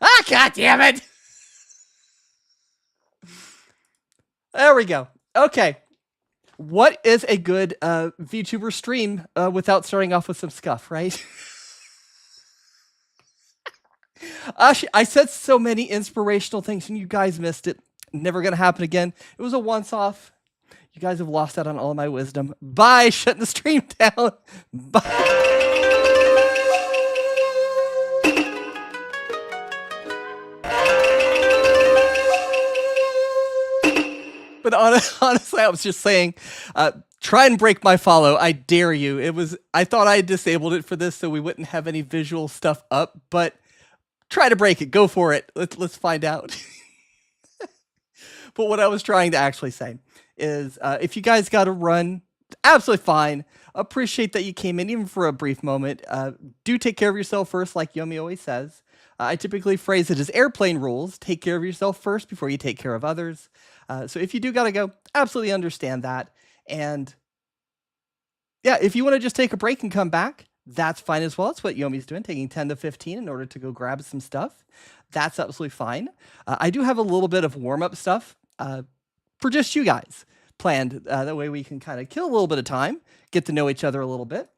Ah, god damn it! There we go. Okay. What is a good VTuber stream without starting off with some scuff, right? I said so many inspirational things and you guys missed it. Never gonna happen again. It was a once-off. You guys have lost out on all my wisdom. Bye, shutting the stream down. Bye. But honestly, I was just saying, try and break my follow. I dare you. I thought I had disabled it for this so we wouldn't have any visual stuff up, but try to break it. Go for it. Let's find out. But what I was trying to actually say is, if you guys got to run, absolutely fine. Appreciate that you came in, even for a brief moment. Do take care of yourself first, like Yomi always says. I typically phrase it as airplane rules. Take care of yourself first before you take care of others. So if you do got to go, absolutely understand that. And yeah, if you want to just take a break and come back, that's fine as well. That's what Yomi's doing, taking 10 to 15 in order to go grab some stuff. That's absolutely fine. I do have a little bit of warm-up stuff for just you guys planned. That way we can kind of kill a little bit of time, get to know each other a little bit.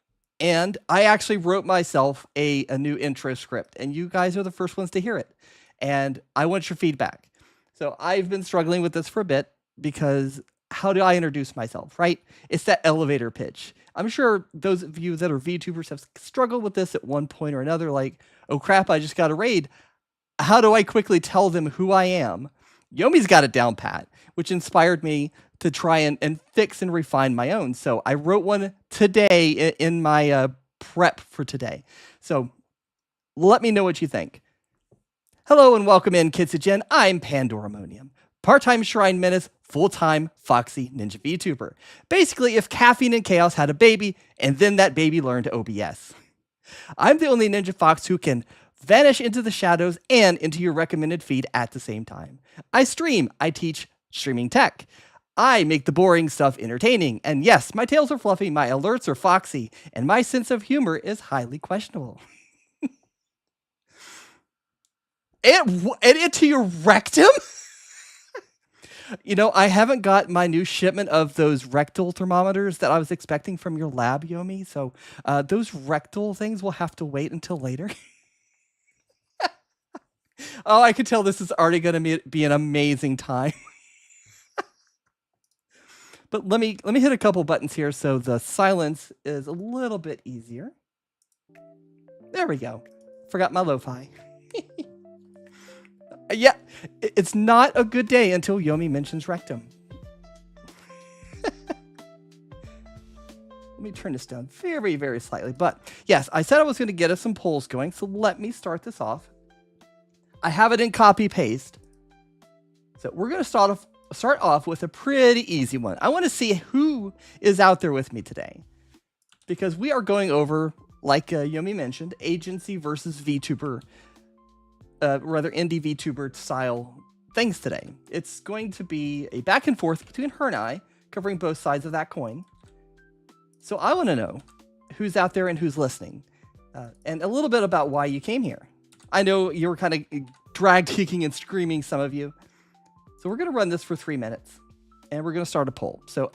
And I actually wrote myself a new intro script, and you guys are the first ones to hear it. And I want your feedback. So I've been struggling with this for a bit because how do I introduce myself, right? It's that elevator pitch. I'm sure those of you that are VTubers have struggled with this at one point or another, like, oh crap, I just got a raid. How do I quickly tell them who I am? Yomi's got it down pat, which inspired me to try and fix and refine my own. So I wrote one today in my prep for today. So let me know what you think. Hello and welcome in, Kids Gen. I'm Pandoramonium, part-time Shrine Menace, full-time Foxy Ninja VTuber. Basically, if Caffeine and Chaos had a baby, and then that baby learned OBS. I'm the only Ninja Fox who can vanish into the shadows and into your recommended feed at the same time. I stream, I teach streaming tech. I make the boring stuff entertaining. And yes, my tales are fluffy, my alerts are foxy, and my sense of humor is highly questionable. And into your rectum? You know, I haven't got my new shipment of those rectal thermometers that I was expecting from your lab, Yomi. So those rectal things will have to wait until later. Oh, I can tell this is already going to be an amazing time. But let me hit a couple buttons here so the silence is a little bit easier. There we go. Forgot my lo-fi. Yeah, it's not a good day until Yomi mentions rectum. Let me turn this down very, very slightly. But yes, I said I was going to get us some polls going, so let me start this off. I have it in copy paste. So we're going to start off with a pretty easy one. I want to see who is out there with me today, because we are going over, like Yomi mentioned, agency versus VTuber, rather indie VTuber style things today. It's going to be a back and forth between her and I, covering both sides of that coin. So I want to know who's out there and who's listening, and a little bit about why you came here. I know you were kind of dragged kicking and screaming, some of you. So we're going to run this for 3 minutes, and we're going to start a poll. So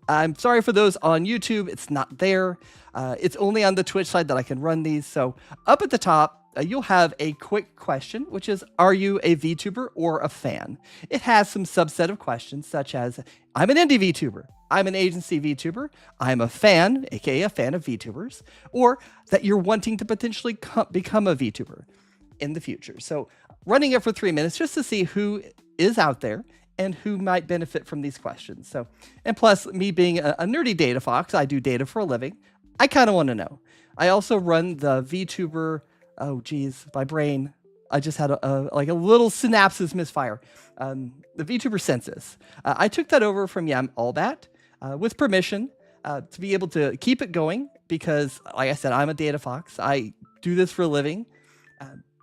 I'm sorry for those on YouTube. It's not there. It's only on the Twitch side that I can run these. So up at the top, you'll have a quick question, which is, are you a VTuber or a fan? It has some subset of questions, such as, I'm an indie VTuber, I'm an agency VTuber, I'm a fan, aka a fan of VTubers, or that you're wanting to potentially become a VTuber in the future. So running it for 3 minutes just to see who is out there and who might benefit from these questions. So, and plus, me being a nerdy data fox, I do data for a living, I kind of want to know. I also run the VTuber, oh geez, my brain, I just had a little synapses misfire. The VTuber census. I took that over from Yam Allbat with permission to be able to keep it going because, like I said, I'm a data fox. I do this for a living.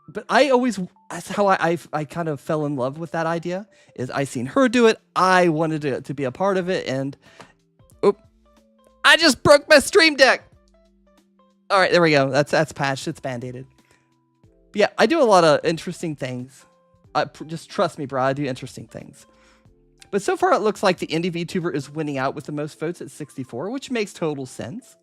But that's how I kind of fell in love with that idea, is I seen her do it. I wanted to be a part of it. And, oh, I just broke my stream deck. All right, there we go. That's patched. It's band-aided. But yeah, I do a lot of interesting things. Just trust me, bro. I do interesting things. But so far, it looks like the indie VTuber is winning out with the most votes at 64, which makes total sense.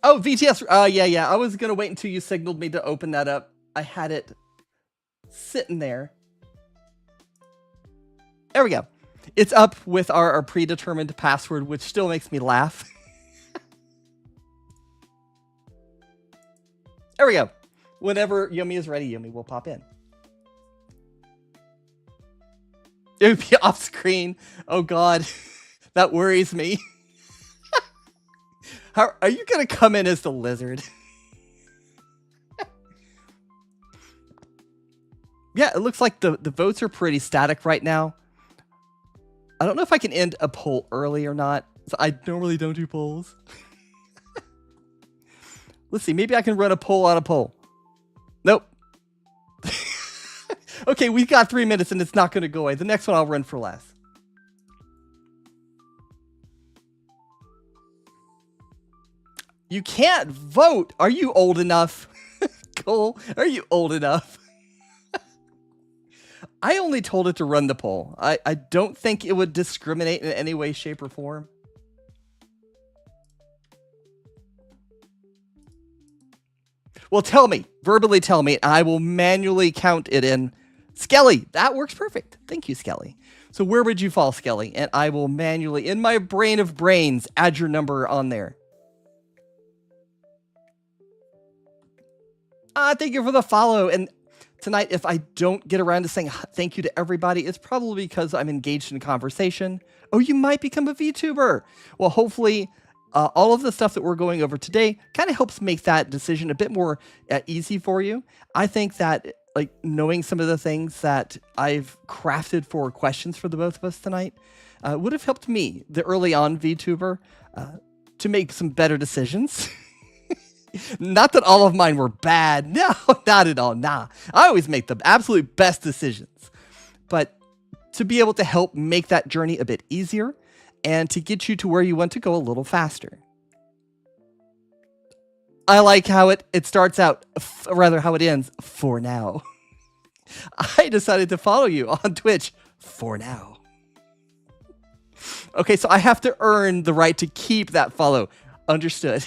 Oh, VTS. Yeah. I was going to wait until you signaled me to open that up. I had it sitting there. There we go. It's up with our predetermined password, which still makes me laugh. There we go. Whenever Yomi is ready, Yomi will pop in. It would be off screen. Oh, God. That worries me. How are you going to come in as the lizard? Yeah, it looks like the votes are pretty static right now. I don't know if I can end a poll early or not. So I normally don't do polls. Let's see. Maybe I can run a poll on a poll. Nope. Okay, we've got 3 minutes and it's not going to go away. The next one I'll run for less. You can't vote. Are you old enough? Cole, are you old enough? I only told it to run the poll. I don't think it would discriminate in any way, shape, or form. Well, tell me. Verbally tell me. I will manually count it in. Skelly, that works perfect. Thank you, Skelly. So where would you fall, Skelly? And I will manually, in my brain of brains, add your number on there. Thank you for the follow. And tonight, if I don't get around to saying thank you to everybody, it's probably because I'm engaged in conversation. Oh, you might become a VTuber. Well, hopefully, all of the stuff that we're going over today kind of helps make that decision a bit more easy for you. I think that like knowing some of the things that I've crafted for questions for the both of us tonight would have helped me, the early on VTuber, to make some better decisions. Not that all of mine were bad. No, not at all. Nah. I always make the absolute best decisions. But to be able to help make that journey a bit easier and to get you to where you want to go a little faster. I like how it starts out, rather how it ends, for now. I decided to follow you on Twitch for now. Okay, so I have to earn the right to keep that follow. Understood.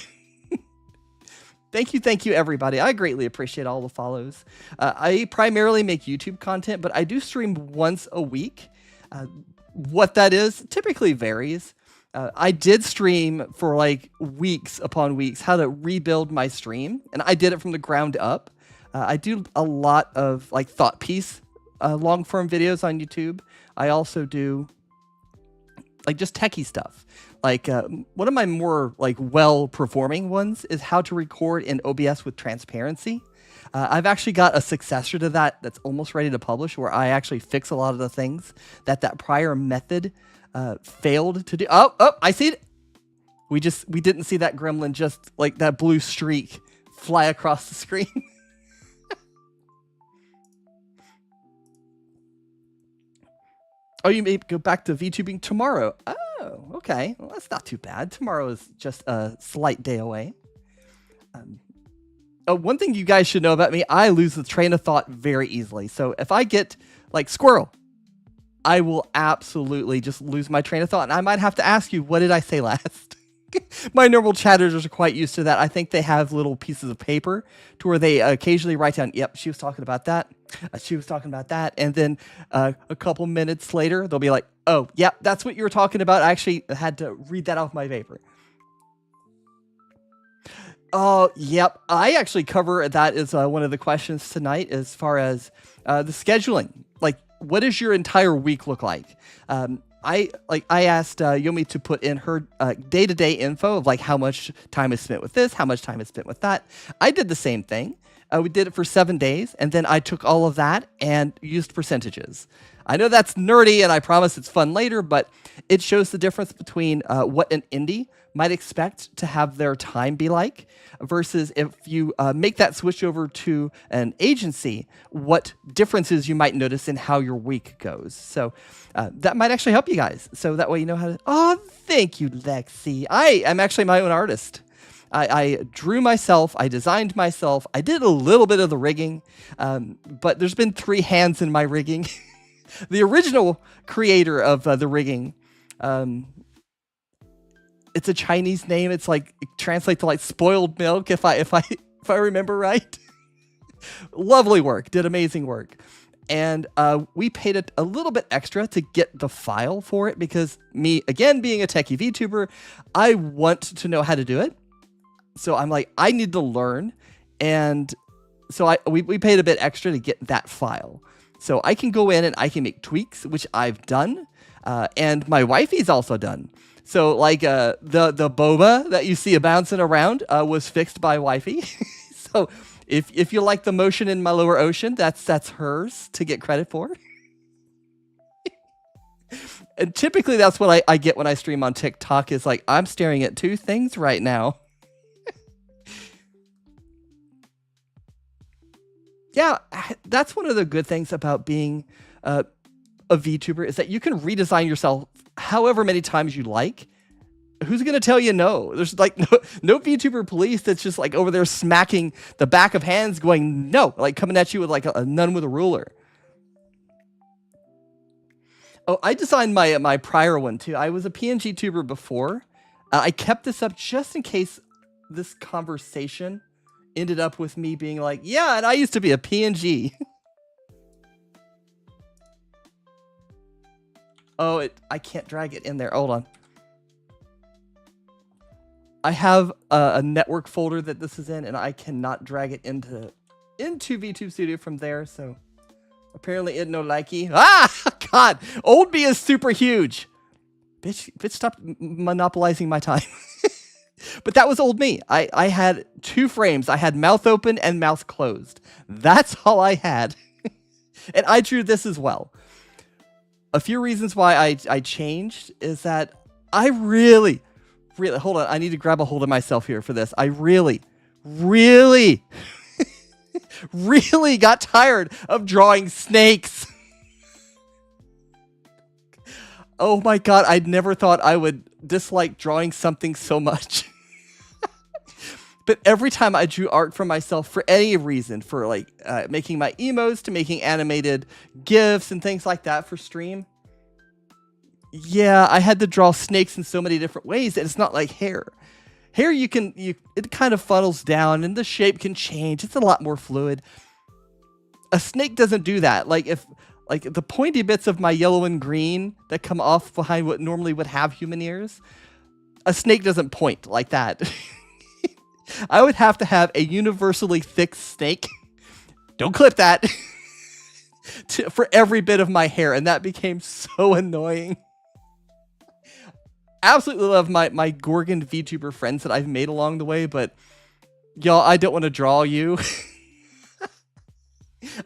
Thank you, everybody. I greatly appreciate all the follows. I primarily make YouTube content, but I do stream once a week. What that is typically varies. I did stream for like weeks upon weeks how to rebuild my stream, and I did it from the ground up. I do a lot of like thought piece long form videos on YouTube. I also do like just techie stuff. Like one of my more like well-performing ones is how to record in OBS with transparency. I've actually got a successor to that that's almost ready to publish, where I actually fix a lot of the things that prior method failed to do. Oh, I see it. We didn't see that gremlin, just like that blue streak fly across the screen. Oh, you may go back to VTubing tomorrow. Oh, okay. Well, that's not too bad. Tomorrow is just a slight day away. One thing you guys should know about me, I lose the train of thought very easily. So if I get like squirrel, I will absolutely just lose my train of thought. And I might have to ask you, what did I say last? My normal chatters are quite used to that. I think they have little pieces of paper to where they occasionally write down, yep, she was talking about that. She was talking about that. And then a couple minutes later, they'll be like, oh, yeah, that's what you were talking about. I actually had to read that off my paper. Oh, yep. I actually cover that as one of the questions tonight as far as the scheduling. Like, what does your entire week look like? I asked Yomi to put in her day-to-day info of like how much time is spent with this, how much time is spent with that. I did the same thing. We did it for 7 days, and then I took all of that and used percentages. I know that's nerdy, and I promise it's fun later, but it shows the difference between what an indie might expect to have their time be like versus if you make that switch over to an agency, what differences you might notice in how your week goes. So that might actually help you guys. So that way you know how to... Oh, thank you, Lexi. I am actually my own artist. I drew myself, I designed myself, I did a little bit of the rigging, but there's been 3 hands in my rigging. The original creator of the rigging, it's a Chinese name. It's like it translates to like spoiled milk, if I remember right. Lovely work, did amazing work. And we paid a little bit extra to get the file for it because me, again, being a techie VTuber, I want to know how to do it. So I'm like, I need to learn. And so we paid a bit extra to get that file. So I can go in and I can make tweaks, which I've done. And my wifey's also done. So like the boba that you see bouncing around was fixed by wifey. So if you like the motion in my lower ocean, that's hers to get credit for. And typically that's what I get when I stream on TikTok is like, I'm staring at 2 things right now. Yeah, that's one of the good things about being a VTuber is that you can redesign yourself however many times you like. Who's going to tell you no? There's like no VTuber police that's just like over there smacking the back of hands going, no, like coming at you with like a nun with a ruler. Oh, I designed my prior one too. I was a PNG tuber before. I kept this up just in case this conversation ended up with me being like, yeah, and I used to be a PNG. Oh, I can't drag it in there. Hold on. I have a network folder that this is in, and I cannot drag it into VTube Studio from there, so apparently it no likey. Ah, God, old me is super huge. Bitch, stop monopolizing my time. But that was old me. I had 2 frames. I had mouth open and mouth closed. That's all I had. And I drew this as well. A few reasons why I changed is that I really, hold on. I need to grab a hold of myself here for this. I really got tired of drawing snakes. Oh my God. I never thought I would dislike drawing something so much. But every time I drew art for myself for any reason, for like making my emotes to making animated GIFs and things like that for stream, yeah, I had to draw snakes in so many different ways. And it's not like hair. Hair, it kind of funnels down and the shape can change. It's a lot more fluid. A snake doesn't do that. Like the pointy bits of my yellow and green that come off behind what normally would have human ears, a snake doesn't point like that. I would have to have a universally thick snake. Don't clip that. For every bit of my hair. And that became so annoying. Absolutely love my Gorgon VTuber friends that I've made along the way. But y'all, I don't want to draw you.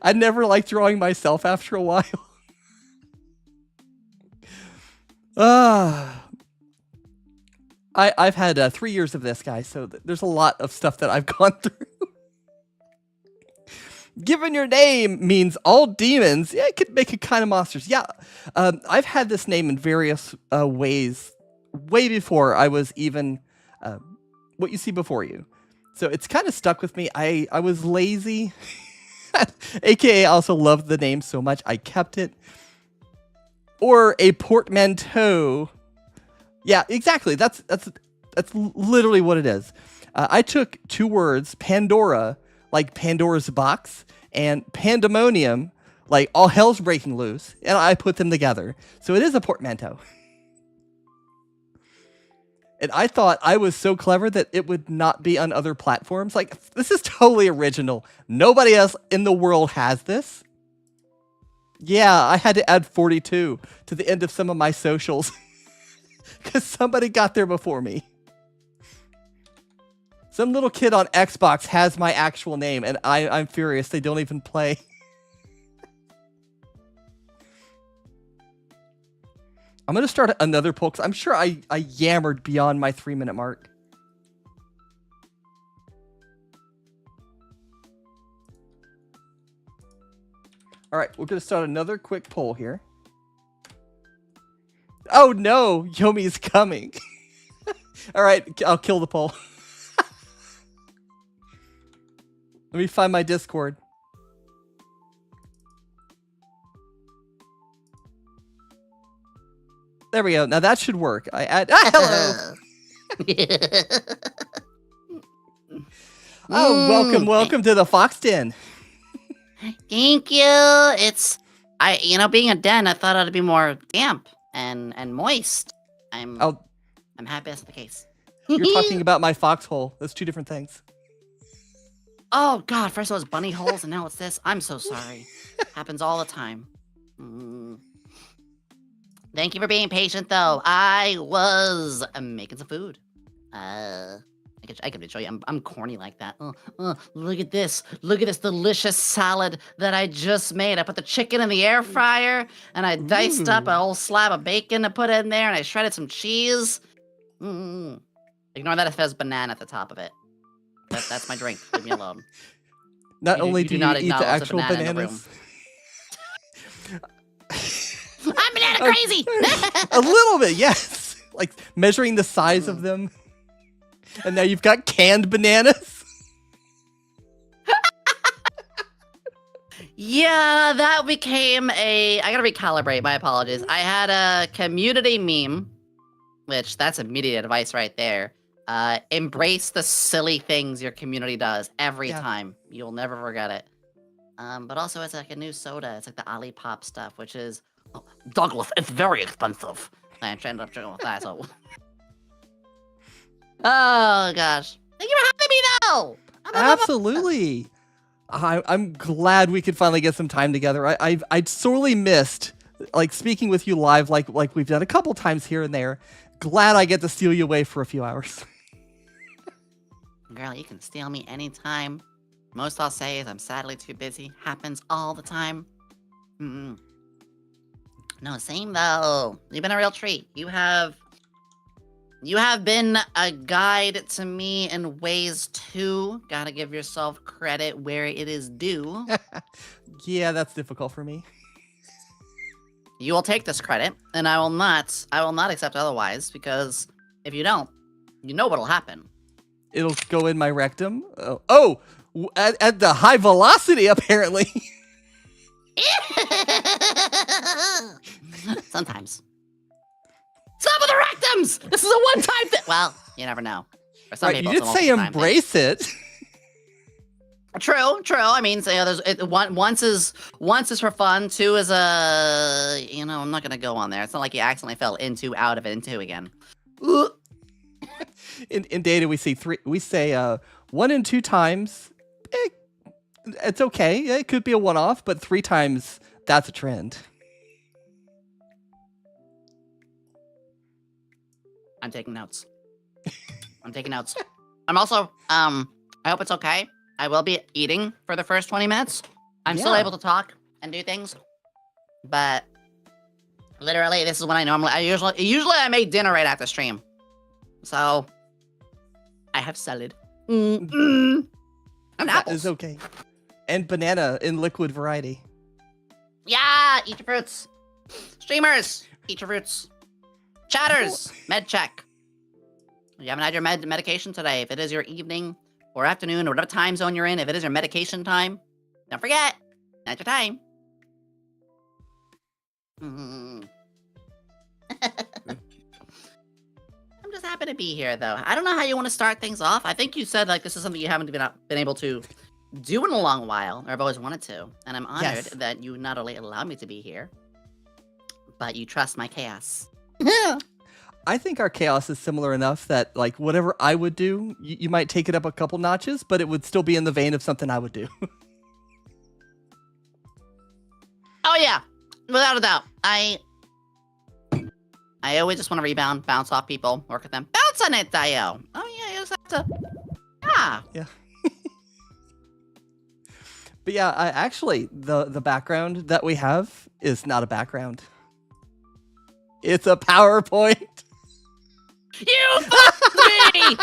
I never liked drawing myself after a while. I've had 3 years of this, guys, so there's a lot of stuff that I've gone through. Given your name means all demons, yeah, it could make it kind of monsters. Yeah, I've had this name in various ways way before I was even what you see before you. So it's kind of stuck with me. I was lazy, aka I also loved the name so much I kept it. Or a portmanteau. Yeah, exactly. That's literally what it is. I took 2 words, Pandora, like Pandora's box, and Pandoramonium, like all hell's breaking loose, and I put them together. So it is a portmanteau. And I thought I was so clever that it would not be on other platforms. Like, this is totally original. Nobody else in the world has this. Yeah, I had to add 42 to the end of some of my socials. Because somebody got there before me. Some little kid on Xbox has my actual name, and I'm furious they don't even play. I'm going to start another poll, because I'm sure I yammered beyond my 3-minute mark. All right, we're going to start another quick poll here. Oh no, Yomi's coming. All right, I'll kill the poll. Let me find my Discord. There we go. Now that should work. I add. Hello. Oh, welcome to the Fox Den. Thank you. Being a den, I thought it'd be more damp and moist. I'm happy that's the case. You're talking about my foxhole. That's two different things. Oh God! First it was bunny holes, and now it's this. I'm so sorry. Happens all the time. Thank you for being patient, though. I was making some food. I could show you. I'm corny like that. Look at this. Look at this delicious salad that I just made. I put the chicken in the air fryer, and I diced up a whole slab of bacon to put in there, and I shredded some cheese. Ignore that if there's banana at the top of it. That's my drink. Leave me alone. Not only do you eat the actual bananas. I'm banana crazy! A little bit, yes. Like measuring the size of them. And now you've got canned bananas. Yeah, that became I gotta recalibrate, my apologies. I had a community meme, which that's immediate advice right there. Embrace the silly things your community does every time. You'll never forget it. But also it's like a new soda. It's like the Olipop stuff, which is, Douglas, it's very expensive. I ended up drinking with that, so. Oh gosh. Thank you for having me though! Absolutely. I'm glad we could finally get some time together. I'd sorely missed like speaking with you live like we've done a couple times here and there. Glad I get to steal you away for a few hours. Girl, you can steal me anytime. Most I'll say is I'm sadly too busy. Happens all the time. No, same though. You've been a real treat. You have been a guide to me in ways too. Gotta give yourself credit where it is due. Yeah, that's difficult for me. You will take this credit, and I will not accept otherwise, because if you don't, you know what'll happen. It'll go in my rectum. At the high velocity, apparently. Sometimes. Stop with the rectums! This is a one-time thing! Well, you never know. For some people, you did say embrace it. True. I mean, once is for fun. Two is I'm not gonna go on there. It's not like you accidentally fell out of it into again. In data, we say 1 and 2 times. It's okay. It could be a one-off, but 3 times, that's a trend. I'm taking notes. I'm also, I hope it's okay. I will be eating for the first 20 minutes. I'm still able to talk and do things, but literally, this is when usually I make dinner right after stream. So, I have salad. And that apples. is okay. And banana in liquid variety. Yeah, eat your fruits. Streamers, eat your fruits. Chatters, med check. You haven't had your medication today. If it is your evening or afternoon or whatever time zone you're in, if it is your medication time, don't forget, that's your time. I'm just happy to be here, though. I don't know how you want to start things off. I think you said this is something you haven't been able to do in a long while, or I've always wanted to, and I'm honored that you not only allow me to be here, but you trust my chaos. I think our chaos is similar enough that whatever I would do, you might take it up a couple notches, but it would still be in the vein of something I would do. Oh yeah, without a doubt. I always just want to rebound, bounce off people, work with them. Bounce on it, Dio. Oh yeah, you just have to. Yeah. But yeah, actually, the background that we have is not a background. It's a PowerPoint. You fucked me!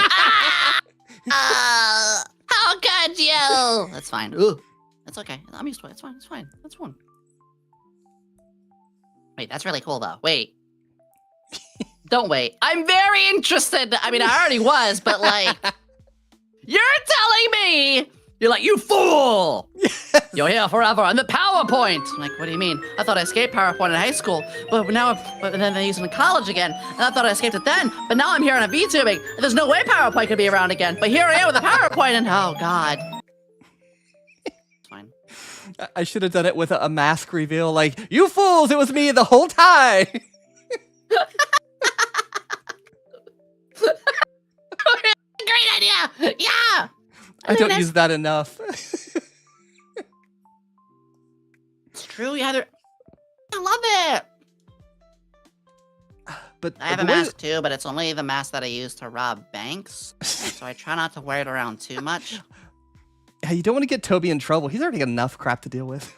How could you? That's fine. Ooh, that's okay. I'm used to it. It's fine. It's fine. That's one. Wait, that's really cool, though. Wait. Don't wait. I'm very interested. I mean, I already was, but you're telling me You're like, you fool! Yes. You're here forever on the PowerPoint. I'm like, what do you mean? I thought I escaped PowerPoint in high school, but then they use it in college again. And I thought I escaped it then, but now I'm here on a VTubing. There's no way PowerPoint could be around again. But here I am with a PowerPoint, and oh god. It's fine. I should have done it with a mask reveal, like, you fools, it was me the whole time. Great idea! Yeah! I don't use that enough. It's true, yeah, I love it! But I have a mask too, but it's only the mask that I use to rob banks. So I try not to wear it around too much. Yeah, you don't want to get Toby in trouble. He's already got enough crap to deal with.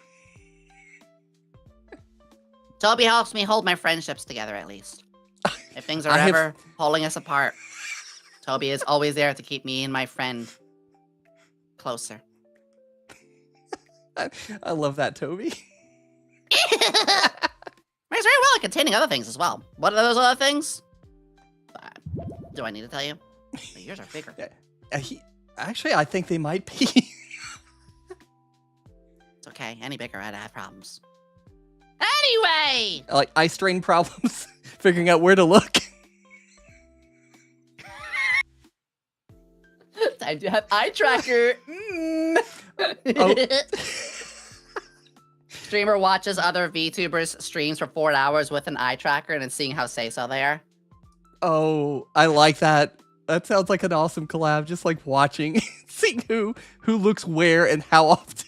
Toby helps me hold my friendships together, at least. If things are ever pulling us apart, Toby is always there to keep me and my friend closer. I love that, Toby. It's very well at containing other things as well. What are those other things? Do I need to tell you? But yours are bigger. Actually, I think they might be. It's okay. Any bigger, I'd have problems. Anyway! Like eye strain problems, figuring out where to look. Time to have eye tracker. Oh. Streamer watches other VTubers streams for 4 hours with an eye tracker and then seeing how say-so they are. Oh, I like that. That sounds like an awesome collab. Just like watching, seeing who looks where and how often.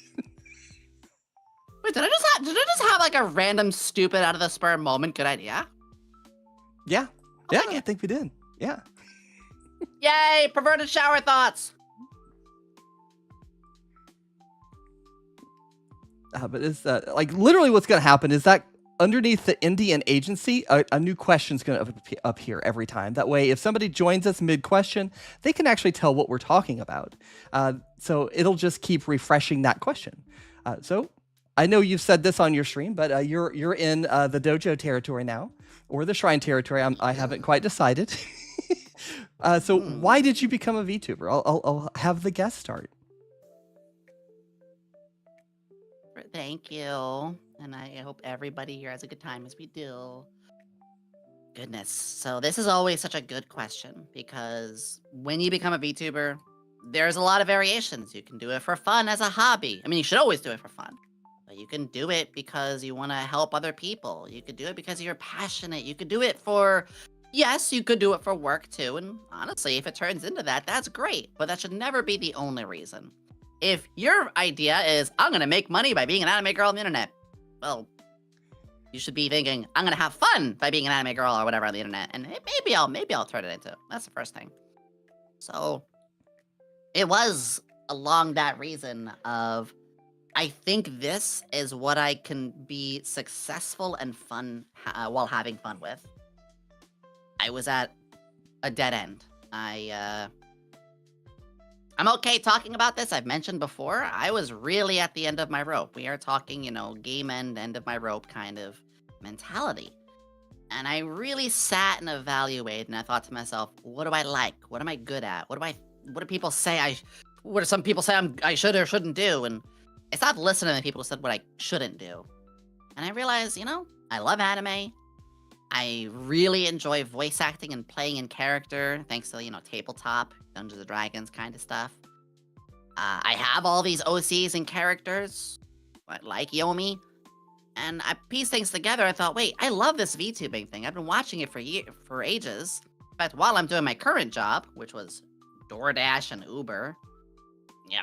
Wait, did I just have like a random stupid out of the spur moment good idea? Yeah, I think we did. Yeah. Yay! Perverted shower thoughts. But it's like literally what's going to happen is that underneath the indie and agency, a new question's going to appear every time. That way, if somebody joins us mid-question, they can actually tell what we're talking about. So it'll just keep refreshing that question. So I know you've said this on your stream, but you're in the dojo territory now, or the shrine territory. I haven't quite decided. So why did you become a VTuber? I'll have the guest start. Thank you. And I hope everybody here has a good time as we do. Goodness. So this is always such a good question because when you become a VTuber, there's a lot of variations. You can do it for fun as a hobby. I mean, you should always do it for fun. But you can do it because you want to help other people. You could do it because you're passionate. You could do it for... Yes, you could do it for work too. And honestly, if it turns into that, that's great. But that should never be the only reason. If your idea is, I'm going to make money by being an anime girl on the internet, well, you should be thinking, I'm going to have fun by being an anime girl or whatever on the internet. And maybe I'll turn it into. That's the first thing. So it was along that reason of, I think this is what I can be successful and fun while having fun with. I was at a dead end. I'm okay talking about this. I've mentioned before, I was really at the end of my rope. We are talking, game end of my rope kind of mentality. And I really sat and evaluated, and I thought to myself, what do I like? What am I good at? What do people say what do some people say I should or shouldn't do? And I stopped listening to people who said what I shouldn't do. And I realized, I love anime. I really enjoy voice acting and playing in character, thanks to, tabletop, Dungeons & Dragons kind of stuff. I have all these OCs and characters, like Yomi, and I pieced things together. I thought, wait, I love this VTubing thing. I've been watching it for ages. In fact, while I'm doing my current job, which was DoorDash and Uber,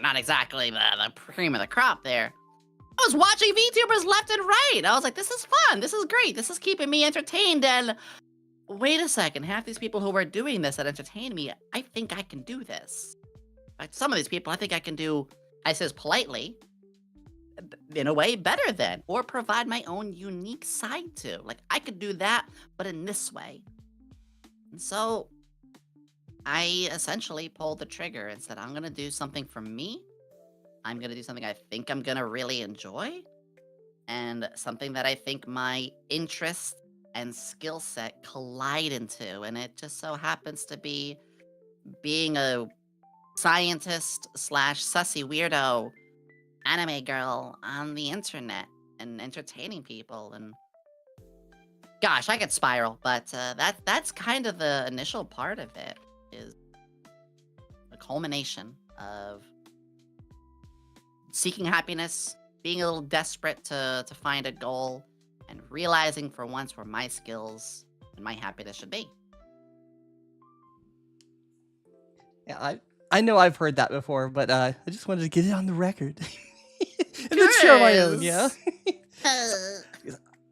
not exactly the cream of the crop there, I was watching VTubers left and right. I was like, this is fun. This is great. This is keeping me entertained. And wait a second. Half these people who are doing this that entertain me, I think I can do this. Like some of these people, I think I can do, I says politely, in a way better than, or provide my own unique side to. Like I could do that, but in this way. And so I essentially pulled the trigger and said, I'm going to do something for me. I'm going to do something I think I'm going to really enjoy, and something that I think my interest and skill set collide into. And it just so happens to be being a scientist slash sussy weirdo anime girl on the internet and entertaining people. And gosh, I could spiral, but that's kind of the initial part of it, is a culmination of seeking happiness, being a little desperate to find a goal, and realizing for once where my skills and my happiness should be. Yeah, I know I've heard that before, but I just wanted to get it on the record. And then share my own, yeah.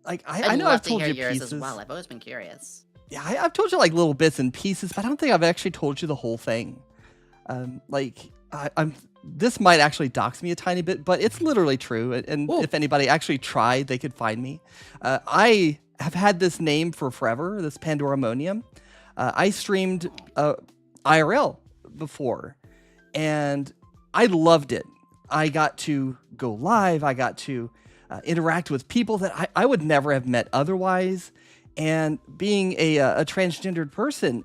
Like I'd I know love I've to told hear you yours pieces. as well. I've always been curious. Yeah, I've told you like little bits and pieces, but I don't think I've actually told you the whole thing. Like I'm. This might actually dox me a tiny bit, but it's literally true. And Ooh. if anybody actually tried, they could find me. I have had this name for forever. This Pandoramonium. I streamed IRL before, and I loved it. I got to go live. I got to interact with people that I would never have met otherwise. And being a transgendered person,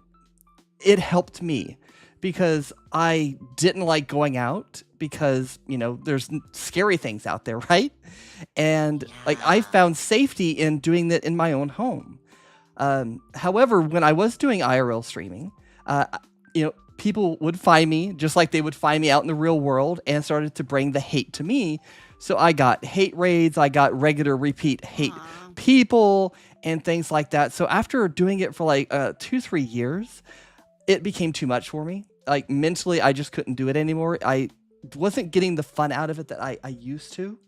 it helped me because I didn't like going out because, you know, there's scary things out there, right? And like I found safety in doing that in my own home. However, when I was doing IRL streaming, you know, people would find me just like they would find me out in the real world and started to bring the hate to me. So I got hate raids, I got regular repeat hate people and things like that. So after doing it for like 2-3 years, it became too much for me. Like mentally, I just couldn't do it anymore. I wasn't getting the fun out of it that I used to.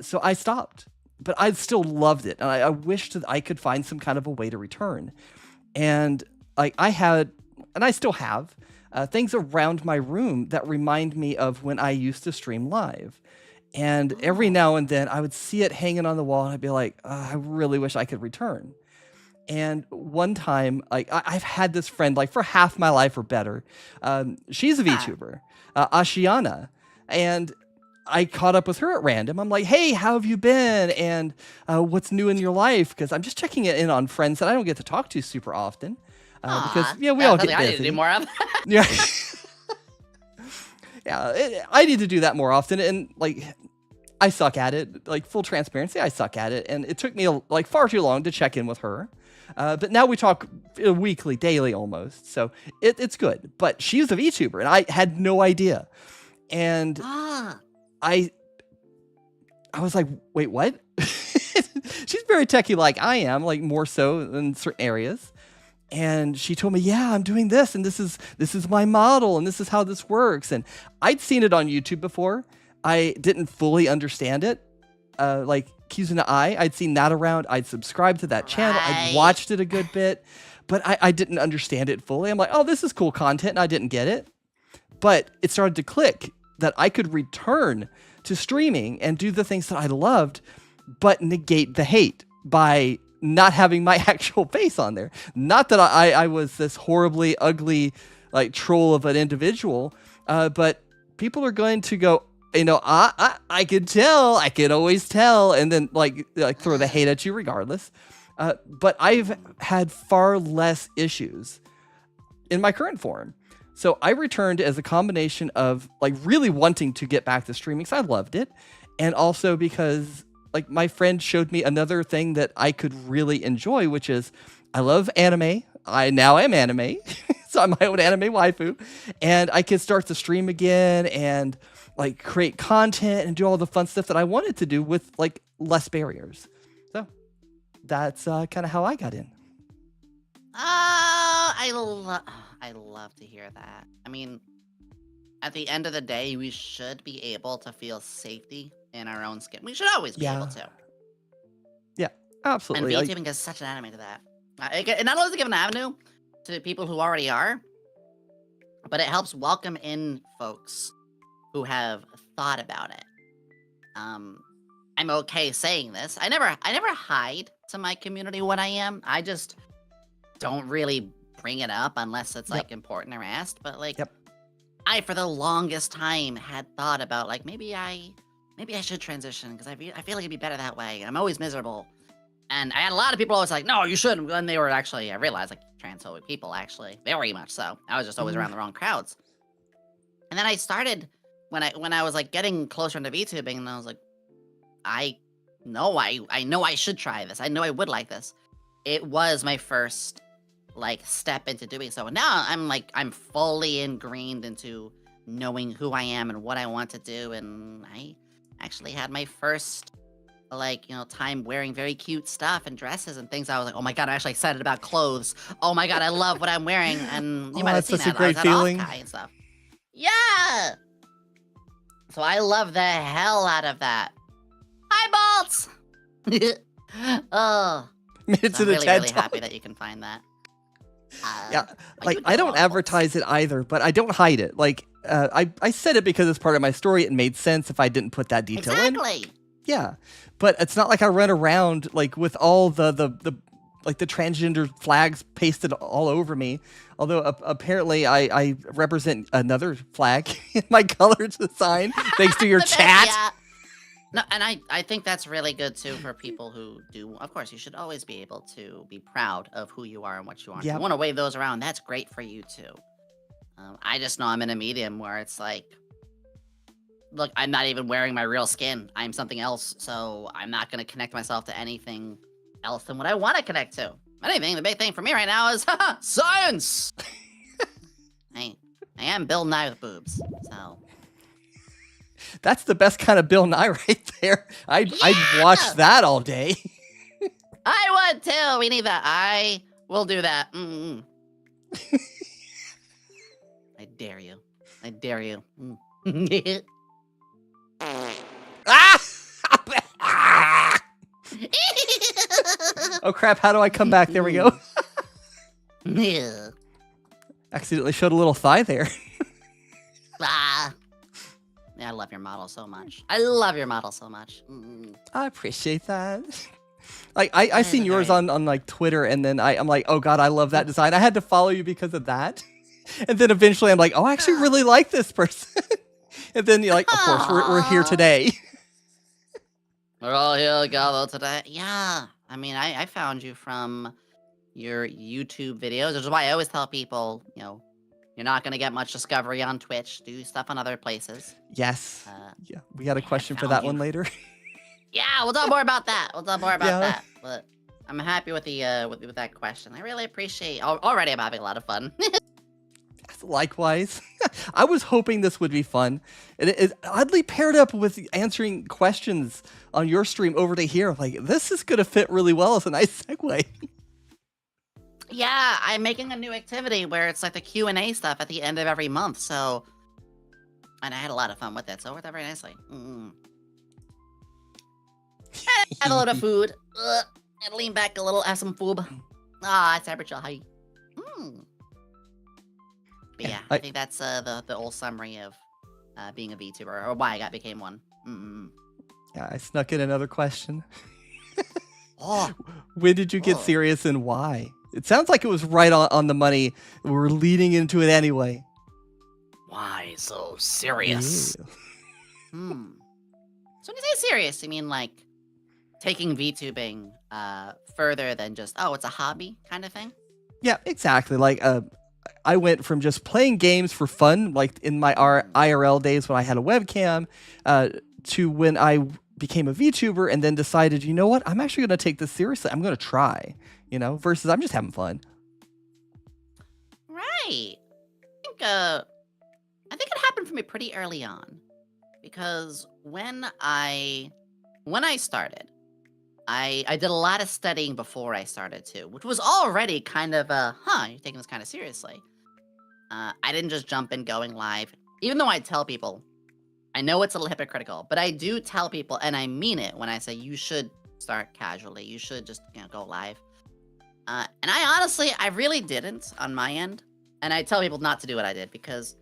So I stopped, but I still loved it. And I wished that I could find some kind of a way to return. And like I had, and I still have, things around my room that remind me of when I used to stream live. And every now and then I would see it hanging on the wall and I'd be like, I really wish I could return. And one time, like I've had this friend like for half my life or better. She's a VTuber, Ashiana, and I caught up with her at random. I'm like, hey, how have you been? And what's new in your life? Because I'm just checking it in on friends that I don't get to talk to super often. Because yeah, we all get busy. I need to do more of. Yeah. Yeah, I need to do that more often. And like, I suck at it. Like full transparency, I suck at it. And it took me like far too long to check in with her. But now we talk weekly, daily almost. So it's good. But she's a VTuber and I had no idea. And I was like, wait, what? She's very techie like I am, like more so in certain areas. And she told me, yeah, I'm doing this, and this is my model, and this is how this works. And I'd seen it on YouTube before. I didn't fully understand it. Like Kizuna I'd seen that around. I'd subscribed to that channel. I'd watched it a good bit, but I didn't understand it fully. I'm like, oh, this is cool content, and I didn't get it. But it started to click that I could return to streaming and do the things that I loved, but negate the hate by not having my actual face on there. Not that I was this horribly ugly like troll of an individual, but people are going to go, you know, I could tell, I could always tell, and then like throw the hate at you regardless. But I've had far less issues in my current form. So I returned as a combination of like really wanting to get back to streaming because I loved it, and also because like my friend showed me another thing that I could really enjoy, which is I love anime. I now am anime. So I'm my own anime waifu, and I could start to stream again and like create content and do all the fun stuff that I wanted to do with like less barriers. So that's kind of how I got in. I love to hear that. I mean, at the end of the day, we should be able to feel safety in our own skin. We should always be able to. Yeah, absolutely. And VTubing is such an avenue to that. It not only does it give an avenue to people who already are, but it helps welcome in folks who have thought about it. I'm okay saying this. I never hide to my community what I am. I just don't really bring it up unless it's like important or asked. But like, I for the longest time had thought about like maybe I should transition because I feel like it'd be better that way. I'm always miserable. And I had a lot of people always like, no, you shouldn't. And they were actually, I realized like transphobic people actually, very much so. I was just always around the wrong crowds. And then I started when I was like getting closer into VTubing, and I was like, I know I should try this. I know I would like this. It was my first like step into doing so. And now I'm fully ingrained into knowing who I am and what I want to do. And I actually had my first time wearing very cute stuff and dresses and things. I was like, oh my god, I'm actually excited about clothes. Oh my god, I love what I'm wearing. And you might have that's seen such a that. I great was at feeling. Off-Kai and stuff. Yeah. So I love the hell out of that. Hi, Bolts. Oh, Minutes so in I'm a really, TED really Talk. happy that you can find that. Yeah, What like you I don't doing, Bolts? advertise it either, but I don't hide it. Like I said it because it's part of my story. It made sense if I didn't put that detail in. Exactly. Yeah, but it's not like I run around like with all the like the transgender flags pasted all over me. Although apparently I represent another flag in my color design thanks to your chat. Yeah. No, and I think that's really good too for people who do. Of course, you should always be able to be proud of who you are and what you are. If Yep. you want to wave those around, that's great for you too. I just know I'm in a medium where it's like, look, I'm not even wearing my real skin. I'm something else, so I'm not going to connect myself to anything else than what I want to connect to. Anything, the big thing for me right now is science. I am Bill Nye with boobs, so. That's the best kind of Bill Nye right there. I'd watch that all day. I would too. We need that. I will do that. Mm-mm. I dare you. I dare you. Ah! Oh crap, how do I come back? There we go. Yeah. Accidentally showed a little thigh there. Ah. Yeah, I love your model so much. I love your model so much. Mm-mm. I appreciate that. Like I Yeah, seen yours very- on like Twitter, and then I'm like, oh god, I love that design. I had to follow you because of that. And then eventually I'm like, oh, I actually really like this person. And then you're like, of course, we're here Aw. today. We're all here together today. Yeah. I mean, I found you from your YouTube videos, which is why I always tell people, you're not going to get much discovery on Twitch. Do stuff on other places. Yes. Yeah, we got a I question for found that you. one later. Yeah, we'll talk more about that. Yeah. That. But I'm happy with the with that question. I really appreciate. Already, I'm having a lot of fun. Likewise. I was hoping this would be fun. It oddly paired up with answering questions on your stream over to here. Like, this is going to fit really well as a nice segue. Yeah, I'm making a new activity where it's like the Q&A stuff at the end of every month. So, and I had a lot of fun with it. So it worked out very nicely. Have a little food. And lean back a little, have some food. Ah, temperature high. But yeah, I think that's the old summary of being a VTuber, or why I became one. Yeah, I snuck in another question. Oh, When did you get Oh. serious and why? It sounds like it was right on the money. We're leading into it anyway. why so serious? Yeah. So when you say serious, you mean like taking VTubing further than just, oh, it's a hobby kind of thing? Yeah, exactly. Like, I went from just playing games for fun, like in my IRL days when I had a webcam, to when I became a VTuber and then decided, you know what, I'm actually going to take this seriously. I'm going to try, versus I'm just having fun. Right. I think it happened for me pretty early on, because when I started, I did a lot of studying before I started too, which was already kind of you're taking this kind of seriously. I didn't just jump in going live, even though I tell people, I know it's a little hypocritical, but I do tell people, and I mean it when I say you should start casually, you should just go live. And I really didn't on my end, and I tell people not to do what I did because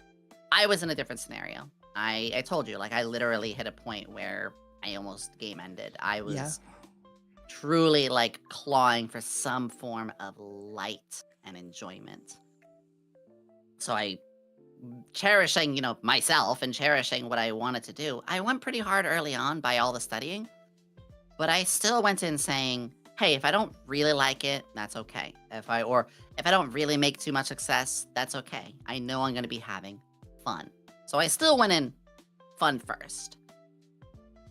I was in a different scenario. I told you, like, I literally hit a point where I almost game ended. I was truly like clawing for some form of light and enjoyment. So I, cherishing, myself and cherishing what I wanted to do, I went pretty hard early on by all the studying, but I still went in saying, hey, if I don't really like it, that's okay. If I don't really make too much success, that's okay. I know I'm going to be having fun. So I still went in fun first.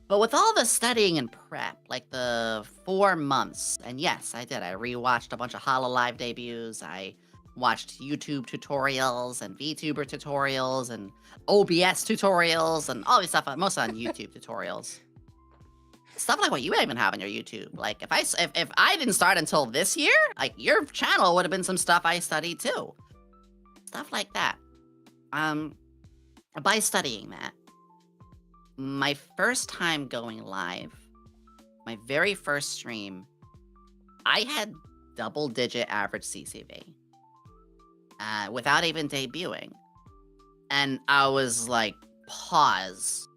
But with all the studying and prep, like the 4 months, and yes, I did. I rewatched a bunch of HoloLive debuts. I watched YouTube tutorials and VTuber tutorials and OBS tutorials and all these stuff, mostly on YouTube tutorials. Stuff like what you even have on your YouTube. Like if I didn't start until this year, like your channel would have been some stuff I studied too. Stuff like that. By studying that, my first time going live, my very first stream, I had double-digit average CCV without even debuting. And I was like, pause.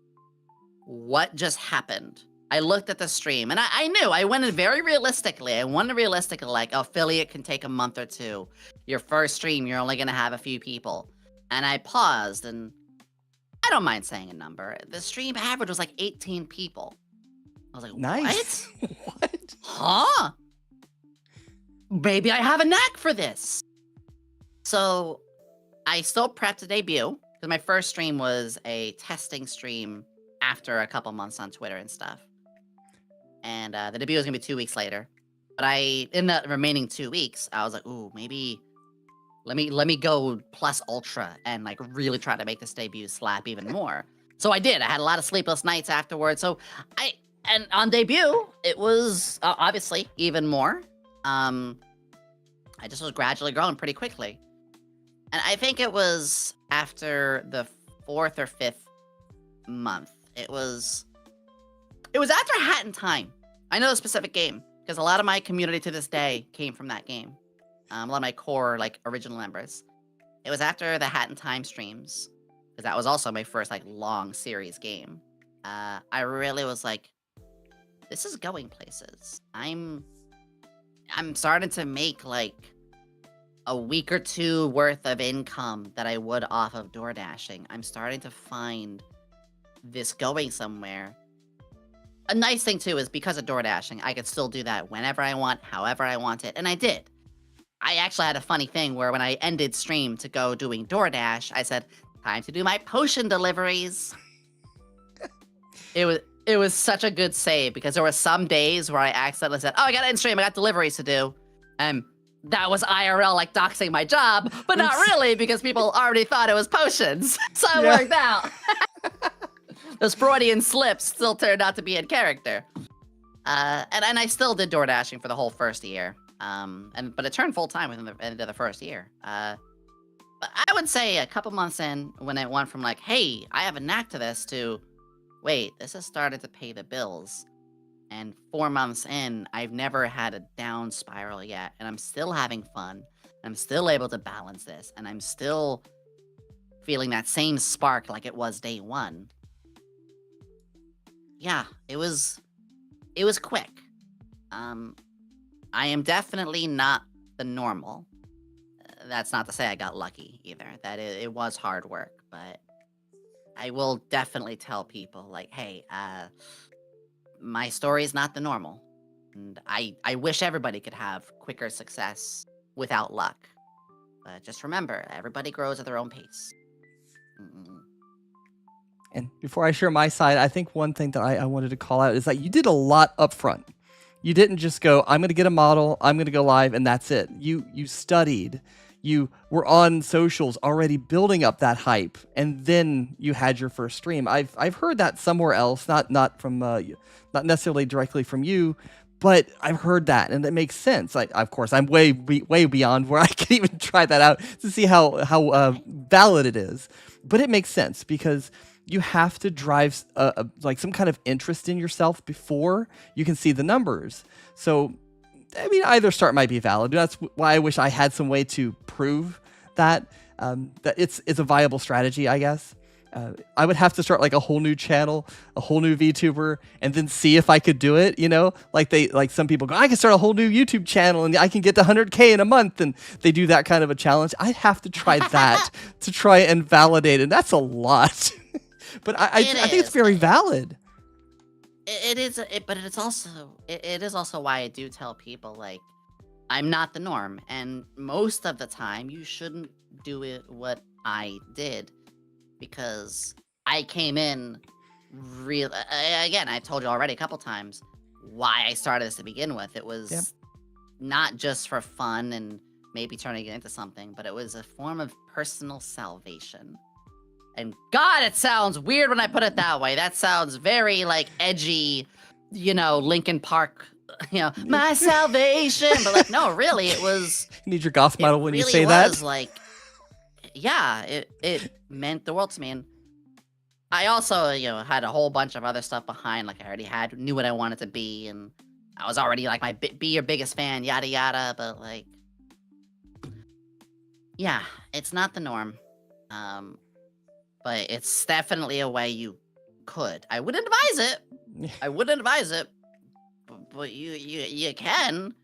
What just happened? I looked at the stream, and I knew. I went in very realistically. I went realistically, like, affiliate can take a month or two. Your first stream, you're only going to have a few people. And I paused, and I don't mind saying a number. The stream average was like 18 people. I was like, Nice. what? What? Huh? Maybe I have a knack for this. So I still prepped to debut, because my first stream was a testing stream after a couple months on Twitter and stuff. And the debut was going to be 2 weeks later. But in the remaining 2 weeks, I was like, ooh, maybe let me go plus ultra and like really try to make this debut slap even more. So I did. I had a lot of sleepless nights afterwards. So and on debut, it was obviously even more. I just was gradually growing pretty quickly. And I think it was after the 4th or 5th month. It was after Hat in Time. I know a specific game because a lot of my community to this day came from that game. A lot of my core, like, original members. It was after the Hat in Time streams, because that was also my first, like, long series game. I really was like, this is going places. I'm starting to make, like, a week or two worth of income that I would off of door dashing. I'm starting to find this going somewhere. A nice thing, too, is because of door dashing, I could still do that whenever I want, however I want it, and I did. I actually had a funny thing where when I ended stream to go doing DoorDash, I said, time to do my potion deliveries. It was such a good save because there were some days where I accidentally said, oh, I gotta end stream, I got deliveries to do. And that was IRL, like, doxing my job, but not really because people already thought it was potions. So it worked out. Those Freudian slips still turned out to be in character. And I still did door dashing for the whole first year. But it turned full time within the end of the first year. But I would say a couple months in, when it went from like, hey, I have a knack to this, to, wait, this has started to pay the bills. And 4 months in, I've never had a down spiral yet, and I'm still having fun. I'm still able to balance this, and I'm still feeling that same spark like it was day one. Yeah, it was quick. I am definitely not the normal. That's not to say I got lucky either. That it was hard work, but I will definitely tell people, like, hey, my story is not the normal. And I wish everybody could have quicker success without luck. But just remember, everybody grows at their own pace. And before I share my side, I think one thing that I wanted to call out is that you did a lot up front. You didn't just go, I'm going to get a model, I'm going to go live, and that's it. You studied. You were on socials already building up that hype, and then you had your first stream. I've heard that somewhere else, not from not necessarily directly from you, but I've heard that, and it makes sense. Of course, I'm way beyond where I can even try that out to see how valid it is, but it makes sense because you have to drive like some kind of interest in yourself before you can see the numbers. So, I mean, either start might be valid. That's why I wish I had some way to prove that that it's a viable strategy, I guess. I would have to start like a whole new channel, a whole new VTuber, and then see if I could do it. You know, like some people go, I can start a whole new YouTube channel and I can get to 100K in a month, and they do that kind of a challenge. I'd have to try that to try and validate, and that's a lot. But I think it's very valid. It is, but it is also why I do tell people, like, I'm not the norm, and most of the time you shouldn't do it what I did. because I came in real. Again, I've told you already a couple times why I started this to begin with. It was not just for fun and maybe turning it into something, but it was a form of personal salvation. And God, it sounds weird when I put it that way. That sounds very like edgy, Linkin Park, my salvation. But like, no, really, it was. You need your goth model when really you say that. Was like, yeah, it meant the world to me. And I also, had a whole bunch of other stuff behind. Like I already knew what I wanted to be, and I was already like my be your biggest fan, yada yada. But like, yeah, it's not the norm. But it's definitely a way you could. I wouldn't advise it. I wouldn't advise it. But you can.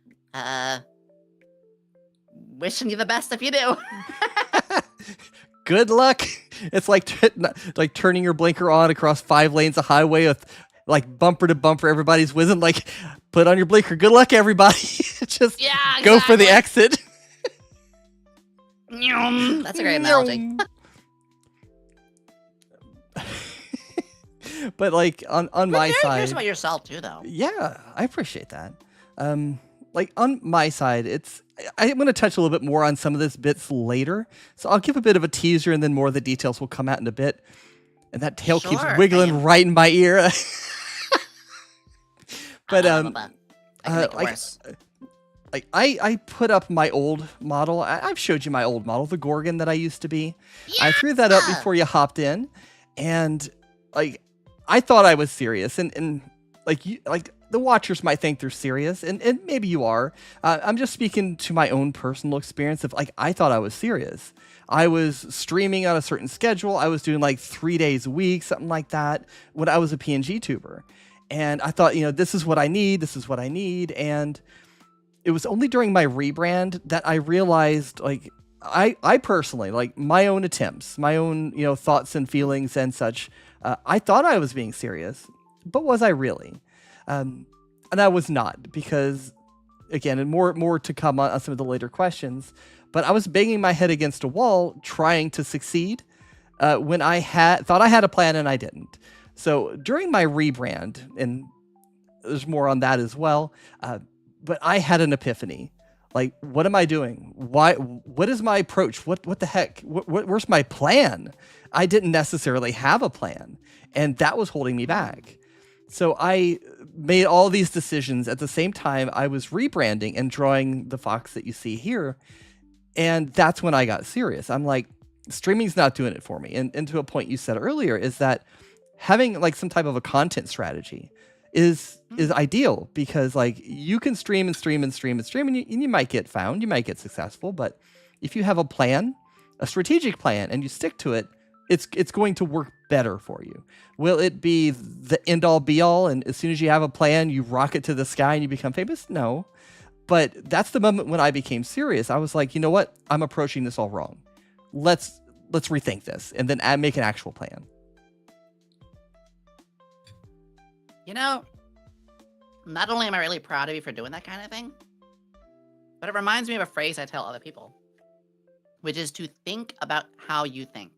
Wishing you the best if you do. Good luck. It's like turning your blinker on across 5 lanes of highway with like bumper to bumper. Everybody's whizzing. Like, put on your blinker. Good luck, everybody. Just go for the exit. That's a great analogy. But like on my side, here's about yourself too, though. Yeah, I appreciate that. Like on my side, I'm going to touch a little bit more on some of this bits later. So I'll give a bit of a teaser, and then more of the details will come out in a bit. And that tail keeps wiggling right in my ear. But I put up my old model. I've showed you my old model, the Gorgon that I used to be. Yeah! I threw that up before you hopped in, and like I thought I was serious, and like the watchers might think they're serious, and maybe you are. I'm just speaking to my own personal experience of like I thought I was serious. I was streaming on a certain schedule. I was doing like 3 days a week, something like that, when I was a PNG tuber, and I thought, this is what I need. This is what I need, and it was only during my rebrand that I realized, like, I personally, like, my own attempts, my own, thoughts and feelings and such, I thought I was being serious, but was I really? And I was not, because, again, and more to come on some of the later questions, but I was banging my head against a wall trying to succeed when I thought I had a plan and I didn't. So during my rebrand, and there's more on that as well, but I had an epiphany. Like, what am I doing? Why? What is my approach? What the heck? Where's my plan? I didn't necessarily have a plan, and that was holding me back. So I made all these decisions at the same time I was rebranding and drawing the fox that you see here. And that's when I got serious. I'm like, streaming's not doing it for me. And to a point you said earlier is that having like some type of a content strategy is ideal, because like you can stream and stream and stream and stream, and you might get found, you might get successful. But if you have a plan, a strategic plan, and you stick to it, it's going to work better for you. Will it be the end all be all, and as soon as you have a plan, you rocket to the sky and you become famous? No. But that's the moment when I became serious. I was like, you know what? I'm approaching this all wrong. Let's rethink this, and then make an actual plan. Not only am I really proud of you for doing that kind of thing, but it reminds me of a phrase I tell other people, which is to think about how you think.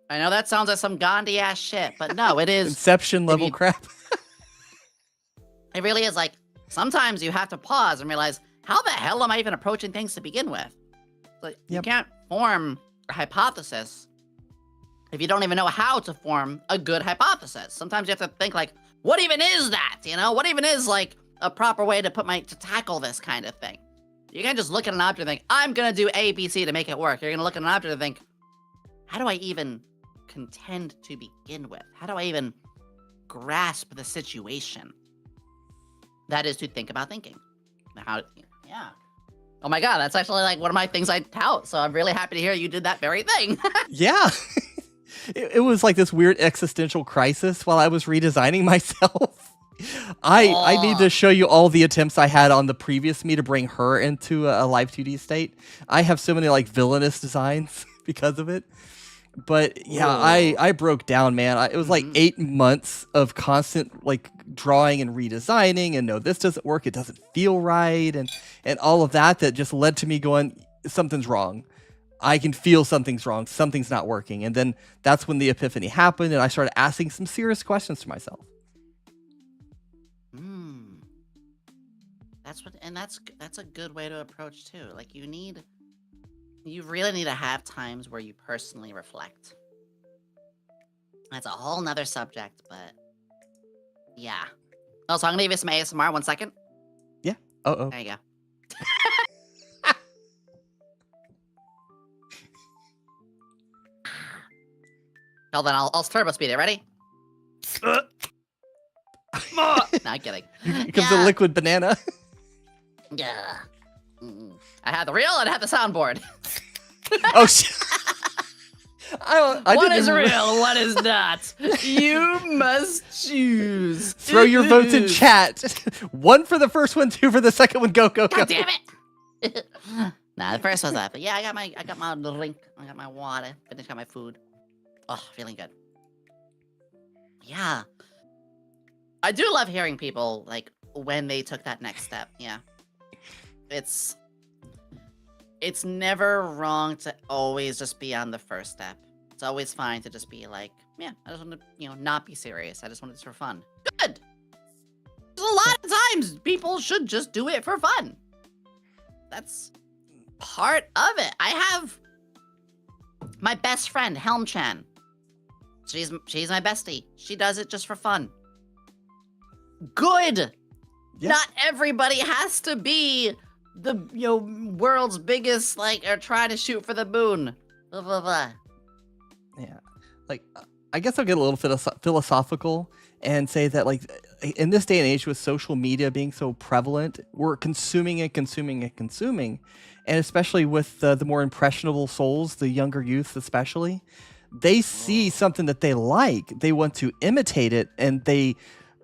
I know that sounds like some Gandhi-ass shit, but no, it is... Inception level crap. It really is. Like, sometimes you have to pause and realize, how the hell am I even approaching things to begin with? Like, you can't form a hypothesis if you don't even know how to form a good hypothesis. Sometimes you have to think like, what even is that? What even is like a proper way to tackle this kind of thing? You can't just look at an object and think, I'm gonna do A, B, C to make it work. You're gonna look at an object and think, how do I even contend to begin with? How do I even grasp the situation? That is to think about thinking. Yeah. Oh my God, that's actually like one of my things I tout. So I'm really happy to hear you did that very thing. Yeah. It was like this weird existential crisis while I was redesigning myself. I need to show you all the attempts I had on the previous me to bring her into a live 2D state. I have so many like villainous designs because of it. But yeah, I broke down, man. It was like 8 months of constant like drawing and redesigning, and no, this doesn't work. It doesn't feel right, and all of that just led to me going, something's wrong. I can feel something's wrong, something's not working. And then that's when the epiphany happened, and I started asking some serious questions to myself. That's a good way to approach too. Like you really need to have times where you personally reflect. That's a whole nother subject, but yeah. Oh, so I'm gonna give you some ASMR. 1 second. Yeah. Oh. There you go. Hold on, I'll turbo speed it. Ready? Not kidding. Here comes the liquid banana. Yeah. I have the reel and I have the soundboard. Oh shit. What is real? What is not? You must choose. Throw your votes in chat. 1 for the first one, 2 for the second one. Go, go, go. God damn it! Nah, the first one's that. But yeah, I got my drink. I got my water. Finished, got my food. Oh, feeling good. Yeah. I do love hearing people like when they took that next step. Yeah. It's never wrong to always just be on the first step. It's always fine to just be like, yeah, I just want to, not be serious. I just want this for fun. Good. There's a lot of times people should just do it for fun. That's part of it. I have my best friend, Helm-chan. She's my bestie. She does it just for fun. Good. Yeah. Not everybody has to be the world's biggest, or try to shoot for the moon. Blah, blah, blah. Yeah. I guess I'll get a little philosophical and say that, in this day and age with social media being so prevalent, we're consuming and consuming and consuming. And especially with the more impressionable souls, the younger youth especially, they see something that they like, they want to imitate it, and they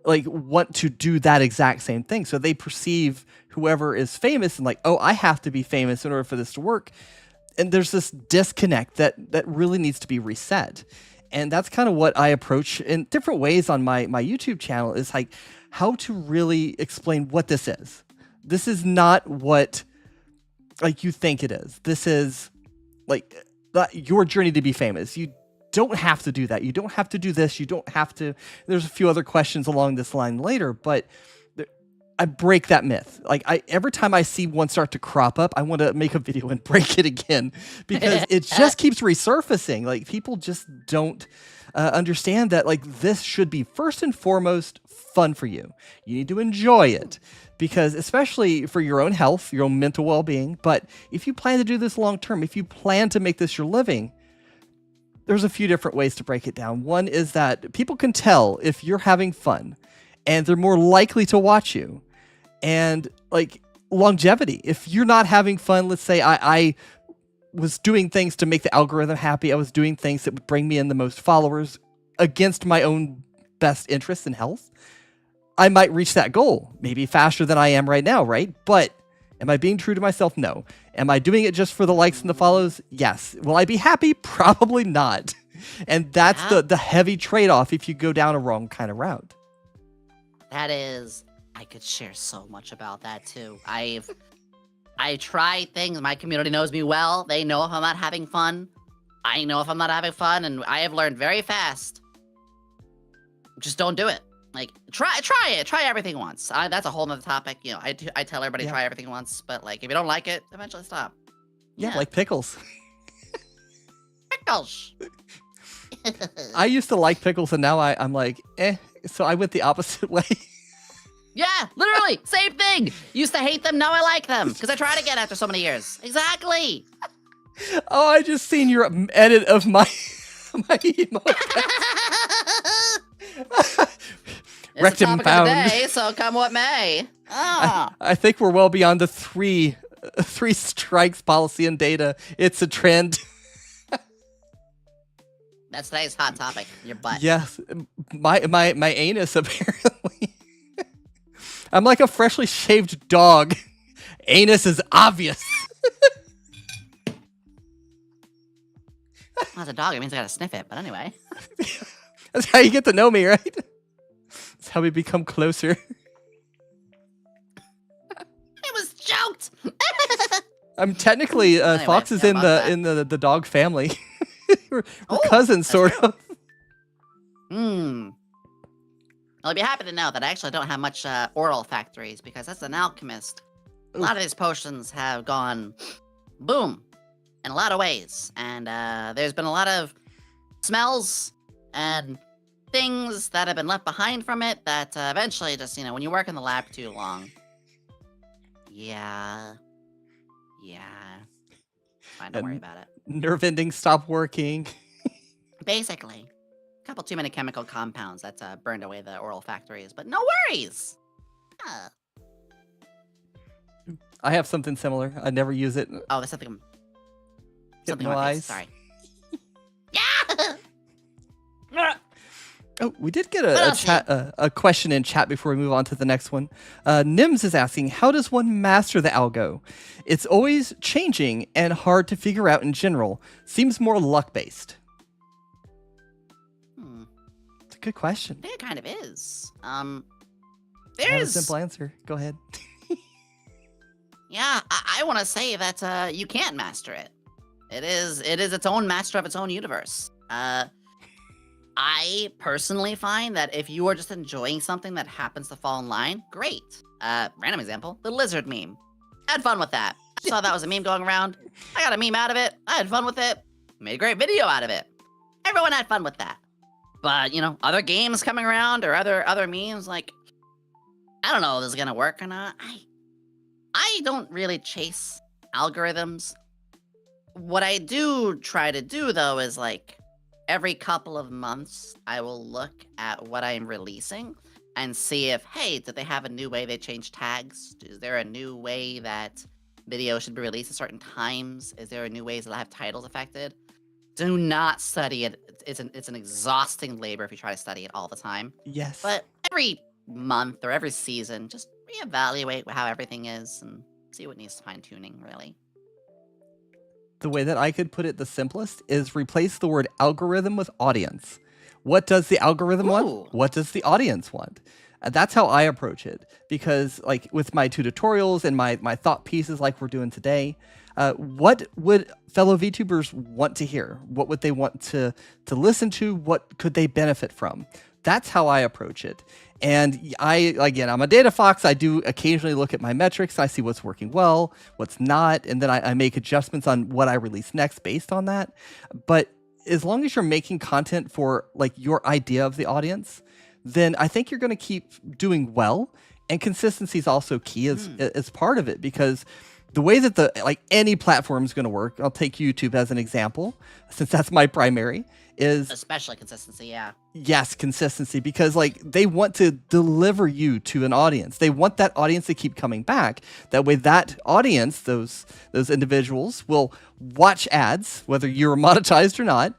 want to do that exact same thing. So they perceive whoever is famous and oh, I have to be famous in order for this to work. And there's this disconnect that really needs to be reset. And that's kind of what I approach in different ways on my YouTube channel, is how to really explain what this is. This is not what you think it is. This is your journey to be famous. You don't have to do that. You don't have to do this. You don't have to. There's a few other questions along this line later, but I break that myth. Every time I see one start to crop up, I want to make a video and break it again, because it just keeps resurfacing. People just don't understand that this should be first and foremost fun for you. You need to enjoy it, because especially for your own health, your own mental well-being. But if you plan to do this long term, if you plan to make this your living, there's a few different ways to break it down. One is that people can tell if you're having fun, and they're more likely to watch you. And longevity, if you're not having fun, let's say I was doing things to make the algorithm happy. I was doing things that would bring me in the most followers against my own best interests and health. I might reach that goal, maybe faster than I am right now, right? But am I being true to myself? No. Am I doing it just for the likes and the follows? Yes. Will I be happy? Probably not. And that's the heavy trade-off if you go down a wrong kind of route. I could share so much about that too. I try things. My community knows me well. They know if I'm not having fun. I know if I'm not having fun, and I have learned very fast. Just don't do it. Try it. Try everything once. That's a whole nother topic. I tell everybody try everything once, but if you don't like it, eventually stop. Yeah, like pickles. Pickles. I used to like pickles, and now I'm like, eh. So I went the opposite way. Yeah, literally, same thing. Used to hate them, now I like them, because I tried again after so many years. Exactly. Oh, I just seen your edit of my emote. It's the topic of the day, so come what may. I think we're well beyond the three strikes policy in data. It's a trend. That's today's hot topic. Your butt. Yes, my anus apparently. I'm like a freshly shaved dog. Anus is obvious. As a dog, it means I gotta sniff it. But anyway. That's how you get to know me, right? That's how we become closer. It was choked. I'm technically Anyways, Fox is yeah, in about the that. in the dog family. we're Oh, cousins, that's sort true. of. Hmm. I'll be happy to know that I actually don't have much oral factories because as an alchemist, a lot of these potions have gone boom in a lot of ways. And there's been a lot of smells and things that have been left behind from it that eventually just, when you work in the lab too long. Yeah. Fine, don't worry And about it. nerve endings stop working. Basically, a couple too many chemical compounds that's burned away the oral factories, but no worries. Uh, I have something similar. I never use it. oh, there's something on my face. Hypnoize. Sorry. Yeah. Oh, we did get What a else, chat a question in chat before we move on to the next one. Nims is asking, how does one master the algo? It's always changing and hard to figure out in general. Seems more luck based. It's a good question. I think it kind of is. I have a There's simple answer. Go ahead. yeah. I want to say that you can't master it. It is its own master of its own universe. I personally find that if you are just enjoying something that happens to fall in line, great. Random example, the lizard meme. I had fun with that. I saw that was a meme going around. I got a meme out of it. I had fun with it. Made a great video out of it. Everyone had fun with that. But, other games coming around or other memes, like, I don't know if this is gonna work or not. I don't really chase algorithms. What I do try to do, though, is, like, every couple of months, I will look at what I'm releasing and see if, hey, did they have a new way they changed tags? Is there a new way that videos should be released at certain times? Is there a new ways that I have titles affected? Do not study it. It's an exhausting labor if you try to study it all the time. Yes. But every month or every season, just reevaluate how everything is and see what needs fine-tuning, really. The way that I could put it the simplest is replace the word algorithm with audience. What does the algorithm Ooh. want? What does the audience want? That's how I approach it. Because like with my 2 tutorials and my thought pieces like we're doing today, what would fellow VTubers want to hear? What would they want to listen to? What could they benefit from? That's how I approach it. And I'm a data fox. I do occasionally look at my metrics. I see what's working well, what's not, and then I make adjustments on what I release next based on that. But as long as you're making content for like your idea of the audience, then I think you're going to keep doing well. And consistency is also key as part of it, because the way that any platform is going to work, I'll take YouTube as an example, since that's my primary, is especially consistency, yeah. Yes, consistency, because they want to deliver you to an audience. They want that audience to keep coming back. That way that audience, those individuals will watch ads, whether you're monetized or not,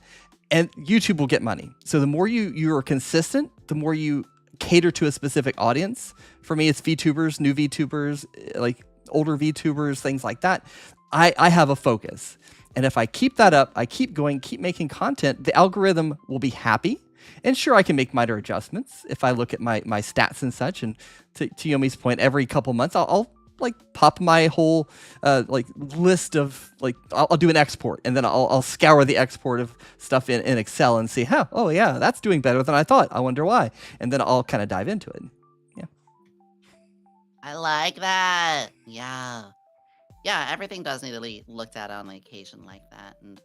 and YouTube will get money. So the more you are consistent, the more you cater to a specific audience. For me, it's VTubers, new VTubers, like older VTubers, things like that. I have a focus. And if I keep that up, I keep going, keep making content, the algorithm will be happy. And sure, I can make minor adjustments if I look at my stats and such. And to Yomi's point, every couple months, I'll pop my whole list of I'll do an export, and then I'll scour the export of stuff in Excel and see, oh yeah, that's doing better than I thought. I wonder why. And then I'll kind of dive into it. Yeah. I like that. Yeah. Yeah, everything does need to be looked at on the occasion like that. And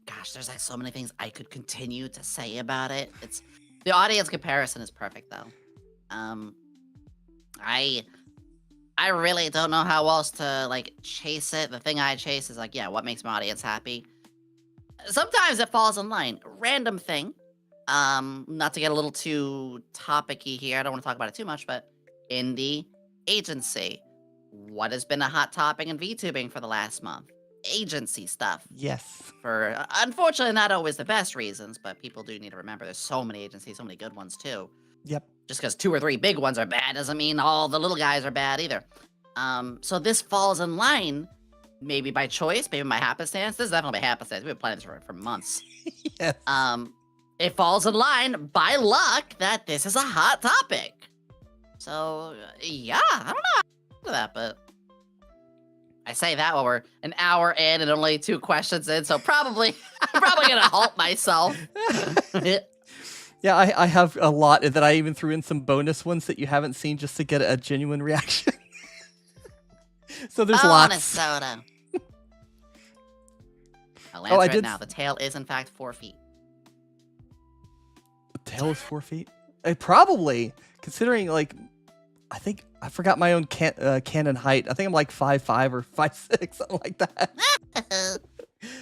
gosh, there's so many things I could continue to say about it. It's the audience comparison is perfect though. I really don't know how else to chase it. The thing I chase is what makes my audience happy. Sometimes it falls in line. Random thing. Not to get a little too topic-y here. I don't want to talk about it too much, but indie agency. What has been a hot topic in VTubing for the last month? Agency stuff. Yes. For unfortunately not always the best reasons, but people do need to remember there's so many agencies, so many good ones too. Yep. Just because 2 or 3 big ones are bad doesn't mean all the little guys are bad either. So this falls in line, maybe by choice, maybe by happenstance. This is definitely by happenstance. We've been planning this for months. Yes. It falls in line by luck that this is a hot topic. So yeah, I don't know how to that, but I say that while we're an hour in and only 2 questions in, so probably I'm probably gonna halt myself. Yeah, I have a lot that I even threw in some bonus ones that you haven't seen just to get a genuine reaction. So there's Bonus lots. soda. I'll answer I it did now. The tail is in fact 4 feet. The tail is 4 feet. Probably, considering like, I think I forgot my own canon height. I think I'm like 5'5" or 5'6", something like that.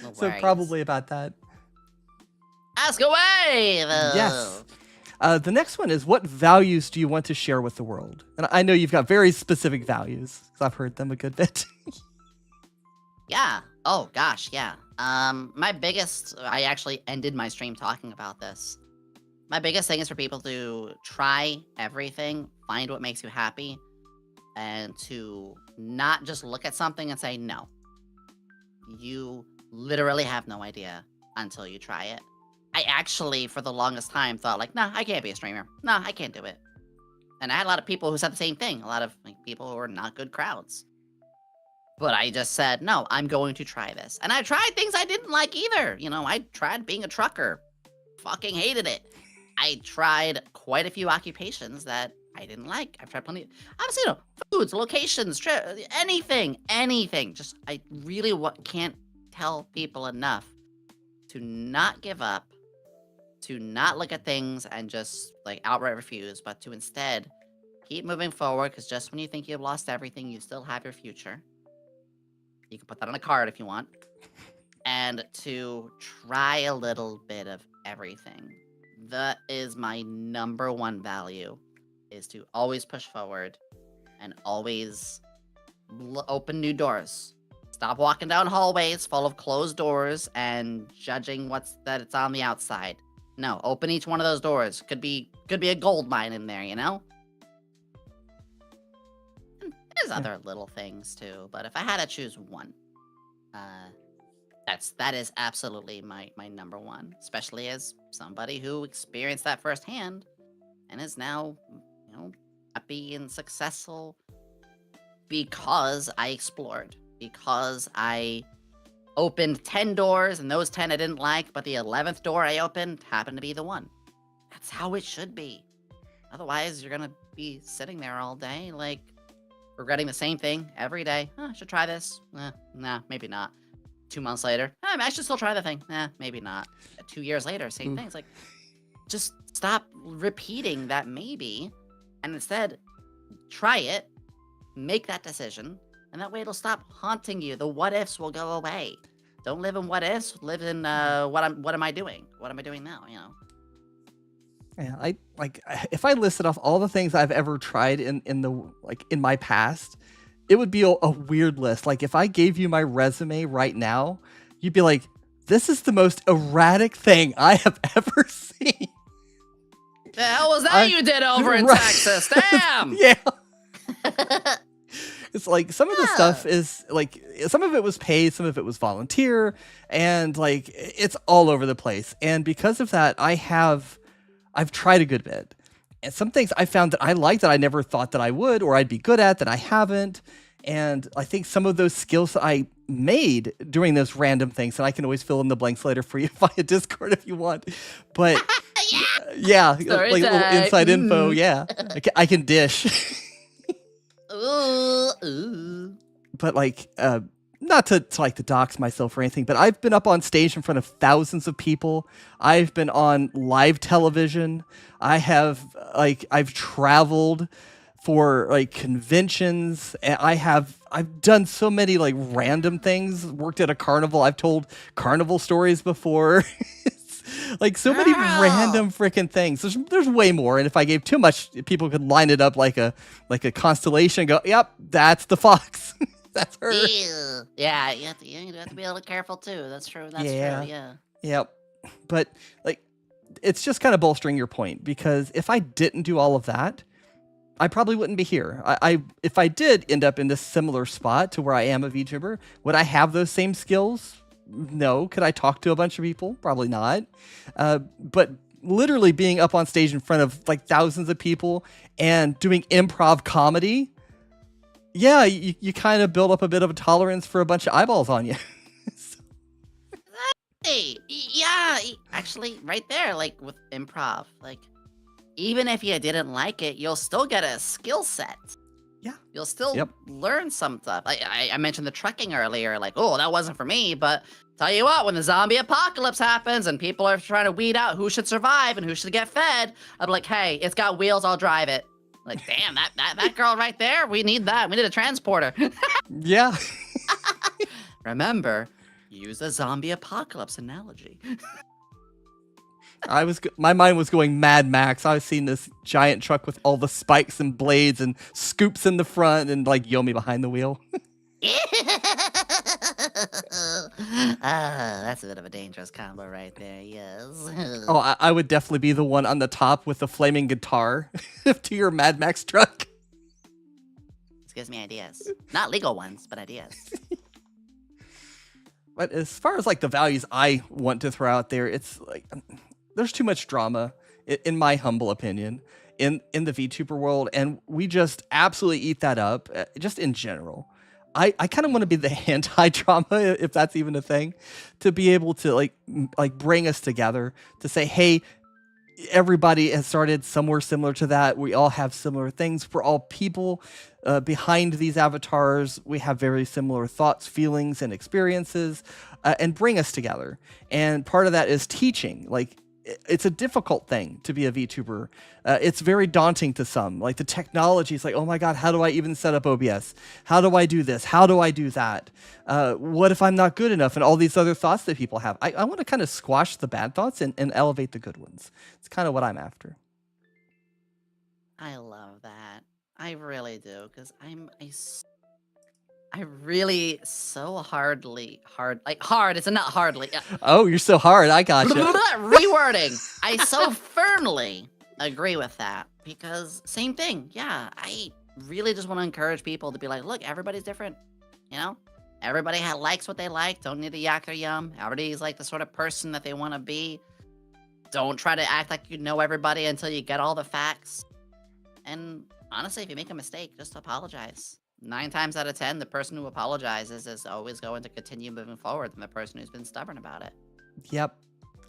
No So worries. probably about that. Ask away. Yes. The next one is, what values do you want to share with the world? And I know you've got very specific values, because I've heard them a good bit. Yeah. Oh gosh, yeah. My biggest, I actually ended my stream talking about this. My biggest thing is for people to try everything, find what makes you happy, and to not just look at something and say no. You literally have no idea until you try it. I actually, for the longest time, thought like, nah, I can't be a streamer. Nah, I can't do it. And I had a lot of people who said the same thing. A lot of like, people who are not good crowds. But I just said, no, I'm going to try this. And I tried things I didn't like either. You know, I tried being a trucker. Fucking hated it. I tried quite a few occupations that I didn't like. I've tried plenty. Honestly, you know, foods, locations, anything. Just, I really can't tell people enough to not give up, to not look at things and just like outright refuse, but to instead keep moving forward, because just when you think you've lost everything, you still have your future. You can put that on a card if you want. And to try a little bit of everything. That is my number one value, is to always push forward and always open new doors. Stop walking down hallways full of closed doors and judging that it's on the outside. No, open each one of those doors. Could be a gold mine in there, you know? And there's other little things too, but if I had to choose one, that is absolutely my number one, especially as somebody who experienced that firsthand and is now, you know, happy and successful because I explored, because I opened 10 doors and those 10 I didn't like, but the 11th door I opened happened to be the one. That's how it should be. Otherwise, you're gonna be sitting there all day, like, regretting the same thing every day. I should try this. Nah, maybe not. 2 months later, I should still try the thing. Maybe not. 2 years later, same thing. It's like, just stop repeating that maybe, and instead, try it, make that decision, and that way it'll stop haunting you. The what ifs will go away. Don't live in what ifs. Live in what am I doing? What am I doing now? You know. Yeah, if I listed off all the things I've ever tried in my past, it would be a weird list. Like if I gave you my resume right now, you'd be like, "This is the most erratic thing I have ever seen." The hell was that you did over in Texas? Damn. Yeah. It's like some of the stuff is like, some of it was paid, some of it was volunteer, and like it's all over the place. And because of that, I've tried a good bit. And some things I found that I like that I never thought that I would or I'd be good at that I haven't. And I think some of those skills that I made doing those random things, and I can always fill in the blanks later for you via Discord if you want. But yeah, like little inside info. Yeah, I can dish. Ooh. But like, not to like to dox myself or anything, but I've been up on stage in front of thousands of people. I've been on live television. I've traveled for like conventions. And I've done so many like random things. Worked at a carnival. I've told carnival stories before. Like so many random freaking things. There's way more, and if I gave too much, people could line it up like a constellation and go, "Yep, that's the fox." That's her. Ew. Yeah, you have to be a little careful too. That's true. That's true. Yeah. Yep. But like, it's just kind of bolstering your point, because if I didn't do all of that, I probably wouldn't be here. If I did end up in this similar spot to where I am a VTuber, would I have those same skills? No. Could I talk to a bunch of people? Probably not. But literally being up on stage in front of like thousands of people and doing improv comedy, Yeah, you kind of build up a bit of a tolerance for a bunch of eyeballs on you. Hey, yeah, actually, right there, like with improv, like even if you didn't like it, you'll still get a skill set. Yeah. You'll still Yep. learn some stuff. I mentioned the trekking earlier, like, oh, that wasn't for me, but tell you what, when the zombie apocalypse happens and people are trying to weed out who should survive and who should get fed, I'm like, hey, it's got wheels, I'll drive it. Like, damn, that girl right there, we need that. We need a transporter. Yeah. Remember, use a zombie apocalypse analogy. My mind was going Mad Max. I was seeing this giant truck with all the spikes and blades and scoops in the front and like Yomi behind the wheel. That's a bit of a dangerous combo right there, yes. Oh, I would definitely be the one on the top with the flaming guitar to your Mad Max truck. This gives me ideas. Not legal ones, but ideas. But as far as like the values I want to throw out there, it's like there's too much drama, in my humble opinion, in the VTuber world, and we just absolutely eat that up, just in general. I kind of want to be the anti-drama, if that's even a thing, to be able to like bring us together, to say, hey, everybody has started somewhere similar to that. We all have similar things. We're all people behind these avatars. We have very similar thoughts, feelings, and experiences, and bring us together. And part of that is teaching. Like, it's a difficult thing to be a VTuber. It's very daunting to some. Like the technology is like, oh my God, how do I even set up OBS? How do I do this? How do I do that? What if I'm not good enough? And all these other thoughts that people have. I want to kind of squash the bad thoughts and elevate the good ones. It's kind of what I'm after. I love that. I really do, because I really so hard, it's not hardly. Oh, you're so hard. I gotcha. Rewording. I so firmly agree with that, because same thing. Yeah, I really just want to encourage people to be like, look, everybody's different. You know, everybody likes what they like. Don't need to yak their yum. Everybody's like the sort of person that they want to be. Don't try to act like you know everybody until you get all the facts. And honestly, if you make a mistake, just apologize. 9 times out of 10, the person who apologizes is always going to continue moving forward than the person who's been stubborn about it. Yep.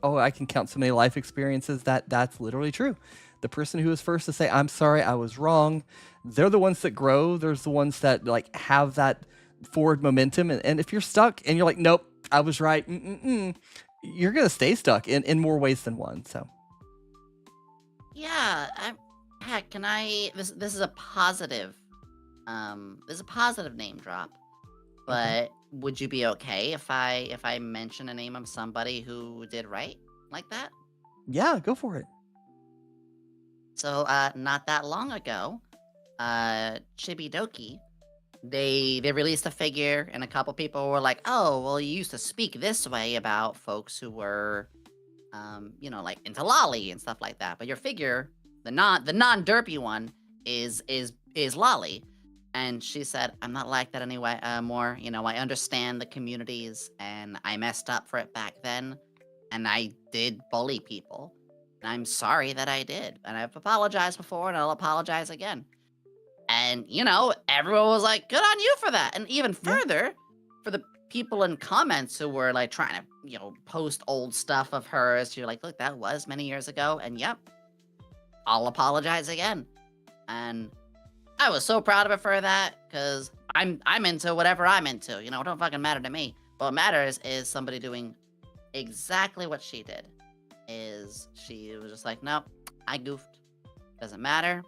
Oh, I can count so many life experiences that's literally true. The person who was first to say, I'm sorry, I was wrong, they're the ones that grow. There's the ones that like have that forward momentum. And if you're stuck and you're like, nope, I was right, you're going to stay stuck in more ways than one. So. Yeah. Heck, this is a positive. There's a positive name drop, but would you be okay if I mention a name of somebody who did right like that? Yeah, go for it. So, not that long ago, Chibidoki, they released a figure, and a couple people were like, "Oh, well, you used to speak this way about folks who were, like into lolly and stuff like that. But your figure, the non-derpy one, is lolly." And she said, I'm not like that anyway, more. You know, I understand the communities, and I messed up for it back then. And I did bully people. And I'm sorry that I did. And I've apologized before, and I'll apologize again. And, everyone was like, good on you for that. And even further, for the people in comments who were like trying to, post old stuff of hers, you're like, look, that was many years ago. And yep, I'll apologize again. And I was so proud of her for that, because I'm into whatever I'm into. It don't fucking matter to me. What matters is somebody doing exactly what she did. She was just like, nope, I goofed. Doesn't matter.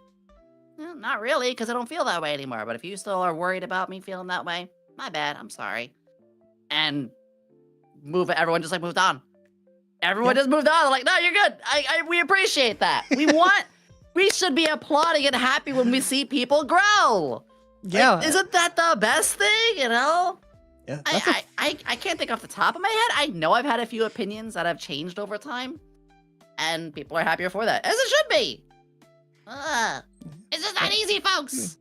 Well, not really, because I don't feel that way anymore. But if you still are worried about me feeling that way, my bad, I'm sorry. And everyone just like moved on. Everyone just moved on. They're like, no, you're good. We appreciate that. We should be applauding and happy when we see people grow. Yeah. Like, isn't that the best thing, Yeah. I can't think off the top of my head. I know I've had a few opinions that have changed over time, and people are happier for that, as it should be. It's just not easy, folks.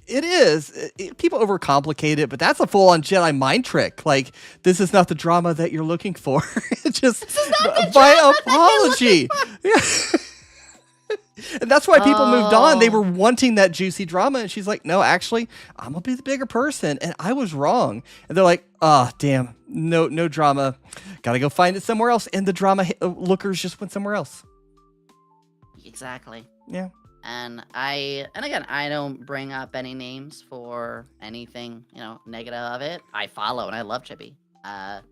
It is. People overcomplicate it, but that's a full-on Jedi mind trick. Like, this is not the drama that you're looking for. Just this is not the by drama apology. that you're looking for. And that's why people moved on. They Oh. were wanting that juicy drama. And she's like, no, actually, I'm going to be the bigger person. And I was wrong. And they're like, oh, damn, no drama. Got to go find it somewhere else. And the drama lookers just went somewhere else. Exactly. Yeah. And again, I don't bring up any names for anything, negative of it. I follow and I love Chippy. I've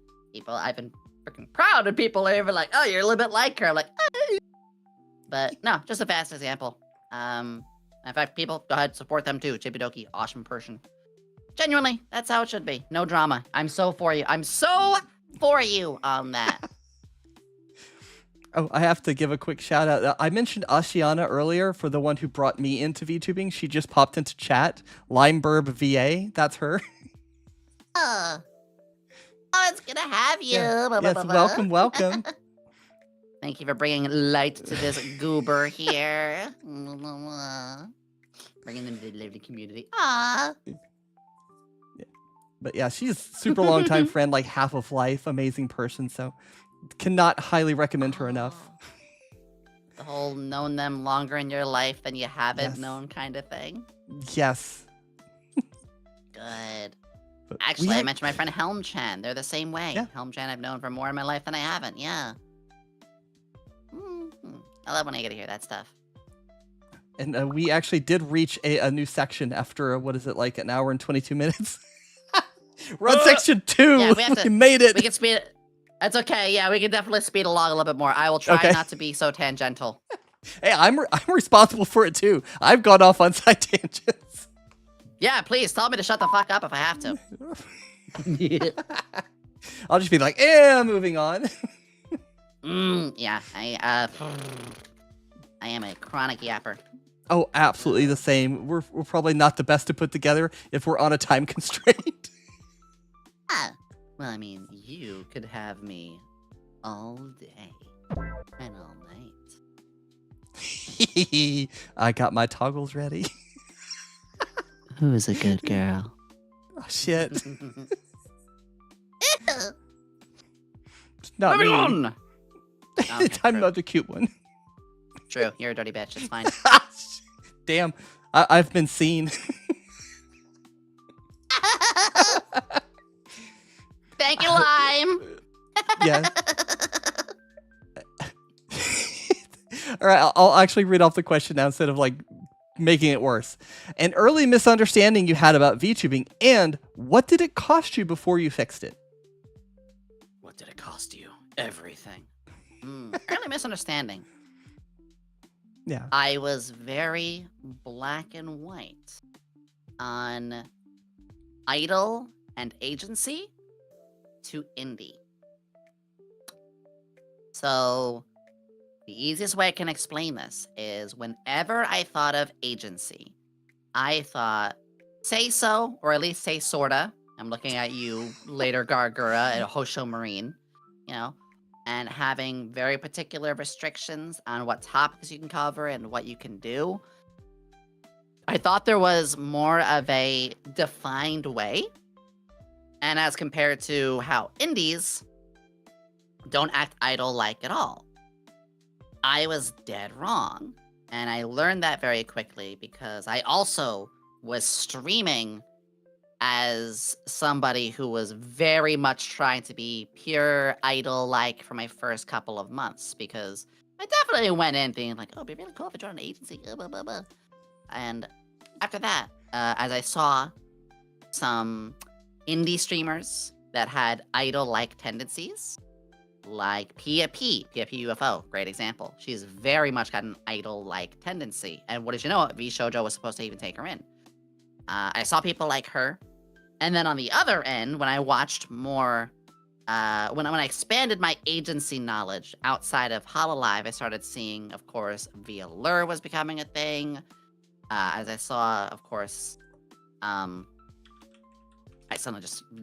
been freaking proud of people are even like, oh, you're a little bit like her. I'm like, "Eh." But no, just a fast example. In fact, people, go ahead, support them too. Chippy Doki, awesome person. Genuinely, that's how it should be. No drama. I'm so for you. I'm so for you on that. Oh, I have to give a quick shout out. I mentioned Ashiana earlier for the one who brought me into VTubing. She just popped into chat. Limeburb VA, that's her. Oh, it's good to have you. Yeah. Yes, welcome. Thank you for bringing light to this goober here. Bringing them to the lively community. Ah. But yeah, she's super long time friend, like half of life, amazing person. So cannot highly recommend her enough. The whole known them longer in your life than you haven't Yes. known kind of thing. Yes. Good. But Actually, I mentioned my friend Helm Chan. They're the same way. Yeah. Helm Chan I've known for more in my life than I haven't. Yeah. Mhm. I love when I get to hear that stuff. And we actually did reach a new section after, what is it, like an hour and 22 minutes? We're on section 2. Yeah, we have to- made it. We can speed it. That's okay. Yeah, we can definitely speed along a little bit more. I will try Okay. not to be so tangential. Hey, I'm responsible for it too. I've gone off on side tangents. Yeah, please tell me to shut the fuck up if I have to. I'll just be like, yeah, moving on. Yeah, I am a chronic yapper. Oh, absolutely the same. We're probably not the best to put together if we're on a time constraint. Well, I mean, you could have me all day and all night. I got my toggles ready. Who's a good girl? Oh, shit. It's not Moving me. on! Okay, I'm true. not the cute one. True, you're a dirty bitch. It's fine. Damn, I've been seen. Thank you, Lime. Yeah. All right, I'll actually read off the question now instead of like making it worse. An early misunderstanding you had about VTubing, and what did it cost you before you fixed it? What did it cost you? Everything. Early misunderstanding. Yeah. I was very black and white on idol and agency to indie. So the easiest way I can explain this is whenever I thought of agency, I thought say so, or at least say sorta. I'm looking at you later, Gargura and Hosho Marine, and having very particular restrictions on what topics you can cover and what you can do. I thought there was more of a defined way. And as compared to how indies don't act idol-like at all. I was dead wrong. And I learned that very quickly because I also was streaming as somebody who was very much trying to be pure idol-like for my first couple of months, because I definitely went in thinking like, oh, it'd be really cool if I joined an agency, blah, blah, blah. And after that, as I saw some indie streamers that had idol-like tendencies, like Pia UFO, great example. She's very much got an idol-like tendency. And what did you know? V Shoujo was supposed to even take her in. I saw people like her. And then on the other end, when I watched more, when I expanded my agency knowledge outside of Hololive, I started seeing, of course, Via Lure was becoming a thing. As I saw, of course, the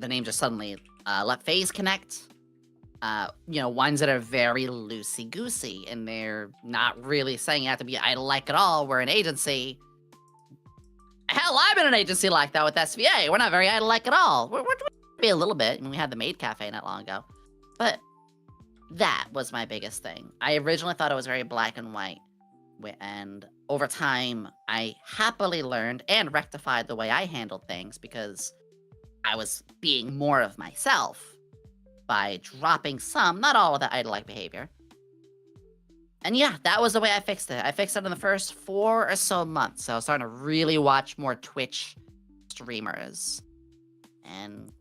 name just suddenly let Phase Connect. Ones that are very loosey-goosey, and they're not really saying you have to be idol-like at all. We're an agency. Hell, I'm in an agency like that with SVA. We're not very idol-like at all. We're be a little bit. I mean, we had the Maid Cafe not long ago. But that was my biggest thing. I originally thought it was very black and white. And over time, I happily learned and rectified the way I handled things because I was being more of myself by dropping some, not all of that idol-like behavior. And yeah, that was the way I fixed it. I fixed it in the first 4 or so months. So I was starting to really watch more Twitch streamers. And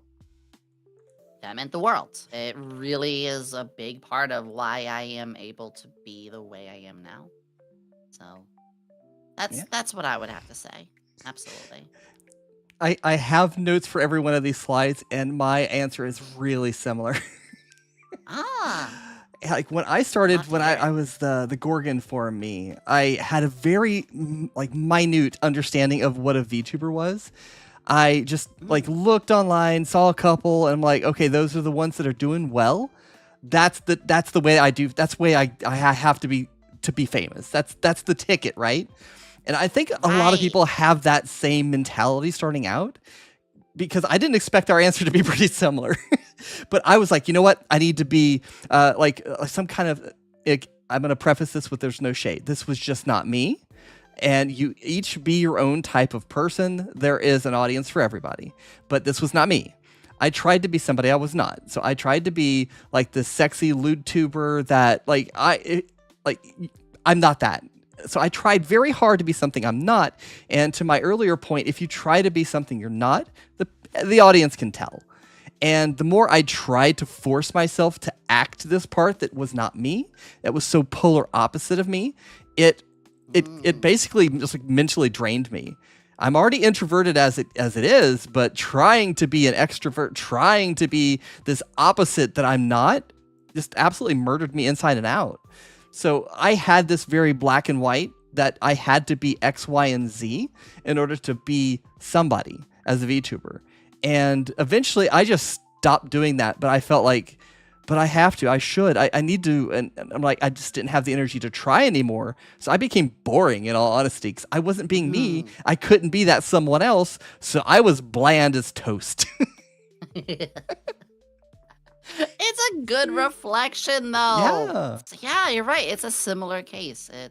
that meant the world. It really is a big part of why I am able to be the way I am now. So that's what I would have to say. Absolutely. I have notes for every one of these slides, and my answer is really similar. Ah. Like when I started, Love to when hear I it. was the Gorgon for me, I had a very like minute understanding of what a VTuber was. I just like looked online, saw a couple, and I'm like, okay, those are the ones that are doing well. That's the way I do. That's the way I have to be famous. That's the ticket, right? And I think a lot of Right. people have that same mentality starting out, because I didn't expect our answer to be pretty similar. But I was like, you know what? I need to be some kind of. I'm going to preface this with there's no shade. This was just not me. And you each be your own type of person. There is an audience for everybody. But this was not me. I tried to be somebody I was not. So I tried to be like the sexy lewd tuber that I'm not that. So I tried very hard to be something I'm not. And to my earlier point, if you try to be something you're not, the audience can tell. And the more I tried to force myself to act this part that was not me, that was so polar opposite of me, it basically just like mentally drained me. I'm already introverted as it is, but trying to be an extrovert, trying to be this opposite that I'm not, just absolutely murdered me inside and out. So I had this very black and white that I had to be X, Y, and Z in order to be somebody as a VTuber. And eventually I just stopped doing that, but I felt like, but I have to, I should, I need to. And I'm like, I just didn't have the energy to try anymore. So I became boring in all honesty, because I wasn't being me. I couldn't be that someone else. So I was bland as toast. It's a good reflection, though. Yeah. Yeah, you're right. It's a similar case. I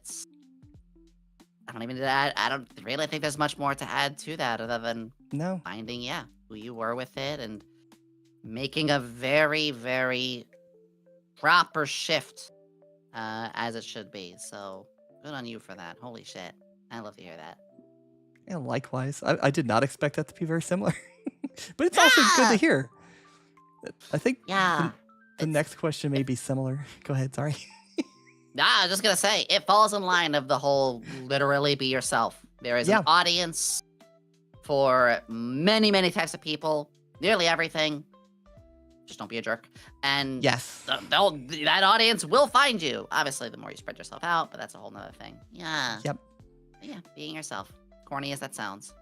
don't even add. I don't really think there's much more to add to that other than No. finding, who you were with it and making a very, very proper shift as it should be. So good on you for that. Holy shit. I love to hear that. Yeah, likewise. I did not expect that to be very similar. But it's also good to Yeah. hear. I think Yeah. the It's next question may it, be similar. Go ahead, sorry. nah, I was just gonna say it falls in line of the whole literally be yourself. There is Yeah. an audience for many, many types of people, nearly everything. Just don't be a jerk. And Yes. that audience will find you. Obviously, the more you spread yourself out, but that's a whole nother thing. Yeah. Yep. Yeah, being yourself. Corny as that sounds.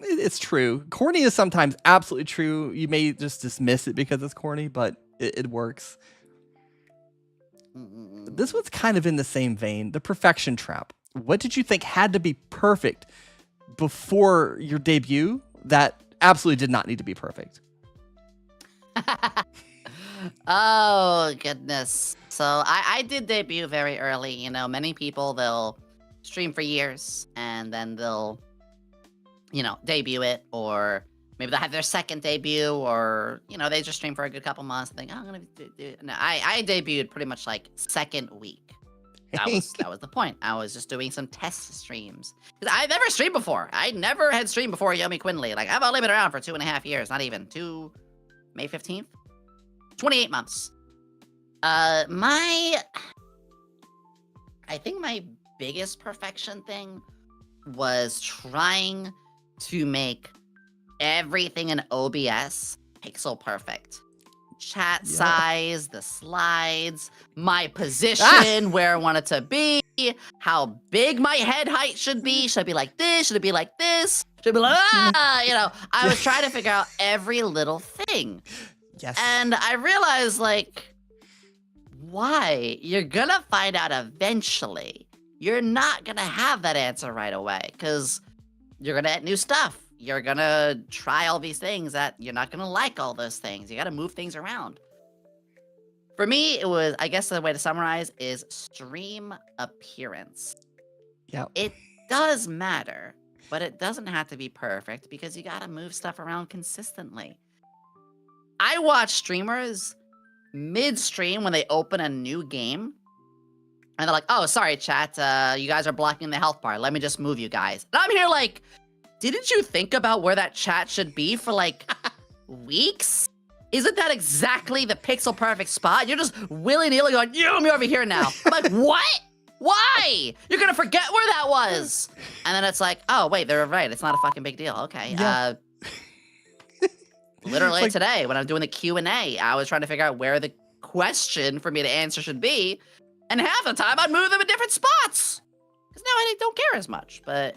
It's true. Corny is sometimes absolutely true. You may just dismiss it because it's corny, but it works. This one's kind of in the same vein. The perfection trap. What did you think had to be perfect before your debut that absolutely did not need to be perfect? Oh, goodness. So I did debut very early. You know, many people, they'll stream for years and then they'll, debut it, or maybe they'll have their second debut, or, they just stream for a good couple months and think, oh, I'm going to do it. No, I debuted pretty much like second week. That was the point. I was just doing some test streams. Because I've never streamed before. I never had streamed before Yomi Quinnley. Like, I've only been around for 2.5 years. Not even. May 15th? 28 months. I think my biggest perfection thing was trying to make everything in OBS pixel perfect. Chat size, the slides, my position, where I want it to be, how big my head height should be. Should it be like this? Should it be like this? Should it be like, I was trying to figure out every little thing. Yes. And I realized, why? You're gonna find out eventually. You're not gonna have that answer right away, because you're gonna add new stuff. You're gonna try all these things that you're not gonna like all those things. You gotta move things around. For me, it was, I guess the way to summarize is stream appearance. Yeah. It does matter, but it doesn't have to be perfect because you gotta move stuff around consistently. I watch streamers midstream when they open a new game, and they're like, "Oh, sorry, chat, you guys are blocking the health bar. Let me just move you guys." And I'm here like, didn't you think about where that chat should be for like weeks? Isn't that exactly the pixel perfect spot? You're just willy-nilly going, "Yeah, I'm over here now." I'm like, what? Why? You're gonna forget where that was. And then it's like, oh, wait, they're right. It's not a fucking big deal. Okay. Yeah. Literally Like- today, when I'm doing the Q&A, I was trying to figure out where the question for me to answer should be. And half the time, I'd move them in different spots. Because now I don't care as much. But,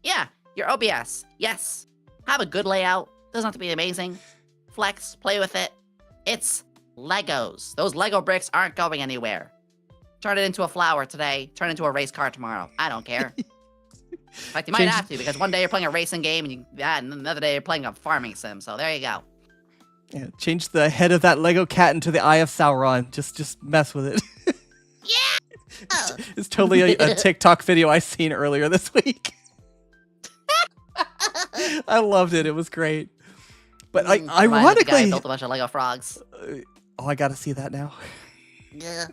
yeah, your OBS. Yes. Have a good layout. Doesn't have to be amazing. Flex, play with it. It's Legos. Those Lego bricks aren't going anywhere. Turn it into a flower today. Turn it into a race car tomorrow. I don't care. In fact, you might have to, because one day you're playing a racing game, and another day you're playing a farming sim. So there you go. Yeah, change the head of that Lego cat into the Eye of Sauron. Just mess with it. Yeah. It's totally a TikTok video I seen earlier this week. I loved it. It was great. But Reminds me of the guy ironically, who built a bunch of Lego frogs. oh, I gotta see that now. Yeah.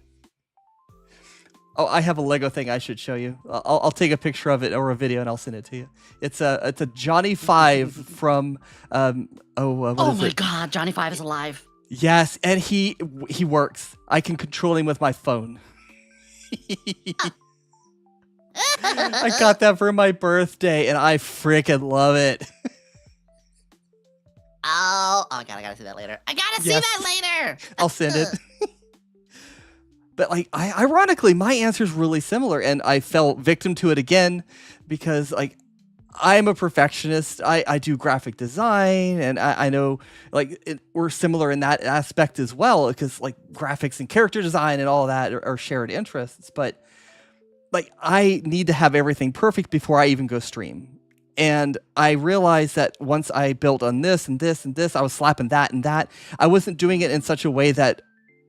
Oh, I have a Lego thing I should show you. I'll take a picture of it or a video and I'll send it to you. It's a Johnny 5 from what Oh is my it? God, Johnny 5 is alive. Yes, and he works. I can control him with my phone. I got that for my birthday and I freaking love it. Oh, I gotta see that later. I gotta see Yes. that later. I'll send it. But like, ironically, my answer is really similar, and I fell victim to it again because like I'm a perfectionist. I do graphic design, and I know like we're similar in that aspect as well because like graphics and character design and all that are shared interests. But like I need to have everything perfect before I even go stream. And I realized that once I built on this and this and this, I was slapping that and that. I wasn't doing it in such a way that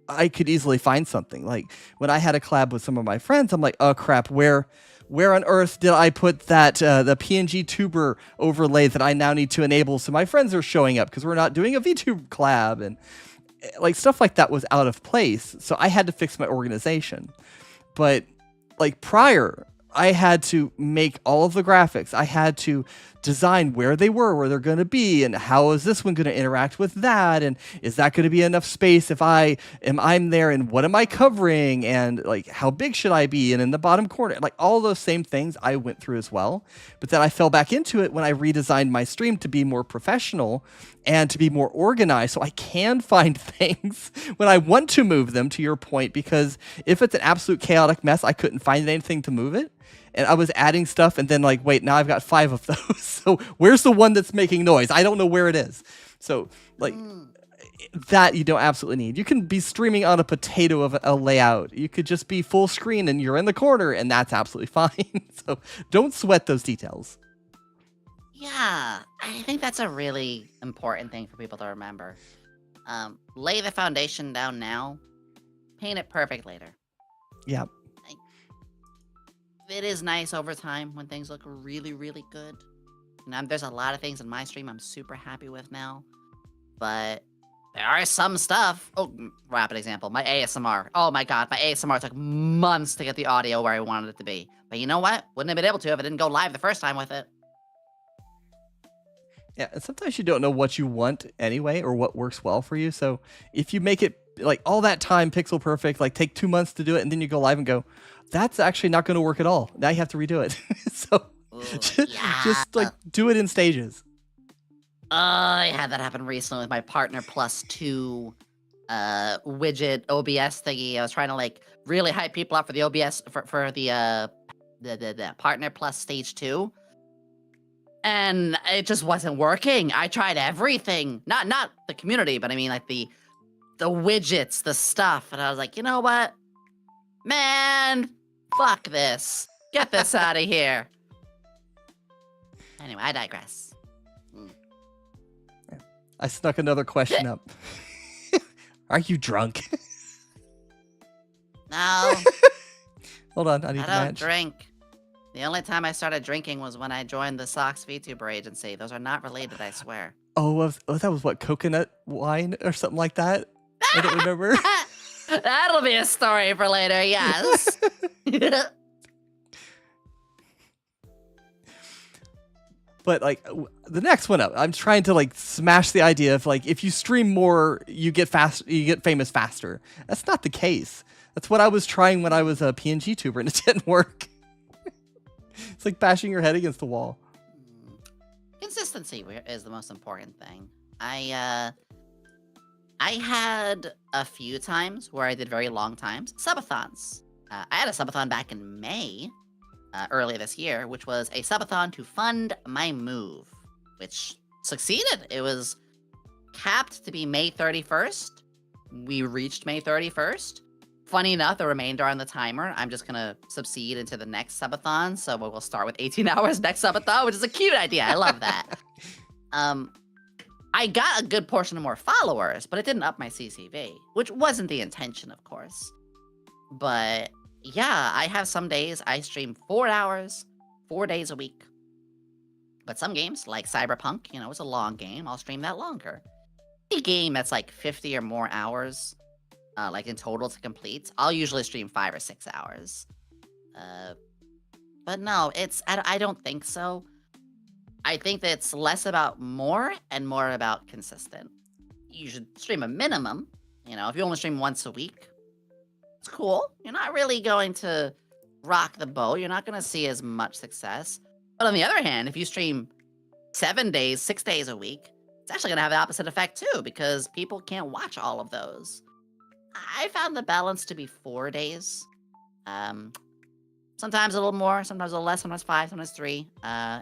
I could easily find something. Like when I had a collab with some of my friends, I'm like, oh crap, where on earth did I put that the PNG tuber overlay that I now need to enable so my friends are showing up because we're not doing a VTube collab, and like stuff like that was out of place. So I had to fix my organization. But like prior, I had to make all of the graphics. I had to design where they were, where they're going to be, and how is this one going to interact with that, and is that going to be enough space if I'm there, and what am I covering, and like how big should I be, and in the bottom corner, like all those same things I went through as well. But then I fell back into it when I redesigned my stream to be more professional and to be more organized, so I can find things when I want to move them, to your point, because if it's an absolute chaotic mess, I couldn't find anything to move it. And I was adding stuff and then like, wait, now I've got 5 of those. So where's the one that's making noise? I don't know where it is. So like that you don't absolutely need. You can be streaming on a potato of a layout. You could just be full screen and you're in the corner and that's absolutely fine. So don't sweat those details. Yeah, I think that's a really important thing for people to remember. Lay the foundation down now, paint it perfect later. Yeah. It is nice over time when things look really, really good. And there's a lot of things in my stream I'm super happy with now. But there are some stuff. Oh, rapid example. My ASMR. Oh my God, my ASMR took months to get the audio where I wanted it to be. But you know what? Wouldn't have been able to if I didn't go live the first time with it. Yeah, and sometimes you don't know what you want anyway or what works well for you. So if you make it like all that time pixel perfect, like take 2 months to do it and then you go live and go, that's actually not going to work at all. Now you have to redo it. So Ooh, just like do it in stages. I had that happen recently with my Partner Plus 2 widget OBS thingy. I was trying to like really hype people up for the OBS for the Partner Plus Stage 2. And it just wasn't working. I tried everything. Not the community, but I mean like the widgets, the stuff. And I was like, you know what? Man, fuck this. Get this out of here. Anyway, I digress. I snuck another question up. Are you drunk? No, Hold on, I need I to don't match. drink. The only time I started drinking was when I joined the Sox VTuber agency. Those are not related, I swear. That was what, coconut wine or something like that? I don't remember. That'll be a story for later, yes. But like the next one up, I'm trying to like smash the idea of like if you stream more, you get famous faster. That's not the case. That's what I was trying when I was a PNG tuber, and it didn't work. It's like bashing your head against the wall. Consistency is the most important thing. I had a few times where I did very long times. Subathons. I had a subathon back in May, earlier this year, which was a subathon to fund my move, which succeeded. It was capped to be May 31st. We reached May 31st. Funny enough, the remainder on the timer, I'm just gonna succeed into the next subathon, so we'll start with 18 hours next subathon, which is a cute idea. I love that. I got a good portion of more followers, but it didn't up my CCV, which wasn't the intention, of course. But yeah, I have some days I stream 4 hours, 4 days a week. But some games, like Cyberpunk, it's a long game, I'll stream that longer. A game that's like 50 or more hours, like in total to complete, I'll usually stream 5 or 6 hours. But no, I don't think so. I think that it's less about more and more about consistent. You should stream a minimum. If you only stream once a week, it's cool. You're not really going to rock the boat. You're not going to see as much success. But on the other hand, if you stream 7 days, 6 days a week, it's actually going to have the opposite effect too, because people can't watch all of those. I found the balance to be 4 days. Sometimes a little more, sometimes a little less, sometimes 5, sometimes 3.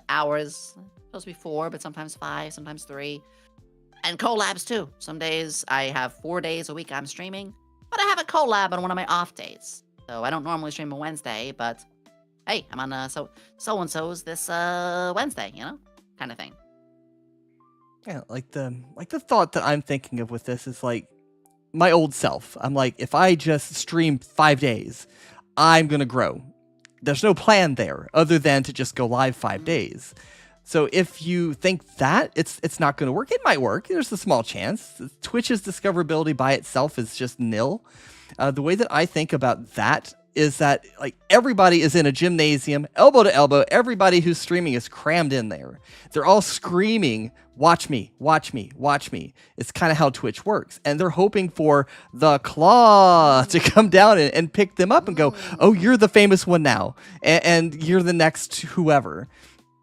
Hours, supposed to be 4, but sometimes 5, sometimes 3. And collabs too. Some days I have 4 days a week I'm streaming, but I have a collab on one of my off days. So I don't normally stream on Wednesday, but hey, I'm on so-and-so's this Wednesday, kind of thing. Yeah, like the thought that I'm thinking of with this is like my old self. I'm like, if I just stream 5 days, I'm gonna grow. There's no plan there other than to just go live 5 days. So if you think that it's not going to work, it might work. There's a small chance. Twitch's discoverability by itself is just nil. The way that I think about that is that like everybody is in a gymnasium, elbow to elbow. Everybody who's streaming is crammed in there. They're all screaming, "Watch me, watch me, watch me." It's kind of how Twitch works. And they're hoping for the claw to come down and pick them up and go, "Oh, you're the famous one now. And you're the next whoever."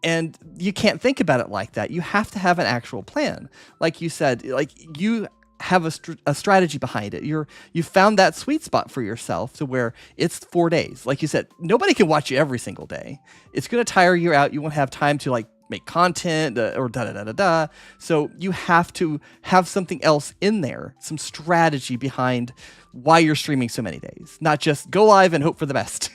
And you can't think about it like that. You have to have an actual plan. Like you said, like you have a strategy behind it. You found that sweet spot for yourself to where it's 4 days. Like you said, nobody can watch you every single day. It's going to tire you out. You won't have time to like make content or da-da-da-da-da. So you have to have something else in there, some strategy behind why you're streaming so many days, not just go live and hope for the best.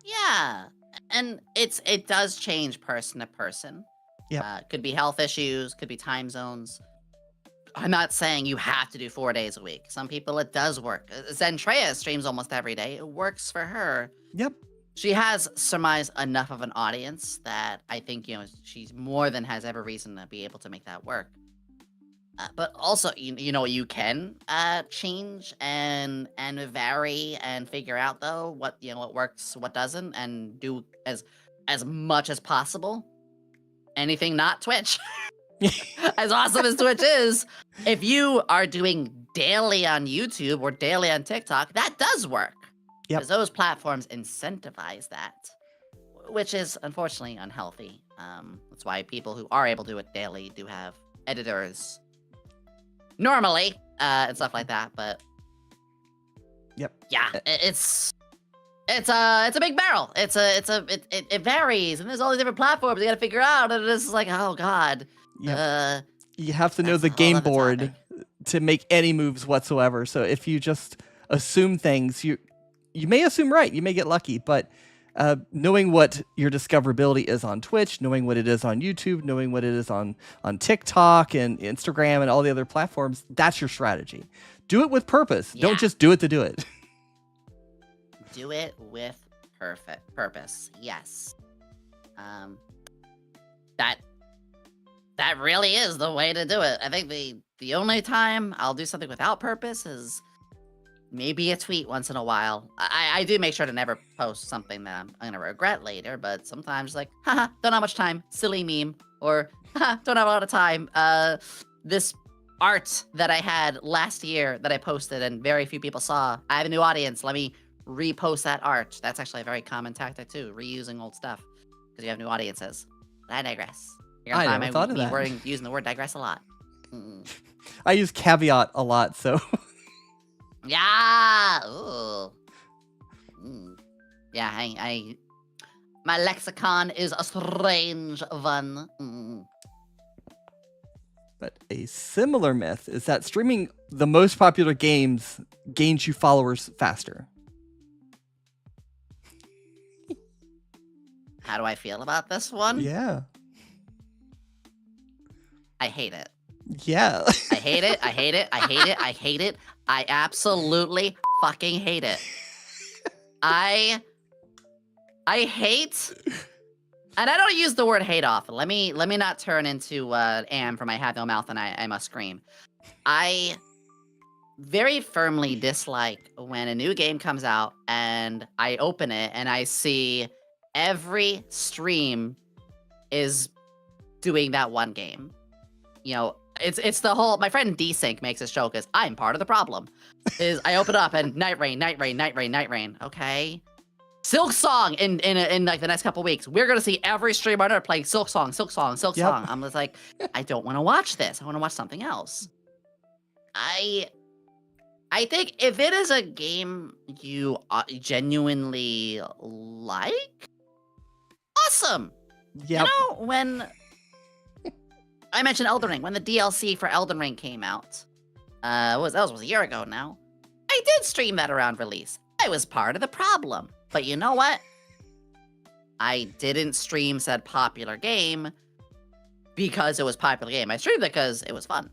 Yeah. And it does change person to person. Yeah. Could be health issues, could be time zones. I'm not saying you have to do 4 days a week. Some people it does work. Zentrea streams almost every day. It works for her. Yep. She has surmised enough of an audience that I think, she's more than has every reason to be able to make that work. But also, you can change and vary and figure out though what what works, what doesn't, and do as much as possible. Anything not Twitch. As awesome as Twitch is, if you are doing daily on YouTube or daily on TikTok, that does work. Yep. Because those platforms incentivize that, which is unfortunately unhealthy. That's why people who are able to do it daily do have editors normally and stuff like that. But yep. Yeah, it's a big barrel. It varies, and there's all these different platforms you got to figure out, and it's like, oh god. Yep. You have to know the game board to make any moves whatsoever. So if you just assume things, you may assume right, you may get lucky, but knowing what your discoverability is on Twitch, knowing what it is on YouTube, knowing what it is on TikTok and Instagram and all the other platforms, that's your strategy. Do it with purpose. Yeah. Don't just do it to do it. Do it with purpose. Yes. That really is the way to do it. I think the only time I'll do something without purpose is maybe a tweet once in a while. I do make sure to never post something that I'm gonna regret later, but sometimes like, haha, don't have much time, silly meme, or haha, don't have a lot of time. This art that I had last year that I posted and very few people saw. I have a new audience. Let me repost that art. That's actually a very common tactic too, reusing old stuff because you have new audiences. But I digress. You're gonna I find never my thought of that. using the word digress a lot. Mm. I use caveat a lot, so Yeah. Ooh. Mm. Yeah. I. My lexicon is a strange one. Mm. But a similar myth is that streaming the most popular games gains you followers faster. How do I feel about this one? Yeah. I hate it. Yeah. I hate it. I hate it. I hate it. I hate it. I absolutely fucking hate it. I hate, and I don't use the word hate often. Let me not turn into Am from I Have No Mouth and I Must Scream. I very firmly dislike when a new game comes out and I open it and I see every stream is doing that one game. You know, it's the whole, my friend Desync makes this joke is I'm part of the problem. Is I open up and Night Rain, Night Rain, Night Rain, Night Rain. Okay. Silk Song in like the next couple weeks. We're gonna see every streamer on Earth playing Silk Song, Silk Song, Silk Yep. Song. I'm just like, I don't want to watch this. I want to watch something else. I think if it is a game you genuinely like, awesome. Yep. You know, when I mentioned Elden Ring, when the DLC for Elden Ring came out, that was a year ago now. I did stream that around release. I was part of the problem. But you know what? I didn't stream said popular game because it was popular game. I streamed it because it was fun.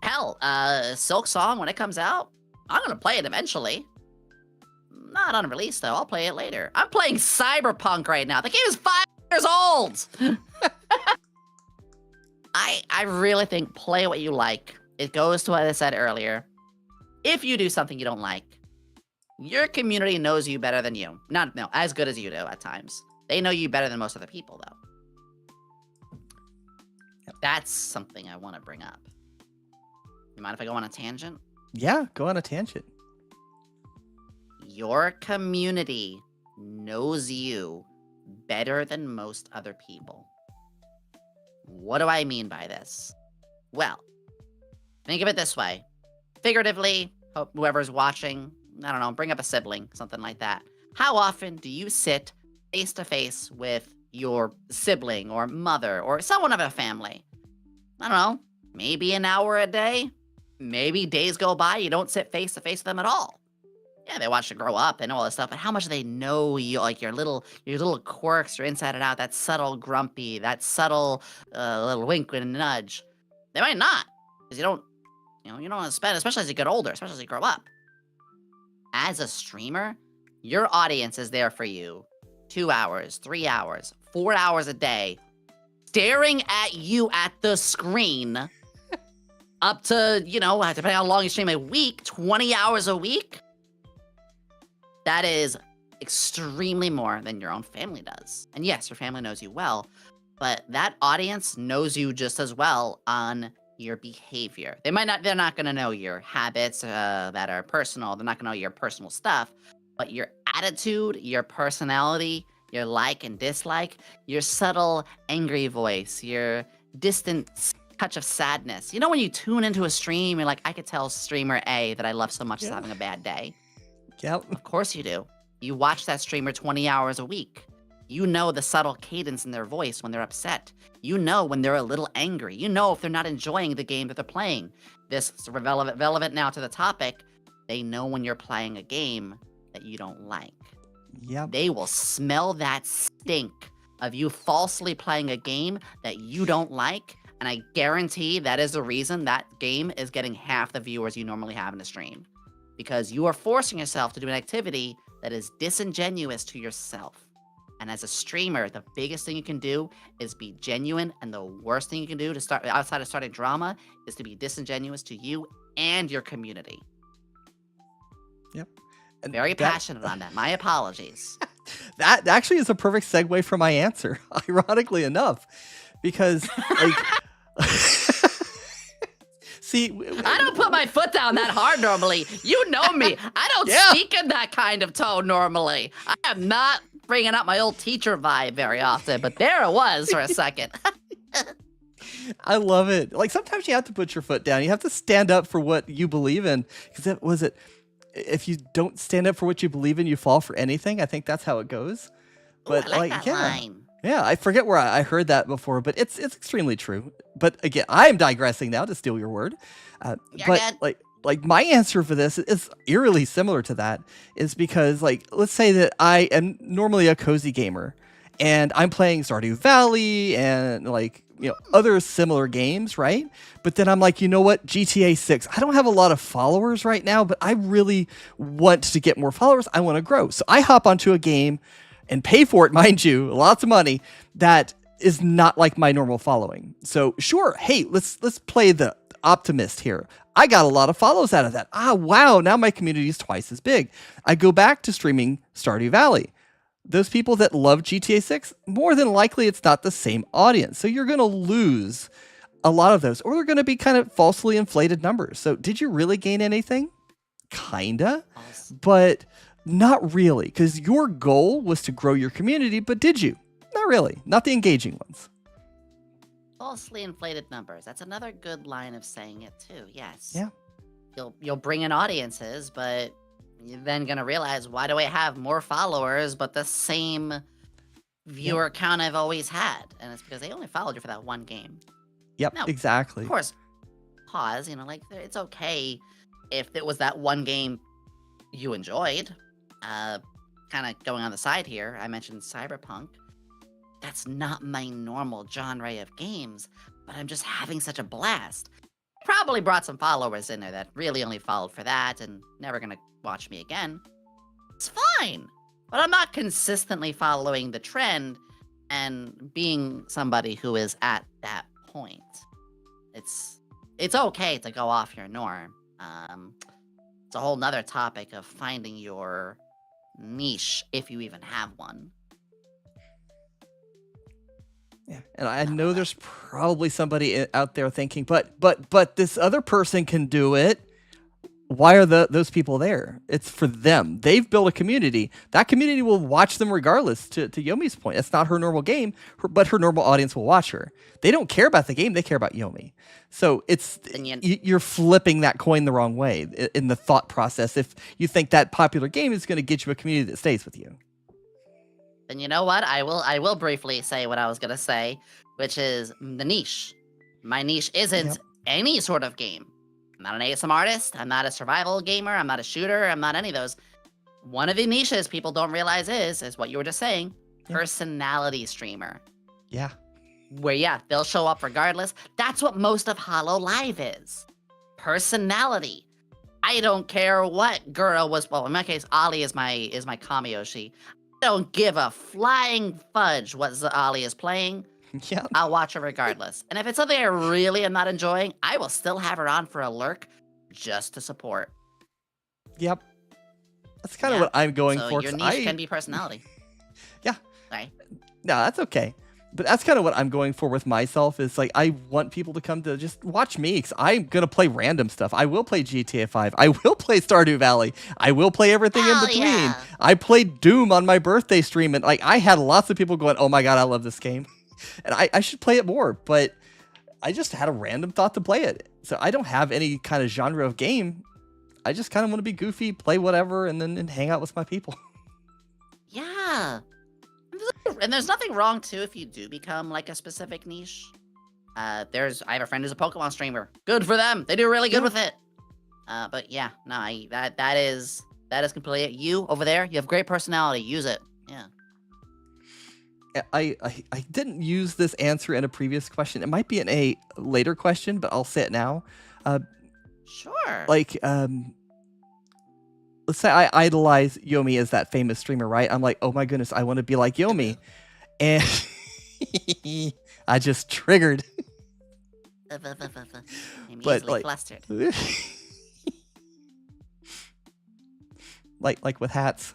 Hell, Silk Song, when it comes out, I'm gonna play it eventually. Not on release though, I'll play it later. I'm playing Cyberpunk right now. The game is 5 years old! I really think play what you like. It goes to what I said earlier. If you do something you don't like, your community knows you better than you. No, as good as you do at times. They know you better than most other people, though. That's something I want to bring up. You mind if I go on a tangent? Yeah, go on a tangent. Your community knows you better than most other people. What do I mean by this? Well, think of it this way. Figuratively, hope whoever's watching, I don't know, bring up a sibling, something like that. How often do you sit face to face with your sibling or mother or someone of a family? I don't know, maybe an hour a day? Maybe days go by, you don't sit face to face with them at all. Yeah, they watch you grow up and all this stuff, but how much do they know you, like your little quirks, your inside and out, that subtle grumpy, that subtle little wink and nudge? They might not, because you don't want to spend, especially as you get older, especially as you grow up. As a streamer, your audience is there for you 2 hours, 3 hours, 4 hours a day, staring at you at the screen up to, depending on how long you stream a week, 20 hours a week. That is extremely more than your own family does. And yes, your family knows you well, but that audience knows you just as well on your behavior. They're not going to know your habits that are personal. They're not going to know your personal stuff, but your attitude, your personality, your like and dislike, your subtle angry voice, your distant touch of sadness. You know, when you tune into a stream, you're like, I could tell streamer A that I love so much is having a bad day. Yep. Of course you do. You watch that streamer 20 hours a week. You know the subtle cadence in their voice when they're upset. You know when they're a little angry. You know if they're not enjoying the game that they're playing. This is relevant now to the topic. They know when you're playing a game that you don't like. Yep. They will smell that stink of you falsely playing a game that you don't like, and I guarantee that is the reason that game is getting half the viewers you normally have in a stream. Because you are forcing yourself to do an activity that is disingenuous to yourself. And as a streamer, the biggest thing you can do is be genuine, and the worst thing you can do to start outside of starting drama is to be disingenuous to you and your community. Yep. And Very passionate on that. My apologies. That actually is a perfect segue for my answer, ironically enough, because like, see, I don't put my foot down that hard normally. You know me. I don't speak in that kind of tone normally. I am not bringing up my old teacher vibe very often, but there it was for a second. I love it. Like sometimes you have to put your foot down. You have to stand up for what you believe in. Because if you don't stand up for what you believe in, you fall for anything. I think that's how it goes. But Ooh, I like that line. Yeah, I forget where I heard that before, but it's extremely true. But again, I'm digressing now to steal your word. But good. like my answer for this is eerily similar to that. Is because like let's say that I am normally a cozy gamer, and I'm playing Stardew Valley and like other similar games, right? But then I'm like, you know what, GTA 6. I don't have a lot of followers right now, but I really want to get more followers. I want to grow, so I hop onto a game and pay for it, mind you, lots of money, that is not like my normal following. So sure, hey, let's play the optimist here. I got a lot of follows out of that. Wow, now my community is twice as big. I go back to streaming Stardew Valley. Those people that love GTA 6, more than likely it's not the same audience. So you're going to lose a lot of those, or they're going to be kind of falsely inflated numbers. So did you really gain anything? Kinda, but not really, because your goal was to grow your community, but did you? Not really. Not the engaging ones. Falsely inflated numbers. That's another good line of saying it too. Yes. Yeah. You'll bring in audiences, but you're then gonna realize, why do I have more followers but the same viewer count I've always had? And it's because they only followed you for that one game. Yep. Now, Exactly. Of course, pause. Like it's okay if it was that one game you enjoyed. Kind of going on the side here, I mentioned Cyberpunk. That's not my normal genre of games, but I'm just having such a blast. Probably brought some followers in there that really only followed for that and never gonna watch me again. It's fine, but I'm not consistently following the trend and being somebody who is at that point. It's okay to go off your norm. It's a whole nother topic of finding your niche, if you even have one. Yeah, and I know there's probably somebody out there thinking, but this other person can do it. Why are those people there? It's for them. They've built a community. That community will watch them regardless. To Yomi's point, it's not her normal game, but her normal audience will watch her. They don't care about the game. They care about Yomi. So you're flipping that coin the wrong way in the thought process if you think that popular game is going to get you a community that stays with you. And you know what? I will briefly say what I was going to say, which is the niche. My niche isn't any sort of game. I'm not an ASM artist. I'm not a survival gamer. I'm not a shooter. I'm not any of those. One of the niches people don't realize is what you were just saying, personality streamer. Yeah. Where, they'll show up regardless. That's what most of Hollow Live is. Personality. I don't care what girl was, well, in my case, Ollie is my Kamiyoshi. I don't give a flying fudge what Ollie is playing. Yeah. I'll watch her regardless. And if it's something I really am not enjoying, I will still have her on for a lurk just to support. Yep. That's kind of what I'm going for. Your niche can be personality. Yeah. Sorry. No, that's okay. But that's kind of what I'm going for with myself is like, I want people to come to just watch me because I'm going to play random stuff. I will play GTA 5. I will play Stardew Valley. I will play everything in between. Yeah. I played Doom on my birthday stream and like I had lots of people going, oh my God, I love this game. And I should play it more, but I just had a random thought to play it. So I don't have any kind of genre of game. I just kind of want to be goofy, play whatever, and then hang out with my people. Yeah. And there's nothing wrong, too, if you do become, like, a specific niche. I have a friend who's a Pokemon streamer. Good for them. They do really good with it. But, yeah, no, that is completely it. You, over there, you have great personality. Use it. Yeah. I didn't use this answer in a previous question. It might be in a later question, but I'll say it now. Sure. Like, let's say I idolize Yomi as that famous streamer, right? I'm like, oh my goodness, I want to be like Yomi. And I just triggered. I'm But, easily like- flustered. like with hats.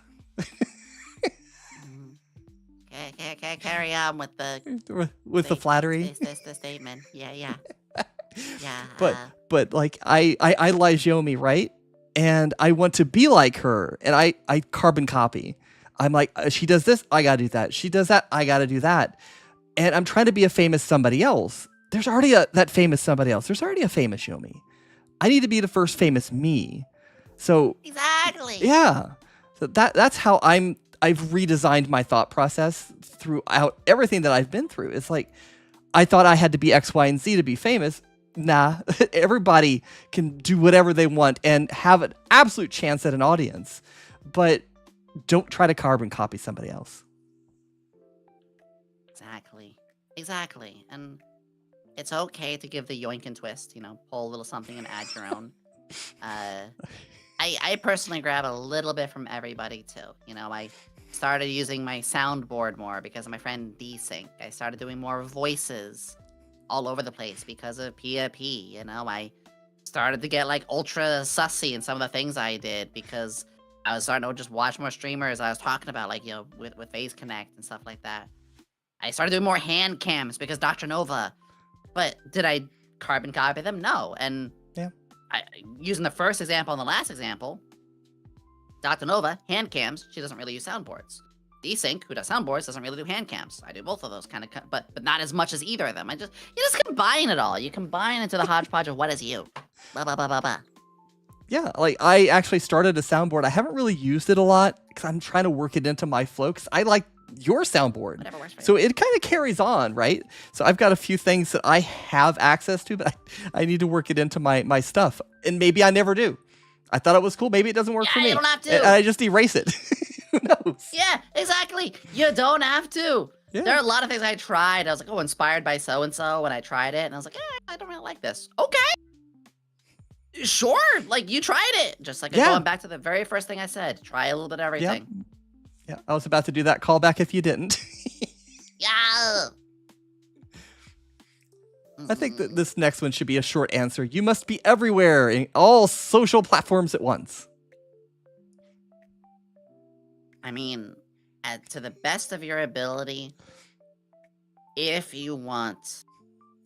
Okay, carry on with the With the flattery. the statement. Yeah. But like I idolize Yomi, right? And I want to be like her, and I carbon copy. I'm like, she does this, I gotta do that. She does that, I gotta do that. And I'm trying to be a famous somebody else. There's already that famous somebody else. There's already a famous Yomi. I need to be the first famous me. So exactly. yeah, so that's how I've redesigned my thought process throughout everything that I've been through. It's like I thought I had to be X, Y, and Z to be famous. Nah, everybody can do whatever they want and have an absolute chance at an audience, but don't try to carbon copy somebody else. Exactly. And it's okay to give the yoink and twist, pull a little something and add your own. I personally grab a little bit from everybody too. I started using my soundboard more because of my friend D-Sync. I started doing more voices all over the place because of Pia P. I started to get like ultra sussy in some of the things I did because I was starting to just watch more streamers. I was talking about like, with Phase Connect and stuff like that. I started doing more hand cams because Dr. Nova. But did I carbon copy them? No. And yeah. Using the first example and the last example, Dr. Nova, hand cams, she doesn't really use soundboards. D-Sync, who does soundboards, doesn't really do hand cams. I do both of those but not as much as either of them. You just combine it all. You combine into the hodgepodge of what is you. Blah, blah, blah, blah, blah. Yeah, like I actually started a soundboard. I haven't really used it a lot because I'm trying to work it into my flow because I like your soundboard. Whatever works for you. So it kind of carries on, right? So I've got a few things that I have access to, but I need to work it into my stuff. And maybe I never do. I thought it was cool. Maybe it doesn't work for me. You don't have to. And I just erase it. Who knows? Yeah, exactly. You don't have to. Yeah. There are a lot of things I tried. I was like, oh, inspired by so-and-so, and I tried it, and I was like, I don't really like this. Okay. Sure, like, you tried it. Just like going back to the very first thing I said. Try a little bit of everything. Yeah, I was about to do that callback if you didn't. Yeah. I think that this next one should be a short answer. You must be everywhere in all social platforms at once. I mean, to the best of your ability, if you want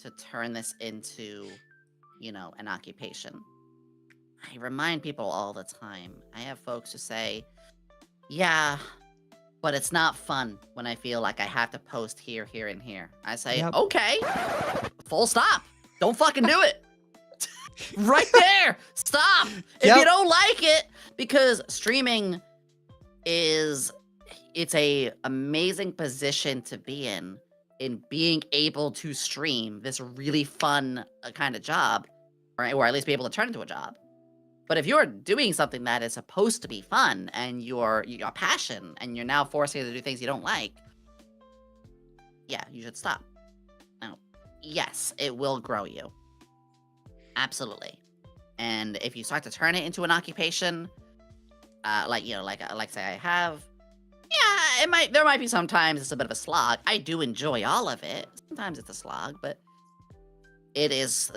to turn this into, an occupation. I remind people all the time. I have folks who say, yeah, but it's not fun when I feel like I have to post here, and here. I say, okay, full stop. Don't fucking do it. Right there. Stop. If you don't like it, because streaming it's a amazing position to be in being able to stream this really fun kind of job, right? Or at least be able to turn into a job. But if you're doing something that is supposed to be fun and your passion, and you're now forcing you to do things you don't like, yeah, you should stop. Now, yes, it will grow you. Absolutely. And if you start to turn it into an occupation, like say I have, yeah, there might be sometimes it's a bit of a slog. I do enjoy all of it. Sometimes it's a slog, but it is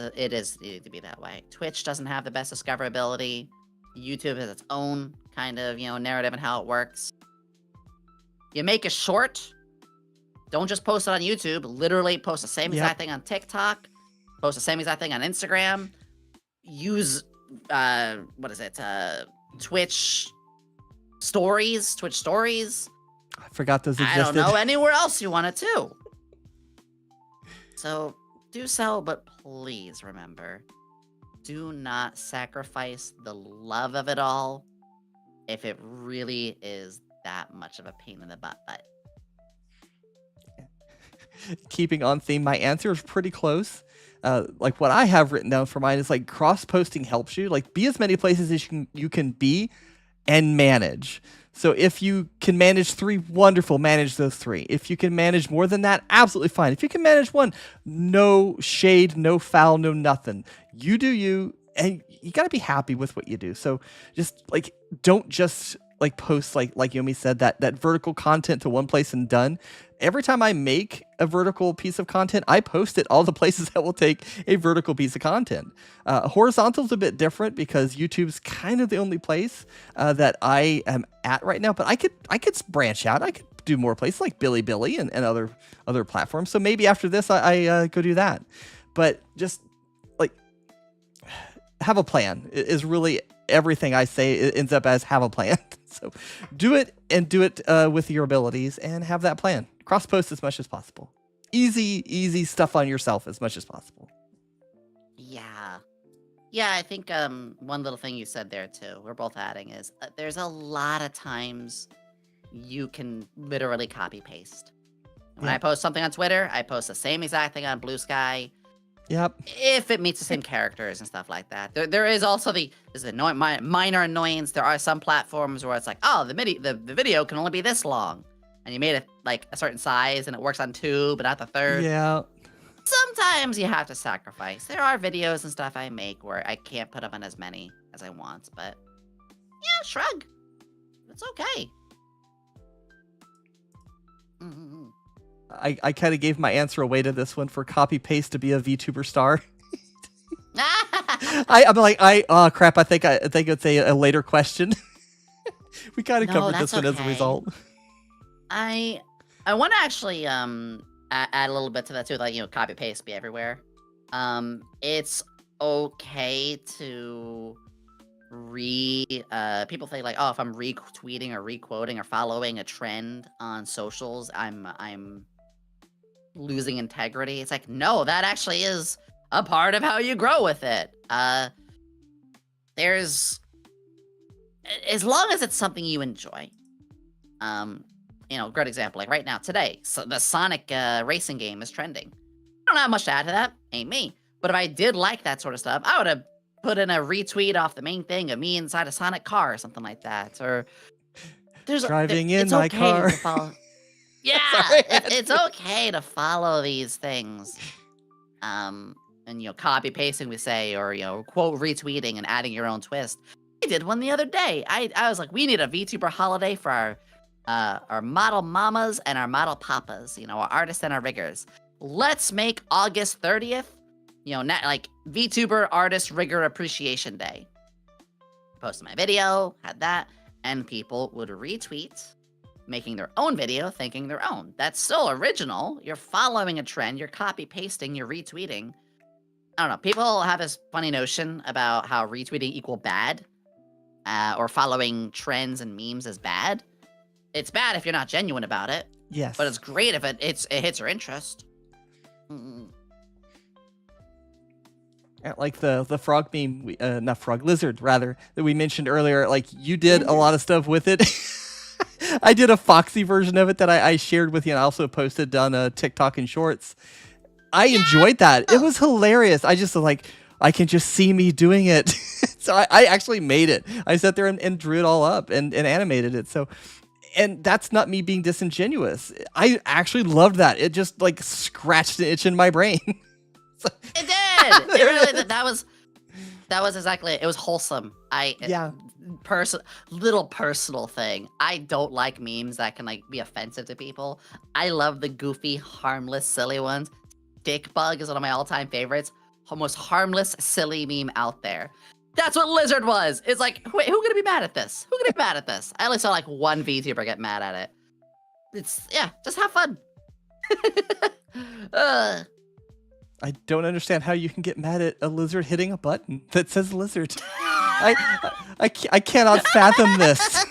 needed to be that way. Twitch doesn't have the best discoverability. YouTube has its own kind of, narrative and how it works. You make a short, don't just post it on YouTube. Literally post the same exact thing on TikTok. Post the same exact thing on Instagram. Use, Twitch stories. I forgot those existed. I don't know, anywhere else you want it to. So do so, but please remember, do not sacrifice the love of it all if it really is that much of a pain in the butt. Keeping on theme, my answer is pretty close. Like what I have written down for mine is like cross-posting helps you. Like be as many places as you can be and manage. So if you can manage 3, wonderful, manage those 3. If you can manage more than that, absolutely fine. If you can manage 1, no shade, no foul, no nothing. You do you, and you got to be happy with what you do. So just like, don't just like post like Yomi said, that vertical content to one place and done. Every time I make a vertical piece of content, I post it all the places that will take a vertical piece of content. Horizontal is a bit different because YouTube's kind of the only place that I am at right now. But I could branch out. I could do more places like Billy and other platforms. So maybe after this, I go do that. But just like have a plan is really everything I say. It ends up as have a plan. So do it with your abilities and have that plan. Cross post as much as possible. Easy stuff on yourself as much as possible. Yeah. Yeah, I think one little thing you said there too, we're both adding is there's a lot of times you can literally copy paste. When I post something on Twitter, I post the same exact thing on Blue Sky. Yep. If it meets the same characters and stuff like that. There is also there's a minor annoyance. There are some platforms where it's like, oh, the video can only be this long. And you made it like a certain size and it works on 2, but not the 3rd. Yeah. Sometimes you have to sacrifice. There are videos and stuff I make where I can't put up on as many as I want, but yeah, shrug. It's okay. Mm-hmm. I kind of gave my answer away to this one for copy paste to be a VTuber star. I'm like, oh crap, I think it's a later question. We kind of covered this one as a result. I want to actually add a little bit to that too, like, copy paste be everywhere. It's okay to people think like, oh, if I'm retweeting or requoting or following a trend on socials, I'm losing integrity. It's like, no, that actually is a part of how you grow with it. There's, as long as it's something you enjoy. Great example, like right now, today, so the Sonic racing game is trending. I don't have much to add to that, ain't me. But if I did like that sort of stuff, I would have put in a retweet off the main thing of me inside a Sonic car or something like that. Or there's driving in my car. Yeah, it's okay to follow these things. And copy pasting, we say, or quote retweeting and adding your own twist. I did one the other day. I was like, we need a VTuber holiday for our model mamas and our model papas, our artists and our riggers. Let's make August 30th, like VTuber Artist Rigger Appreciation Day. Posted my video, had that, and people would retweet, making their own video, thinking their own. That's still original. You're following a trend, you're copy pasting, you're retweeting. I don't know, people have this funny notion about how retweeting equal bad, or following trends and memes is bad. It's bad if you're not genuine about it. Yes. But it's great if it hits your interest. Like the frog meme, not frog, lizard rather, that we mentioned earlier. Like you did a lot of stuff with it. I did a Foxy version of it that I shared with you and I also posted on TikTok and Shorts. I enjoyed that. It was hilarious. I just I can just see me doing it. So I actually made it. I sat there and drew it all up and animated it. So, and that's not me being disingenuous. I actually loved that. It just scratched an itch in my brain. So, it did. It really did. That was exactly it. It was wholesome. Little personal thing. I don't like memes that can be offensive to people. I love the goofy, harmless, silly ones. Dick Bug is one of my all-time favorites. Most harmless, silly meme out there. That's what Lizard was. It's like, wait, who's gonna be mad at this? Who's gonna be mad at this? I only saw one VTuber get mad at it. Just have fun. I don't understand how you can get mad at a lizard hitting a button that says lizard. I cannot fathom this.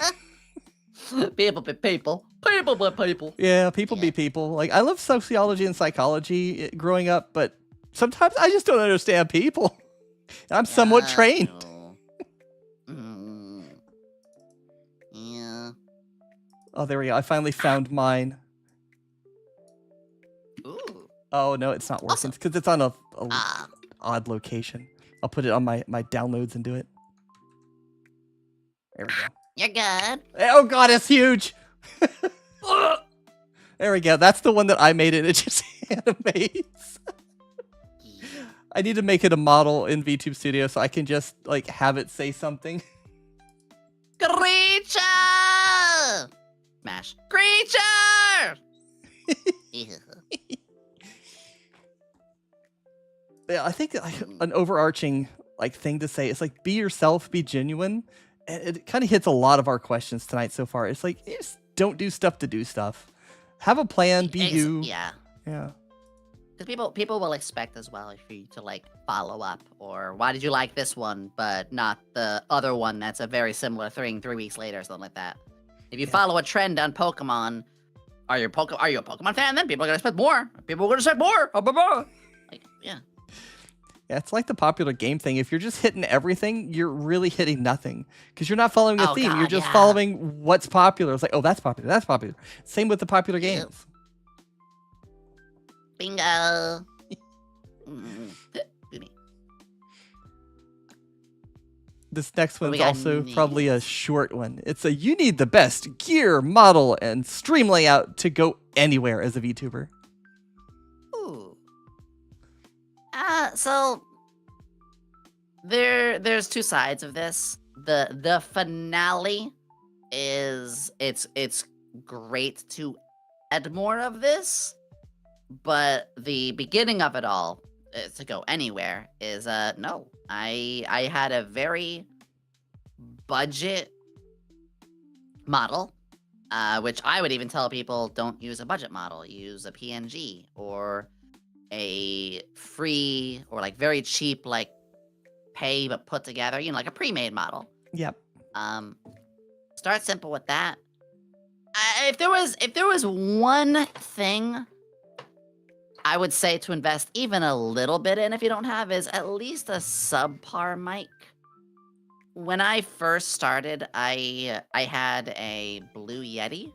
People be people. People be people. Yeah, people be people. I love sociology and psychology growing up, but sometimes I just don't understand people. I'm somewhat trained. Yeah. Oh, there we go. I finally found mine. Ooh. Oh, no, it's not working. It's because it's on a odd location. I'll put it on my downloads and do it. There we go. You're good. Oh, God, it's huge. There we go. That's the one that I made, and it just animates. I need to make it a model in VTube Studio so I can just like have it say something. Creature! Smash. Creature! Yeah, I think like, an overarching like thing to say is like be yourself, be genuine. And it kind of hits a lot of our questions tonight so far. It's like just don't do stuff to do stuff. Have a plan, be you. Yeah. Yeah. Because people will expect as well for you to like follow up, or why did you like this one but not the other one that's a very similar thing 3 weeks later or something like that. If you follow a trend on Pokemon, are you a Pokemon fan? Then people are gonna expect more. People are gonna expect more. Like yeah. Yeah, it's like the popular game thing. If you're just hitting everything, you're really hitting nothing because you're not following a theme. God, you're just following what's popular. It's like, oh, that's popular. That's popular. Same with the popular games. Bingo. This next What one's we got also next? probably a short one. It's a you need the best gear, model, and stream layout to go anywhere as a VTuber. Ooh. So there's two sides of this. The finale is it's great to add more of this, but the beginning of it all to go anywhere is no. I had a very budget model, which I would even tell people don't use a budget model, use a PNG or a free or like very cheap like pay but put together, like a pre-made model. Yep. Start simple with that. If there was one thing I would say to invest even a little bit in if you don't have is at least a subpar mic. When I first started, I had a Blue Yeti,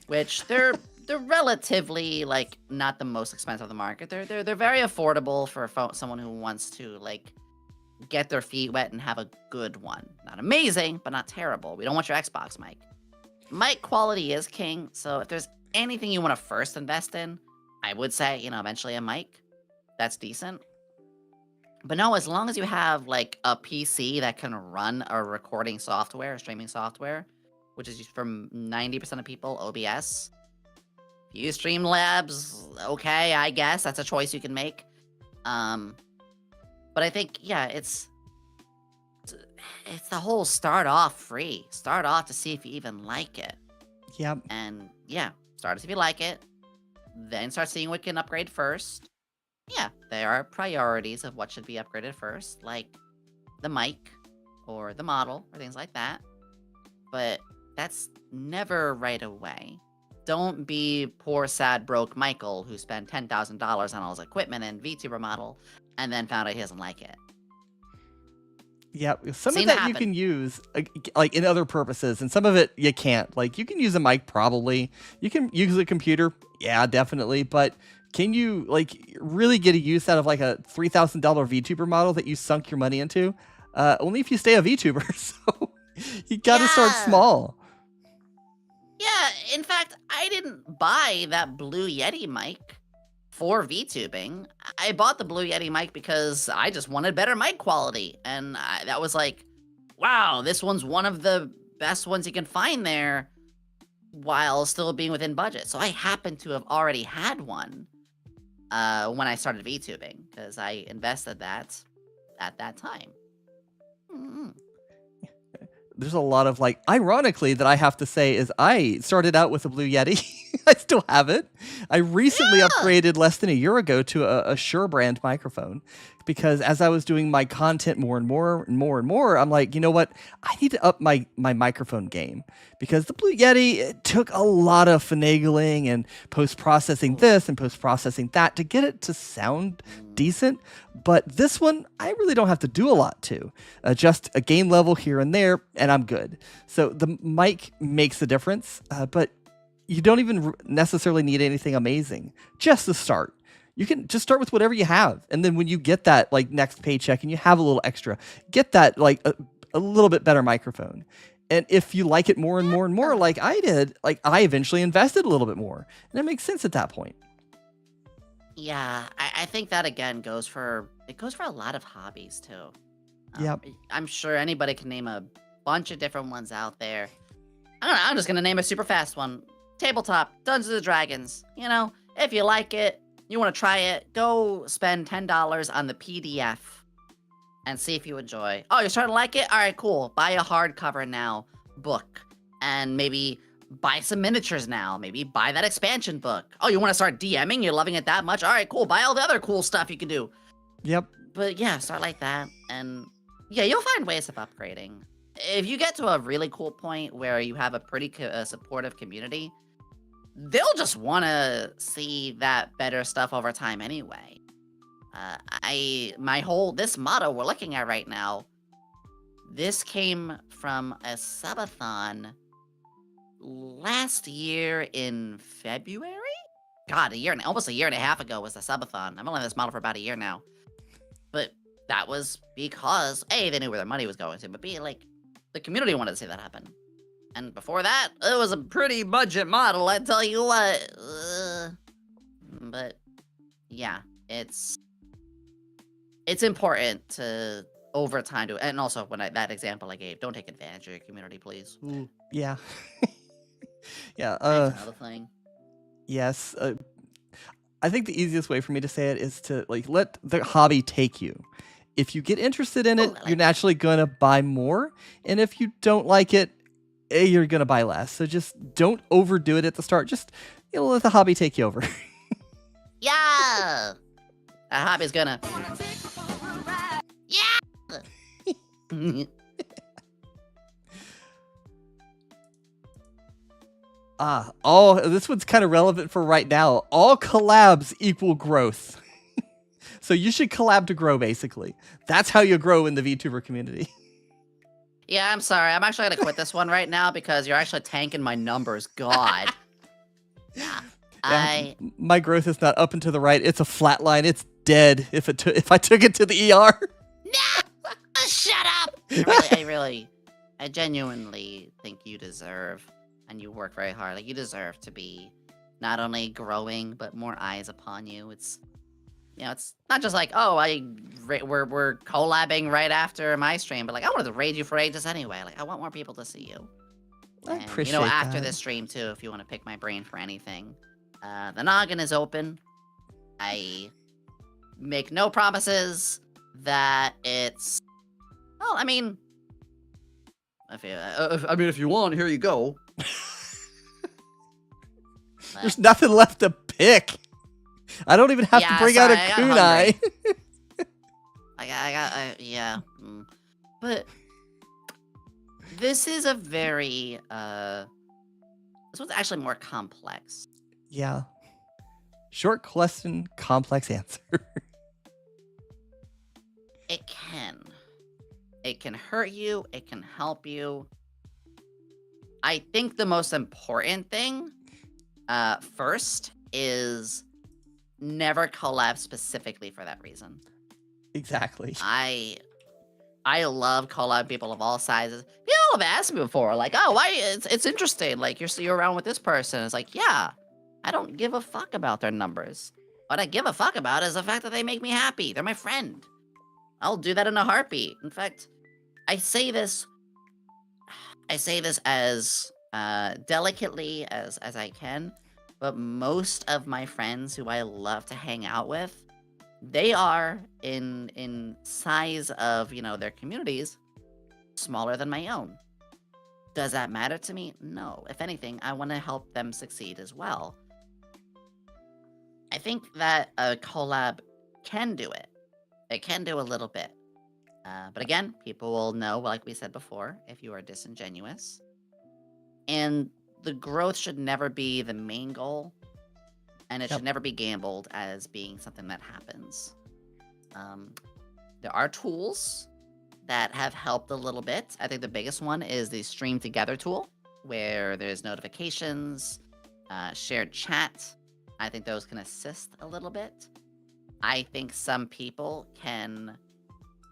which they're relatively like not the most expensive of the market. They're very affordable for someone who wants to like get their feet wet and have a good one. Not amazing, but not terrible. We don't want your Xbox mic. Mic quality is king, so if there's anything you want to first invest in, I would say, eventually a mic. That's decent. But no, as long as you have like a PC that can run a recording software, streaming software, which is used for 90% of people, OBS. If you use Streamlabs, okay, I guess that's a choice you can make. But I think, yeah, it's the whole start off free. Start off to see if you even like it. Yep. And yeah, start to see if you like it. Then start seeing what can upgrade first. Yeah, there are priorities of what should be upgraded first, like the mic or the model or things like that. But that's never right away. Don't be poor, sad, broke Michael who spent $10,000 on all his equipment and VTuber model and then found out he doesn't like it. Yeah, some Seen of that happen. you can use like in other purposes, and some of it you can't. Like you can use a mic probably. You can use a computer, yeah, definitely. But can you like really get a use out of like a $3,000 VTuber model that you sunk your money into? Only if you stay a VTuber. So you got to start small. Yeah, in fact, I didn't buy that Blue Yeti mic for VTubing. I bought the Blue Yeti mic because I just wanted better mic quality. And that was like, wow, this one's one of the best ones you can find there while still being within budget. So I happen to have already had one when I started VTubing because I invested that at that time. Mm-hmm. There's a lot of like, ironically, that I have to say is I started out with a Blue Yeti. I still have it. I recently upgraded less than a year ago to a Shure brand microphone because as I was doing my content more and more, I'm like, you know what? I need to up my microphone game because the Blue Yeti, it took a lot of finagling and post-processing this and post-processing that to get it to sound decent. But this one, I really don't have to do a lot to. Just a gain level here and there, and I'm good. So the mic makes a difference, but you don't even necessarily need anything amazing. Just to start. You can just start with whatever you have. And then when you get that like next paycheck and you have a little extra, get that like a little bit better microphone. And if you like it more and more like I did, like I eventually invested a little bit more. And it makes sense at that point. Yeah, I think that again goes for it goes for a lot of hobbies too. Yep. I'm sure anybody can name a bunch of different ones out there. I don't know, I'm just gonna name a super fast one. Tabletop, Dungeons and Dragons. You know, if you like it, you want to try it, go spend $10 on the PDF and see if you enjoy. Oh, you're starting to like it? All right, cool. Buy a hardcover now book and maybe buy some miniatures now. Maybe buy that expansion book. Oh, you want to start DMing? You're loving it that much? All right, cool. Buy all the other cool stuff you can do. Yep. But yeah, start like that. And yeah, you'll find ways of upgrading. If you get to a really cool point where you have a pretty supportive community, they'll just want to see that better stuff over time anyway. This motto we're looking at right now, this came from a subathon last year in February? God, almost a year and a half ago was the subathon. I've only had this model for about a year now. But that was because, A, they knew where their money was going to, but B, like, the community wanted to see that happen. And before that, it was a pretty budget model, I tell you what. But, yeah, it's important to, over time, to, and also, that example I gave, don't take advantage of your community, please. Yeah. Yeah. That's another thing. Yes. I think the easiest way for me to say it is to like let the hobby take you. If you get interested in it, you're naturally gonna buy more, and if you don't like it, you're gonna buy less. So just don't overdo it at the start. Just let the hobby take you over. Yeah, that hobby's gonna. Yeah. This one's kind of relevant for right now. All collabs equal growth. So you should collab to grow, basically. That's how you grow in the VTuber community. Yeah, I'm sorry. I'm actually going to quit this one right now because you're actually tanking my numbers. God. Yeah, my growth is not up and to the right. It's a flat line. It's dead if I took it to the ER. No! Shut up! I genuinely think you deserve, and you work very hard, like you deserve to be not only growing, but more eyes upon you. It's not just like, oh, we're collabing right after my stream, but like I wanted to raid you for ages anyway. Like I want more people to see you. I And, appreciate after that. this stream too, if you want to pick my brain for anything, the noggin is open. I make no promises that it's. Well, I mean, if you want, here you go. There's nothing left to pick. I don't even have to bring out a kunai. Yeah. But this is a very, this one's actually more complex. Yeah. Short question, complex answer. It can. It can hurt you. It can help you. I think the most important thing, first, is never collab specifically for that reason. Exactly. I love collab people of all sizes. People have asked me before, like, oh, why? It's interesting. Like, you're around with this person. It's like, yeah, I don't give a fuck about their numbers. What I give a fuck about is the fact that they make me happy. They're my friend. I'll do that in a heartbeat. In fact, I say this as delicately as I can, but most of my friends who I love to hang out with, they are in size of, their communities smaller than my own. Does that matter to me? No. If anything, I want to help them succeed as well. I think that a collab can do it. It can do a little bit. But again, people will know, like we said before, if you are disingenuous. And the growth should never be the main goal. And it should never be gambled as being something that happens. There are tools that have helped a little bit. I think the biggest one is the Stream Together tool, where there's notifications, shared chat. I think those can assist a little bit. I think some people can,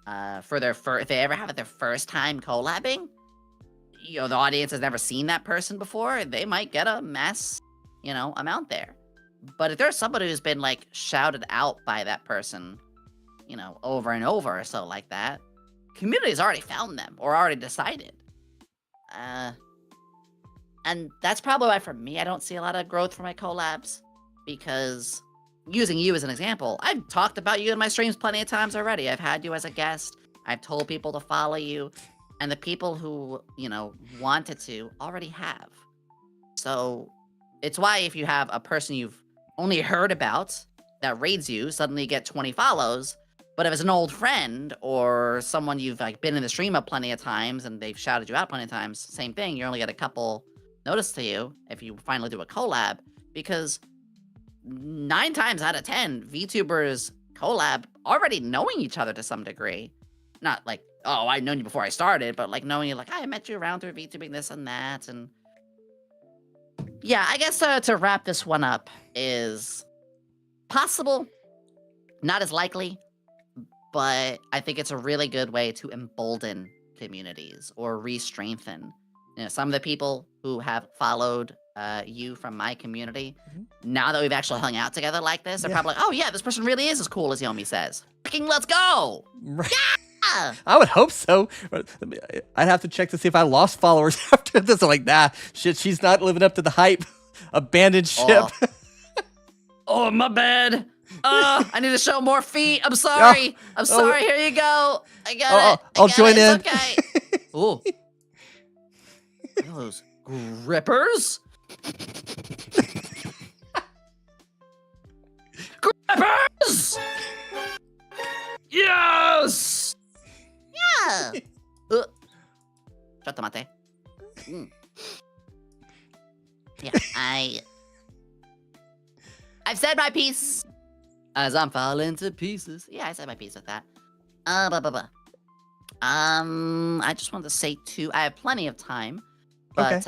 if they ever have their first time collabing, the audience has never seen that person before, they might get a mass, amount there. But if there's somebody who's been, like, shouted out by that person, over and over or so like that, community's already found them or already decided. And that's probably why for me, I don't see a lot of growth for my collabs, because using you as an example, I've talked about you in my streams plenty of times already. I've had you as a guest. I've told people to follow you, and the people who, wanted to already have. So it's why if you have a person you've only heard about that raids you, suddenly you get 20 follows. But if it's an old friend or someone you've been in the stream up plenty of times and they've shouted you out plenty of times, same thing. You only get a couple notice to you if you finally do a collab, because 9 times out of 10, VTubers collab already knowing each other to some degree. Not like, oh, I've known you before I started, but like knowing you, like, I met you around through VTubing this and that. And yeah, I guess to wrap this one up is possible, not as likely, but I think it's a really good way to embolden communities or re-strengthen. Some of the people who have followed you from my community, now that we've actually hung out together like this, they're probably like, oh yeah, this person really is as cool as Yomi says. Freaking let's go! Right. Yeah! I would hope so. I'd have to check to see if I lost followers after this. I'm like, nah, shit, she's not living up to the hype. Abandoned ship. Oh, my bad. I need to show more feet. I'm sorry. I'm sorry. Here you go. I got it. I'll join in. Okay. Ooh. Those grippers? Grippers! Yes! Yeah! Shut Yeah, I've said my piece. As I'm falling to pieces. Yeah, I said my piece with that. I just wanted to say too, I have plenty of time. But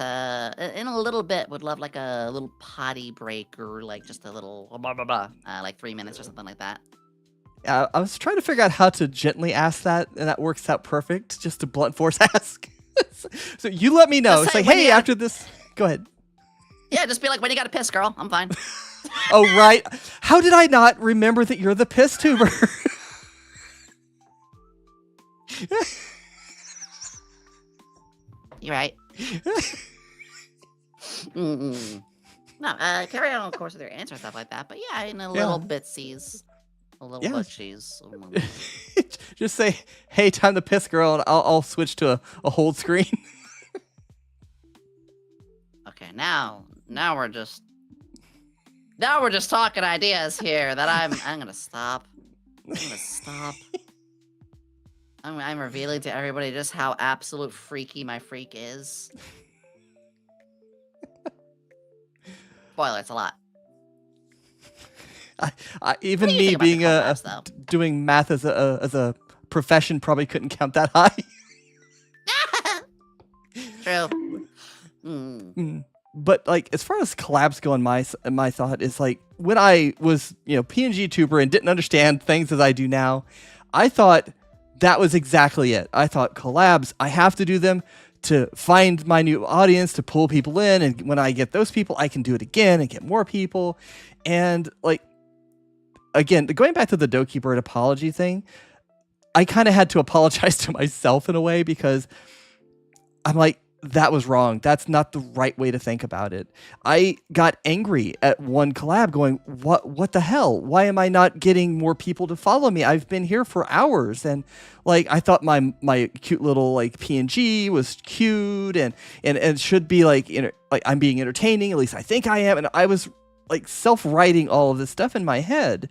in a little bit, would love like a little potty break or like just a little like 3 minutes or something like that. I was trying to figure out how to gently ask that, and that works out perfect. Just to blunt force ask. So you let me know. It's like, hey, after this, go ahead. Yeah, just be like, when you got to piss, girl. I'm fine. Oh, right. How did I not remember that you're the piss tuber? You're right. No, carry on, of course, with your answer and stuff like that. But yeah, in a little bitsies. A little butchies. Just say, hey, time to piss, girl, and I'll switch to a hold screen. Okay, now we're just talking ideas here that I'm gonna stop. I'm revealing to everybody just how absolute freaky my freak is. Spoiler, it's a lot. Even me being doing math as a profession probably couldn't count that high. True. But like, as far as collabs go, my thought is like, when I was PNG tuber and didn't understand things as I do now, I thought that was exactly it. I thought collabs, I have to do them to find my new audience, to pull people in, and when I get those people, I can do it again and get more people. And like, again, going back to the Doki Bird apology thing, I kind of had to apologize to myself in a way, because I'm like, that was wrong. That's not the right way to think about it. I got angry at one collab going, what the hell? Why am I not getting more people to follow me? I've been here for hours. And like, I thought my cute little like PNG was cute and should be like I'm being entertaining. At least I think I am. And I was like self-writing all of this stuff in my head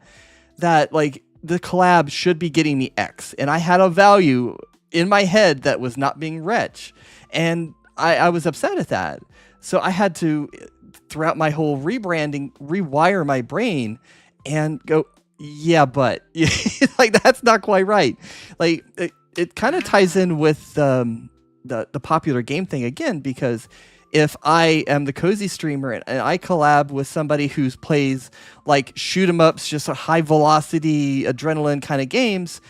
that like the collab should be getting me X. And I had a value in my head that was not being retch. And I was upset at that. So I had to, throughout my whole rebranding, rewire my brain and go, yeah, but like, that's not quite right. Like it kind of ties in with the popular game thing again, because if I am the cozy streamer and I collab with somebody who plays like shoot 'em ups, just a high velocity adrenaline kind of games,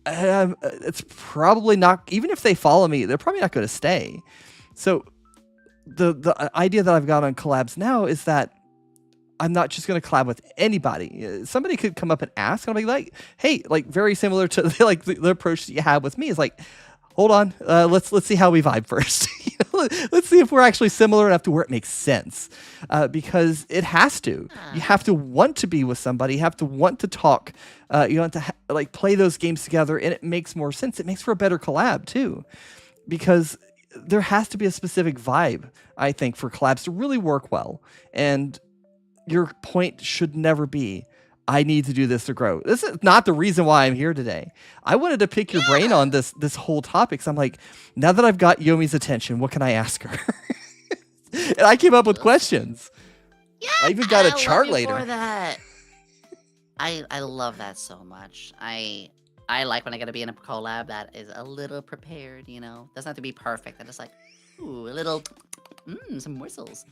it's probably not, even if they follow me, they're probably not going to stay. So the idea that I've got on collabs now is that I'm not just going to collab with anybody. Somebody could come up and ask, and I'll be like, hey, like very similar to like the approach that you have with me is like, hold on, let's see how we vibe first. Let's see if we're actually similar enough to where it makes sense, because it has to. You have to want to be with somebody. You have to want to talk. You want to like play those games together, and it makes more sense. It makes for a better collab too, because there has to be a specific vibe, I think, for collabs to really work well. And your point should never be, I need to do this to grow. This is not the reason why I'm here today. I wanted to pick your brain on this whole topic. So I'm like, now that I've got Yomi's attention, what can I ask her? And I came up with questions. Yeah, I even got a love chart you later. For that. I love that so much. I like when I get to be in a collab that is a little prepared, you know? Doesn't have to be perfect. I'm just like, ooh, a little, some morsels.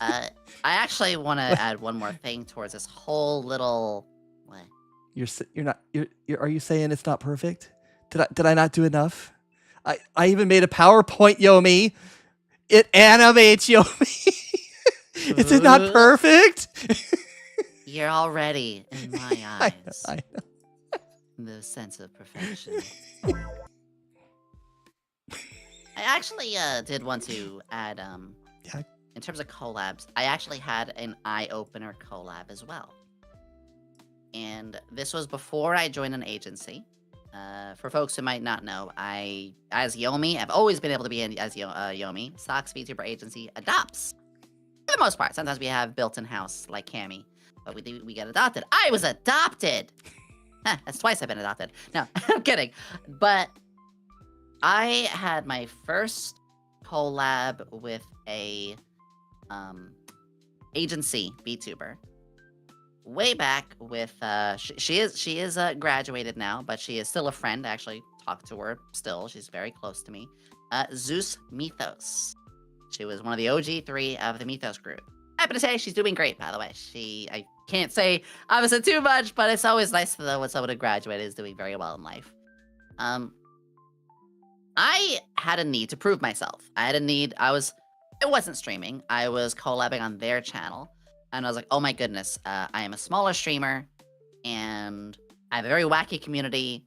I actually want to add one more thing towards this whole little, what? Are you saying it's not perfect? Did I not do enough? I even made a PowerPoint, Yomi. It animates, Yomi. Is it not perfect? You're already in my eyes. I know. The sense of perfection. I actually did want to add, in terms of collabs, I actually had an eye-opener collab as well. And this was before I joined an agency. For folks who might not know, as Yomi, I've always been able to be in as Yomi. Sox VTuber agency adopts. For the most part. Sometimes we have built-in house like Cammy, but we get adopted. I was adopted! That's twice I've been adopted. No, I'm kidding. But I had my first collab with a agency VTuber way back with she is graduated now, but she is still a friend. I actually talk to her still. She's very close to me. Zeus Mythos. She was one of the OG3 of the Mythos group. Happy to say she's doing great, by the way. I can't say obviously too much, but it's always nice to know when someone who graduated is doing very well in life. I had a need to prove myself. It wasn't streaming. I was collabing on their channel, and I was like, oh my goodness, I am a smaller streamer, and I have a very wacky community,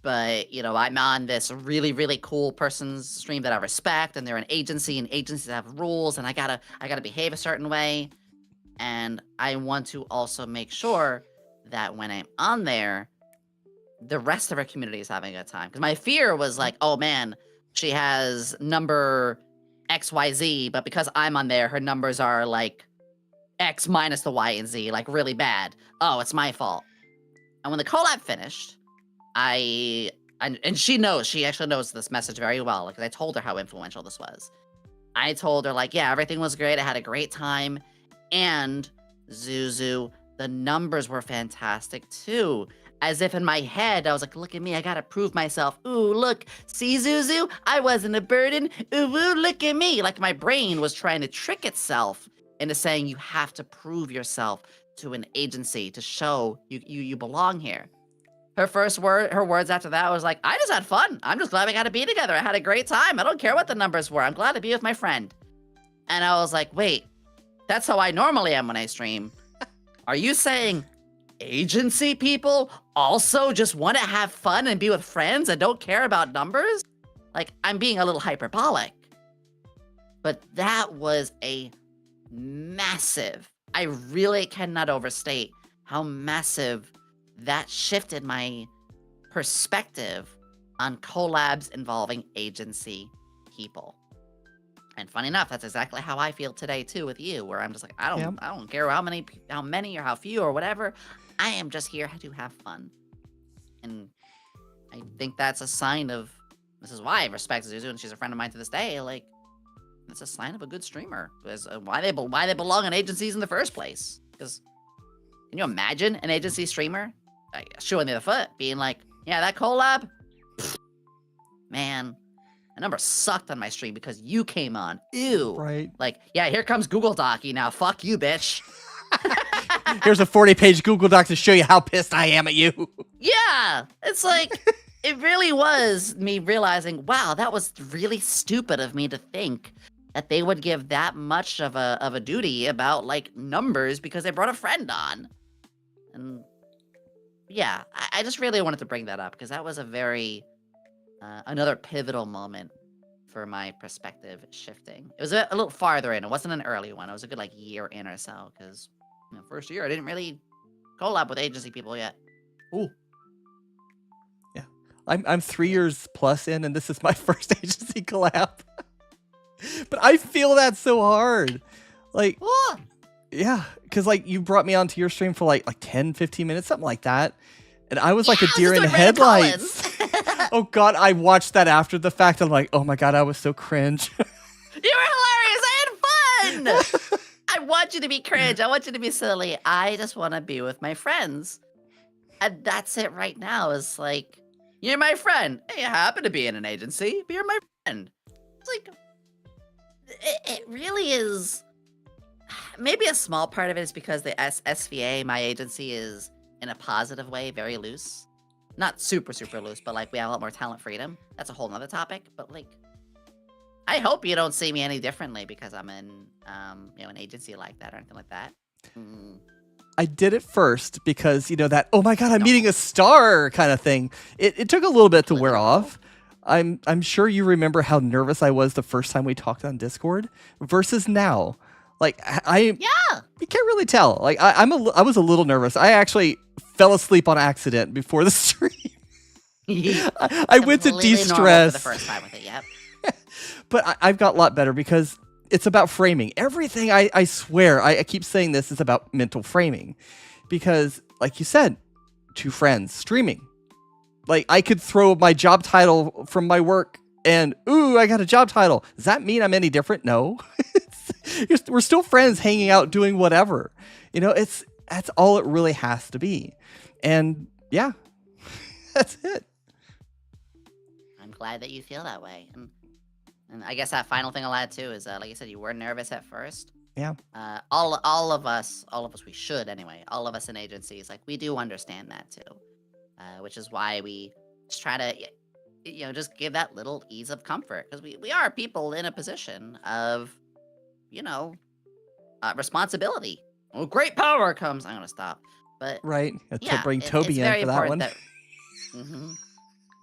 but, you know, I'm on this really, really cool person's stream that I respect, and they're an agency, and agencies have rules, and I gotta behave a certain way. And I want to also make sure that when I'm on there, the rest of our community is having a good time. Because my fear was like, oh man, she has number XYZ, but because I'm on there, her numbers are like X minus the Y and Z, like really bad. Oh, it's my fault. And when the collab finished, and she knows, she actually knows this message very well, because I told her how influential this was. I told her, like, yeah, everything was great. I had a great time. And Zuzu, the numbers were fantastic too. As if in my head, I was like, look at me, I gotta prove myself. Ooh, look, see Zuzu? I wasn't a burden. Ooh, look at me. Like my brain was trying to trick itself into saying you have to prove yourself to an agency to show you belong here. Her words after that was like, I just had fun. I'm just glad we got to be together. I had a great time. I don't care what the numbers were. I'm glad to be with my friend. And I was like, wait, that's how I normally am when I stream. Are you saying agency people also just want to have fun and be with friends and don't care about numbers? Like, I'm being a little hyperbolic. But that was a massive, I really cannot overstate how massive that shifted my perspective on collabs involving agency people. And funny enough, that's exactly how I feel today too with you, where I'm just like, I don't care how many or how few or whatever. I am just here to have fun. And I think that's a sign of, this is why I respect Zuzu, and she's a friend of mine to this day. Like, it's a sign of a good streamer. Because why they belong in agencies in the first place. Because can you imagine an agency streamer showing the other foot, being like, yeah, that collab, pfft, man, the number sucked on my stream because you came on. Ew. Right. Like, yeah, here comes Google Docky now. Fuck you, bitch. Here's a 40-page Google Doc to show you how pissed I am at you. Yeah, it's like, it really was me realizing, wow, that was really stupid of me to think that they would give that much of a duty about like numbers because they brought a friend on. And yeah, I just really wanted to bring that up because that was a very another pivotal moment for my perspective shifting. It was a little farther in. It wasn't an early one. It was a good like year in or so because first year I didn't really collab with agency people yet. Ooh. Yeah, I'm 3 years plus in, and this is my first agency collab. But I feel that so hard. Like, Ooh. yeah, because like you brought me onto your stream for like 10, 15 minutes, something like that. And I was like a deer in headlights. Oh God, I watched that after the fact. I'm like, oh my God, I was so cringe. You were hilarious. I had fun. I want you to be cringe. I want you to be silly. I just want to be with my friends. And that's it right now. Is like, you're my friend. Hey, I happen to be in an agency, but you're my friend. It's like, it really is. Maybe a small part of it is because the SVA, my agency, is in a positive way, very loose. Not super, super loose, but like we have a lot more talent freedom. That's a whole nother topic. But like, I hope you don't see me any differently because I'm in, an agency like that or anything like that. Mm. I did it first because, that, oh my God, I'm meeting a star kind of thing. It took a little bit to wear off. I'm sure you remember how nervous I was the first time we talked on Discord versus now. Like you can't really tell. Like I was a little nervous. I actually fell asleep on accident before the stream. I went to de-stress for the first time with it. Yep. But I've got a lot better because it's about framing. Everything I swear, I keep saying this is about mental framing, because like you said, 2 friends streaming. Like I could throw my job title from my work and, ooh, I got a job title. Does that mean I'm any different? No. We're still friends hanging out doing whatever. That's all it really has to be. And yeah, that's it. I'm glad that you feel that way. And I guess that final thing I'll add too is, like you said, you were nervous at first. Yeah. All of us, we should anyway. All of us in agencies, like we do understand that too, which is why we just try to, just give that little ease of comfort because we are people in a position of, responsibility. Well, great power comes. I'm gonna stop, but right. To bring Toby in for that one.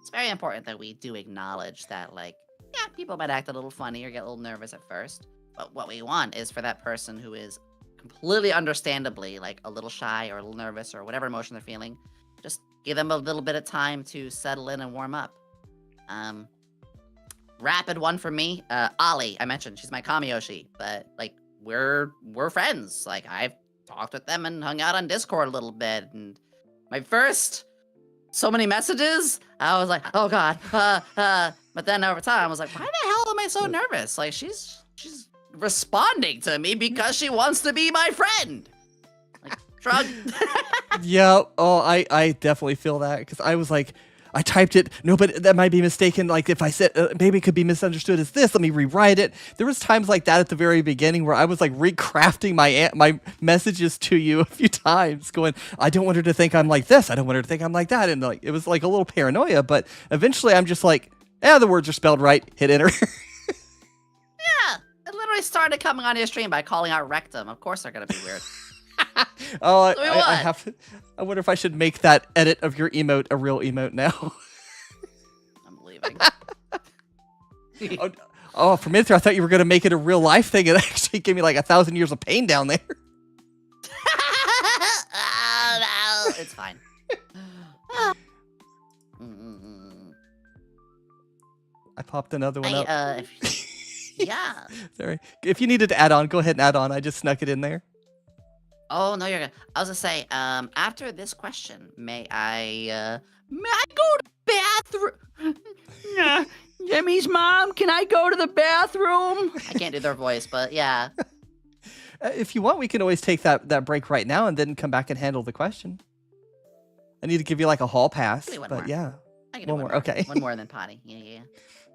It's very important that we do acknowledge that, like, yeah, people might act a little funny or get a little nervous at first, but what we want is for that person who is completely understandably like a little shy or a little nervous or whatever emotion they're feeling, just give them a little bit of time to settle in and warm up. Rapid one for me, Ollie, I mentioned she's my Kamiyoshi, but like we're friends. Like I've talked with them and hung out on Discord a little bit, and my first so many messages, I was like, oh God, but then over time I was like, why the hell am I so nervous? Like she's responding to me because she wants to be my friend. Like, shrug. Yeah. Oh, I definitely feel that because I was like, I typed it. No, but that might be mistaken. Like if I said, maybe it could be misunderstood as this. Let me rewrite it. There was times like that at the very beginning where I was like recrafting my messages to you a few times going, I don't want her to think I'm like this. I don't want her to think I'm like that. And like, it was like a little paranoia, but eventually I'm just like, the words are spelled right. Hit enter. Yeah. I literally started coming on your stream by calling out rectum. Of course they're going to be weird. Oh, I have to. I wonder if I should make that edit of your emote a real emote now. I'm leaving. For a minute there, I thought you were going to make it a real life thing and actually give me like 1,000 years of pain down there. Oh, no. It's fine. I popped another one up. Yeah. Sorry. If you needed to add on, go ahead and add on. I just snuck it in there. Oh, no, you're good. I was gonna say, after this question, may I go to the bathroom? Jimmy's mom, can I go to the bathroom? I can't do their voice, but yeah. If you want, we can always take that break right now and then come back and handle the question. I need to give you like a hall pass, but more. Yeah. I can do one more. Okay. One more than potty. Yeah.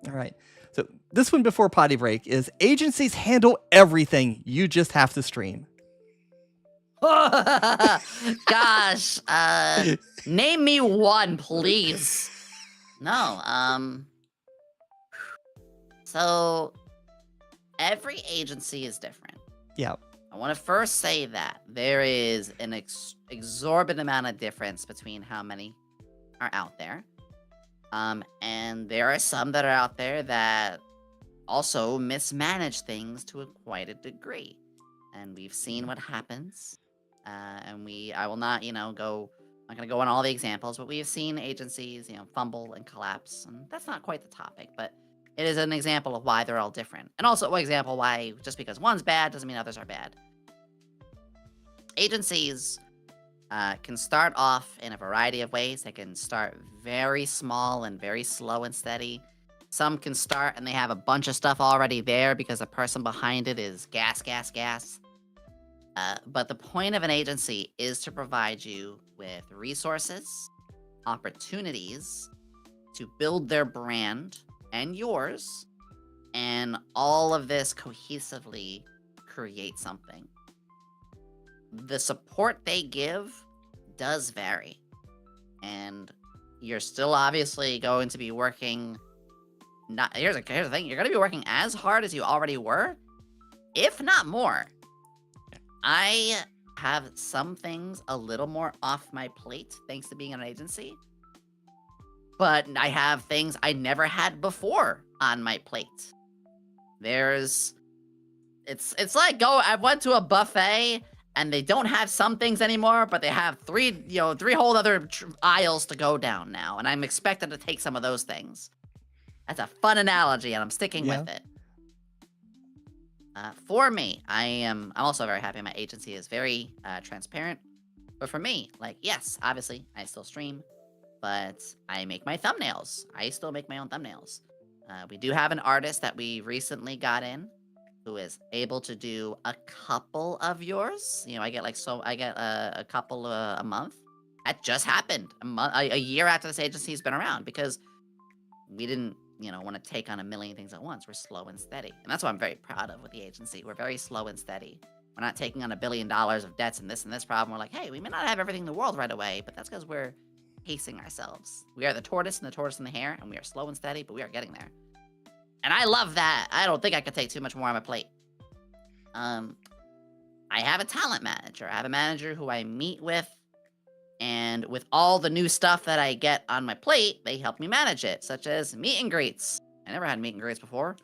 All right. So this one before potty break is agencies handle everything. You just have to stream. Gosh, name me one, please. No, so every agency is different. Yeah. I want to first say that there is an exorbitant amount of difference between how many are out there. And there are some that are out there that also mismanage things to quite a degree. And we've seen what happens. I will not, I'm not going to go on all the examples, but we have seen agencies, fumble and collapse. And that's not quite the topic, but it is an example of why they're all different. And also an example why just because one's bad doesn't mean others are bad. Agencies can start off in a variety of ways. They can start very small and very slow and steady. Some can start and they have a bunch of stuff already there because the person behind it is gas. But the point of an agency is to provide you with resources, opportunities to build their brand and yours, and all of this cohesively create something. The support they give does vary, and you're still obviously going to be working. Here's the thing: you're going to be working as hard as you already were, if not more. I have some things a little more off my plate thanks to being in an agency, but I have things I never had before on my plate. It's like I went to a buffet and they don't have some things anymore, but they have three whole other aisles to go down now, and I'm expected to take some of those things. That's a fun analogy, and I'm sticking with it. For me, I'm also very happy my agency is very transparent. But for me, yes, obviously, I still stream, but I make my thumbnails. I still make my own thumbnails. We do have an artist that we recently got in who is able to do a couple of yours. I get a couple a month. That just happened a year after this agency's been around because we didn't want to take on a million things at once. We're slow and steady. And that's what I'm very proud of with the agency. We're very slow and steady. We're not taking on $1 billion of debts and this problem. We're like, hey, we may not have everything in the world right away, but that's because we're pacing ourselves. We are the tortoise and the hare, and we are slow and steady, but we are getting there. And I love that. I don't think I could take too much more on my plate. I have a talent manager. I have a manager who I meet with, and with all the new stuff that I get on my plate, they help me manage it, such as meet and greets. I never had meet and greets before.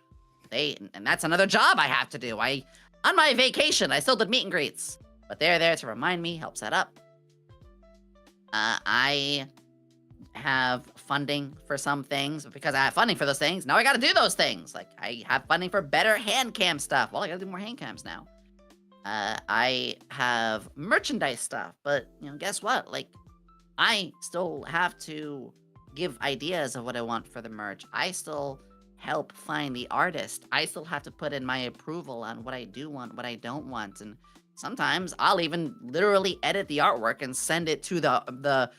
And that's another job I have to do. On my vacation, I still did meet and greets, but they're there to remind me, help set up. I have funding for some things, but because I have funding for those things, now I gotta do those things. I have funding for better hand cam stuff. Well, I gotta do more hand cams now. I have merchandise stuff, but guess what? I still have to give ideas of what I want for the merch. I still help find the artist. I still have to put in my approval on what I do want, what I don't want, and sometimes I'll even literally edit the artwork and send it to the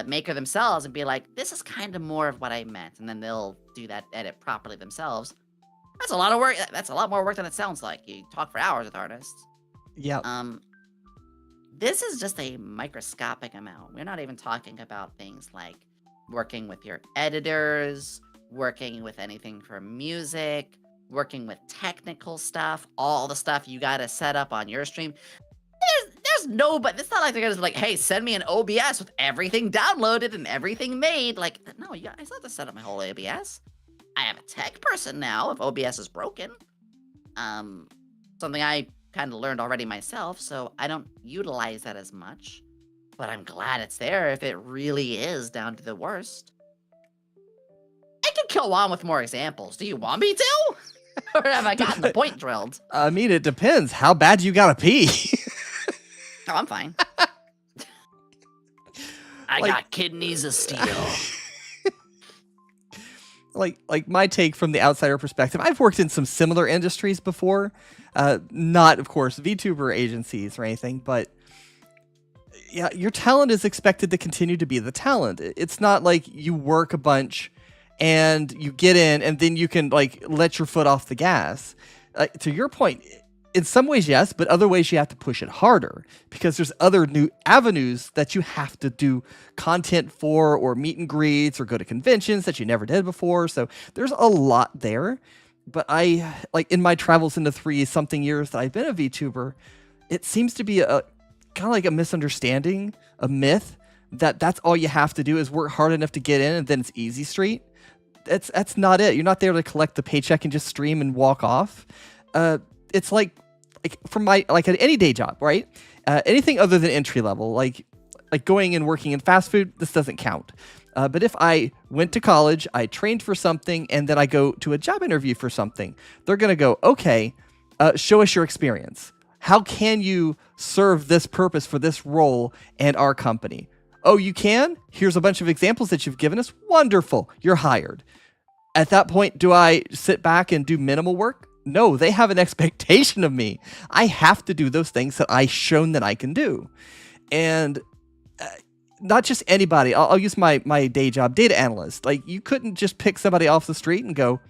maker themselves and be like, "This is kind of more of what I meant," and then they'll do that edit properly themselves. That's a lot of work. That's a lot more work than it sounds like. You talk for hours with artists. Yeah. This is just a microscopic amount. We're not even talking about things like working with your editors, working with anything for music, working with technical stuff, all the stuff you gotta set up on your stream. There's no, but it's not like they're gonna hey, send me an OBS with everything downloaded and everything made. No, I still have to set up my whole OBS. I have a tech person now if OBS is broken. Something I kind of learned already myself, so I don't utilize that as much. But I'm glad it's there if it really is down to the worst. I could go on with more examples. Do you want me to? Or have I gotten the point drilled? I mean, it depends. How bad you gotta pee? Oh, I'm fine. I got kidneys of steel. Like my take from the outsider perspective, I've worked in some similar industries before. Not, of course, VTuber agencies or anything, but yeah, your talent is expected to continue to be the talent. It's not like you work a bunch and you get in and then you can let your foot off the gas. To your point, in some ways, yes, but other ways you have to push it harder because there's other new avenues that you have to do content for, or meet and greets, or go to conventions that you never did before. So there's a lot there. but I like in my travels into 3-something years that I've been a VTuber, it seems to be a kind of like a misunderstanding, a myth that that's all you have to do is work hard enough to get in and then it's easy street. That's not it. You're not there to collect the paycheck and just stream and walk off. It's like from my like at any day job, right? Anything other than entry level, like going and working in fast food, this doesn't count. But if I went to college, I trained for something, and then I go to a job interview for something, they're going to go, okay, show us your experience. How can you serve this purpose for this role and our company? Oh, you can? Here's a bunch of examples that you've given us. Wonderful. You're hired. At that point, do I sit back and do minimal work? No, they have an expectation of me. I have to do those things that I've shown that I can do. And not just anybody. I'll use my day job, data analyst. Like, you couldn't just pick somebody off the street and go,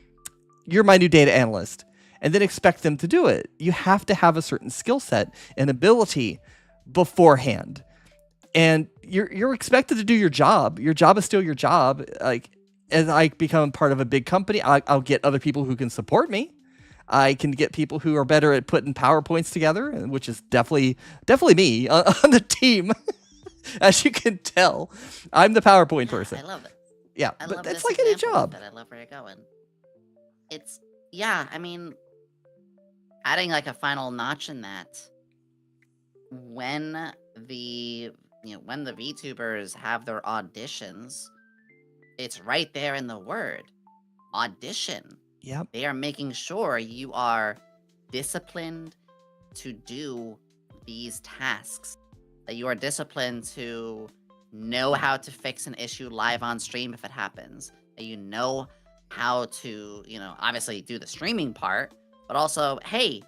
you're my new data analyst, and then expect them to do it. You have to have a certain skill set and ability beforehand. And you're expected to do your job. Your job is still your job. Like, as I become part of a big company, I'll get other people who can support me. I can get people who are better at putting PowerPoints together, which is definitely me on the team. As you can tell, I'm the PowerPoint person. I love it. Yeah, I but love that's this like any example job. that I love where you're going. It's, yeah, I mean, adding like a final notch in that, when the VTubers have their auditions, it's right there in the word audition. Yep. They are making sure you are disciplined to do these tasks, that you are disciplined to know how to fix an issue live on stream if it happens, that you know how to, obviously do the streaming part, but also, hey,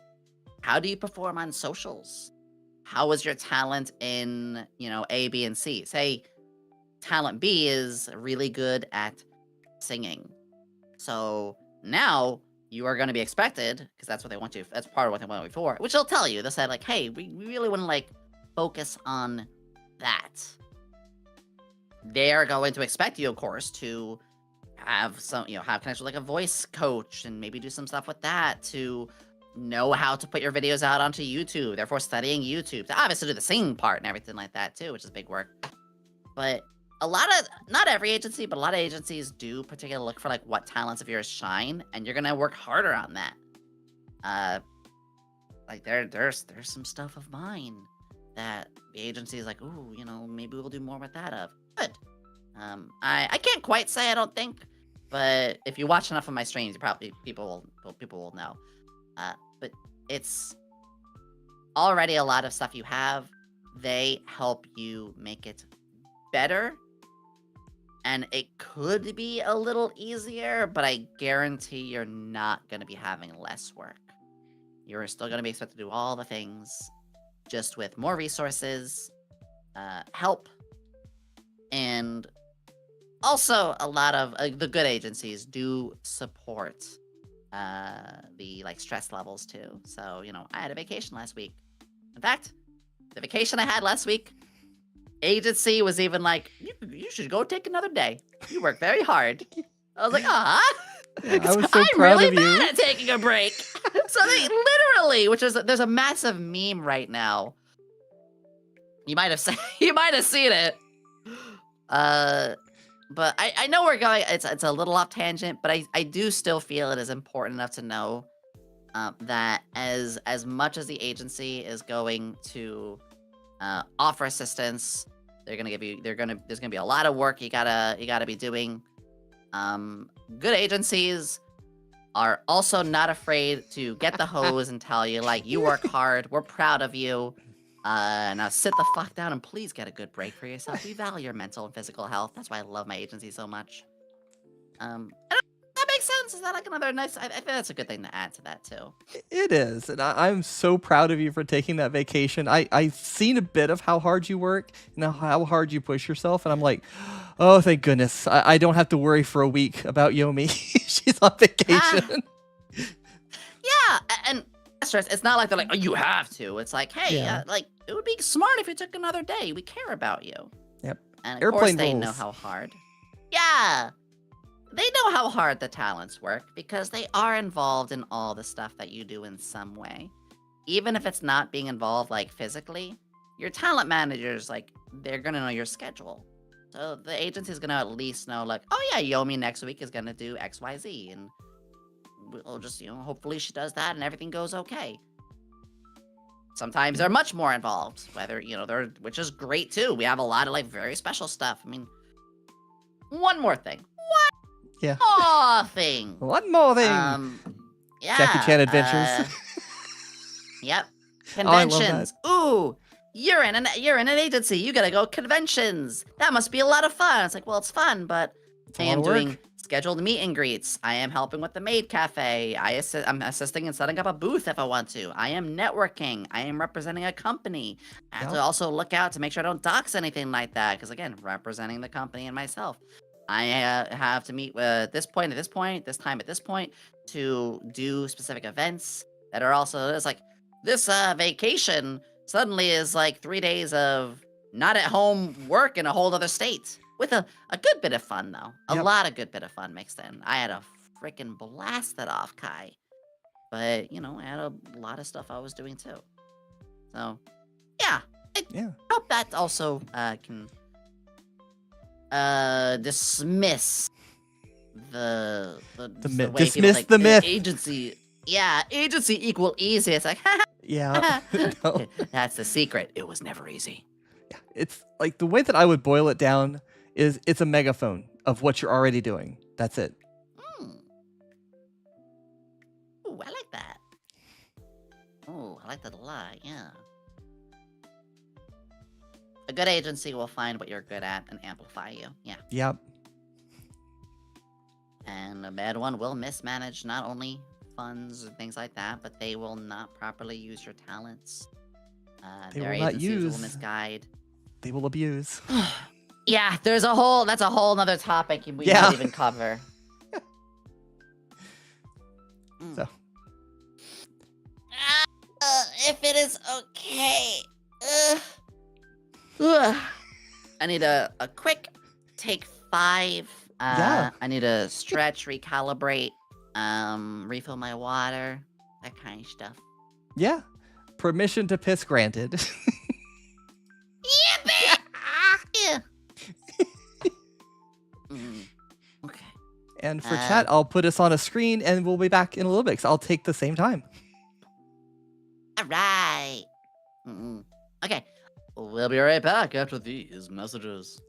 how do you perform on socials? How is your talent in, A, B, and C? Say talent B is really good at singing. So now you are going to be expected, because that's what they want you, that's part of what they want you for, which they'll tell you. They'll say, like, hey, we really want to, focus on that. They are going to expect you, of course, to have have connection with, a voice coach, and maybe do some stuff with that, to know how to put your videos out onto YouTube, therefore studying YouTube, to obviously do the singing part and everything like that, too, which is big work. But not every agency, but a lot of agencies do particularly look for, what talents of yours shine, and you're gonna work harder on that. There's some stuff of mine that the agency is like, ooh, maybe we'll do more with that of. Good. I can't quite say, I don't think, but if you watch enough of my streams, people will know. But it's already a lot of stuff you have. They help you make it better, and it could be a little easier, but I guarantee you're not going to be having less work. You're still going to be expected to do all the things, just with more resources, help, and also a lot of the good agencies do support the stress levels too. So, I had a vacation last week. In fact, the vacation I had last week, agency was even like, you should go take another day. You work very hard. I was like, Yeah, I was so I'm proud really of you. bad at taking a break. So they literally, there's a massive meme right now. You might have seen it. But I know we're going, it's a little off tangent, but I do still feel it is important enough to know that as much as the agency is going to offer assistance, they're gonna there's gonna be a lot of work you gotta be doing. Good agencies are also not afraid to get the hose and tell you, you work hard, we're proud of you. Now sit the fuck down and please get a good break for yourself. We value your mental and physical health. That's why I love my agency so much. That makes sense. Is that another nice? I think that's a good thing to add to that too. It is, and I'm so proud of you for taking that vacation. I've seen a bit of how hard you work and how hard you push yourself, and I'm like, oh, thank goodness. I don't have to worry for a week about Yomi. She's on vacation. Yeah, and it's not like they're like, oh, you have to. It's like, hey, Yeah. it would be smart if you took another day. We care about you. Yep. And of Airplane course they know rules. how hard. Yeah. they know how hard the talents work because they are involved in all the stuff that you do in some way. Even if it's not being involved like physically, your talent managers, like, they're gonna know your schedule. So the agency's gonna at least know, like, oh yeah, Yomi next week is gonna do XYZ, and we'll just, hopefully she does that and everything goes okay. Sometimes they're much more involved, whether, which is great too. We have a lot of, like, very special stuff. I mean, one more thing. Yeah. One thing. One more thing. Yeah. Jackie Chan Adventures. Yep. Oh, I love Conventions. Ooh, you're in an agency. You gotta go conventions. That must be a lot of fun. It's like, well, it's fun, but It's a I lot am of work. doing scheduled meet and greets. I am helping with the maid cafe. I'm assisting in setting up a booth if I want to. I am networking. I am representing a company. I have to Yep. also look out to make sure I don't dox anything like that. Because again, representing the company and myself. I have to meet with this time at this point to do specific events that are also, it's like, this vacation suddenly is like 3 days of not at home work in a whole other state. With a good bit of fun, though. A Yep. lot of good bit of fun mixed in. I had a freaking blast that off, Kai. But, I had a lot of stuff I was doing, too. So, yeah. Yeah. I hope that also can dismiss the myth. way people Dismiss think the myth. agency. Yeah, agency equal easy. It's like, Yeah. No. that's the secret. It was never easy. Yeah. It's like the way that I would boil it down is it's a megaphone of what you're already doing. That's it. Ooh, I like that. Oh, I like that a lot, yeah. A good agency will find what you're good at and amplify you, yeah. Yep. And a bad one will mismanage not only funds and things like that, but they will not properly use your talents. They Their will not agencies will use. misguide. They will abuse. Yeah, that's a whole nother topic we Yeah. might even cover. So. If it is okay. I need a quick take 5. Yeah. I need to stretch, recalibrate, refill my water, that kind of stuff. Yeah. Permission to piss granted. Yeah, yeah. Okay. And for chat, I'll put us on a screen and we'll be back in a little bit because I'll take the same time. All right. Okay. We'll be right back after these messages.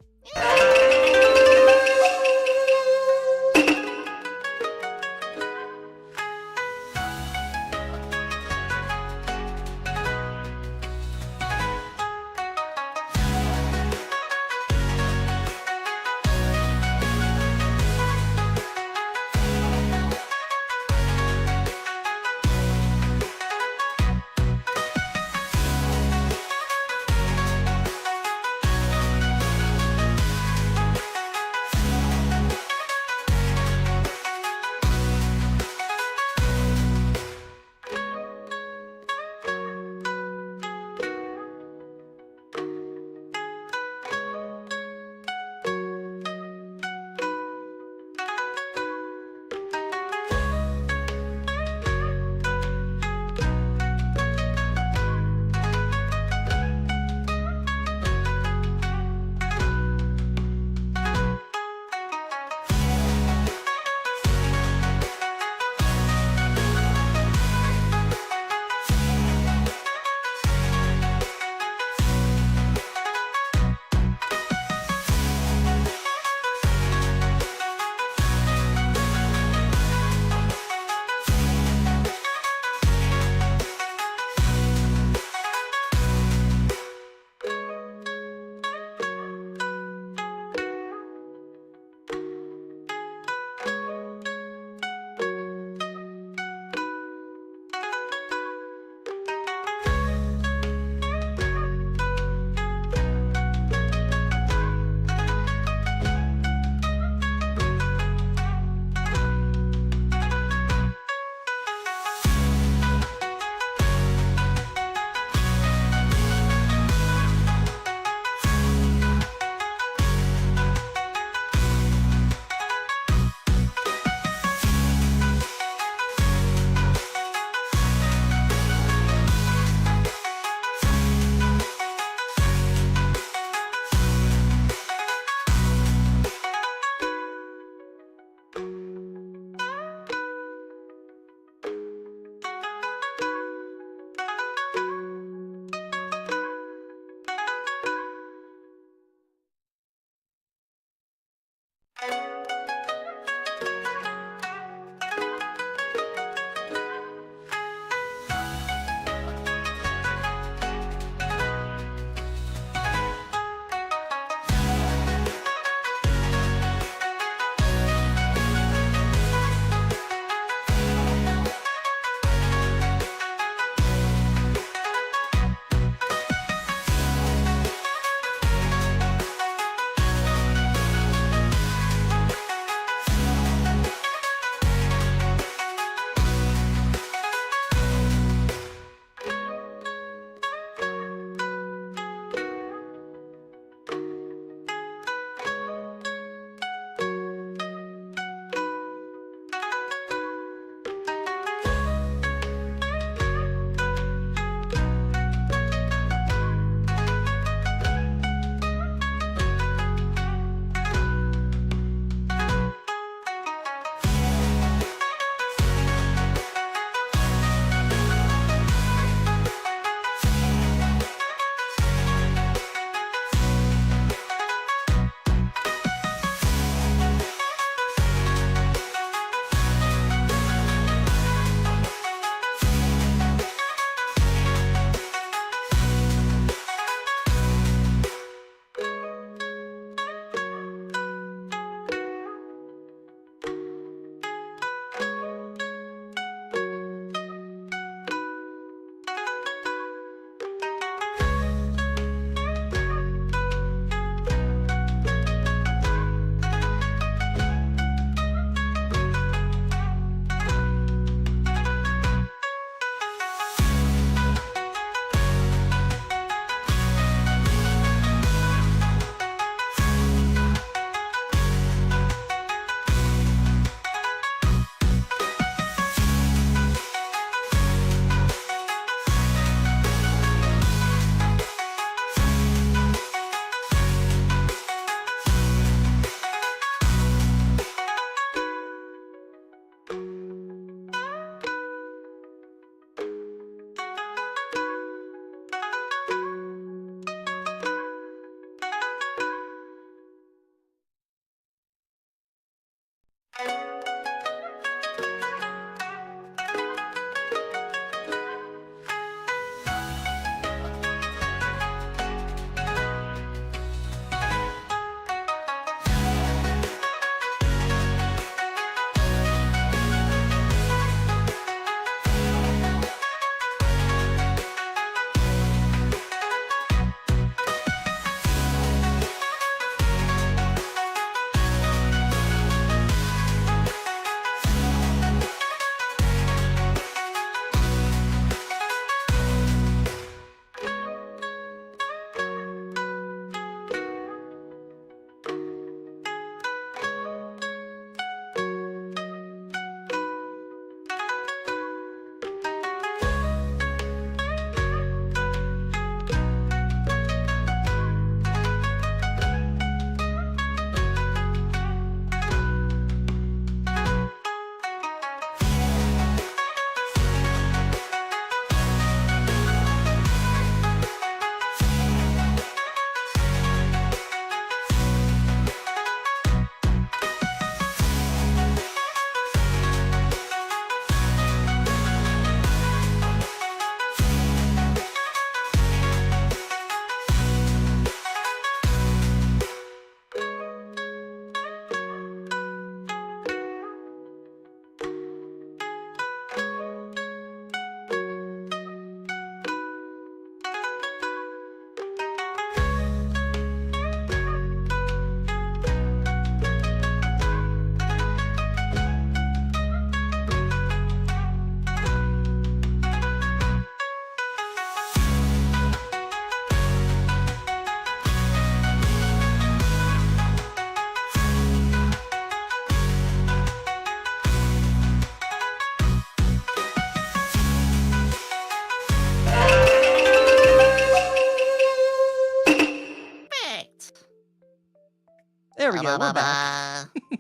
There we go. We're back. Ba-ba-ba-ba.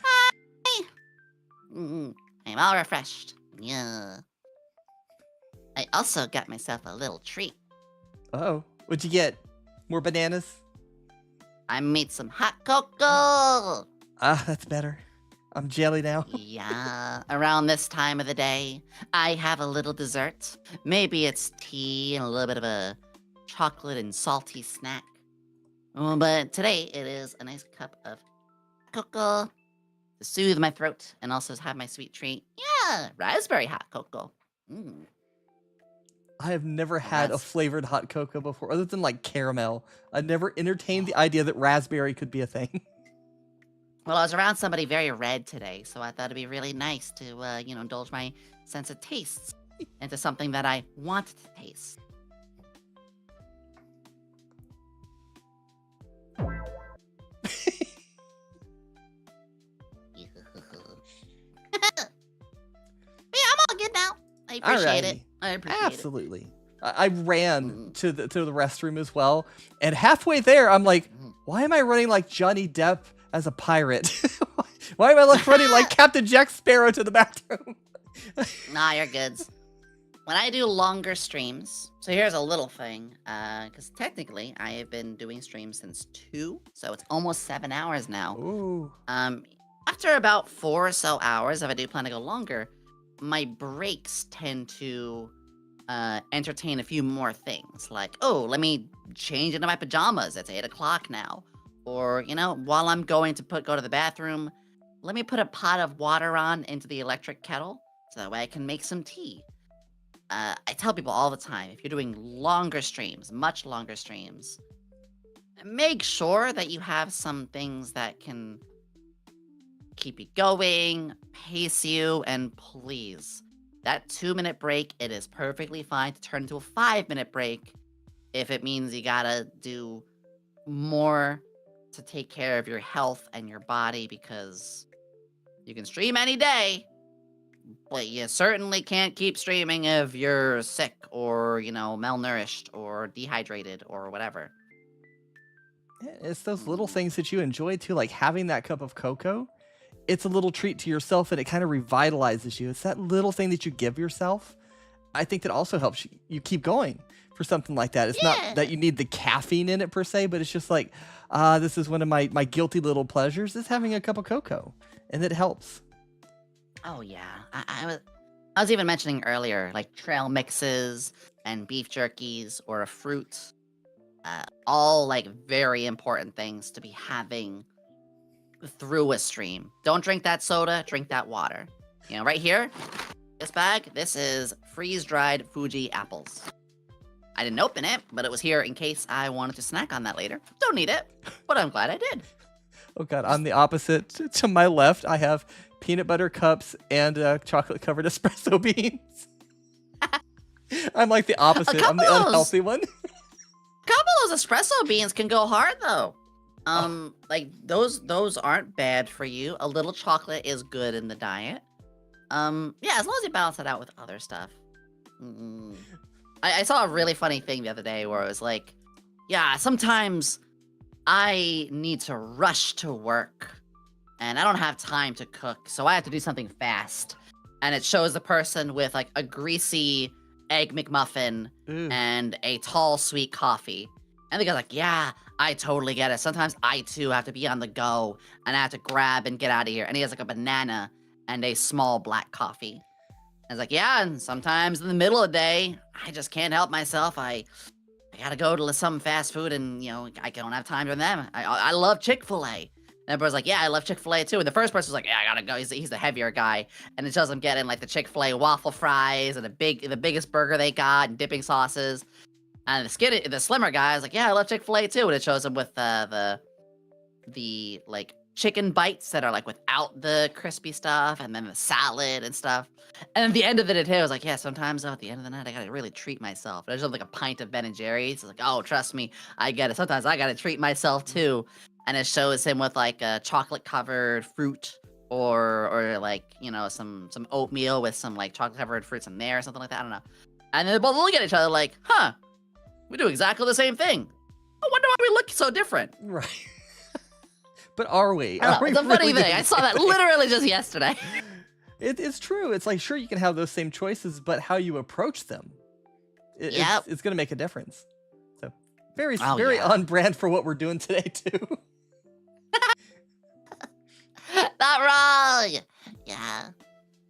Hi. I'm all refreshed. Yeah. I also got myself a little treat. Oh, what'd you get? More bananas? I made some hot cocoa. Ah, that's better. I'm jelly now. Yeah, around this time of the day, I have a little dessert. Maybe it's tea and a little bit of a chocolate and salty snack. But today it is a nice cup of cocoa to soothe my throat and also have my sweet treat. Yeah, raspberry hot cocoa. Mm. I have never had a Ras- flavored hot cocoa before, other than like caramel. I never entertained the idea that raspberry could be a thing. Well, I was around somebody very red today, so I thought it'd be really nice to, indulge my sense of tastes into something that I want to taste. Yeah, I'm all good now. I appreciate it. Alrighty. I appreciate Absolutely. I ran Mm. to the restroom as well, and halfway there, I'm like, Mhm. why am I running like Johnny Depp as a pirate? Why am I like running like Captain Jack Sparrow to the bathroom? it. Nah, you're goods. When I do longer streams, so here's a little thing, because technically I have been doing streams since 2, so it's almost 7 hours now. Ooh. After about 4 or so hours, if I do plan to go longer, my breaks tend to entertain a few more things, like, oh, let me change into my pajamas. It's 8 o'clock now. Or, while I'm going to go to the bathroom, let me put a pot of water on into the electric kettle so that way I can make some tea. I tell people all the time, if you're doing longer streams, much longer streams, make sure that you have some things that can keep you going, pace you, and please, that 2-minute break, it is perfectly fine to turn into a 5-minute break if it means you gotta do more to take care of your health and your body, because you can stream any day, but you certainly can't keep streaming if you're sick or, malnourished or dehydrated or whatever. Yeah, it's those little things that you enjoy too, like having that cup of cocoa. It's a little treat to yourself and it kind of revitalizes you. It's that little thing that you give yourself. I think that also helps you keep going for something like that. It's not that you need the caffeine in it per se, but it's just like, this is one of my guilty little pleasures is having a cup of cocoa, and it helps. Oh yeah, I was even mentioning earlier, like trail mixes and beef jerkies or a fruit, all like very important things to be having through a stream. Don't drink that soda, drink that water. Right here, this bag, this is freeze-dried Fuji apples. I didn't open it, but it was here in case I wanted to snack on that later. Don't need it, but I'm glad I did. Oh god, I'm the opposite. To my left, I have peanut butter cups and chocolate-covered espresso beans. I'm like the opposite. I'm the unhealthy one. A couple of those espresso beans can go hard though. Like those aren't bad for you. A little chocolate is good in the diet. Yeah, as long as you balance it out with other stuff. I saw a really funny thing the other day where it was like, yeah, sometimes I need to rush to work and I don't have time to cook, so I have to do something fast. And it shows the person with like a greasy egg McMuffin Ooh. and a tall sweet coffee. And the guy's like, yeah, I totally get it. Sometimes I too have to be on the go and I have to grab and get out of here. And he has like a banana and a small black coffee. And it's like, yeah, and sometimes in the middle of the day, I just can't help myself. I gotta go to some fast food and, I don't have time for them. I love Chick-fil-A. And everybody's like, yeah, I love Chick-fil-A too. And the first person's like, yeah, I gotta go. He's the heavier guy. And it shows him getting like the Chick-fil-A waffle fries and the biggest burger they got and dipping sauces. And the slimmer guy is like, yeah, I love Chick-fil-A too. And it shows him with the like chicken bites that are like without the crispy stuff, and then the salad and stuff. And at the end of it, I was like, yeah, sometimes at the end of the night, I gotta really treat myself. And I just have like a pint of Ben and Jerry's. It's like, oh, trust me, I get it. Sometimes I gotta treat myself too. And it shows him with like a chocolate covered fruit or like, some oatmeal with some like chocolate covered fruits in there or something like that. I don't know. And then they both look at each other like, huh, we do exactly the same thing. I wonder why we look so different. Right. But are we? I don't Are know. we It's a funny really thing. doing I the saw same that thing? literally just yesterday. It's true. It's like, sure, you can have those same choices, but how you approach them, Yep. it's going to make a difference. So very, Oh, very yeah. on brand for what we're doing today, too. Not wrong. Yeah.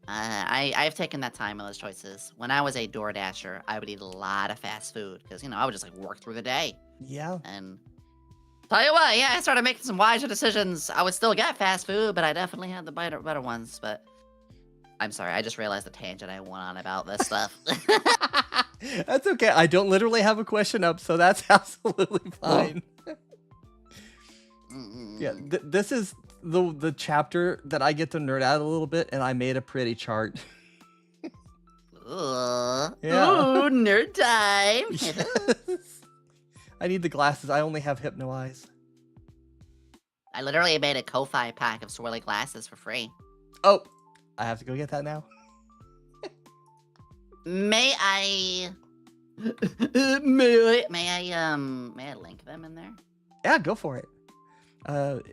I've taken that time on those choices. When I was a Door Dasher, I would eat a lot of fast food because, I would just like work through the day. Yeah. And tell you what, yeah, I started making some wiser decisions. I would still get fast food, but I definitely had the better ones. But I'm sorry, I just realized the tangent I went on about this stuff. That's okay. I don't literally have a question up, so that's absolutely fine. Yeah, this is the chapter that I get to nerd out a little bit, and I made a pretty chart. Yeah. Ooh, nerd time. Yes. I need the glasses. I only have hypno eyes. I literally made a Ko-Fi pack of swirly glasses for free. Oh, I have to go get that now. May I? May I link them in there? Yeah, go for it.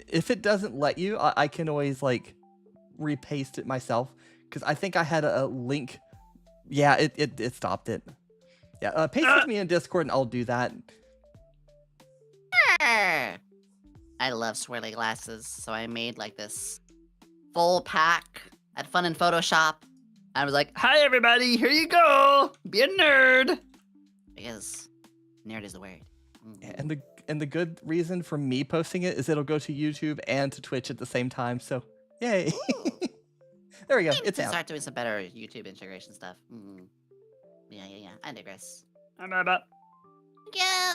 If it doesn't let you, I can always like repaste it myself because I think I had a link. Yeah, it stopped it. Yeah, paste it with me in Discord and I'll do that. I love swirly glasses, so I made like this full pack. Had fun in Photoshop. I was like, "Hi everybody, here you go. Be a nerd," because nerd is the word. And the good reason for me posting it is it'll go to YouTube and to Twitch at the same time. So yay! There we go. Maybe It's to out. start doing some better YouTube integration stuff. Yeah. I digress. Yeah.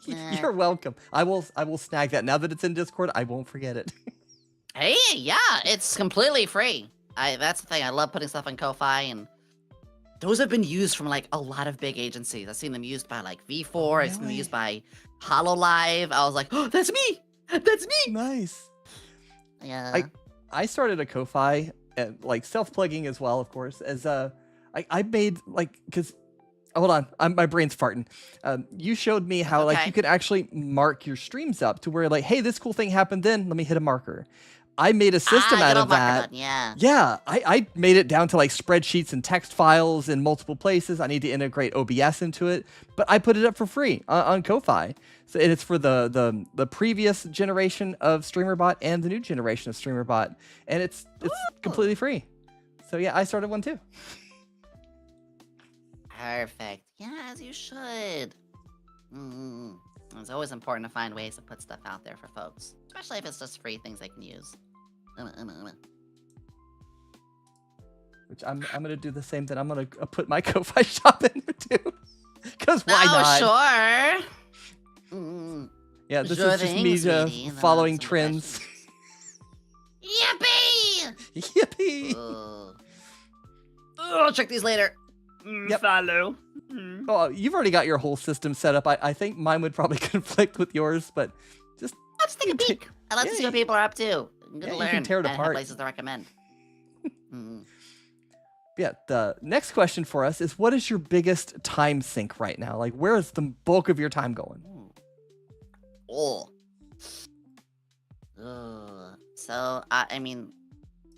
You're welcome. I will snag that now that it's in Discord. I won't forget it. Hey, yeah, it's completely free. That's the thing. I love putting stuff on Ko-Fi, and those have been used from like a lot of big agencies. I've seen them used by like V4. I've seen them Really? used by HoloLive. I was like, oh, that's me. That's me. Nice. Yeah. I started a Ko-Fi and like self-plugging as well, of course, as I made like, because hold on, my brain's farting. You showed me how like okay. you could actually mark your streams up to where like, hey, this cool thing happened then, let me hit a marker. I made a system out good of old marker that. button, yeah. Yeah, I made it down to like spreadsheets and text files in multiple places. I need to integrate OBS into it, but I put it up for free on Ko-Fi. So it's for the previous generation of StreamerBot and the new generation of StreamerBot, and it's completely free. So yeah, I started one too. Perfect. Yeah, as you should. It's always important to find ways to put stuff out there for folks, especially if it's just free things they can use. Which I'm gonna do the same thing. I'm gonna put my Ko-Fi shop in there too, because why not? Sure. Yeah, this Sure is just thing, me sweetie. following Some trends. Yippee! Yippee! Oh, check these later. Yep. Follow. Oh, you've already got your whole system set up. I think mine would probably conflict with yours, but just I'll just take a peek. I love to see what people are up to. I'm Yeah, gonna you learn. can tear it and have apart. places to recommend. yeah. The next question for us is, what is your biggest time sink right now? Like, where is the bulk of your time going? So, I mean,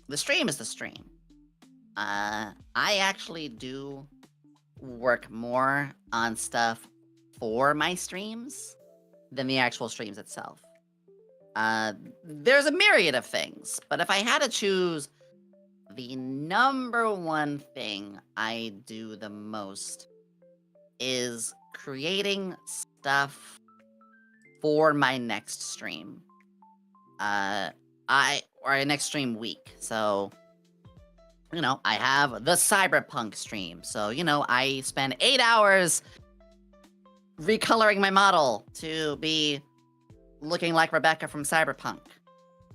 the stream is the stream. I actually do work more on stuff for my streams than the actual streams itself. There's a myriad of things, but if I had to choose, the number one thing I do the most is creating stuff for my next stream. Or next stream week. So, I have the Cyberpunk stream. So, I spend 8 hours recoloring my model to be looking like Rebecca from Cyberpunk.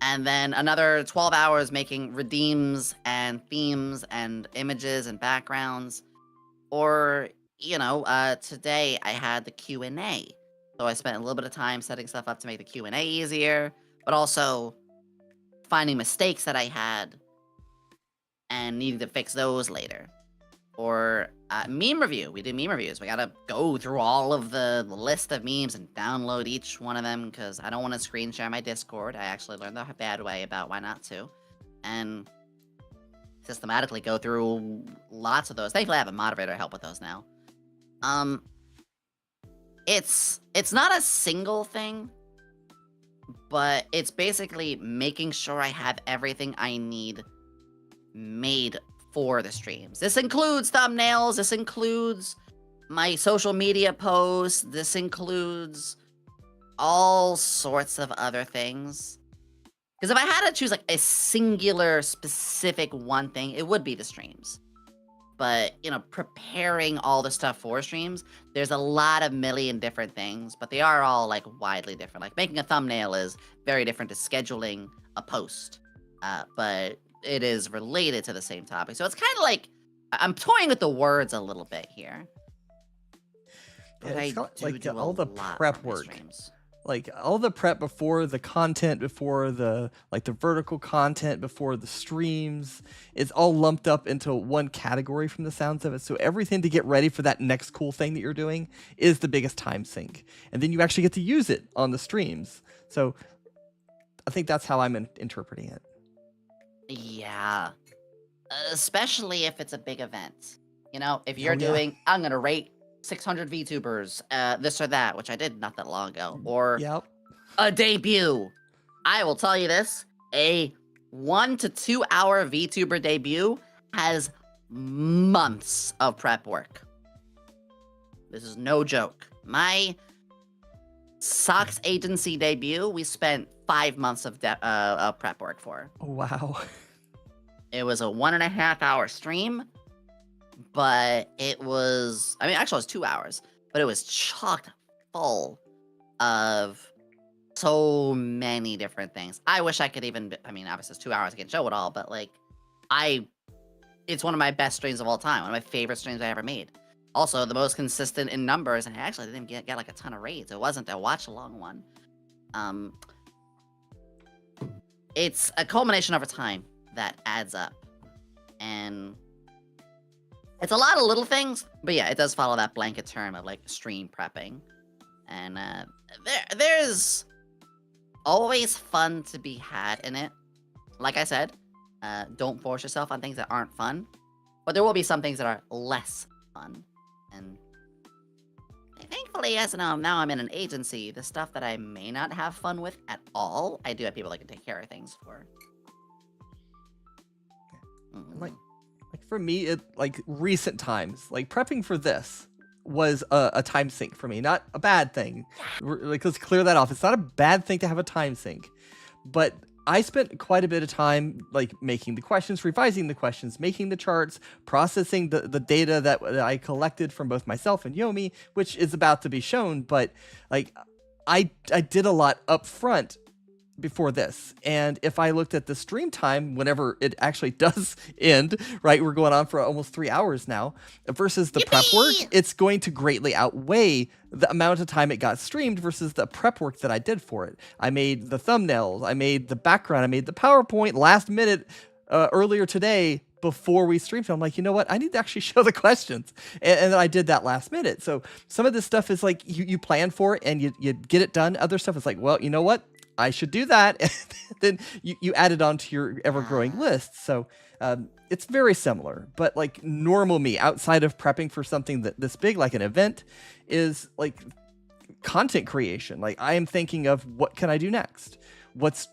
And then another 12 hours making redeems and themes and images and backgrounds. Or, today I had the Q&A. So I spent a little bit of time setting stuff up to make the Q&A easier, but also finding mistakes that I had and needing to fix those later. Or Meme review. We do meme reviews. We gotta go through all of the list of memes and download each one of them because I don't want to screen share my Discord. I actually learned the bad way about why not to. And systematically go through lots of those. Thankfully, I have a moderator to help with those now. It's not a single thing, but it's basically making sure I have everything I need made for the streams. This includes thumbnails, this includes my social media posts, this includes all sorts of other things. Because if I had to choose like a singular specific one thing, it would be the streams. But, you know, preparing all the stuff for streams, there's a lot of million different things, but they are all like widely different. Like making a thumbnail is very different to scheduling a post. But it is related to the same topic. So it's kind of like, I'm toying with the words a little bit here. But I do like do all a the lot prep on my work. streams. Like all the prep before the content, before the vertical content, before the streams, it's all lumped up into one category from the sounds of it. So everything to get ready for that next cool thing that you're doing is the biggest time sink. And then you actually get to use it on the streams. So I think that's how I'm interpreting it. Yeah. Especially if it's a big event. You know, if you're Oh, yeah. doing, I'm going to rate 600 VTubers, this or that, which I did not that long ago, or Yep. a debut. I will tell you this, a 1 to 2 hour VTuber debut has months of prep work. This is no joke. My Socks agency debut, we spent 5 months of prep work for. Oh, wow. It was a 1.5 hour stream, but it was, I mean, actually it was 2 hours, but it was chocked full of so many different things. I wish I could even, I mean, obviously it's 2 hours, I can't show it all, but like, it's one of my best streams of all time, one of my favorite streams I ever made. Also, the most consistent in numbers, and I actually didn't get like a ton of raids. It wasn't a watch-along one. It's a culmination over time that adds up. And it's a lot of little things, but yeah, it does follow that blanket term of like stream prepping. And there's always fun to be had in it. Like I said, don't force yourself on things that aren't fun, but there will be some things that are less fun. And thankfully, as now I'm in an agency, the stuff that I may not have fun with at all, I do have people that can take care of things for. Like for me, it like recent times, like prepping for this was a time sink for me, not a bad thing. Like, let's clear that off. It's not a bad thing to have a time sink, but I spent quite a bit of time like making the questions, revising the questions, making the charts, processing the data that I collected from both myself and Yomi, which is about to be shown. But like I did a lot up front before this. And if I looked at the stream time, whenever it actually does end, right, we're going on for almost 3 hours now, versus the prep work, it's going to greatly outweigh the amount of time it got streamed versus the prep work that I did for it. I made the thumbnails, I made the background, I made the PowerPoint last minute earlier today before we streamed. So I'm like, you know what? I need to actually show the questions. And then I did that last minute. So some of this stuff is like you plan for it and you get it done. Other stuff is like, well, you know what? I should do that. And then you add it onto your ever-growing list. So it's very similar. But like normal me, outside of prepping for something this big, like an event, is like content creation. Like I am thinking of what can I do next? What's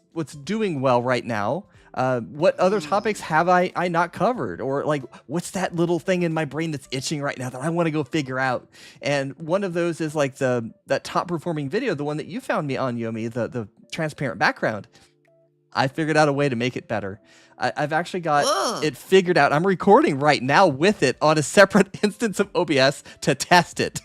doing well right now? What other topics have I not covered? Or like, what's that little thing in my brain that's itching right now that I want to go figure out? And one of those is like that top performing video, the one that you found me on, Yomi, the transparent background. I figured out a way to make it better. I've actually got it figured out. I'm recording right now with it on a separate instance of OBS to test it.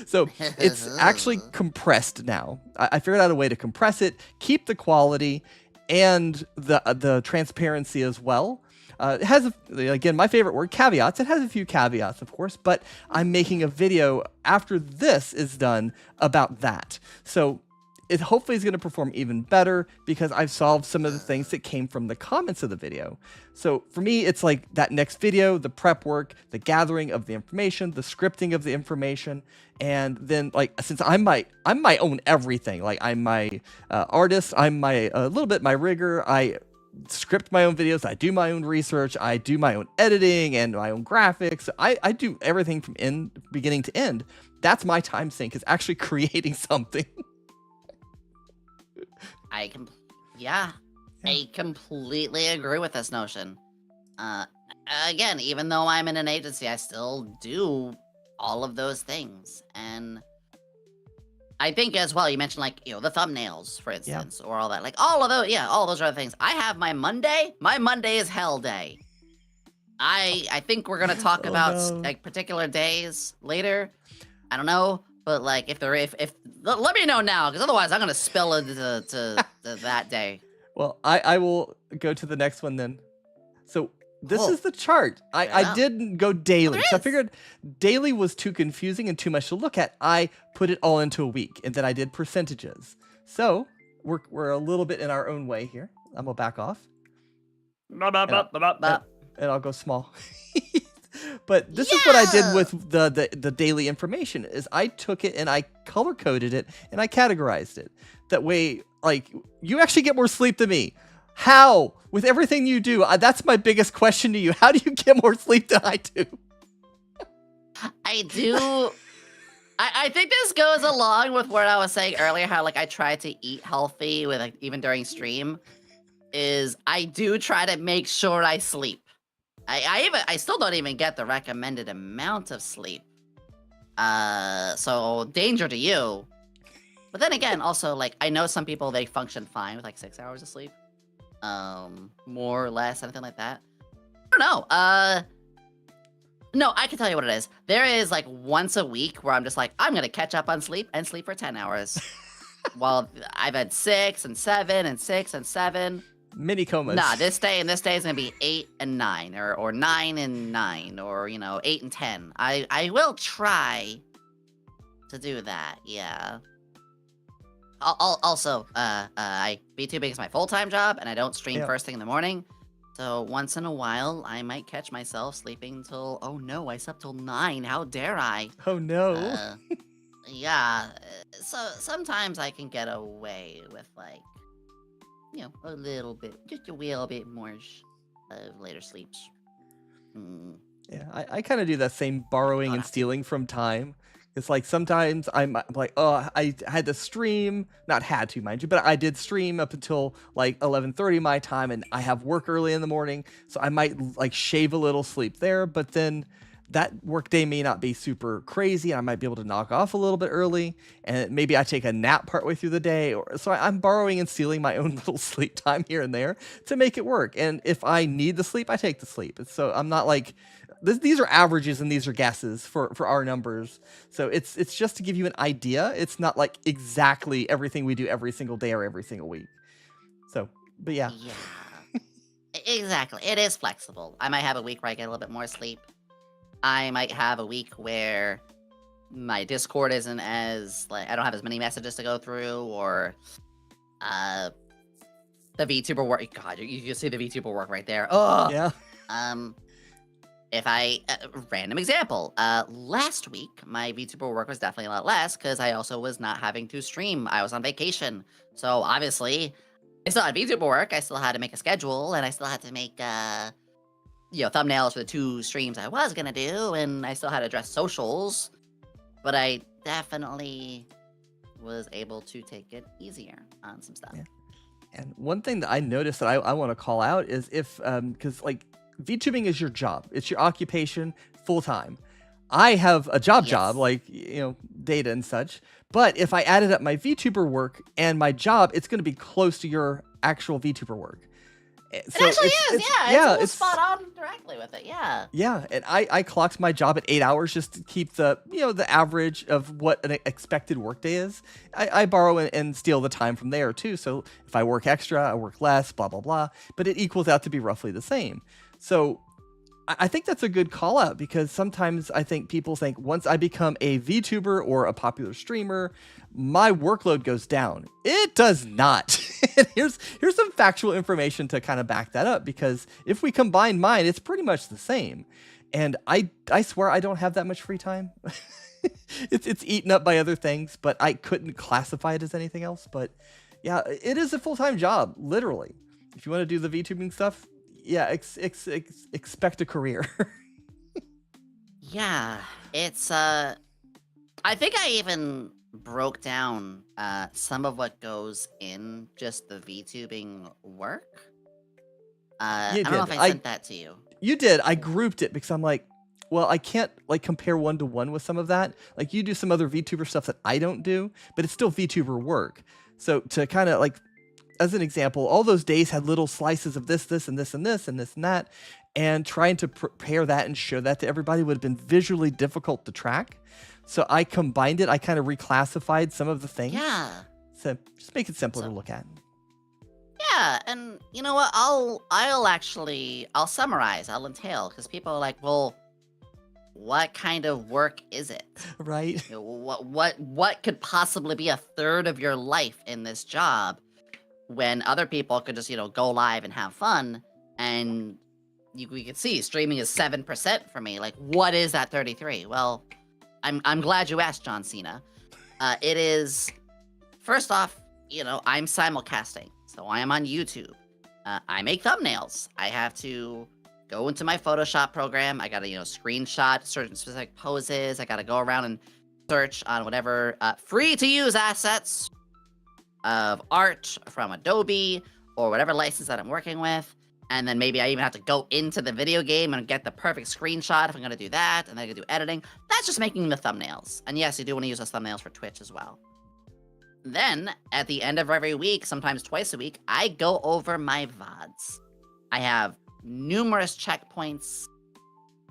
So it's actually compressed now. I figured out a way to compress it, keep the quality and the transparency as well. It has, again, my favorite word, caveats. It has a few caveats, of course, but I'm making a video after this is done about that. So it hopefully is going to perform even better because I've solved some of the things that came from the comments of the video. So for me, it's like that next video, the prep work, the gathering of the information, the scripting of the information, and then like since I'm my own everything. Like I'm my artist, I'm my a little bit my rigger. I script my own videos, I do my own research, I do my own editing and my own graphics. I do everything from beginning to end. That's my time sink, is actually creating something. Yeah, I completely agree with this notion. Again, even though I'm in an agency, I still do all of those things. And I think as well, you mentioned like, you know, the thumbnails, for instance, or all that, like all of those. Yeah, all those other things. I have my Monday. My Monday is hell day. I think we're going to talk about like particular days later. I don't know. But like, if let me know now, because otherwise I'm gonna spill into to that day. Well, I will go to the next one then. So this is the chart. I didn't go daily. So I figured daily was too confusing and too much to look at. I put it all into a week, and then I did percentages. So we're a little bit in our own way here. I'm gonna back off. And I'll go small. But this is what I did with the daily information is I took it and I color coded it and I categorized it. That way, like, you actually get more sleep than me. How? With everything you do, that's my biggest question to you. How do you get more sleep than I do? I do. I think this goes along with what I was saying earlier, how like I try to eat healthy with like even during stream. Is I do try to make sure I sleep. I still don't even get the recommended amount of sleep. So danger to you. But then again, also like I know some people, they function fine with like 6 hours of sleep. More or less, anything like that. I don't know. No, I can tell you what it is. There is like once a week where I'm just like, I'm gonna catch up on sleep and sleep for 10 hours. While I've had 6 and 7 and 6 and 7. Mini comas. Nah, this day is gonna be 8 and 9, or 9 and 9, or 8 and 10. I will try to do that. Yeah. Also, VTubing is my full-time job, and I don't stream first thing in the morning. So once in a while, I might catch myself sleeping till, oh no, I slept till 9. How dare I? Oh no. Yeah. So sometimes I can get away with like, a little bit, just a little bit more later sleeps. Yeah, I kind of do that same borrowing and stealing from time. It's like sometimes I'm like, oh, I had to stream, not had to, mind you, but I did stream up until like 11:30 my time, and I have work early in the morning, so I might like shave a little sleep there, but then that work day may not be super crazy. I might be able to knock off a little bit early, and maybe I take a nap partway through the day. So I'm borrowing and stealing my own little sleep time here and there to make it work. And if I need the sleep, I take the sleep. So I'm not like, these are averages and these are guesses for our numbers. So it's just to give you an idea. It's not like exactly everything we do every single day or every single week. So, but yeah. Yeah, exactly. It is flexible. I might have a week where I get a little bit more sleep. I might have a week where my Discord isn't as, like, I don't have as many messages to go through, or the VTuber work. God, you can see the VTuber work right there. Oh, yeah. If I, random example, last week, my VTuber work was definitely a lot less because I also was not having to stream. I was on vacation. So obviously, I still had VTuber work. I still had to make a schedule, and I still had to make, thumbnails for the 2 streams I was gonna do, and I still had to address socials, but I definitely was able to take it easier on some stuff. Yeah. And one thing that I noticed that I want to call out is if, because like VTubing is your job, it's your occupation full time. I have a job, like, data and such, but if I added up my VTuber work and my job, it's going to be close to your actual VTuber work. So it actually is, yeah. It's spot on directly with it, yeah. Yeah, and I clocked my job at 8 hours just to keep the, the average of what an expected workday is. I borrow and steal the time from there too. So if I work extra, I work less, blah, blah, blah. But it equals out to be roughly the same. So I think that's a good call out because sometimes I think people think once I become a VTuber or a popular streamer, my workload goes down. It does not. And here's some factual information to kind of back that up, because if we combine mine, it's pretty much the same. And I swear I don't have that much free time. It's eaten up by other things, but I couldn't classify it as anything else. But yeah, it is a full-time job, literally. If you want to do the VTubing stuff, yeah, expect a career. Yeah, it's I think I even broke down some of what goes in just the VTubing work. I don't know if I sent that to you. You did. I grouped it because I'm like, well, I can't like compare one to one with some of that. Like you do some other VTuber stuff that I don't do, but it's still VTuber work. So to kind of like, as an example, all those days had little slices of this, and this, and this, and this, and that. And trying to prepare that and show that to everybody would have been visually difficult to track. So I combined it. I kind of reclassified some of the things. Yeah. So just make it simpler to look at. Yeah, and you know what? I'll summarize. I'll entail, because people are like, well, what kind of work is it? Right. You know, what could possibly be a third of your life in this job when other people could just, go live and have fun? And we could see streaming is 7% for me. Like, what is that 33? Well, I'm glad you asked, John Cena. It is, first off, I'm simulcasting. So I am on YouTube. I make thumbnails. I have to go into my Photoshop program. I gotta, screenshot certain specific poses. I gotta go around and search on whatever free to use assets of art from Adobe or whatever license that I'm working with. And then maybe I even have to go into the video game and get the perfect screenshot if I'm gonna do that. And then I can do editing. That's just making the thumbnails. And yes, you do want to use those thumbnails for Twitch as well. Then, at the end of every week, sometimes twice a week, I go over my VODs. I have numerous checkpoints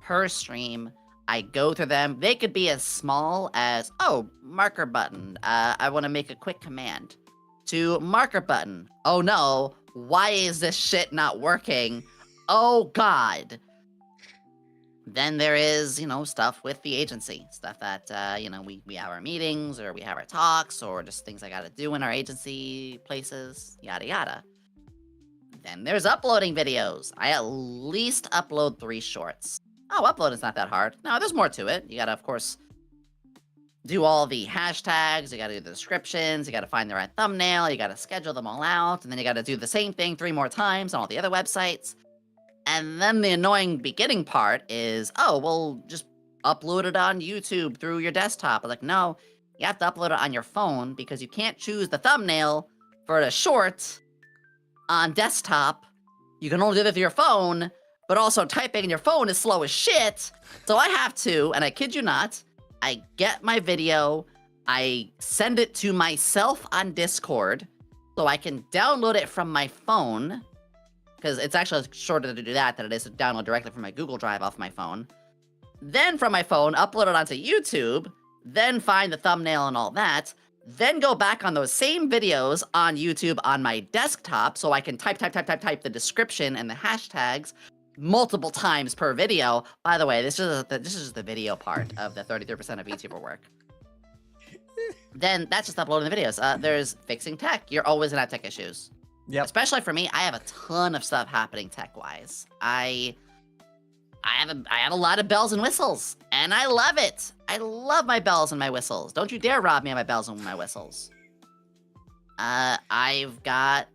per stream. I go through them. They could be as small as, oh, marker button. I want to make a quick command. To marker button. Oh no, why is this shit not working? Oh god. Then there is, stuff with the agency. Stuff that, we have our meetings, or we have our talks, or just things I gotta do in our agency places, yada yada. Then there's uploading videos. I at least upload 3 shorts. Oh, uploading's not that hard. No, there's more to it. You gotta, of course, do all the hashtags, you gotta do the descriptions, you gotta find the right thumbnail, you gotta schedule them all out, and then you gotta do the same thing 3 more times on all the other websites. And then the annoying beginning part is, oh, well, just upload it on YouTube through your desktop. I'm like, no, you have to upload it on your phone because you can't choose the thumbnail for the short on desktop. You can only do that through your phone, but also typing in your phone is slow as shit. So I have to, and I kid you not, I get my video, I send it to myself on Discord so I can download it from my phone, because it's actually shorter to do that than it is to download directly from my Google Drive off my phone. Then from my phone, upload it onto YouTube, then find the thumbnail and all that, then go back on those same videos on YouTube on my desktop so I can type the description and the hashtags multiple times per video. By the way, this is just the video part of the 33% of VTuber work. Then that's just uploading the videos. There's fixing tech. You're always gonna have tech issues. Yep. Especially for me, I have a ton of stuff happening tech-wise. I have a lot of bells and whistles, and I love it. I love my bells and my whistles. Don't you dare rob me of my bells and my whistles. I've got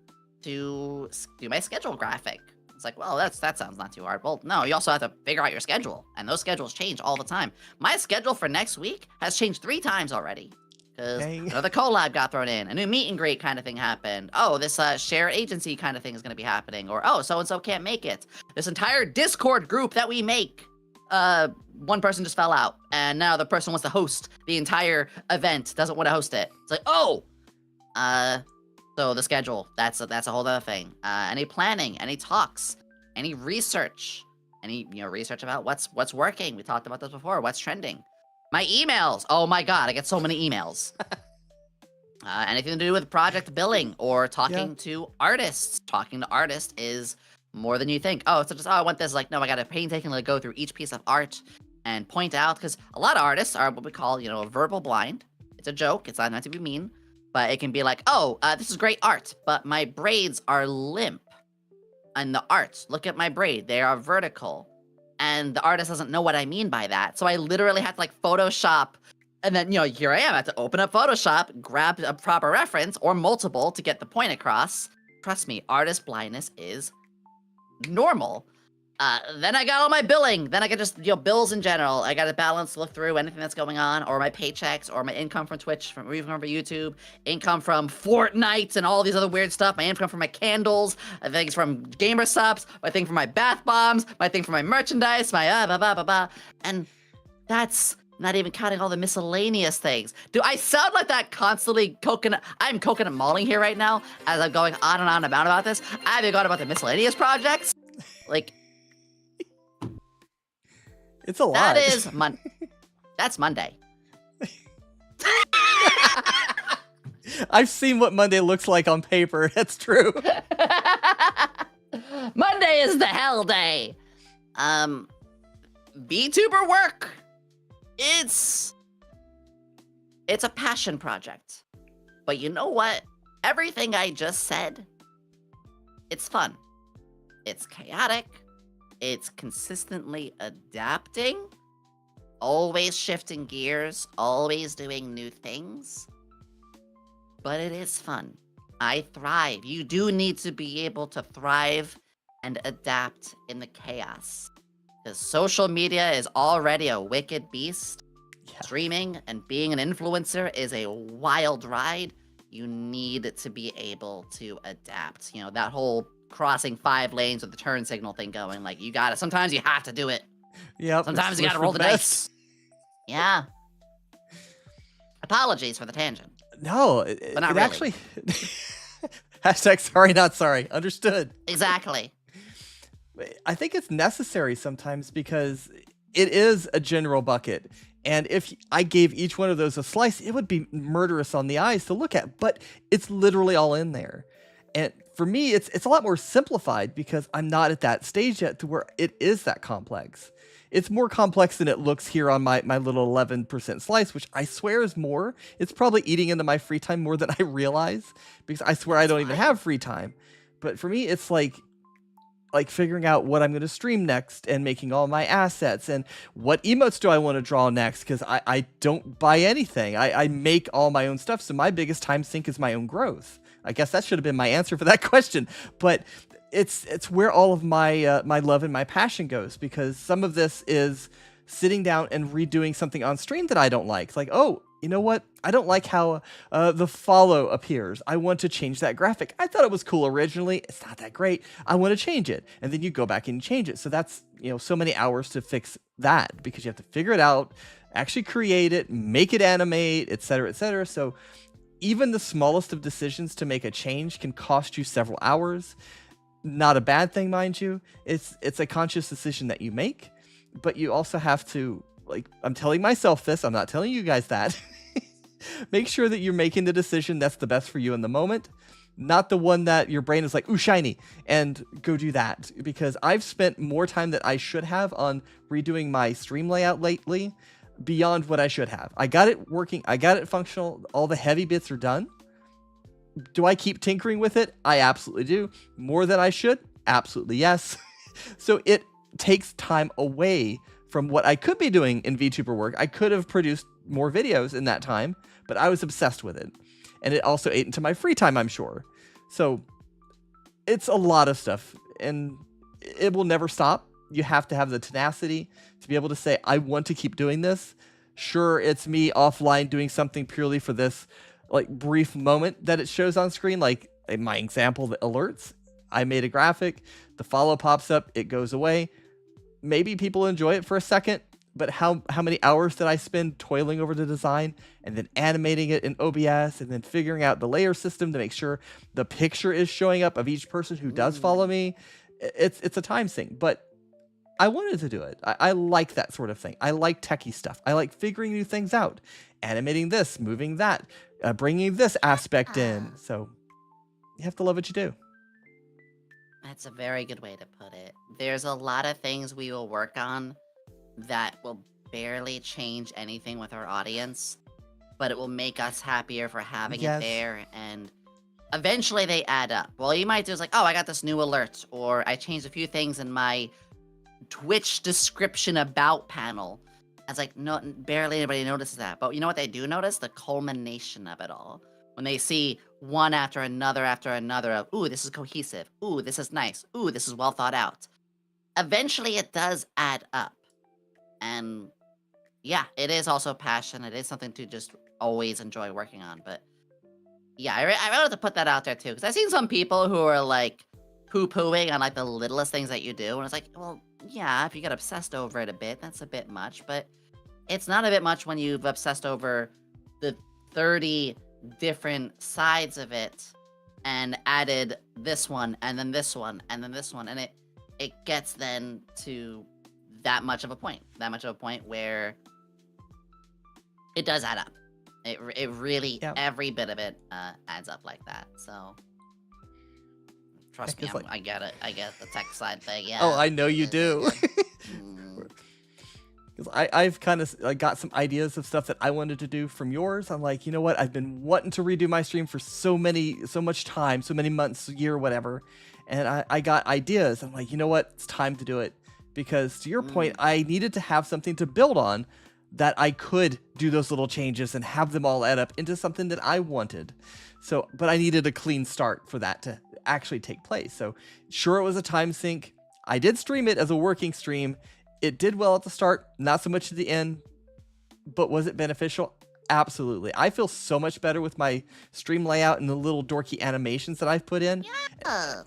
to do my schedule graphic. It's like, well, that sounds not too hard. Well, no, you also have to figure out your schedule, and those schedules change all the time. My schedule for next week has changed 3 times already. Because another collab got thrown in, a new meet and greet kind of thing happened. Oh, this shared agency kind of thing is going to be happening. Or, oh, so-and-so can't make it. This entire Discord group that we make, one person just fell out. And now the person wants to host the entire event, doesn't want to host it. It's like, oh! So the schedule, that's a whole other thing. Any planning, any talks, any research. Any, research about what's working. We talked about this before. What's trending. My emails. Oh my god, I get so many emails. Anything to do with project billing or talking to artists. Talking to artists is more than you think. Oh, so just, oh, I want this. Like, no, I got to painstakingly go through each piece of art and point out, because a lot of artists are what we call, you know, verbal blind. It's a joke. It's not meant to be mean, but it can be like, oh, this is great art, but my braids are limp. And the art, look at my braid. They are vertical. And the artist doesn't know what I mean by that. So I literally have to like Photoshop. And then, you know, here I am. I have to open up Photoshop, grab a proper reference or multiple to get the point across. Trust me, artist blindness is normal. Then I got all my billing. Then I got just, you know, bills in general. I got to balance, look through anything that's going on, or my paychecks, or my income from Twitch, or income from YouTube, income from Fortnite, and all these other weird stuff. My income from my candles, things from gamer subs, my thing from my bath bombs, my thing from my merchandise, my and that's not even counting all the miscellaneous things. Do I sound like that constantly coconut? I'm coconut mauling here right now as I'm going on and on about this. I haven't gone about the miscellaneous projects. Like, it's a lot. That is that's Monday. I've seen what Monday looks like on paper. That's true. Monday is the hell day. VTuber work. It's a passion project. But you know what? Everything I just said, it's fun. It's chaotic. It's consistently adapting, always shifting gears, always doing new things. But it is fun. I thrive. You do need to be able to thrive and adapt in the chaos. Because social media is already a wicked beast. Yeah. Streaming and being an influencer is a wild ride. You need to be able to adapt. You know, that whole crossing 5 lanes with the turn signal thing going. Like, you gotta, sometimes you have to do it. Yep. Sometimes you gotta roll the dice. Yeah. Apologies for the tangent. No, But not it really. actually. Hashtag sorry, not sorry. Understood. Exactly. I think it's necessary sometimes because it is a general bucket. And if I gave each one of those a slice, it would be murderous on the eyes to look at. But it's literally all in there. And for me, it's a lot more simplified because I'm not at that stage yet to where it is that complex. It's more complex than it looks here on my little 11% slice, which I swear is more. It's probably eating into my free time more than I realize because I swear I don't even have free time. But for me, it's like figuring out what I'm going to stream next and making all my assets and what emotes do I want to draw next because I don't buy anything. I make all my own stuff. So my biggest time sink is my own growth. I guess that should have been my answer for that question, but it's where all of my my love and my passion goes because some of this is sitting down and redoing something on stream that I don't like. It's like, oh, you know what? I don't like how the follow appears. I want to change that graphic. I thought it was cool originally. It's not that great. I want to change it. And then you go back and change it. So that's, you know, so many hours to fix that because you have to figure it out, actually create it, make it animate, et cetera, et cetera. So even the smallest of decisions to make a change can cost you several hours. Not a bad thing, mind you. It's a conscious decision that you make, but you also have to, like, I'm telling myself this, I'm not telling you guys that. Make sure that you're making the decision that's the best for you in the moment, not the one that your brain is like, ooh, shiny, and go do that. Because I've spent more time that I should have on redoing my stream layout lately beyond what I should have. I got it working. I got it functional. All the heavy bits are done. Do I keep tinkering with it? I absolutely do. More than I should? Absolutely yes. So it takes time away from what I could be doing in VTuber work. I could have produced more videos in that time, but I was obsessed with it. And it also ate into my free time, I'm sure. So it's a lot of stuff and it will never stop. You have to have the tenacity to be able to say, I want to keep doing this. Sure, it's me offline doing something purely for this like brief moment that it shows on screen. Like in my example, the alerts, I made a graphic, the follow pops up, it goes away. Maybe people enjoy it for a second, but how many hours did I spend toiling over the design and then animating it in OBS and then figuring out the layer system to make sure the picture is showing up of each person who does follow me? It's a time sink, but I wanted to do it. I like that sort of thing. I like techie stuff. I like figuring new things out, animating this, moving that, bringing this aspect in. So you have to love what you do. That's a very good way to put it. There's a lot of things we will work on that will barely change anything with our audience, but it will make us happier for having it Yes. there, and eventually they add up. Well, you might do is like, oh, I got this new alert, or I changed a few things in my Twitch description about panel. I was like, no, barely anybody notices that. But you know what they do notice? The culmination of it all. When they see one after another of, ooh, this is cohesive. Ooh, this is nice. Ooh, this is well thought out. Eventually it does add up. And yeah, it is also passion. It is something to just always enjoy working on. But yeah, I wanted to put that out there too. Because I've seen some people who are like poo-pooing on like the littlest things that you do. And it's like, well, yeah, if you get obsessed over it a bit, that's a bit much. But it's not a bit much when you've obsessed over the 30 different sides of it and added this one and then this one and then this one. And it gets then to that much of a point where it does add up. It really, Yeah. every bit of it adds up like that. So trust me, Heck, it's I get it. I get the tech side thing. Yeah. Oh, I know you Yeah, do. Mm. Because I've kind of got some ideas of stuff that I wanted to do from yours. I'm like, you know what? I've been wanting to redo my stream for so much time, so many months, year, whatever. And I got ideas. I'm like, you know what? It's time to do it. Because to your point, I needed to have something to build on that I could do those little changes and have them all add up into something that I wanted. So, but I needed a clean start for that to actually take place. So sure, it was a time sink. I did stream it as a working stream. It did well at the start, not so much at the end, but was it beneficial? Absolutely. I feel so much better with my stream layout and the little dorky animations that I've put in. Yeah.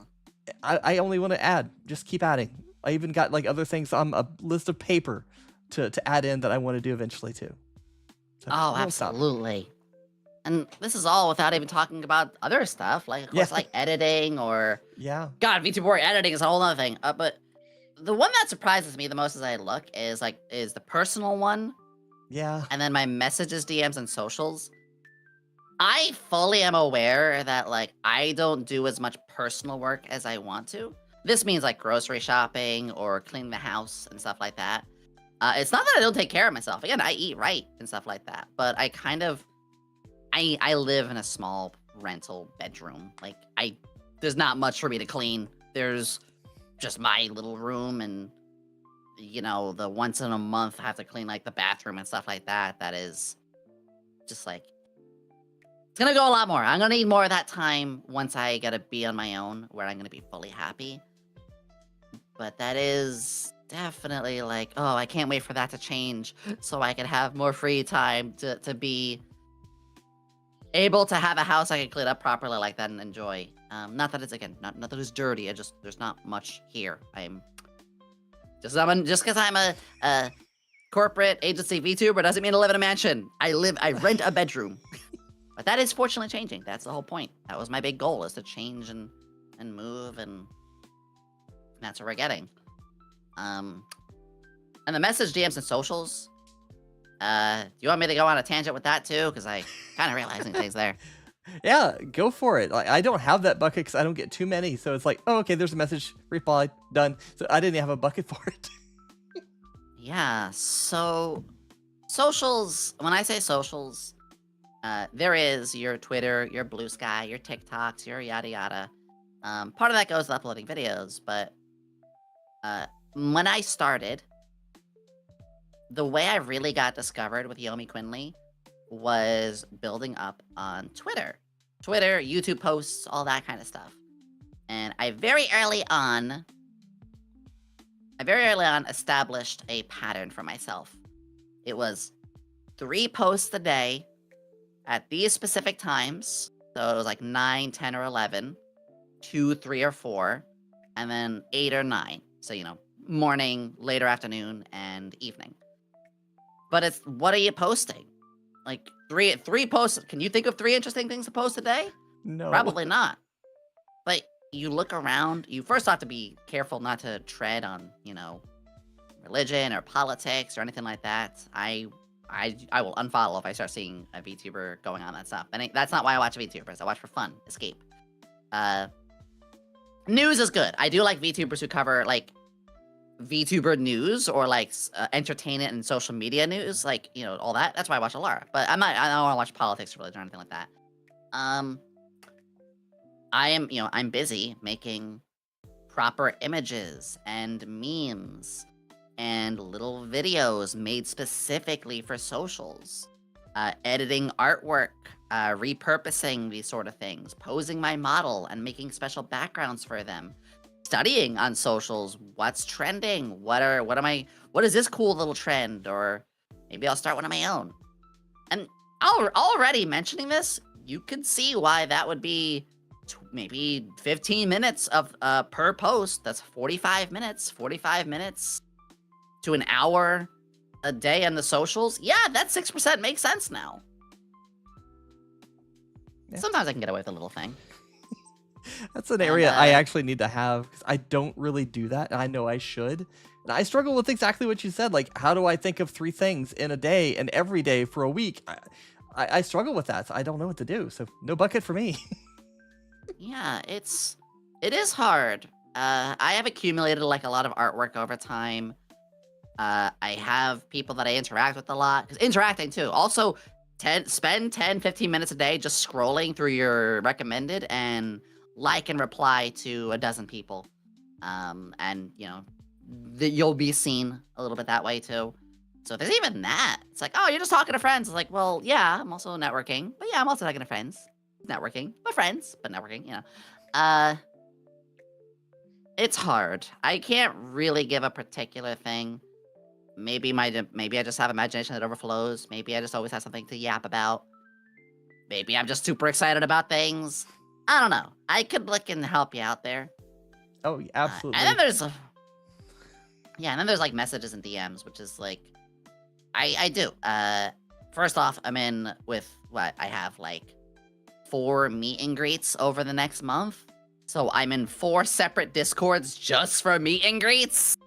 I only want to add, just keep adding. I even got like other things on a list of paper to add in that I want to do eventually too. So, Oh, I won't stop. absolutely. And this is all without even talking about other stuff, like, of course, Yeah. like editing or... Yeah. God, VTuber editing is a whole other thing. But the one that surprises me the most as I look is the personal one, Yeah. and then my messages, DMs, and socials. I fully am aware that, like, I don't do as much personal work as I want to. This means, like, grocery shopping or cleaning the house and stuff like that. It's not that I don't take care of myself. Again, I eat right and stuff like that. But I kind of... I live in a small rental bedroom. Like, there's not much for me to clean. There's just my little room and, you know, the once in a month I have to clean, like, the bathroom and stuff like that. That is just, like... It's gonna go a lot more. I'm gonna need more of that time once I get to be on my own, where I'm gonna be fully happy. But that is definitely, like, oh, I can't wait for that to change so I can have more free time to be able to have a house I can clean up properly like that and enjoy. Not that it's, again, not that it's dirty. There's not much here. Just because I'm a corporate agency VTuber doesn't mean I live in a mansion. I rent a bedroom. But that is fortunately changing. That's the whole point. That was my big goal, is to change and move, and that's what we're getting. And the message, DMs, and socials. Do you want me to go on a tangent with that too? Because I kind of realizing things there. Yeah, go for it. Like, I don't have that bucket because I don't get too many. So it's like, oh, okay, there's a message, reply, done. So I didn't have a bucket for it. Yeah, so socials, when I say socials, there is your Twitter, your Blue Sky, your TikToks, your yada yada. Part of that goes to uploading videos, but when I started, the way I really got discovered with Yomi Quinnley was building up on Twitter. Twitter, YouTube posts, all that kind of stuff. And I very early on established a pattern for myself. It was 3 posts a day at these specific times. So it was like 9, 10, or 11, 2, 3, or 4, and then 8 or 9. So, you know, morning, later afternoon, and evening. But it's, what are you posting? Like, 3 posts. Can you think of 3 interesting things to post a day? No. Probably not. But you look around, you first have to be careful not to tread on, you know, religion or politics or anything like that. I will unfollow if I start seeing a VTuber going on that stuff. And that's not why I watch VTubers. I watch for fun, escape. News is good. I do like VTubers who cover like VTuber news or like entertainment and social media news, like all that. That's why I watch Alara. But I don't want to watch politics or religion or anything like that. I'm busy making proper images and memes and little videos made specifically for socials, editing artwork, repurposing these sort of things, posing my model and making special backgrounds for them, studying on socials what's trending, what is this cool little trend, or maybe I'll start one of my own. And already mentioning this, you could see why that would be maybe 15 minutes of per post. That's 45 minutes to an hour a day on the socials. Yeah, that 6% makes sense now. Yeah. Sometimes I can get away with a little thing. That's an area I actually need to have, because I don't really do that, and I know I should. And I struggle with exactly what you said. Like, how do I think of 3 things in a day and every day for a week? I struggle with that, so I don't know what to do. So no bucket for me. Yeah, it is hard. I have accumulated like a lot of artwork over time. I have people that I interact with a lot, because interacting too. Also, spend 10, 15 minutes a day just scrolling through your recommended and like and reply to a dozen people. And you'll be seen a little bit that way too. So there's even that. It's like, oh, you're just talking to friends. It's like, well, yeah, I'm also networking, but yeah, I'm also talking to friends. Networking, but friends, but networking, it's hard. I can't really give a particular thing. Maybe I just have imagination that overflows. Maybe I just always have something to yap about. Maybe I'm just super excited about things. I don't know. I could look and help you out there. Oh, absolutely. And then there's like messages and DMs, which is like, I do. First off, I'm in with what I have like 4 meet and greets over the next month. So I'm in 4 separate Discords just for meet and greets.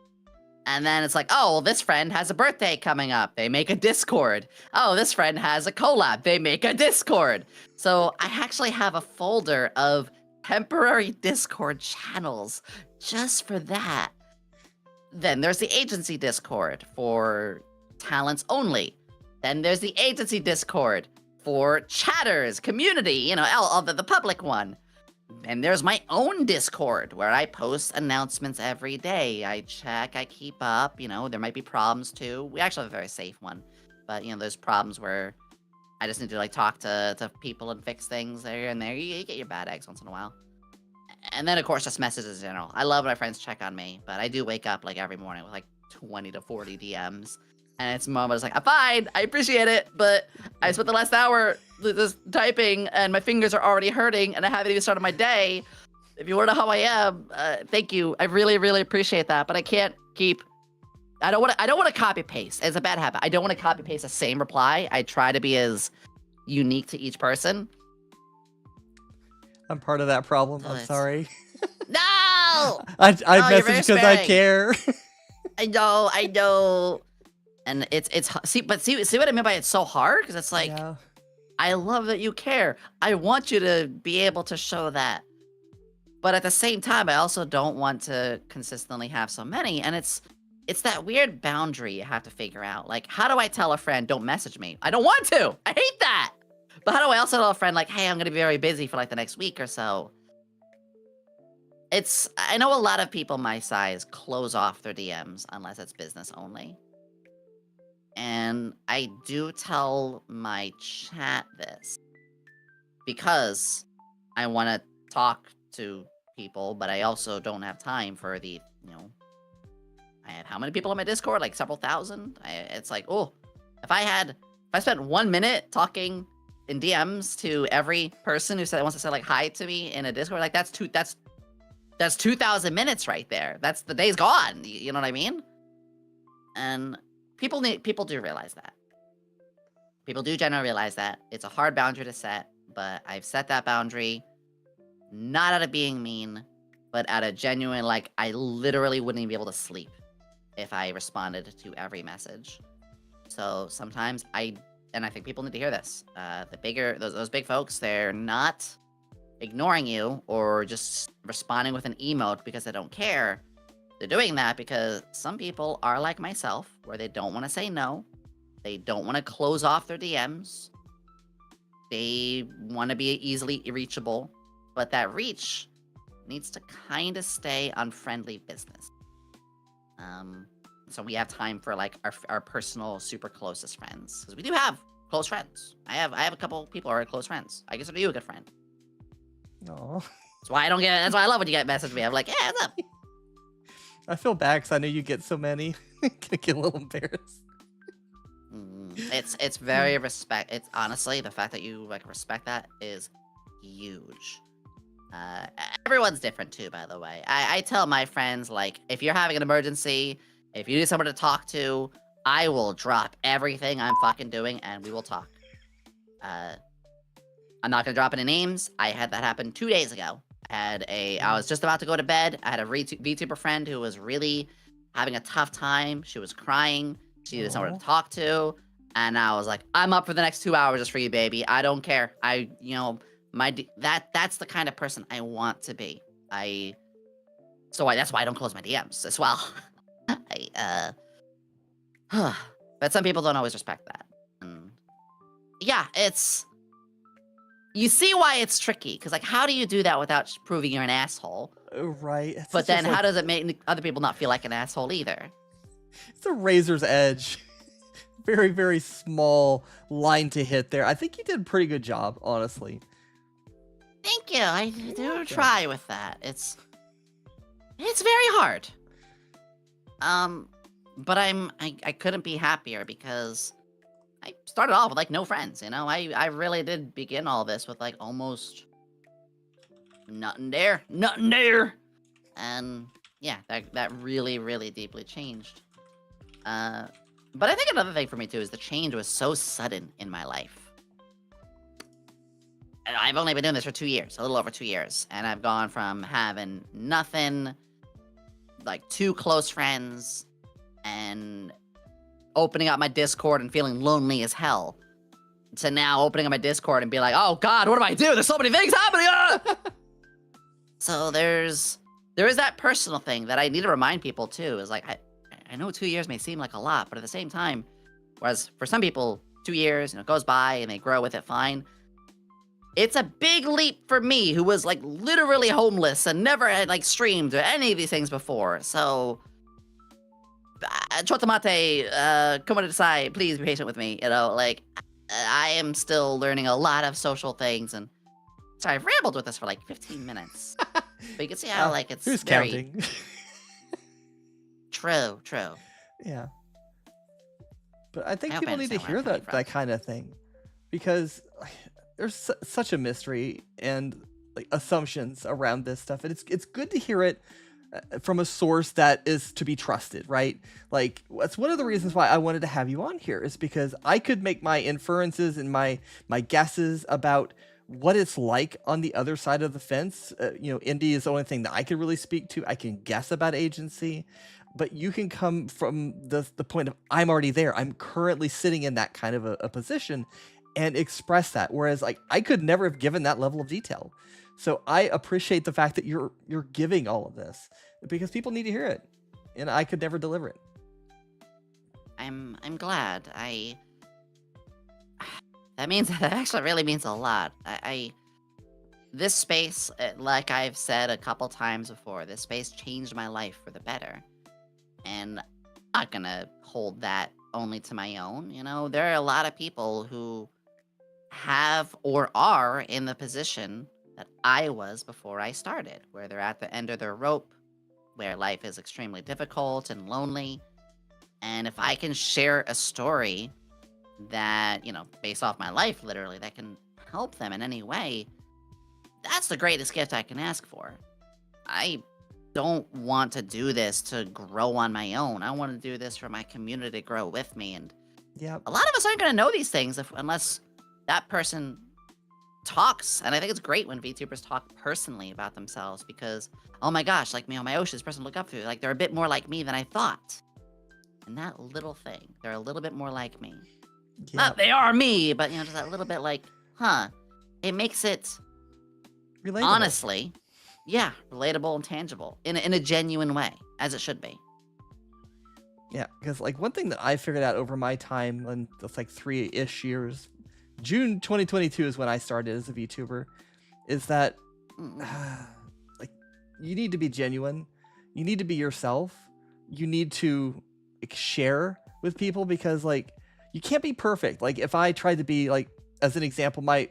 And then it's like, oh, well, this friend has a birthday coming up. They make a Discord. Oh, this friend has a collab. They make a Discord. So I actually have a folder of temporary Discord channels just for that. Then there's the agency Discord for talents only. Then there's the agency Discord for chatters, community, the public one. And there's my own Discord where I post announcements every day. I check, I keep up, there might be problems too. We actually have a very safe one. But, there's problems where I just need to talk to people and fix things there and there. You get your bad eggs once in a while. And then, of course, just messages in general. I love when my friends check on me, but I do wake up every morning with 20 to 40 DMs. And it's moments like, I'm fine, I appreciate it, but I spent the last hour just typing and my fingers are already hurting and I haven't even started my day. If you want to know how I am, thank you. I really, really appreciate that, but I can't keep, I don't want to copy paste. It's a bad habit. I don't want to copy paste the same reply. I try to be as unique to each person. I'm part of that problem. I'm sorry. No! I message because I care. I know. And it's see what I mean by it's so hard? Because it's like, yeah. I love that you care. I want you to be able to show that. But at the same time, I also don't want to consistently have so many. And it's that weird boundary you have to figure out. Like, how do I tell a friend, don't message me? I don't want to. I hate that. But how do I also tell a friend, hey, I'm going to be very busy for the next week or so? I know a lot of people my size close off their DMs unless it's business only. And I do tell my chat this because I want to talk to people, but I also don't have time for the, I have how many people on my Discord? Several thousand. It's like, oh, if I spent 1 minute talking in DMs to every person who wants to say hi to me in a Discord, that's 2,000 minutes right there. That's the day's gone. You know what I mean? And people do realize that. People do generally realize that. It's a hard boundary to set, but I've set that boundary not out of being mean, but out of genuine, I literally wouldn't even be able to sleep if I responded to every message. So sometimes and I think people need to hear this. Those big folks, they're not ignoring you or just responding with an emote because they don't care. They're doing that because some people are like myself, where they don't want to say no. They don't want to close off their DMs. They want to be easily reachable, but that reach needs to kind of stay on friendly business. So we have time for like our personal, super closest friends, because we do have close friends. I have a couple people who are close friends. I consider you a good friend. Aw. That's why I don't get. That's why I love when you get message me. I'm like, yeah, what's up? I feel bad because I know you get so many. Gonna get a little embarrassed. It's very respect. It's honestly the fact that you like respect that is huge. Everyone's different too, by the way. I tell my friends, like, if you're having an emergency, if you need someone to talk to, I will drop everything I'm fucking doing and we will talk. I'm not gonna drop any names. I had that happen 2 days ago. I was just about to go to bed. I had a VTuber friend who was really having a tough time. She was crying. She needed someone to talk to. And I was like, I'm up for the next 2 hours just for you, baby. I don't care. That's the kind of person I want to be. That's why I don't close my DMs as well. But some people don't always respect that. And yeah, you see why it's tricky, because like, how do you do that without proving you're an asshole? Right. But then how does it make other people not feel like an asshole either? It's a razor's edge. Very, very small line to hit there. I think you did a pretty good job, honestly. Thank you. I do try with that. It's very hard. But I couldn't be happier because I started off with like no friends, you know? I really did begin all this with like almost nothing there. And yeah, that really, really deeply changed. But I think another thing for me too is the change was so sudden in my life. And I've only been doing this for 2 years, a little over 2 years. And I've gone from having nothing, like 2 close friends, and opening up my Discord and feeling lonely as hell, to now opening up my Discord and be like, oh God, what do I do? There's so many things happening. So there is that personal thing that I need to remind people too, is like, I know 2 years may seem like a lot, but at the same time, whereas for some people, 2 years, goes by and they grow with it fine. It's a big leap for me, who was like literally homeless and never had like streamed or any of these things before. So, Chotamate, come on inside, please be patient with me. I am still learning a lot of social things, and sorry, I've rambled with this for like 15 minutes. But you can see how like it's who's very counting? True. Yeah. But I think I hope I people need to understand where hear I'm coming that kind of thing, because there's such a mystery and like assumptions around this stuff, and it's good to hear it from a source that is to be trusted, right? Like, that's one of the reasons why I wanted to have you on here, is because I could make my inferences and my guesses about what it's like on the other side of the fence. Indie is the only thing that I can really speak to. I can guess about agency, but you can come from the point of, I'm already there. I'm currently sitting in that kind of a position and express that. Whereas like, I could never have given that level of detail. So I appreciate the fact that you're giving all of this, because people need to hear it, and I could never deliver it. I'm glad. That actually really means a lot. This space, like I've said a couple times before, this space changed my life for the better. And I'm not gonna hold that only to my own. There are a lot of people who have or are in the position that I was before I started, where they're at the end of their rope, where life is extremely difficult and lonely. And if I can share a story that, based off my life, literally, that can help them in any way, that's the greatest gift I can ask for. I don't want to do this to grow on my own. I want to do this for my community to grow with me. And Yep. a lot of us aren't going to know these things unless that person talks. And I think it's great when VTubers talk personally about themselves, because, oh my gosh, like, my Osh, this person to look up to, like, they're a bit more like me than I thought. And that little thing, they're a little bit more like me. Yep. Not they are me, but just that little bit like, it makes it Relatable. honestly, yeah, relatable and tangible in a genuine way, as it should be. Yeah, because like one thing that I figured out over my time, and that's like 3-ish years, June 2022 is when I started as a VTuber, is that Mm-mm. like you need to be genuine, you need to be yourself, you need to like, share with people because like you can't be perfect. Like if I tried to be like, as an example, my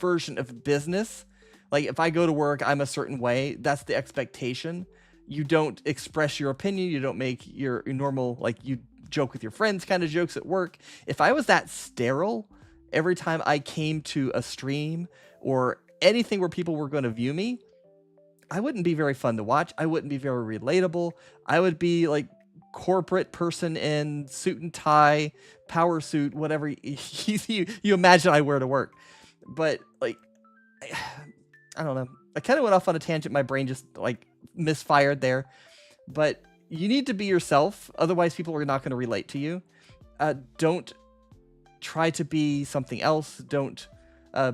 version of business, like if I go to work, I'm a certain way. That's the expectation. You don't express your opinion. You don't make your normal, like you joke with your friends kind of jokes at work. If I was that sterile every time I came to a stream or anything where people were going to view me, I wouldn't be very fun to watch. I wouldn't be very relatable. I would be like corporate person in suit and tie, power suit, whatever you imagine I wear to work. But like, I don't know. I kind of went off on a tangent. My brain just like misfired there. But you need to be yourself. Otherwise, people are not going to relate to you. Don't try to be something else. Don't. I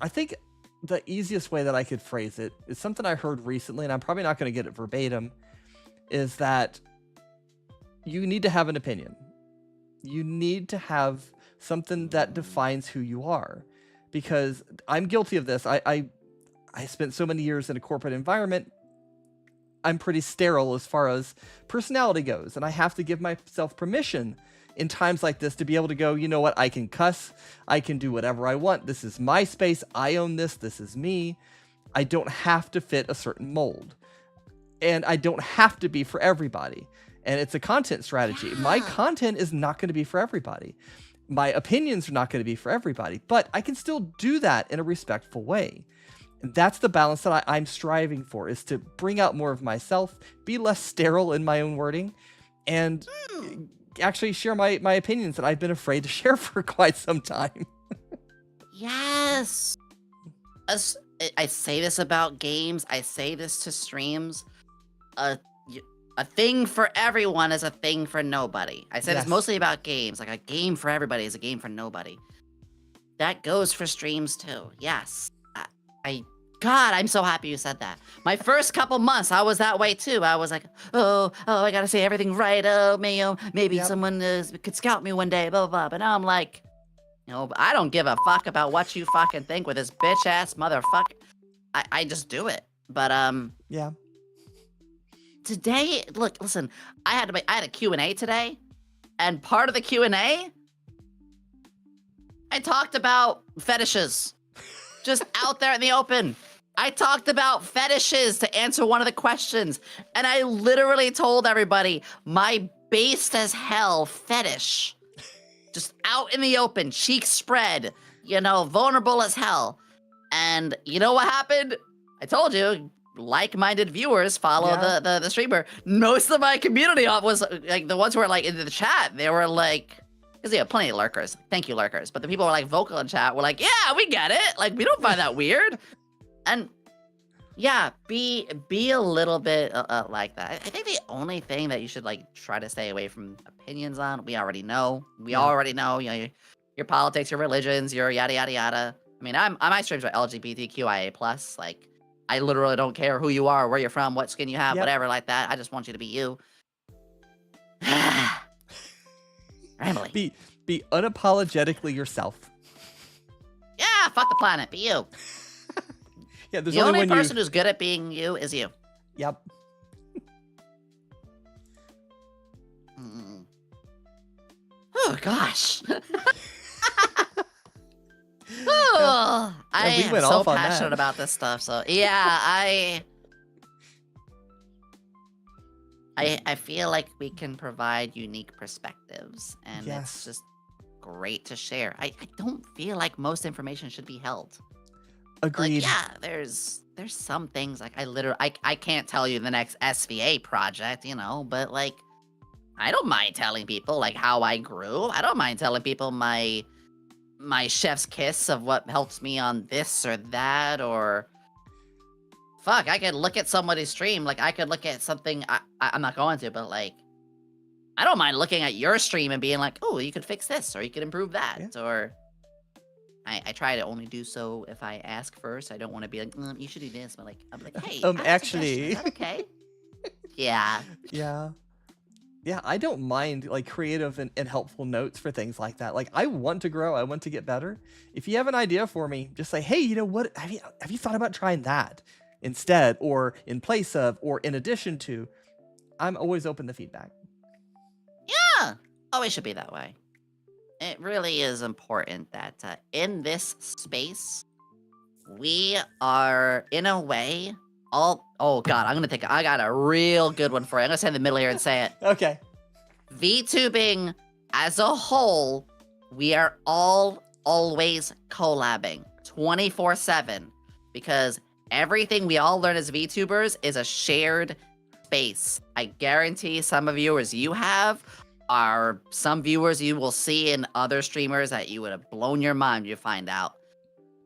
think the easiest way that I could phrase it is something I heard recently, and I'm probably not going to get it verbatim, is that you need to have an opinion. You need to have something that defines who you are. Because I'm guilty of this. I spent so many years in a corporate environment. I'm pretty sterile as far as personality goes. And I have to give myself permission in times like this to be able to go, you know what, I can cuss. I can do whatever I want. This is my space. I own this. This is me. I don't have to fit a certain mold. And I don't have to be for everybody. And it's a content strategy. Yeah. My content is not going to be for everybody. My opinions are not going to be for everybody, but I can still do that in a respectful way. And that's the balance that I'm striving for, is to bring out more of myself, be less sterile in my own wording, and actually share my opinions that I've been afraid to share for quite some time. Yes. I say this about games. I say this to streams. A thing for everyone is a thing for nobody. I say Yes. this mostly about games. Like a game for everybody is a game for nobody. That goes for streams too. Yes. God, I'm so happy you said that. My first couple months, I was that way too. I was like, oh, I gotta say everything right. Oh, maybe Yep. someone could scout me one day, blah, blah, blah. But now I'm like, I don't give a fuck about what you fucking think with this bitch ass motherfucker. I just do it. But Yeah. today, look, listen, I had a Q&A today, and part of the Q&A, I talked about fetishes. Just out there in the open. I talked about fetishes to answer one of the questions, and I literally told everybody my based as hell fetish. Just out in the open, cheeks spread, vulnerable as hell. And you know what happened? I told you, like-minded viewers follow the streamer. Most of my community was like the ones who were like in the chat. They were like, because you have plenty of lurkers. Thank you, lurkers. But the people who are like vocal in chat were like, yeah, we get it. Like, we don't find that weird. And yeah, be a little bit like that. I think the only thing that you should like try to stay away from opinions on, we already know. We already know, your politics, your religions, your yada, yada, yada. I mean, my streams are LGBTQIA+. Like, I literally don't care who you are, where you're from, what skin you have, whatever like that. I just want you to be you. Be unapologetically yourself. Yeah, fuck the planet. Be you. Yeah, there's the only one person who's good at being you is you. Yep. Oh gosh. Oh, I am so passionate about this stuff. So yeah, I feel like we can provide unique perspectives, and it's just great to share. I don't feel like most information should be held. Agreed. Like, yeah, there's some things like I can't tell you the next SVA project, but like I don't mind telling people like how I grew. I don't mind telling people my chef's kiss of what helps me on this or that, or fuck, I could look at somebody's stream. Like, I could look at something I'm not going to, but like, I don't mind looking at your stream and being like, oh, you could fix this, or you could improve that, or I try to only do so if I ask first. I don't want to be like, you should do this, but like, I'm like, hey, I have a suggestion. Actually. Is that okay? Yeah. Yeah. Yeah, I don't mind like creative and helpful notes for things like that. Like I want to grow, I want to get better. If you have an idea for me, just say, hey, you know what? Have you thought about trying that instead, or in place of, or in addition to? I'm always open to feedback. Yeah. Always should be that way. It really is important that in this space, we are, in a way, all... Oh, God, I got a real good one for you. I'm going to stand in the middle here and say it. Okay. VTubing, as a whole, we are all always collabing 24/7 because everything we all learn as VTubers is a shared space. I guarantee some of viewers you have are some viewers you will see in other streamers that you would have blown your mind to find out.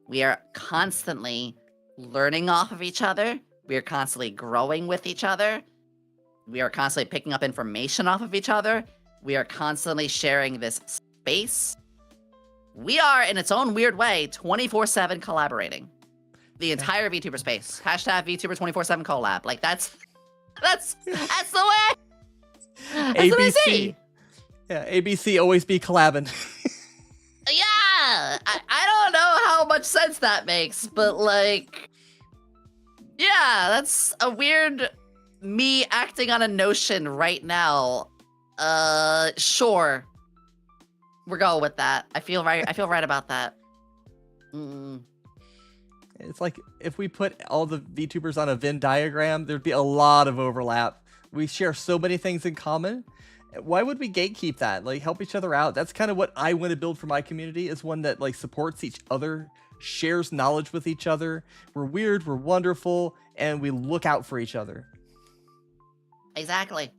We are constantly learning off of each other. We are constantly growing with each other. We are constantly picking up information off of each other. We are constantly sharing this space. We are, in its own weird way, 24/7 collaborating. The entire VTuber space. Hashtag VTuber 24/7 collab. Like that's the way. That's ABC. what I see. Yeah, ABC always be collabing. Yeah, I don't know how much sense that makes, but like, yeah, that's a weird me acting on a notion right now. Sure, we're going with that. I feel right. I feel right about that. It's like if we put all the VTubers on a Venn diagram, there'd be a lot of overlap. We share so many things in common. Why would we gatekeep that? Like help each other out. That's kind of what I want to build for my community, is one that like supports each other, shares knowledge with each other. We're weird, we're wonderful, and we look out for each other. Exactly.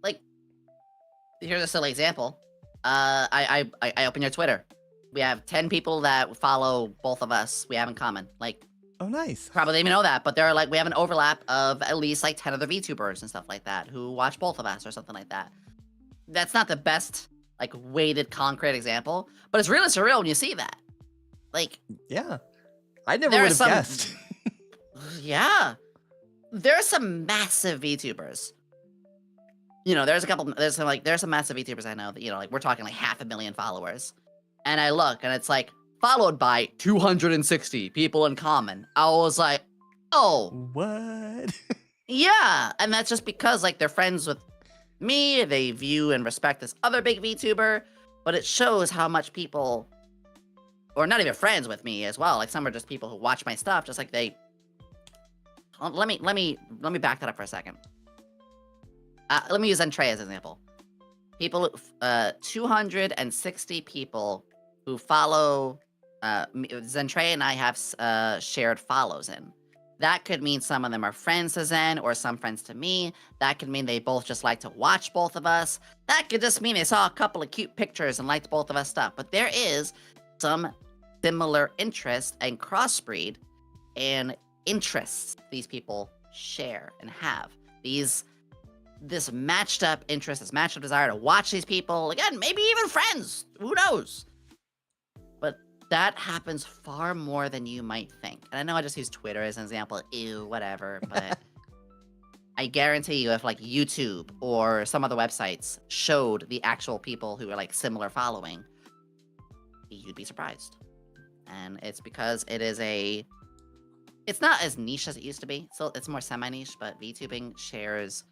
Like, here's a silly example. I open your Twitter. We have 10 people that follow both of us. We have in common. Like, oh, nice. Probably didn't even know that, but there are like, we have an overlap of at least like 10 other VTubers and stuff like that who watch both of us or something like that. That's not the best like weighted concrete example, but it's really surreal when you see that. Like, yeah, I never would have guessed. Yeah, there's some massive VTubers. You know, there's some massive VTubers I know that, you know, like we're talking like 500,000 followers. And I look and it's like followed by 260 people in common. I was like, oh, what? Yeah, and that's just because like they're friends with me, they view and respect this other big VTuber, but it shows how much people, or not even friends with me as well, like some are just people who watch my stuff, just like they... Let me back that up for a second. Let me use Zentrey as an example. People, 260 people who follow Zentrey and I have shared follows in. That could mean some of them are friends to Zen or some friends to me. That could mean they both just like to watch both of us. That could just mean they saw a couple of cute pictures and liked both of us stuff. But there is some similar interest and crossbreed and interests these people share and have. This matched up interest, this matched up desire to watch these people, again, maybe even friends, who knows? But that happens far more than you might think. And I know I just use Twitter as an example, ew, whatever, but I guarantee you if like YouTube or some other websites showed the actual people who are like similar following, you'd be surprised. And it's because it's not as niche as it used to be. So it's more semi-niche, but VTubing shares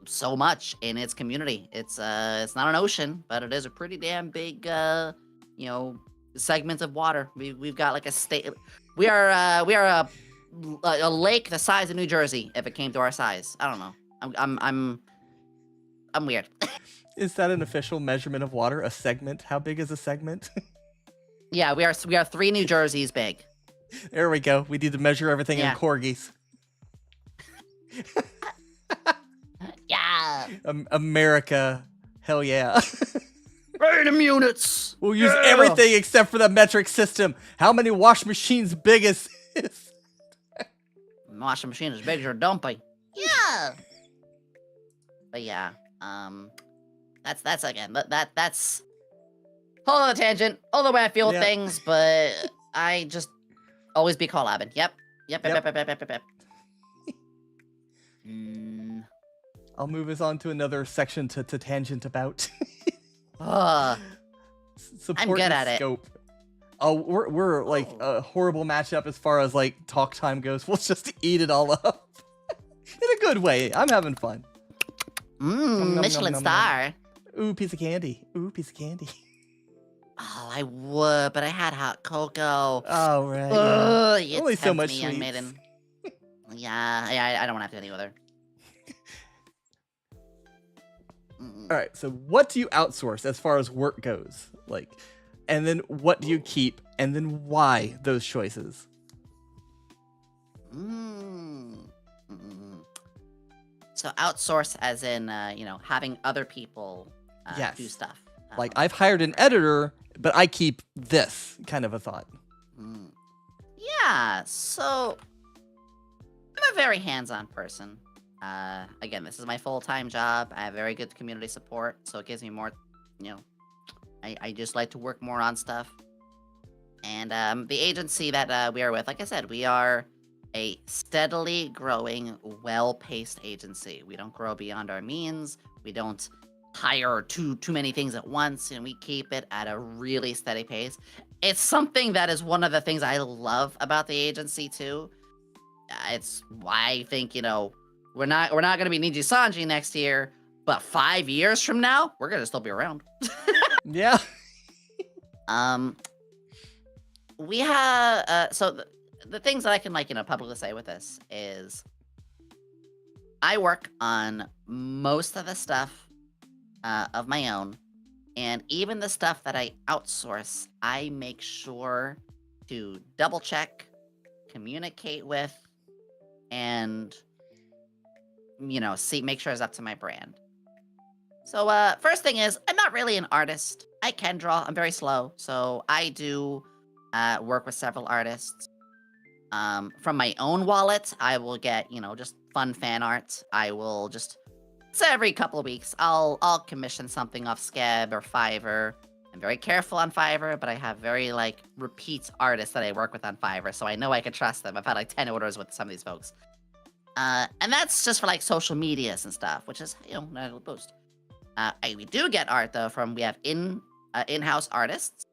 so much in its community. It's not an ocean, but it is a pretty damn big you know, segment of water. We've got like a state. We are a lake the size of New Jersey if it came to our size. I don't know. I'm weird. Is that an official measurement of water? A segment? How big is a segment? Yeah, we are 3 New Jerseys big. There we go. We need to measure everything in corgis. Yeah. America. Hell yeah. Random units. We'll use everything except for the metric system. How many wash machines big is this? Washing machine as big as your dumpy. Yeah. But yeah, that's again, that's whole other tangent, all the way I feel Yeah. things, but I just always be collabing. Yep. Yep. Mm. I'll move us on to another section to tangent about. Ugh, Support I'm good and at it. scope. Oh, we're like Oh. a horrible matchup as far as like talk time goes. We'll just eat it all up in a good way. I'm having fun. Nom, nom, Michelin nom, nom, nom. star. Ooh, piece of candy. Ooh, piece of candy. Oh, I would, but I had hot cocoa. Oh right. Yeah. Ugh, you Only so tempt much me, young sweets. maiden. Yeah, I don't want to have to any other. All right. So what do you outsource as far as work goes? Like, and then what do you keep, and then why those choices? Mm. Mm. So outsource as in, having other people do Yes. stuff. Like I've hired an editor, but I keep this kind of a thought. Mm. Yeah, so I'm a very hands-on person. Again, this is my full-time job. I have very good community support, so it gives me more, I just like to work more on stuff. And the agency that we are with, like I said, we are a steadily growing, well-paced agency. We don't grow beyond our means. We don't hire too many things at once, and we keep it at a really steady pace. It's something that is one of the things I love about the agency too. It's why I think we're not gonna be Niji Sanji next year, but 5 years from now we're gonna still be around. Yeah. We have so the things that I can publicly say with this is I work on most of the stuff of my own, and even the stuff that I outsource, I make sure to double check, communicate with, and make sure it's up to my brand. So first thing is I'm not really an artist. I can draw. I'm very slow, so I do work with several artists. From my own wallet, I will get just fun fan art. I will just every couple of weeks I'll commission something off Scab or Fiverr. I'm very careful on Fiverr, but I have very repeat artists that I work with on Fiverr, so I know I can trust them. I've had 10 orders with some of these folks. And that's just for social medias and stuff, which is not a boost. We do get art though we have in-house artists.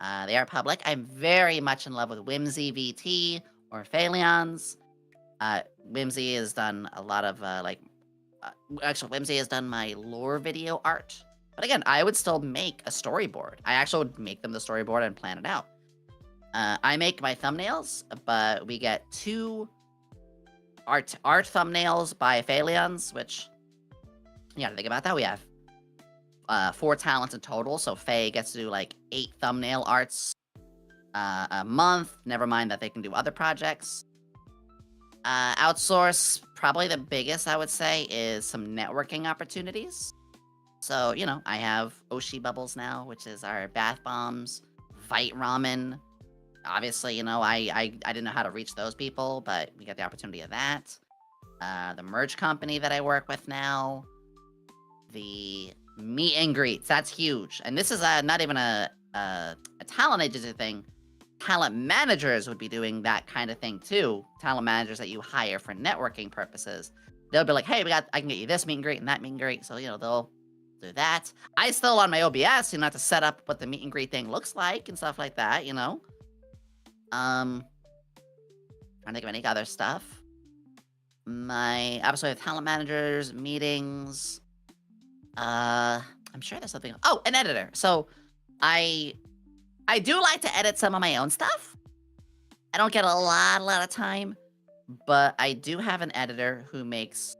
They are public. I'm very much in love with Whimsy VT or Phaleons. Whimsy has done a lot of actually Whimsy has done my lore video art. But again, I would still make a storyboard. I actually would make them the storyboard and plan it out. I make my thumbnails, but we get 2 art thumbnails by Phaleons, which you gotta think about that. We have 4 talents in total, so Faye gets to do 8 thumbnail arts a month. Never mind that they can do other projects. Outsource, probably the biggest I would say is some networking opportunities. So I have Oshi Bubbles now, which is our bath bombs. Vite Ramen. Obviously, I didn't know how to reach those people, but we got the opportunity of that. The merch company that I work with now. The meet and greets, that's huge. And this is not even a talent agency thing. Talent managers would be doing that kind of thing too. Talent managers that you hire for networking purposes. They'll be like, hey, I can get you this meet and greet and that meet and greet. So, they'll do that. I still on my OBS, have to set up what the meet and greet thing looks like and stuff like that, Trying to think of any other stuff. My obviously have talent managers, meetings. I'm sure there's something. Oh, an editor. So I do like to edit some of my own stuff. I don't get a lot of time, but I do have an editor who makes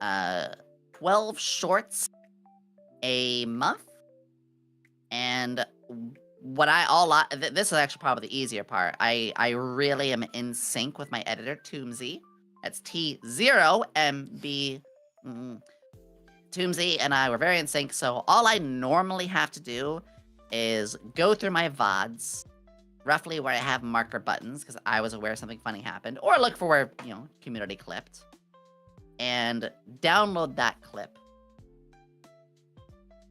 12 shorts a month. And this is actually probably the easier part. I really am in sync with my editor, Toomsy. That's T0MB. Toomsy and I were very in sync, so all I normally have to do is go through my VODs, roughly where I have marker buttons, because I was aware something funny happened, or look for where, community clipped, and download that clip.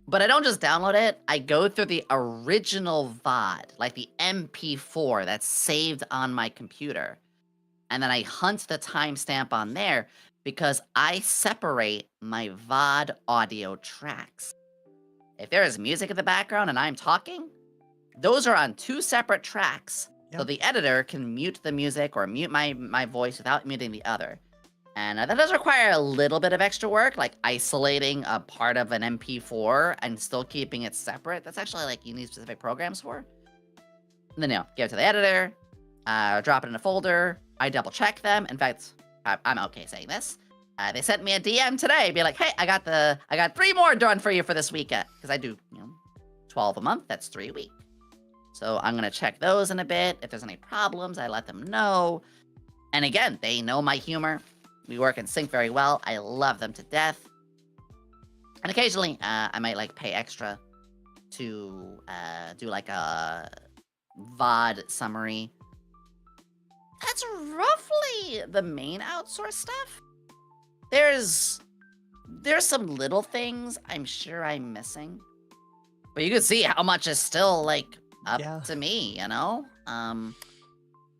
But I don't just download it. I go through the original VOD, like the MP4 that's saved on my computer. And then I hunt the timestamp on there because I separate my VOD audio tracks. If there is music in the background and I'm talking, those are on 2 separate tracks. So Yep. the editor can mute the music or mute my voice without muting the other. And that does require a little bit of extra work, like isolating a part of an MP4 and still keeping it separate. That's actually like you need specific programs for. And then give it to the editor, drop it in a folder. I double check them. In fact, I'm okay saying this. They sent me a DM today, be like, "Hey, I got 3 more done for you for this week," because I do 12 a month. That's 3 a week. So I'm gonna check those in a bit. If there's any problems, I let them know. And again, they know my humor. We work in sync very well. I love them to death. And occasionally, I might like pay extra to do like a VOD summary. That's roughly the main outsource stuff. There's some little things I'm sure I'm missing. But you can see how much is still like up to me,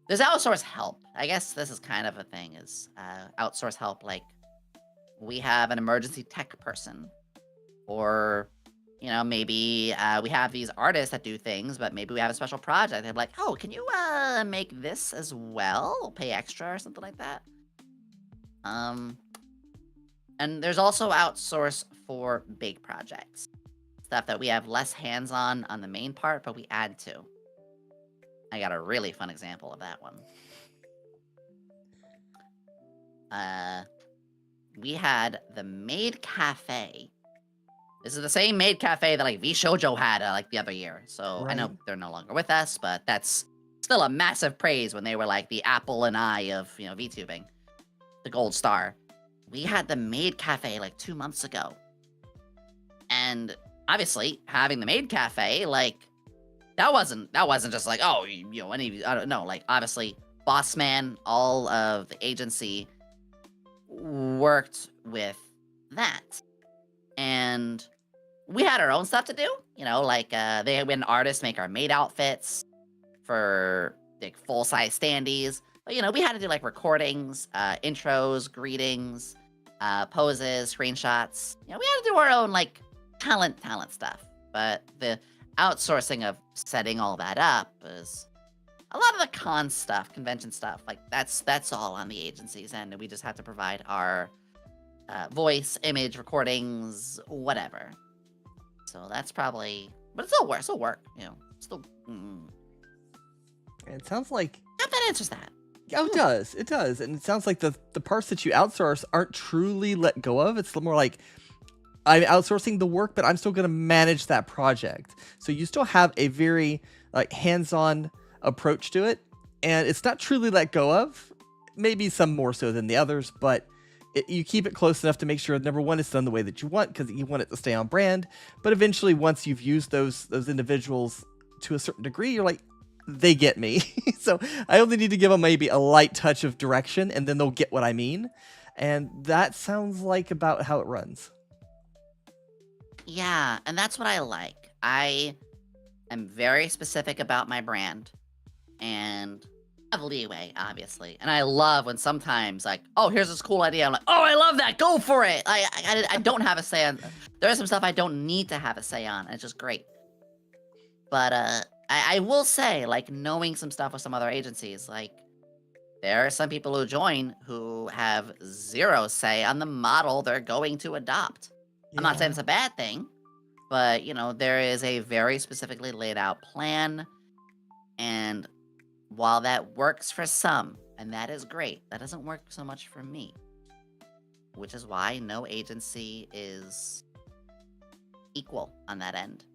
There's outsource help. I guess this is kind of a thing, is outsource help. Like, we have an emergency tech person. Or, maybe we have these artists that do things, but maybe we have a special project. They're like, "Oh, can you make this as well? Pay extra," or something like that. And there's also outsource for big projects. Stuff that we have less hands-on on the main part, but we add to. I got a really fun example of that one. We had the Maid Cafe. This is the same Maid Cafe that like VShojo had like the other year. So I know they're no longer with us, but that's still a massive praise when they were like the apple and eye of VTubing, the gold star. We had the Maid Cafe like 2 months ago, and obviously having the Maid Cafe, like that wasn't just like, oh, I don't know, like obviously boss man, all of the agency worked with that, and we had our own stuff to do, like we had an artist make our maid outfits for like full-size standees, but we had to do like recordings, intros, greetings, poses, screenshots. We had to do our own like talent stuff, but the outsourcing of setting all that up is a lot of the con stuff, convention stuff. Like that's all on the agency's end, and we just have to provide our voice, image, recordings, whatever. So that's probably, but it's still work. Still. It sounds like that answers that. Oh, it does, and it sounds like the parts that you outsource aren't truly let go of. It's more like, I'm outsourcing the work, but I'm still going to manage that project. So you still have a very like hands-on approach to it, and it's not truly let go of. Maybe some more so than the others, but you keep it close enough to make sure, number one, it's done the way that you want, because you want it to stay on brand. But eventually, once you've used those individuals to a certain degree, you're like, they get me. So I only need to give them maybe a light touch of direction, and then they'll get what I mean. And that sounds like about how it runs. Yeah, and that's what I like. I am very specific about my brand, and I have leeway, obviously. And I love when sometimes, like, oh, here's this cool idea. I'm like, oh, I love that. Go for it. I don't have a say on. There's some stuff I don't need to have a say on. And it's just great. But I will say, like, knowing some stuff with some other agencies, like, there are some people who join who have zero say on the model they're going to adopt. I'm not saying it's a bad thing, but, there is a very specifically laid out plan. And while that works for some, and that is great, that doesn't work so much for me. Which is why no agency is equal on that end.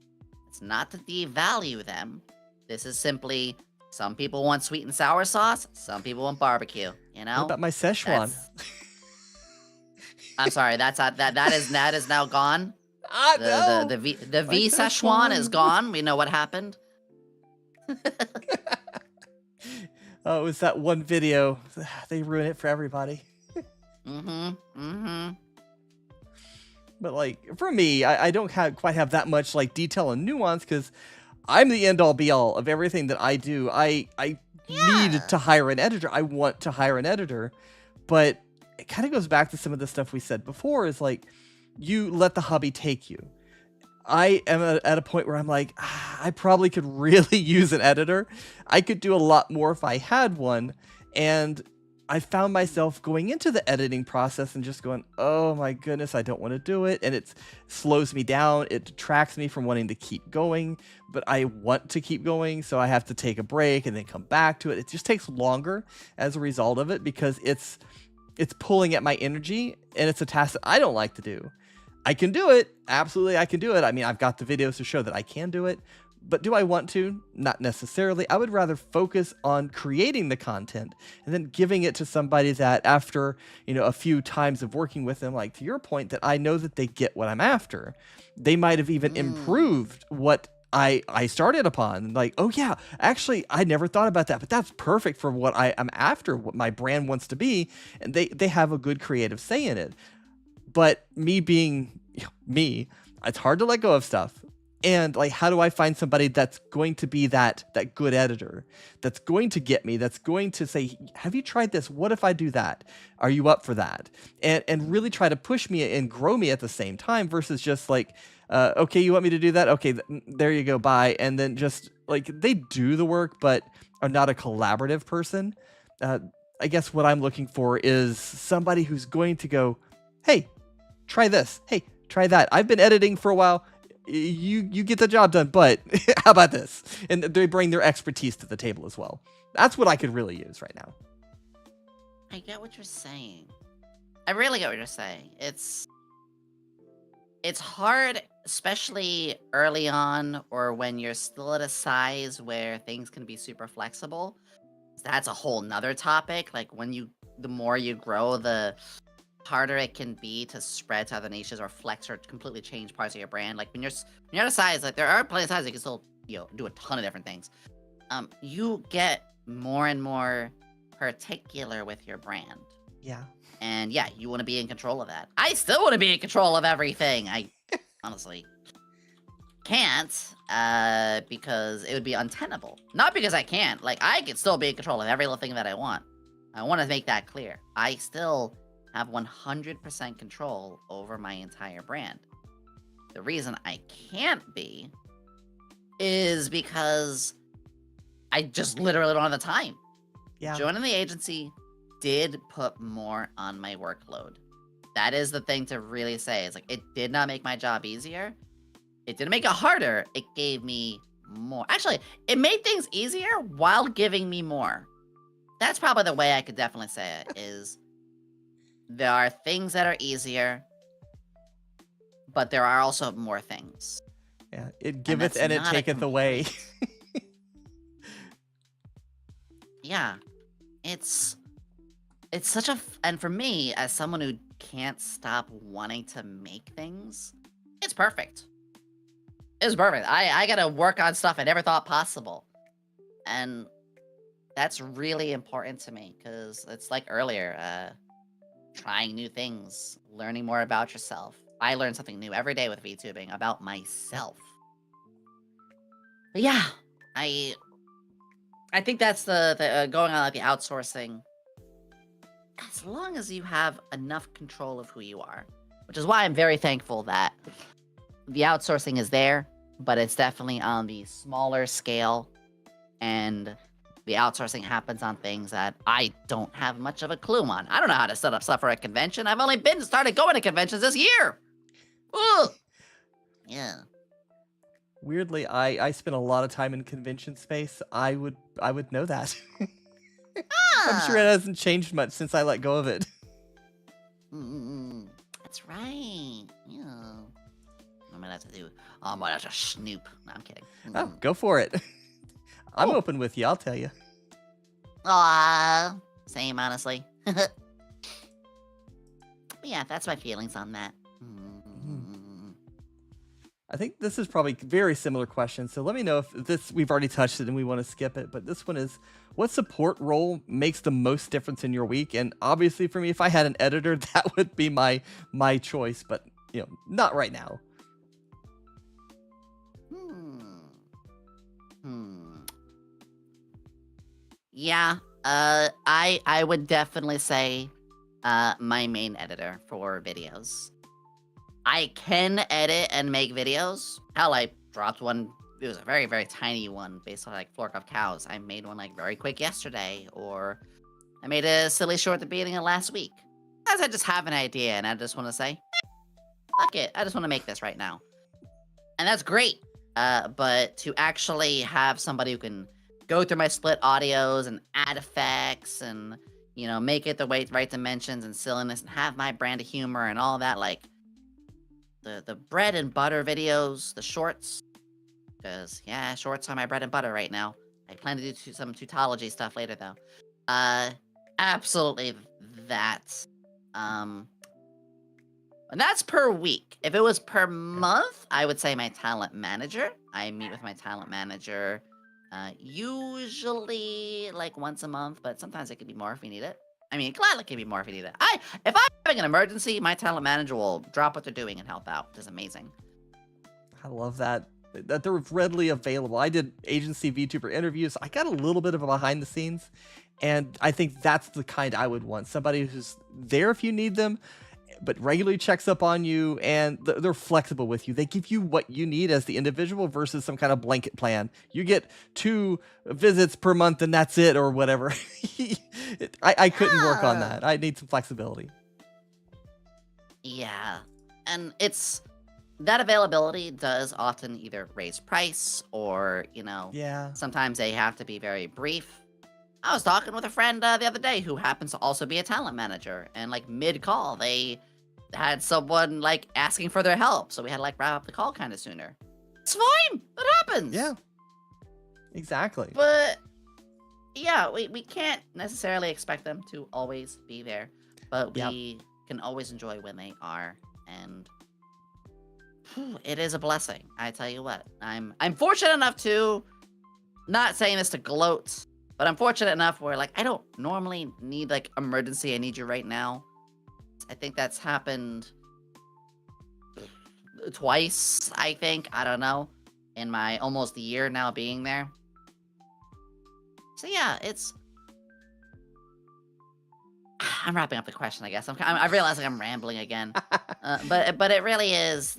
It's not to devalue them. This is simply, some people want sweet and sour sauce, some people want barbecue, What about my Szechuan? I'm sorry, that is now gone. No. The V Szechuan is gone. We know what happened. Oh, it was that one video. They ruin it for everybody. But like for me, I don't quite have that much like detail and nuance because I'm the end all be all of everything that I do. I need Yeah. to hire an editor. I want to hire an editor, but it kind of goes back to some of the stuff we said before. Is like you let the hobby take you. I am at a point where I'm like, I probably could really use an editor. I could do a lot more if I had one, and I found myself going into the editing process and just going, oh my goodness, I don't want to do it. And it slows me down. It detracts me from wanting to keep going, but I want to keep going. So I have to take a break and then come back to it. It just takes longer as a result of it because it's pulling at my energy and it's a task that I don't like to do. I can do it. Absolutely, I can do it. I mean, I've got the videos to show that I can do it. But do I want to? Not necessarily. I would rather focus on creating the content and then giving it to somebody that after, a few times of working with them, like to your point, that I know that they get what I'm after. They might have even improved what I started upon. Like, oh yeah, actually, I never thought about that, but that's perfect for what I am after, what my brand wants to be. And they have a good creative say in it. But me being me, it's hard to let go of stuff. And like, how do I find somebody that's going to be that good editor, that's going to get me, that's going to say, have you tried this? What if I do that? Are you up for that? And really try to push me and grow me at the same time versus just like, okay, you want me to do that? Okay, there you go, bye. And then just like they do the work, but are not a collaborative person. I guess what I'm looking for is somebody who's going to go, hey, try this. Hey, try that. I've been editing for a while. You get the job done, but how about this? And they bring their expertise to the table as well. That's what I could really use right now. I get what you're saying. I really get what you're saying. It's hard, especially early on or when you're still at a size where things can be super flexible. That's a whole nother topic. Like the more you grow, the harder it can be to spread to other niches or flex or completely change parts of your brand. Like when you're at a size, like there are plenty of sizes you can still do a ton of different things. You get more and more particular with your brand. Yeah. And yeah, you want to be in control of that. I still want to be in control of everything. I honestly can't because it would be untenable. Not because I can't. Like I can still be in control of every little thing that I want. I want to make that clear. I still have 100% control over my entire brand. The reason I can't be is because I just literally don't have the time. Yeah. Joining the agency did put more on my workload. That is the thing to really say. It's like, it did not make my job easier. It didn't make it harder. It gave me more. Actually, it made things easier while giving me more. That's probably the way I could definitely say it is there are things that are easier, but there are also more things. Yeah, it giveth and it taketh away. Yeah, it's such and for me, as someone who can't stop wanting to make things, it's perfect. It's perfect. I gotta work on stuff I never thought possible. And that's really important to me, because it's like earlier, trying new things, learning more about yourself. I learn something new every day with VTubing about myself. But yeah, I think that's the going on like the outsourcing. As long as you have enough control of who you are, which is why I'm very thankful that the outsourcing is there, but it's definitely on the smaller scale, and the outsourcing happens on things that I don't have much of a clue on. I don't know how to set up stuff for a convention. I've only started going to conventions this year. Ugh. Yeah. Weirdly, I spent a lot of time in convention space. I would know that. I'm sure it hasn't changed much since I let go of it. That's right. Yeah. I might have to snoop. No, I'm kidding. Oh, go for it. I'm open with you, I'll tell you. Same, honestly. But yeah, that's my feelings on that. I think this is probably a very similar question, so let me know if we've already touched it and we want to skip it, but this one is, what support role makes the most difference in your week? And obviously for me, if I had an editor, that would be my choice, but not right now. Yeah. I would definitely say my main editor for videos. I can edit and make videos. Hell, I dropped one. It was a very, very tiny one based on like floor cup cows. I made one like very quick yesterday, or I made a silly short at the beginning of last week. As I just have an idea and I just want to say, fuck it, I just want to make this right now. And that's great. But to actually have somebody who can go through my split audios and add effects and, make it the right dimensions and silliness and have my brand of humor and all that, like the bread and butter videos, the shorts, because, yeah, shorts are my bread and butter right now. I plan to do some tautology stuff later, though. Absolutely that. And that's per week. If it was per month, I would say my talent manager. I meet with my talent manager usually like once a month, but sometimes it could be more if we need it. I mean, gladly can be more if we need it. If I'm having an emergency, my talent manager will drop what they're doing and help out, which is amazing. I love that they're readily available. I did agency VTuber interviews. I got a little bit of a behind the scenes, and I think that's the kind I would want. Somebody who's there if you need them, but regularly checks up on you, and they're flexible with you. They give you what you need as the individual versus some kind of blanket plan. You get 2 visits per month and that's it, or whatever. I couldn't work on that. I need some flexibility. Yeah, and that availability does often either raise price or, sometimes they have to be very brief. I was talking with a friend the other day who happens to also be a talent manager, and like mid-call, they had someone like asking for their help, so we had to like wrap up the call kind of sooner. It's fine. It happens. Yeah, exactly. But yeah, we can't necessarily expect them to always be there, but we can always enjoy when they are, and it is a blessing. I tell you what, I'm fortunate enough to, not saying this to gloat, but I'm fortunate enough where, like, I don't normally need, like, emergency, I need you right now. I think that's happened twice, I think. I don't know. In my almost a year now being there. So, yeah, I'm wrapping up the question, I guess. I realize like I'm rambling again. But it really is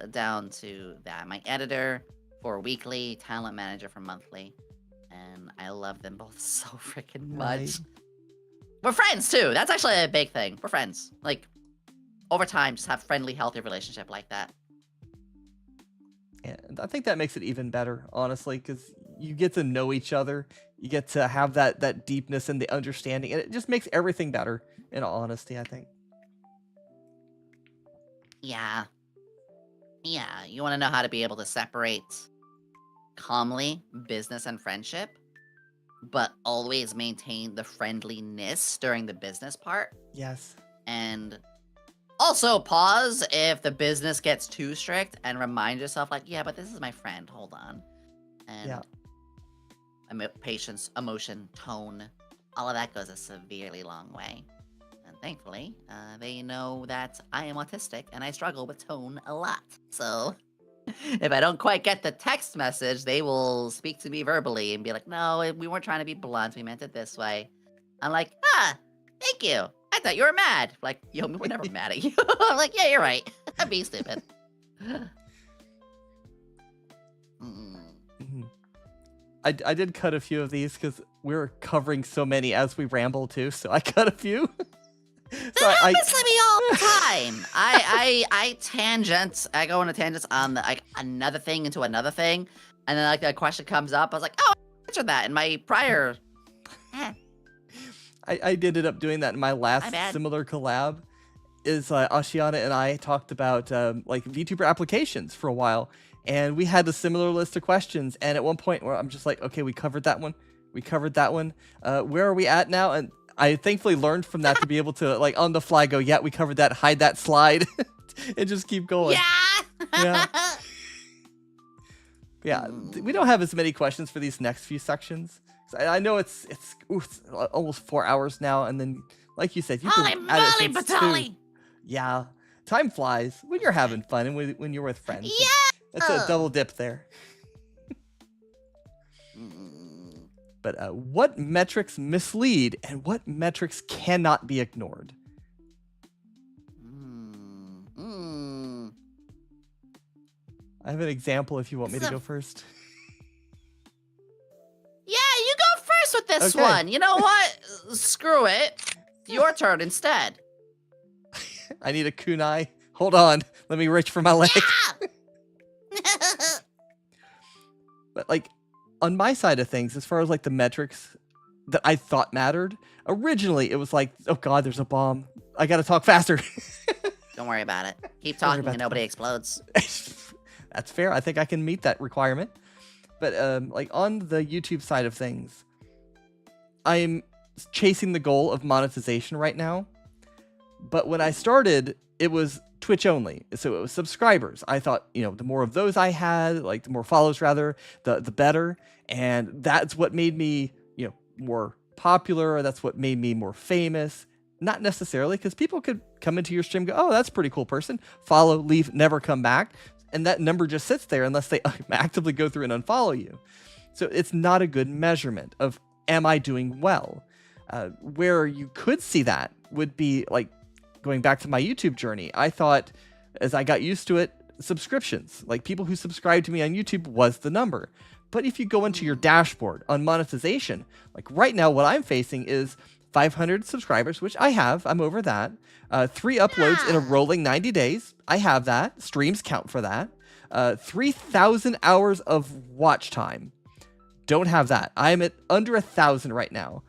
down to that. My editor for weekly, talent manager for monthly. And I love them both so freaking much. Right. We're friends too. That's actually a big thing. We're friends. Like, over time, just have friendly, healthy relationship like that. And I think that makes it even better, honestly, because you get to know each other. You get to have that deepness and the understanding, and it just makes everything better, in all honesty, I think. Yeah. Yeah, you want to know how to be able to separate calmly business and friendship, but always maintain the friendliness during the business part. Yes. And also pause if the business gets too strict and remind yourself, like, yeah, but this is my friend, hold on. And patience, emotion, tone, all of that goes a severely long way. And thankfully, they know that I am autistic and I struggle with tone a lot. So if I don't quite get the text message, they will speak to me verbally and be like, no, we weren't trying to be blunt. We meant it this way. I'm like, thank you. I thought you were mad. Like, yo, we were never mad at you. I'm like, yeah, you're right. I'm being stupid. I did cut a few of these because we were covering so many as we ramble too, so I cut a few. That happens to me all the time. I tangent. I go on a tangent on like another thing into another thing, and then like a question comes up. I was like, oh, I answered that in my prior. I ended up doing that in my last similar collab. Is Ashiana and I talked about like VTuber applications for a while, and we had a similar list of questions. And at one point, where I'm just like, okay, we covered that one. We covered that one. Where are we at now? And I thankfully learned from that to be able to, like, on the fly go, yeah, we covered that, hide that slide, and just keep going. Yeah. Yeah. We don't have as many questions for these next few sections. I know it's almost 4 hours now, and then, like you said, you can add it since 2. Yeah. time flies when you're having fun and when you're with friends. Yeah. That's a double dip there. Mm. But what metrics mislead and what metrics cannot be ignored? I have an example if you want me to go first. Yeah, you go first with this Okay. one. You know what? Screw it. Your turn instead. I need a kunai. Hold on. Let me reach for my leg. Yeah. But like on my side of things, as far as like the metrics that I thought mattered, originally it was like, oh God, there's a bomb. I got to talk faster. Don't worry about it. Keep Don't worry talking about and nobody explodes. That's fair. I think I can meet that requirement. But like on the YouTube side of things, I'm chasing the goal of monetization right now. But when I started, it was Twitch only. So it was subscribers. I thought, you know, the more of those I had, like the more followers rather, the better. And that's what made me, you know, more popular. That's what made me more famous. Not necessarily, because people could come into your stream and go, oh, that's a pretty cool person. Follow, leave, never come back. And that number just sits there unless they actively go through and unfollow you. So it's not a good measurement of, am I doing well? Where you could see that would be like going back to my YouTube journey. I thought as I got used to it, subscriptions, like people who subscribed to me on YouTube was the number. But if you go into your dashboard on monetization, like right now, what I'm facing is 500 subscribers, which I have. I'm over that. 3 uploads in a rolling 90 days. I have that. Streams count for that. 3,000 hours of watch time. Don't have that. I'm at under 1,000 right now.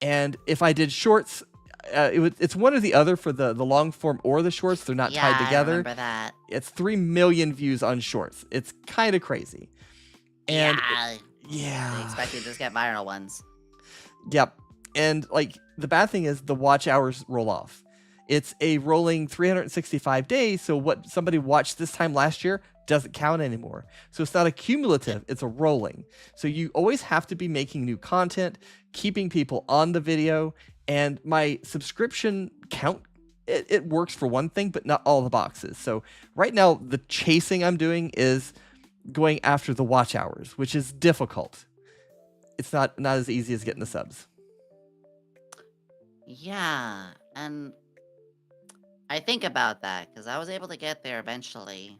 And if I did shorts, it's one or the other for the long form or the shorts. They're not tied together. I remember that. It's 3 million views on shorts. It's kind of crazy. And Yeah. They expect you to just get viral ones. Yep. And like the bad thing is the watch hours roll off. It's a rolling 365 days. So what somebody watched this time last year doesn't count anymore. So it's not a cumulative, it's a rolling. So you always have to be making new content, keeping people on the video. And my subscription count, it works for one thing, but not all the boxes. So right now, the chasing I'm doing is going after the watch hours, which is difficult. It's not as easy as getting the subs. Yeah, and I think about that because I was able to get there eventually.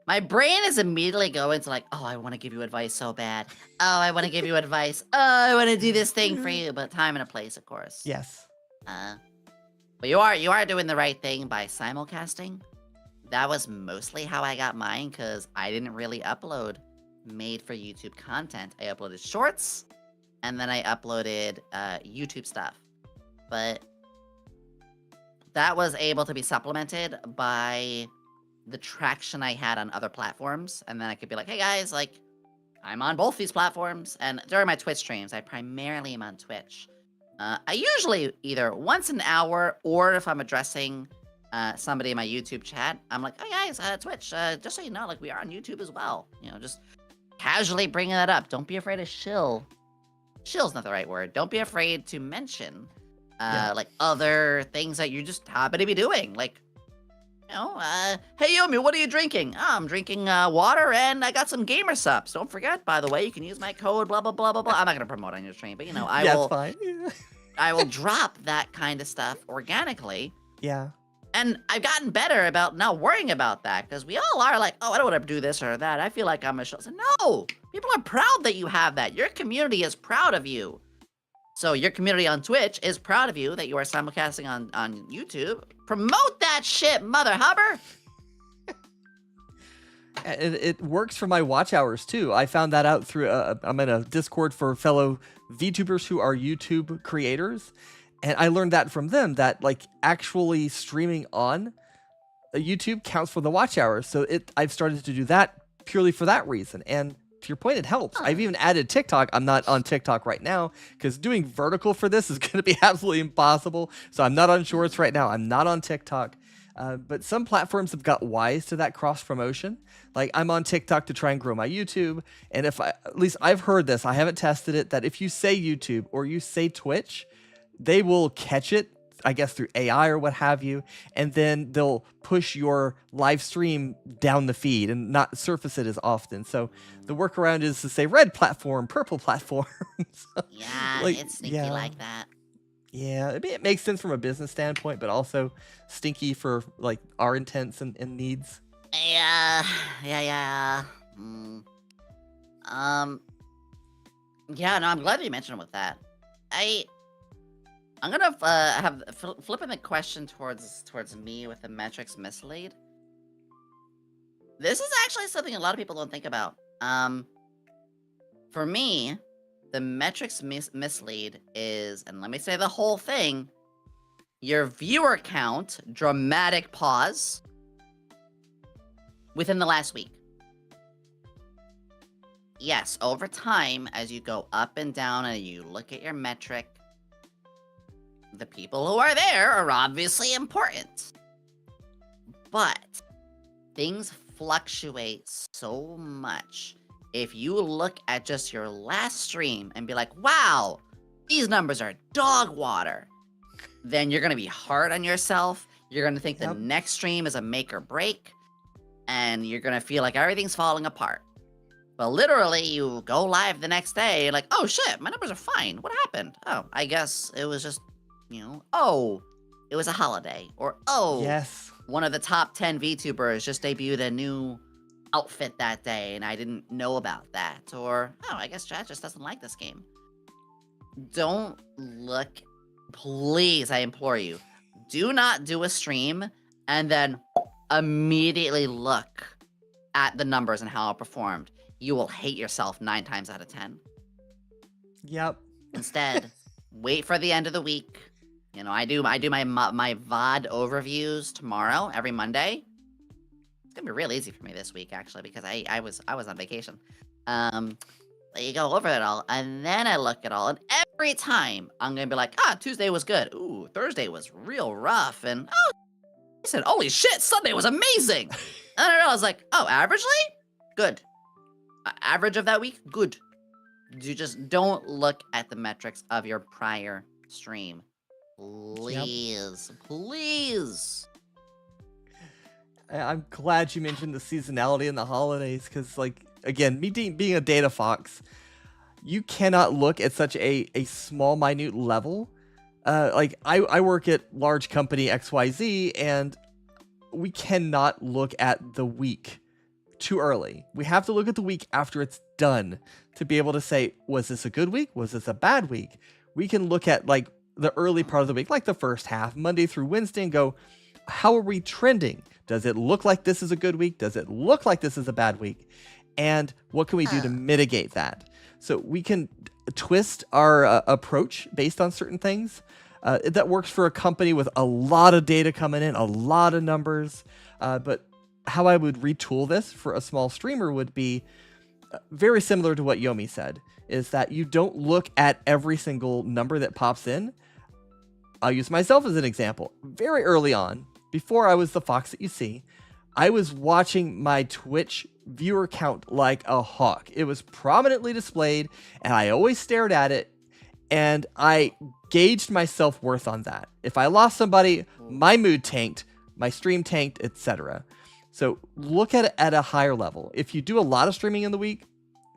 My brain is immediately going to like, oh, I want to give you advice so bad. Oh, I want to give you advice. Oh, I want to do this thing for you, but time and a place, of course. Yes. But you are doing the right thing by simulcasting. That was mostly how I got mine because I didn't really upload made for YouTube content. I uploaded shorts. And then I uploaded YouTube stuff. But that was able to be supplemented by the traction I had on other platforms. And then I could be like, hey guys, like, I'm on both these platforms. And during my Twitch streams, I primarily am on Twitch. I usually either once an hour, or if I'm addressing somebody in my YouTube chat, I'm like, hey guys, Twitch, just so you know, like, we are on YouTube as well. You know, just casually bringing that up. Don't be afraid to shill. Shill's not the right word. Don't be afraid to mention, like, other things that you just happen to be doing. Like, you know, hey, Yomi, what are you drinking? Oh, I'm drinking water, and I got some gamer subs. Don't forget, by the way, you can use my code, blah, blah, blah, blah, blah. I'm not going to promote on your stream, but, you know, I will. Fine. I will drop that kind of stuff organically. Yeah. And I've gotten better about not worrying about that, because we all are like, oh, I don't want to do this or that. I feel like I'm a show. So no, people are proud that you have that. Your community is proud of you. So your community on Twitch is proud of you that you are simulcasting on YouTube. Promote that shit, Mother Hubber. It works for my watch hours too. I found that out through, I'm in a Discord for fellow VTubers who are YouTube creators. And I learned that from them, that like actually streaming on YouTube counts for the watch hours. So I've started to do that purely for that reason. And to your point, it helps. I've even added TikTok. I'm not on TikTok right now because doing vertical for this is going to be absolutely impossible. So I'm not on Shorts right now. I'm not on TikTok. But some platforms have got wise to that cross promotion. Like I'm on TikTok to try and grow my YouTube. And at least I've heard this, I haven't tested it, that if you say YouTube or you say Twitch, they will catch it I guess through AI or what have you, and then they'll push your live stream down the feed and not surface it as often. So the workaround is to say red platform, purple platform. So, Yeah, like, it's sneaky yeah, like that. yeah. I mean, it makes sense from a business standpoint, but also stinky for like our intents and needs. Yeah. Mm. Um, yeah, no, I'm glad you mentioned with that. I'm gonna have flipping the question towards me with the metrics mislead. This is actually something a lot of people don't think about. For me, the metrics mislead is, and let me say the whole thing, your viewer count, dramatic pause, within the last week. Yes, over time, as you go up and down and you look at your metric, the people who are there are obviously important. But things fluctuate so much. If you look at just your last stream and be like, wow, these numbers are dog water, then you're going to be hard on yourself. You're going to think the next stream is a make or break, and you're going to feel like everything's falling apart. But literally, you go live the next day, like, oh shit, my numbers are fine. What happened? Oh, I guess it was just, oh, it was a holiday. Or, oh, Yes. one of the top 10 VTubers just debuted a new outfit that day, and I didn't know about that. Or, oh, I guess chat just doesn't like this game. Don't look, please, I implore you, do not do a stream and then immediately look at the numbers and how it performed. You will hate yourself 9 times out of 10. Yep. Instead, wait for the end of the week. I do my VOD overviews tomorrow, every Monday. It's gonna be real easy for me this week, actually, because I was on vacation. You go over it all, and then I look at all, and every time I'm gonna be like, Tuesday was good. Ooh, Thursday was real rough, and I said, holy shit, Sunday was amazing. And I was like, oh, averagely, good. Average of that week, good. You just don't look at the metrics of your prior stream. Please. I'm glad you mentioned the seasonality and the holidays, because, like, again, me being a data fox, you cannot look at such a small, minute level. Like, I work at large company XYZ, and we cannot look at the week too early. We have to look at the week after it's done to be able to say, was this a good week? Was this a bad week? We can look at, like, the early part of the week, like the first half, Monday through Wednesday, and go, how are we trending? Does it look like this is a good week? Does it look like this is a bad week? And what can we do to mitigate that? So we can twist our approach based on certain things. That works for a company with a lot of data coming in, a lot of numbers. But how I would retool this for a small streamer would be very similar to what Yomi said, is that you don't look at every single number that pops in. I'll use myself as an example. Very early on, before I was the fox that you see, I was watching my Twitch viewer count like a hawk. It was prominently displayed, and I always stared at it, and I gauged my self-worth on that. If I lost somebody, my mood tanked, my stream tanked, etc. So look at it at a higher level. If you do a lot of streaming in the week,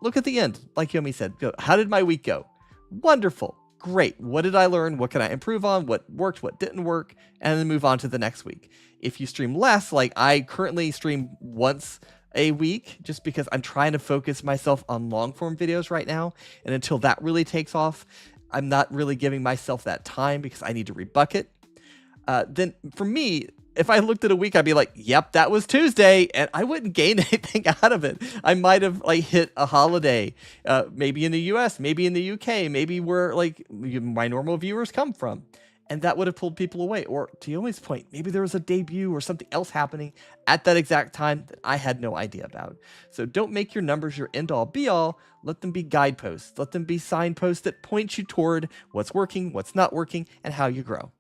look at the end. Like Yomi said, how did my week go? Wonderful. Great. What did I learn? What can I improve on? What worked? What didn't work? And then move on to the next week. If you stream less, like I currently stream once a week, just because I'm trying to focus myself on long form videos right now. And until that really takes off, I'm not really giving myself that time because I need to rebucket. Then for me, if I looked at a week, I'd be like, yep, that was Tuesday, and I wouldn't gain anything out of it. I might have like hit a holiday, maybe in the US, maybe in the UK, maybe where like my normal viewers come from. And that would have pulled people away. Or to Yomi's point, maybe there was a debut or something else happening at that exact time that I had no idea about. So don't make your numbers your end all be all. Let them be guideposts. Let them be signposts that point you toward what's working, what's not working, and how you grow.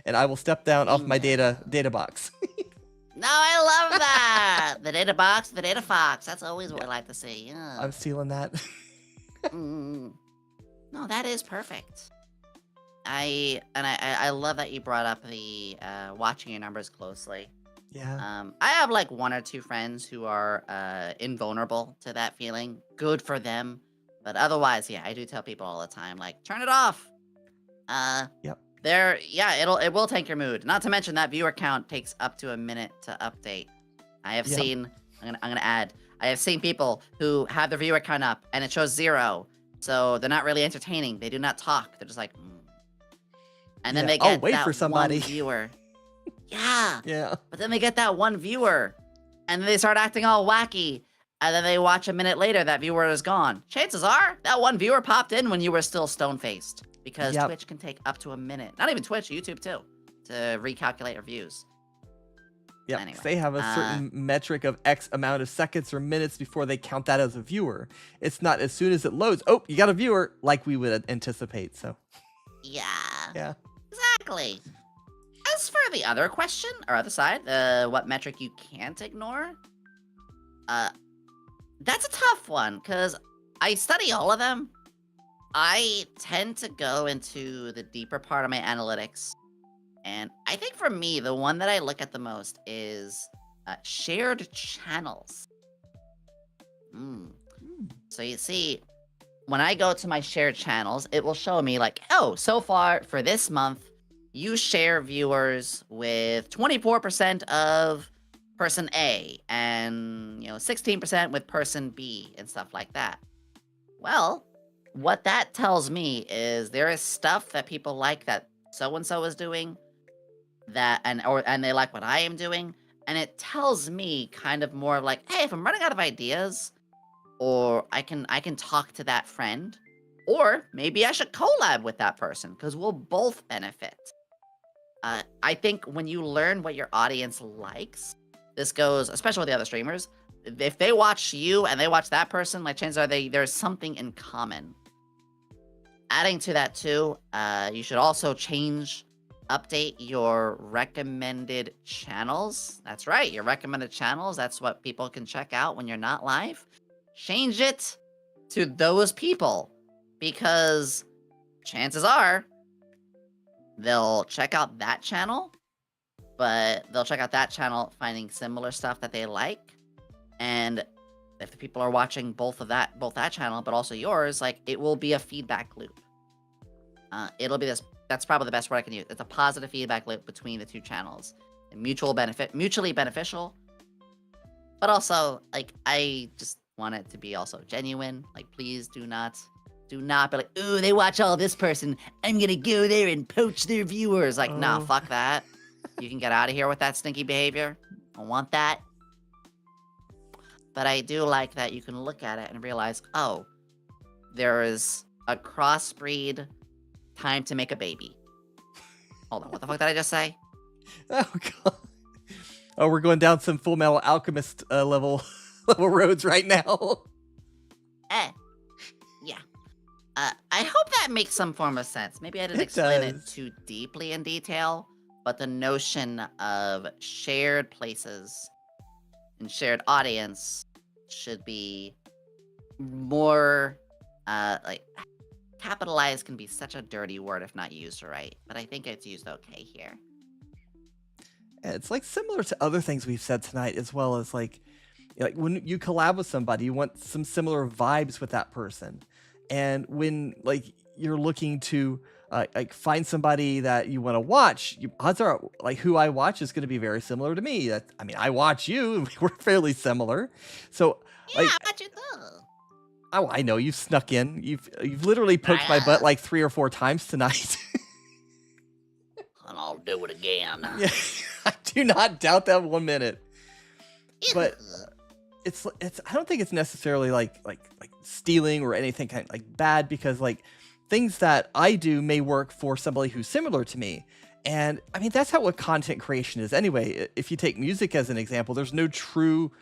And I will step down off my data box. No, I love that. The data box, the data fox. That's always what I like to see. Yeah. I'm stealing that. No, that is perfect. I love that you brought up the watching your numbers closely. Yeah. I have like one or two friends who are invulnerable to that feeling. Good for them. But otherwise, yeah, I do tell people all the time, like, turn it off. Uh, Yep. it will tank your mood. Not to mention that viewer count takes up to a minute to update. I have Yep. seen. I'm gonna add. I have seen people who have their viewer count up and it shows 0, so they're not really entertaining. They do not talk. They're just like, and then Yeah. they I'll get wait that for somebody. one viewer. Yeah, Yeah. but then they get that one viewer, and then they start acting all wacky, and then they watch a minute later, that viewer is gone. Chances are, that one viewer popped in when you were still stone-faced, because Yep. Twitch can take up to a minute. Not even Twitch, YouTube too, to recalculate your views. Yep. Anyway, They have a certain metric of X amount of seconds or minutes before they count that as a viewer. It's not as soon as it loads, oh, you got a viewer, like we would anticipate. So, yeah, yeah. exactly. As for the other question, or other side, what metric you can't ignore, that's a tough one, because I study all of them. I tend to go into the deeper part of my analytics, and I think for me, the one that I look at the most is shared channels. So you see, when I go to my shared channels, it will show me like, oh, so far for this month, you share viewers with 24% of person A and 16% with person B and stuff like that. Well, what that tells me is there is stuff that people like that so and so is doing that and they like what I am doing, and it tells me kind of more like, hey, if I'm running out of ideas, or I can talk to that friend, or maybe I should collab with that person because we'll both benefit. I think when you learn what your audience likes, this goes, especially with the other streamers, if they watch you and they watch that person, like chances are there's something in common. Adding to that too, you should also update your recommended channels. That's right, your recommended channels. That's what people can check out when you're not live. Change it to those people, because chances are they'll check out that channel, but they'll check out that channel finding similar stuff that they like. And if the people are watching both that channel, but also yours, like, it will be a feedback loop. It'll be this. That's probably the best word I can use. It's a positive feedback loop between the two channels, and mutually beneficial. But also, like, I just want it to be also genuine. Like, please do not be like, ooh, they watch all this person, I'm gonna go there and poach their viewers. Like, nah, fuck that. You can get out of here with that stinky behavior. I don't want that. But I do like that you can look at it and realize, oh, there is a crossbreed time to make a baby. Hold on, what the fuck did I just say? Oh, God. Oh, we're going down some Full Metal Alchemist level roads right now. Yeah. I hope that makes some form of sense. Maybe I didn't explain it too deeply in detail, but the notion of shared places and shared audience should be more, like, capitalized can be such a dirty word if not used right, but I think it's used okay here. It's like similar to other things we've said tonight, as well as like when you collab with somebody, you want some similar vibes with that person. And when like you're looking to like find somebody that you want to watch, odds are like who I watch is going to be very similar to me. I mean, I watch you, and we're fairly similar. So Yeah, like, I watch you too. oh, I know you've snuck in. You've literally poked my butt like 3 or 4 times tonight. And I'll do it again. Yeah, I do not doubt that 1 minute. But it's I don't think it's necessarily like stealing or anything kind of like bad, because like things that I do may work for somebody who's similar to me. And I mean, that's how what content creation is anyway. If you take music as an example, there's no true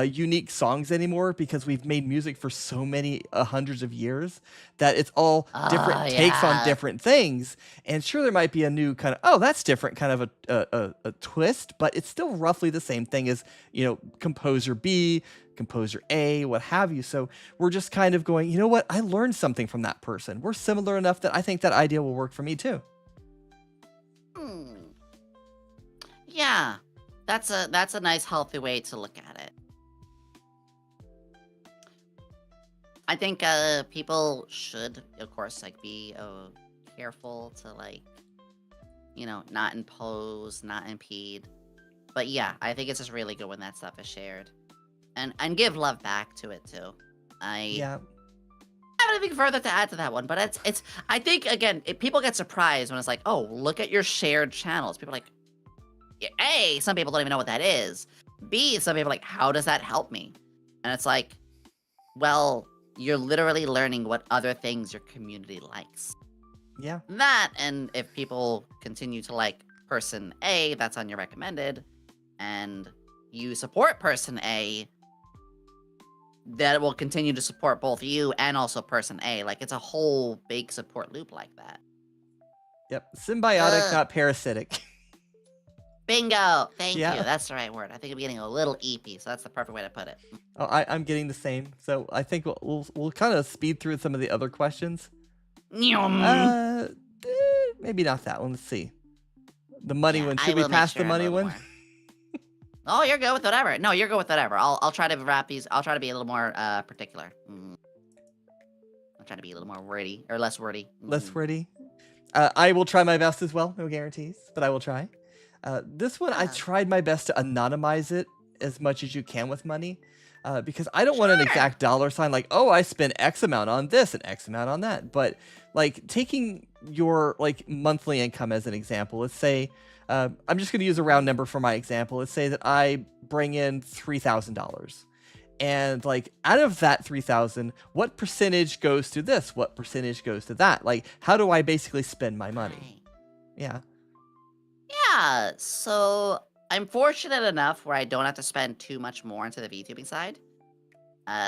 unique songs anymore because we've made music for so many hundreds of years that it's all different Oh, takes on yeah. different things. And sure, there might be a new kind of, oh, that's different kind of a twist, but it's still roughly the same thing as, composer B, composer A, what have you. So we're just kind of going, you know what? I learned something from that person. We're similar enough that I think that idea will work for me too. Hmm. Yeah. That's a nice healthy way to look at it. I think people should, of course, like be careful to not impose, not impede. But yeah, I think it's just really good when that stuff is shared, and give love back to it too. I Yeah. don't have anything further to add to that one, but it's. I think again, people get surprised when it's like, oh, look at your shared channels. People are like, yeah, A, some people don't even know what that is. B, some people are like, how does that help me? And it's like, well, you're literally learning what other things your community likes. Yeah. That, and if people continue to like person A, that's on your recommended, and you support person A, that will continue to support both you and also person A. Like, it's a whole big support loop like that. Yep. Symbiotic, not parasitic. Bingo! Thank you. Yeah. That's the right word. I think I'm getting a little eepy, so that's the perfect way to put it. Oh, I'm getting the same. So I think we'll kind of speed through some of the other questions. Nyum. Maybe not that one. Let's see. The money Yeah, one. I Should we will make pass sure the I'm a money little one? more. Oh, you're good with whatever. No, you're good with whatever. I'll try to wrap these. I'll try to be a little more particular. I'll try to be a little more wordy or less wordy. Less wordy. I will try my best as well. No guarantees, but I will try. This one, I Ah, tried my best to anonymize it as much as you can with money. Because I don't want an sure. exact dollar sign like, oh, I spent X amount on this and X amount on that. But like taking your like monthly income as an example, let's say, I'm just going to use a round number for my example. Let's say that I bring in $3,000. And like out of that 3,000, what percentage goes to this? What percentage goes to that? Like, how do I basically spend my money? Right. Yeah. Yeah. So I'm fortunate enough where I don't have to spend too much more into the VTubing side.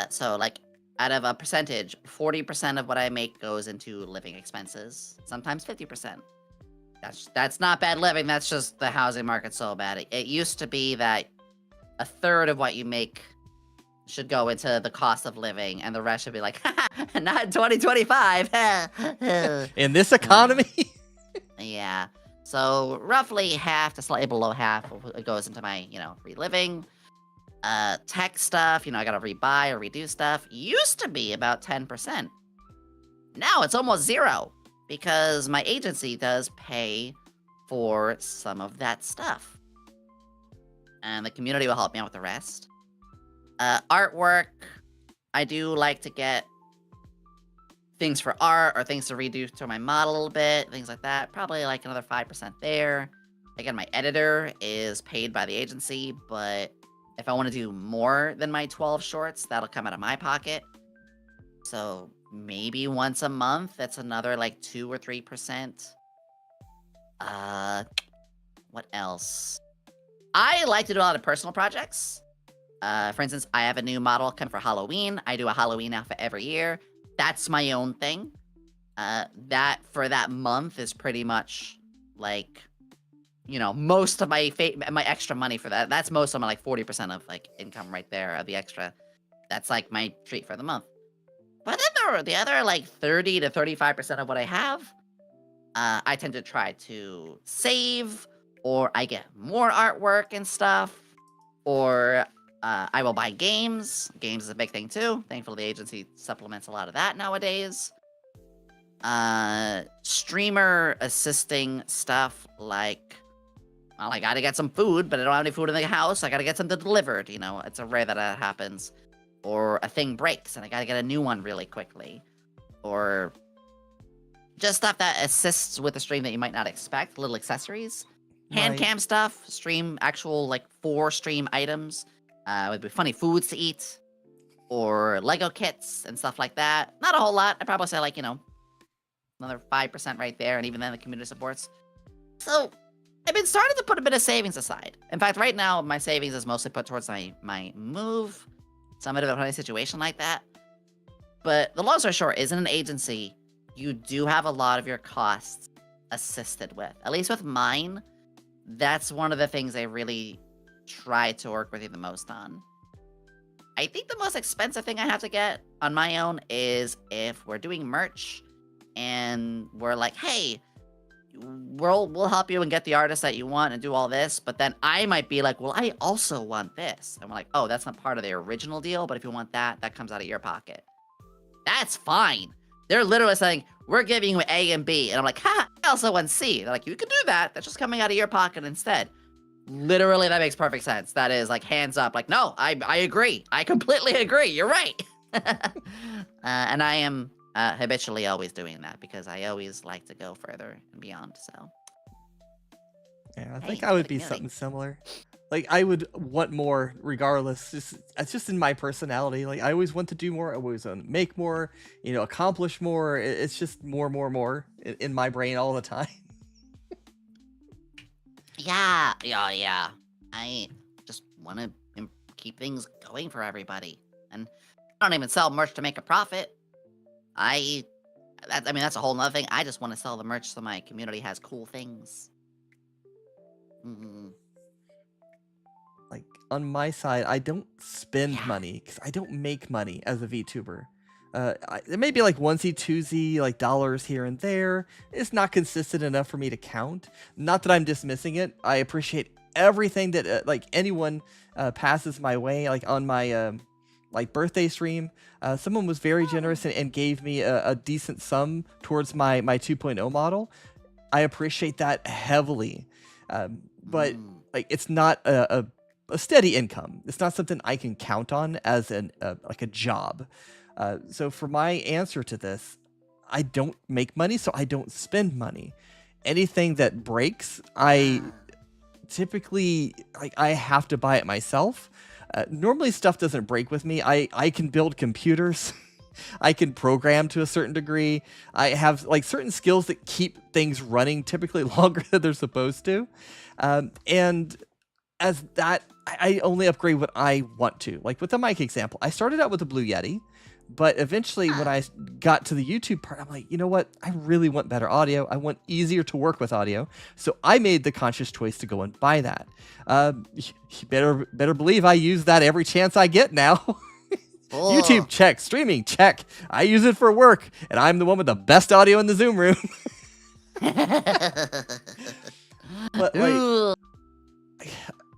So like out of a percentage, 40% of what I make goes into living expenses. Sometimes 50%. That's not bad living. That's just the housing market's so bad. It used to be that a third of what you make should go into the cost of living, and the rest should be like, not in 2025. In this economy? Yeah. So roughly half to slightly below half goes into my, free living. Tech stuff, I gotta rebuy or redo stuff. Used to be about 10%. Now it's almost zero because my agency does pay for some of that stuff. And the community will help me out with the rest. Artwork, I do like to get things for art or things to redo to my model a little bit, things like that. Probably like another 5% there. Again, my editor is paid by the agency, but if I want to do more than my 12 shorts, that'll come out of my pocket. So maybe once a month, that's another like 2 or 3%. What else? I like to do a lot of personal projects. For instance, I have a new model coming for Halloween. I do a Halloween outfit every year. That's my own thing. That for that month is pretty much like, most of my extra money for that. That's most of my like 40% of like income right there of the extra. That's like my treat for the month. But then there are the other like 30 to 35% of what I have. I tend to try to save, or I get more artwork and stuff, or I will buy games. Games is a big thing too. Thankfully, the agency supplements a lot of that nowadays. Streamer assisting stuff like, well, I gotta get some food, but I don't have any food in the house. I gotta get something delivered. It's a rare that happens. Or a thing breaks and I gotta get a new one really quickly. Or just stuff that assists with the stream that you might not expect. Little accessories. Hand Right. cam stuff. Stream actual like 4 stream items. Would be funny foods to eat. Or Lego kits and stuff like that. Not a whole lot. I'd probably say like, another 5% right there. And even then the community supports. So I've been starting to put a bit of savings aside. In fact, right now, my savings is mostly put towards my move. So I'm in a funny situation like that. But the long story short is in an agency, you do have a lot of your costs assisted with. At least with mine, that's one of the things I really try to work with you the most on. I think the most expensive thing I have to get on my own is if we're doing merch and we're like, hey, we'll help you and get the artist that you want and do all this, but then I might be like, well, I also want this. And we're like, oh, that's not part of the original deal, but if you want that, that comes out of your pocket. That's fine. They're literally saying, we're giving you A and B. And I'm like, ha, I also want C. They're like, you can do that. That's just coming out of your pocket instead. Literally, that makes perfect sense. That is like hands up. Like, no, I agree. I completely agree. You're right. And I am habitually always doing that because I always like to go further and beyond. So, yeah, I think I would be something similar. Like, I would want more regardless. It's just in my personality. Like, I always want to do more. I always want to make more, accomplish more. It's just more in my brain all the time. Yeah. I just want to keep things going for everybody. And I don't even sell merch to make a profit. That's a whole nother thing. I just want to sell the merch so my community has cool things. Like, on my side, I don't spend money because I don't make money as a VTuber. It may be like onesie, twosie, like dollars here and there. It's not consistent enough for me to count. Not that I'm dismissing it. I appreciate everything that like anyone passes my way. Like on my like birthday stream, someone was very generous and gave me a decent sum towards my 2.0 model. I appreciate that heavily. But like, it's not a steady income. It's not something I can count on as like a job. So for my answer to this, I don't make money, so I don't spend money. Anything that breaks, I typically, like, I have to buy it myself. Normally stuff doesn't break with me. I can build computers. I can program to a certain degree. I have like certain skills that keep things running typically longer than they're supposed to. And as that, I only upgrade what I want to. Like with the mic example, I started out with a Blue Yeti, but eventually when I got to the YouTube part, I'm like, you know what? I really want better audio. I want easier to work with audio. So I made the conscious choice to go and buy that. You better believe I use that every chance I get now. YouTube, check. Streaming, check. I use it for work, and I'm the one with the best audio in the Zoom room. But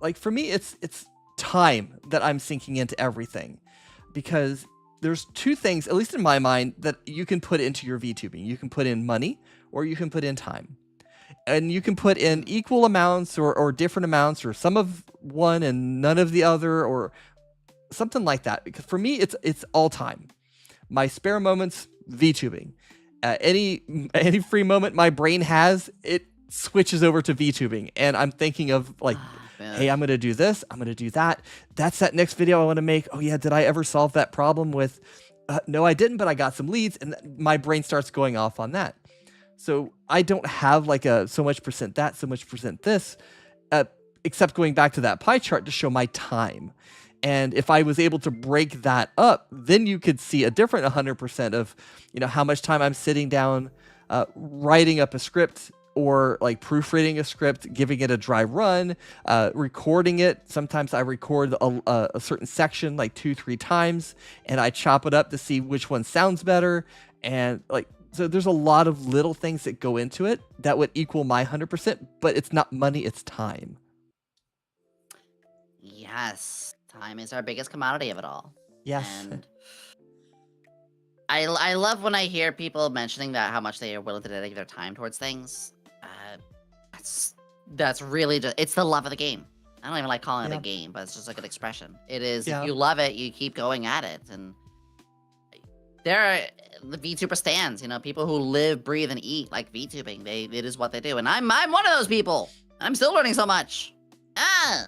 like for me, it's time that I'm sinking into everything, because there's two things, at least in my mind, that you can put into your VTubing. You can put in money, or you can put in time. And you can put in equal amounts or different amounts, or some of one and none of the other, or something like that. Because for me, it's all time. My spare moments, VTubing. Any free moment my brain has, it switches over to VTubing. And I'm thinking of like, hey, I'm going to do this. I'm going to do that. That's that next video I want to make. Oh yeah, did I ever solve that problem with, no, I didn't, but I got some leads. And my brain starts going off on that. So I don't have like a so much percent that, so much percent this, except going back to that pie chart to show my time. And if I was able to break that up, then you could see a different 100% of, how much time I'm sitting down, writing up a script, or like proofreading a script, giving it a dry run, recording it. Sometimes I record a certain section like 2-3 times, and I chop it up to see which one sounds better. And like, so there's a lot of little things that go into it that would equal my 100%, but it's not money, it's time. Yes, time is our biggest commodity of it all. Yes. And I love when I hear people mentioning that how much they are willing to dedicate their time towards things. That's really just, it's the love of the game. I don't even like calling it a game, but it's just like an expression. It is, if you love it, you keep going at it. And there are the VTuber stands, people who live, breathe, and eat like VTubing. It is what they do. And I'm one of those people. I'm still learning so much. Yeah.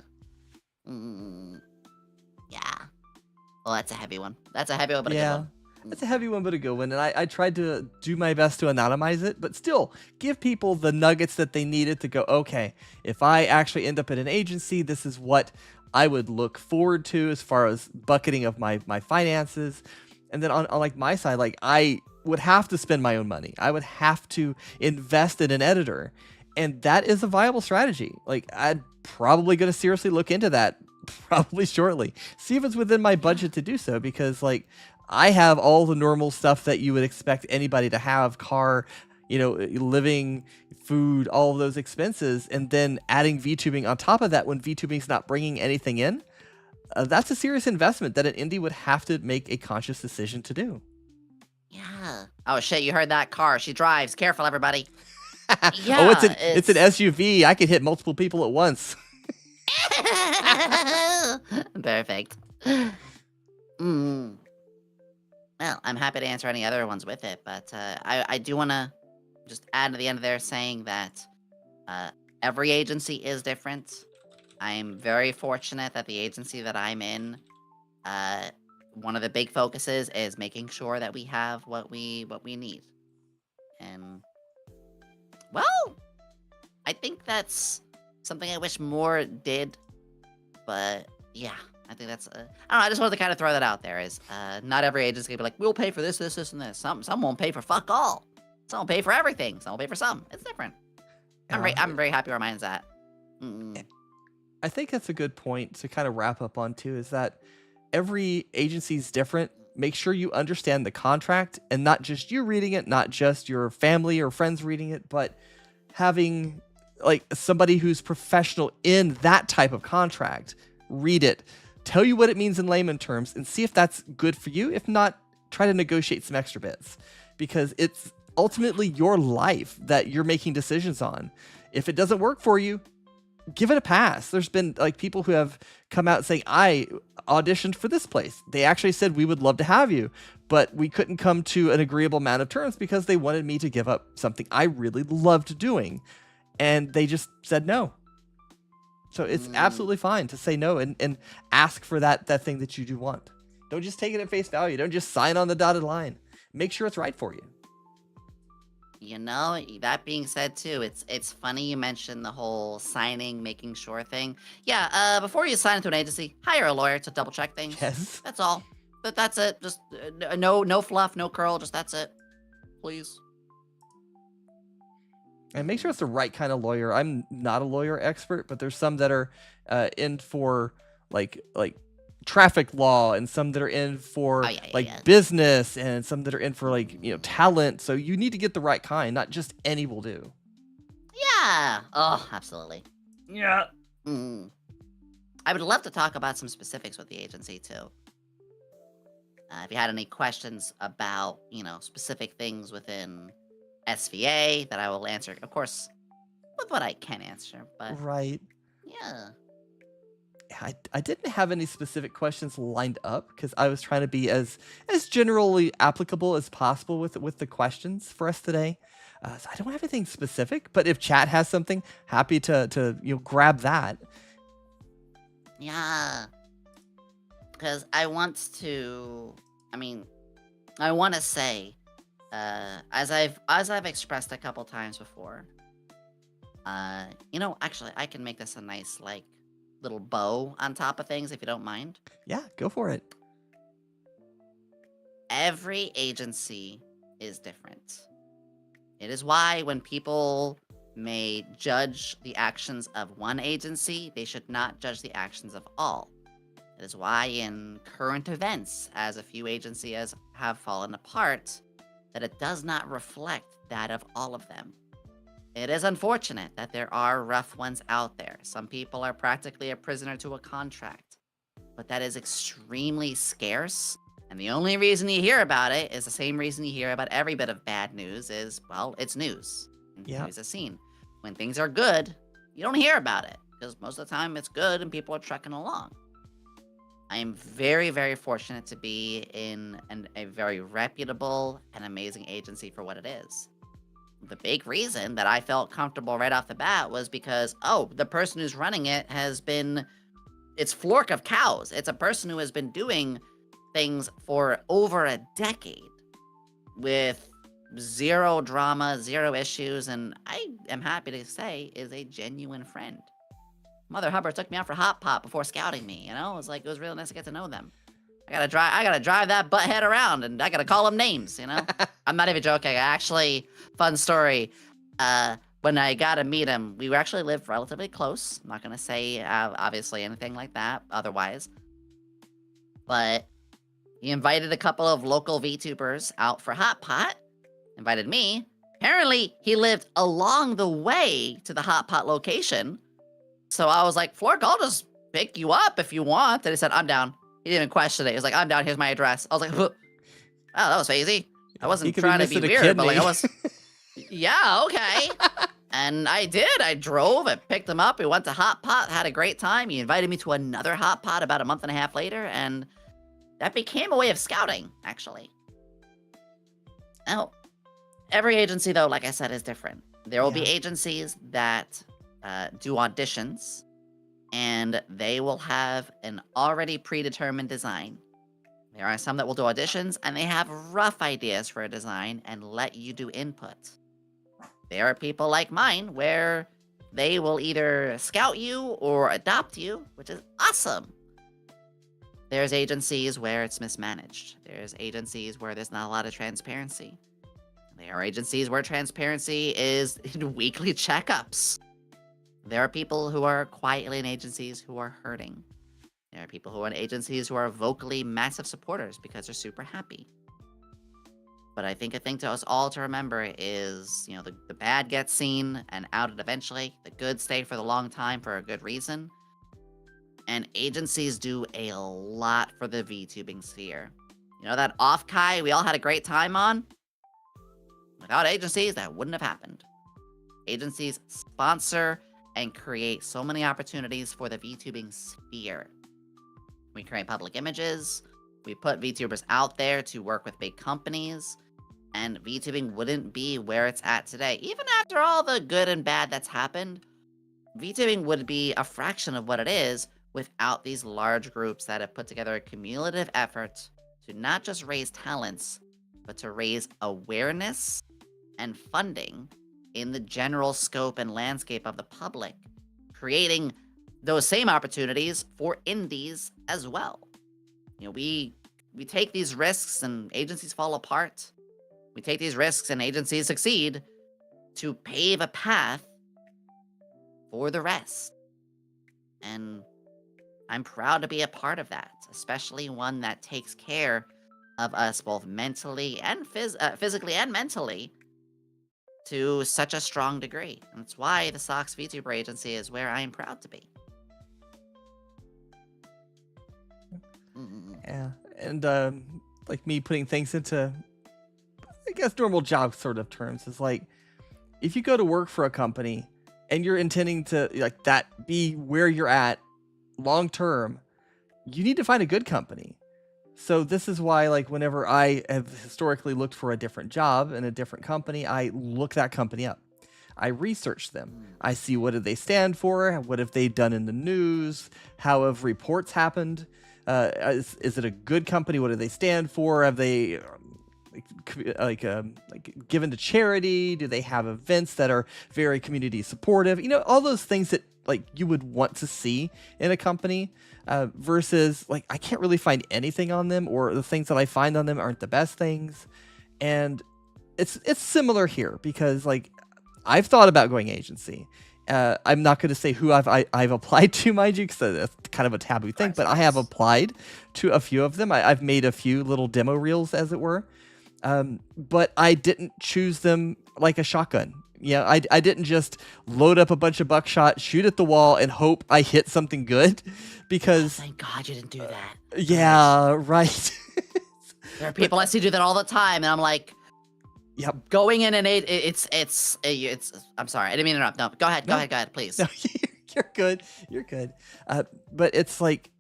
Well, that's a heavy one. That's a heavy one, but a good one. That's a heavy one, but a good one. And I tried to do my best to anonymize it, but still give people the nuggets that they needed to go, okay, if I actually end up at an agency, this is what I would look forward to as far as bucketing of my finances. And then on like my side, like I would have to spend my own money. I would have to invest in an editor. And that is a viable strategy. Like I'd probably going to seriously look into that probably shortly. See if it's within my budget to do so, because like I have all the normal stuff that you would expect anybody to have: car, living, food, all of those expenses, and then adding VTubing on top of that when VTubing's not bringing anything in. That's a serious investment that an indie would have to make a conscious decision to do. Yeah. Oh shit! You heard that car? She drives. Careful, everybody. Yeah. Oh, it's an SUV. I could hit multiple people at once. Perfect. Well, I'm happy to answer any other ones with it, but I do want to just add to the end of there saying that every agency is different. I'm very fortunate that the agency that I'm in, one of the big focuses is making sure that we have what we need. And, well, I think that's something I wish more did, but yeah. I think that's, I don't know, I just wanted to kind of throw that out there, is not every agency can be like, we'll pay for this, this, and this. Some won't pay for fuck all. Some will pay for everything. Some will pay for some. It's different. I'm very happy where mine's at. I think that's a good point to kind of wrap up on too, is that every agency is different. Make sure you understand the contract, and not just you reading it, not just your family or friends reading it, but having like somebody who's professional in that type of contract read it, tell you what it means in layman terms, and see if that's good for you. If not, try to negotiate some extra bits, because it's ultimately your life that you're making decisions on. If it doesn't work for you, give it a pass. There's been like people who have come out saying, I auditioned for this place. They actually said, we would love to have you, but we couldn't come to an agreeable amount of terms because they wanted me to give up something I really loved doing. And they just said no. So it's absolutely fine to say no and ask for that thing that you do want. Don't just take it at face value. Don't just sign on the dotted line. Make sure it's right for you. That being said too, it's funny you mentioned the whole signing, making sure thing. Yeah, before you sign into an agency, hire a lawyer to double check things. Yes. That's all. That's it. Just no fluff, no curl. Just that's it. Please. And make sure it's the right kind of lawyer. I'm not a lawyer expert, but there's some that are in for like traffic law, and some that are in for business, and some that are in for talent. So you need to get the right kind. Not just any will do. Yeah. Oh, absolutely. Yeah. I would love to talk about some specifics with the agency too. If you had any questions about specific things within SVA, that I will answer, of course, with what I can answer. But right. Yeah. I didn't have any specific questions lined up because I was trying to be as generally applicable as possible with the questions for us today. So I don't have anything specific, but if chat has something, happy to grab that. Yeah. Because I want to say, as I've expressed a couple times before, actually I can make this a nice little bow on top of things if you don't mind. Yeah, go for it. Every agency is different. It is why when people may judge the actions of one agency, they should not judge the actions of all. It is why in current events, as a few agencies have fallen apart, that it does not reflect that of all of them. It is unfortunate that there are rough ones out there. Some people are practically a prisoner to a contract, but that is extremely scarce. And the only reason you hear about it is the same reason you hear about every bit of bad news is, well, it's news. And news is seen. When things are good, you don't hear about it because most of the time it's good and people are trucking along. I am very, very fortunate to be in a very reputable and amazing agency for what it is. The big reason that I felt comfortable right off the bat was because, the person who's running it it's Flork of Cows. It's a person who has been doing things for over a decade with zero drama, zero issues, and I am happy to say is a genuine friend. Mother Hubbard took me out for hot pot before scouting me. It was really nice to get to know them. I gotta drive that butthead around, and I gotta call him names. I'm not even joking. Actually, fun story. When I got to meet him, we actually lived relatively close. I'm not gonna say obviously anything like that otherwise, but he invited a couple of local VTubers out for hot pot. Invited me. Apparently, he lived along the way to the hot pot location. So I was like, Flork, I'll just pick you up if you want. And he said, I'm down. He didn't even question it. He was like, I'm down. Here's my address. I was like, oh, that was easy. I wasn't trying to be weird, but like I was. Yeah, okay. And I did. I drove. I picked him up. We went to hot pot. Had a great time. He invited me to another hot pot about a month and a half later, and that became a way of scouting, actually. Now, every agency, though, like I said, is different. There will be agencies that do auditions, and they will have an already predetermined design. There are some that will do auditions, and they have rough ideas for a design and let you do input. There are people like mine where they will either scout you or adopt you, which is awesome. There's agencies where it's mismanaged. There's agencies where there's not a lot of transparency. There are agencies where transparency is in weekly checkups. There are people who are quietly in agencies who are hurting. There are people who are in agencies who are vocally massive supporters because they're super happy. But I think a thing to us all to remember is, the bad gets seen and outed eventually. The good stay for the long time for a good reason. And agencies do a lot for the VTubing sphere. That off-kai we all had a great time on? Without agencies, that wouldn't have happened. Agencies sponsor and create so many opportunities for the VTubing sphere. We create public images, we put VTubers out there to work with big companies, and VTubing wouldn't be where it's at today. Even after all the good and bad that's happened, VTubing would be a fraction of what it is without these large groups that have put together a cumulative effort to not just raise talents, but to raise awareness and funding in the general scope and landscape of the public, creating those same opportunities for indies as well. We take these risks and agencies fall apart. We take these risks and agencies succeed to pave a path for the rest. And I'm proud to be a part of that, especially one that takes care of us both mentally and physically and mentally to such a strong degree. And that's why the Sox VTuber agency is where I am proud to be. Yeah, and like me putting things into, I guess, normal job sort of terms is like, if you go to work for a company and you're intending to like that be where you're at long term, you need to find a good company. So this is why, like, whenever I have historically looked for a different job in a different company, I look that company up. I research them. I see what do they stand for, what have they done in the news, how have reports happened, is it a good company, what do they stand for, have they like given to charity, do they have events that are very community supportive, all those things that like you would want to see in a company, versus like I can't really find anything on them, or the things that I find on them aren't the best things. And it's similar here because like I've thought about going agency. I'm not going to say who I've applied to, mind you, because that's kind of a taboo thing, but I have applied to a few of them. I've made a few little demo reels, as it were. But I didn't choose them like a shotgun. I didn't just load up a bunch of buckshot, shoot at the wall, and hope I hit something good, because... Oh, thank God you didn't do that. Yeah, right. There are people I see do that all the time, and I'm like... Yep. Going in and it's I'm sorry, I didn't mean to interrupt. No, go ahead, please. No, you're good. You're good. But it's like,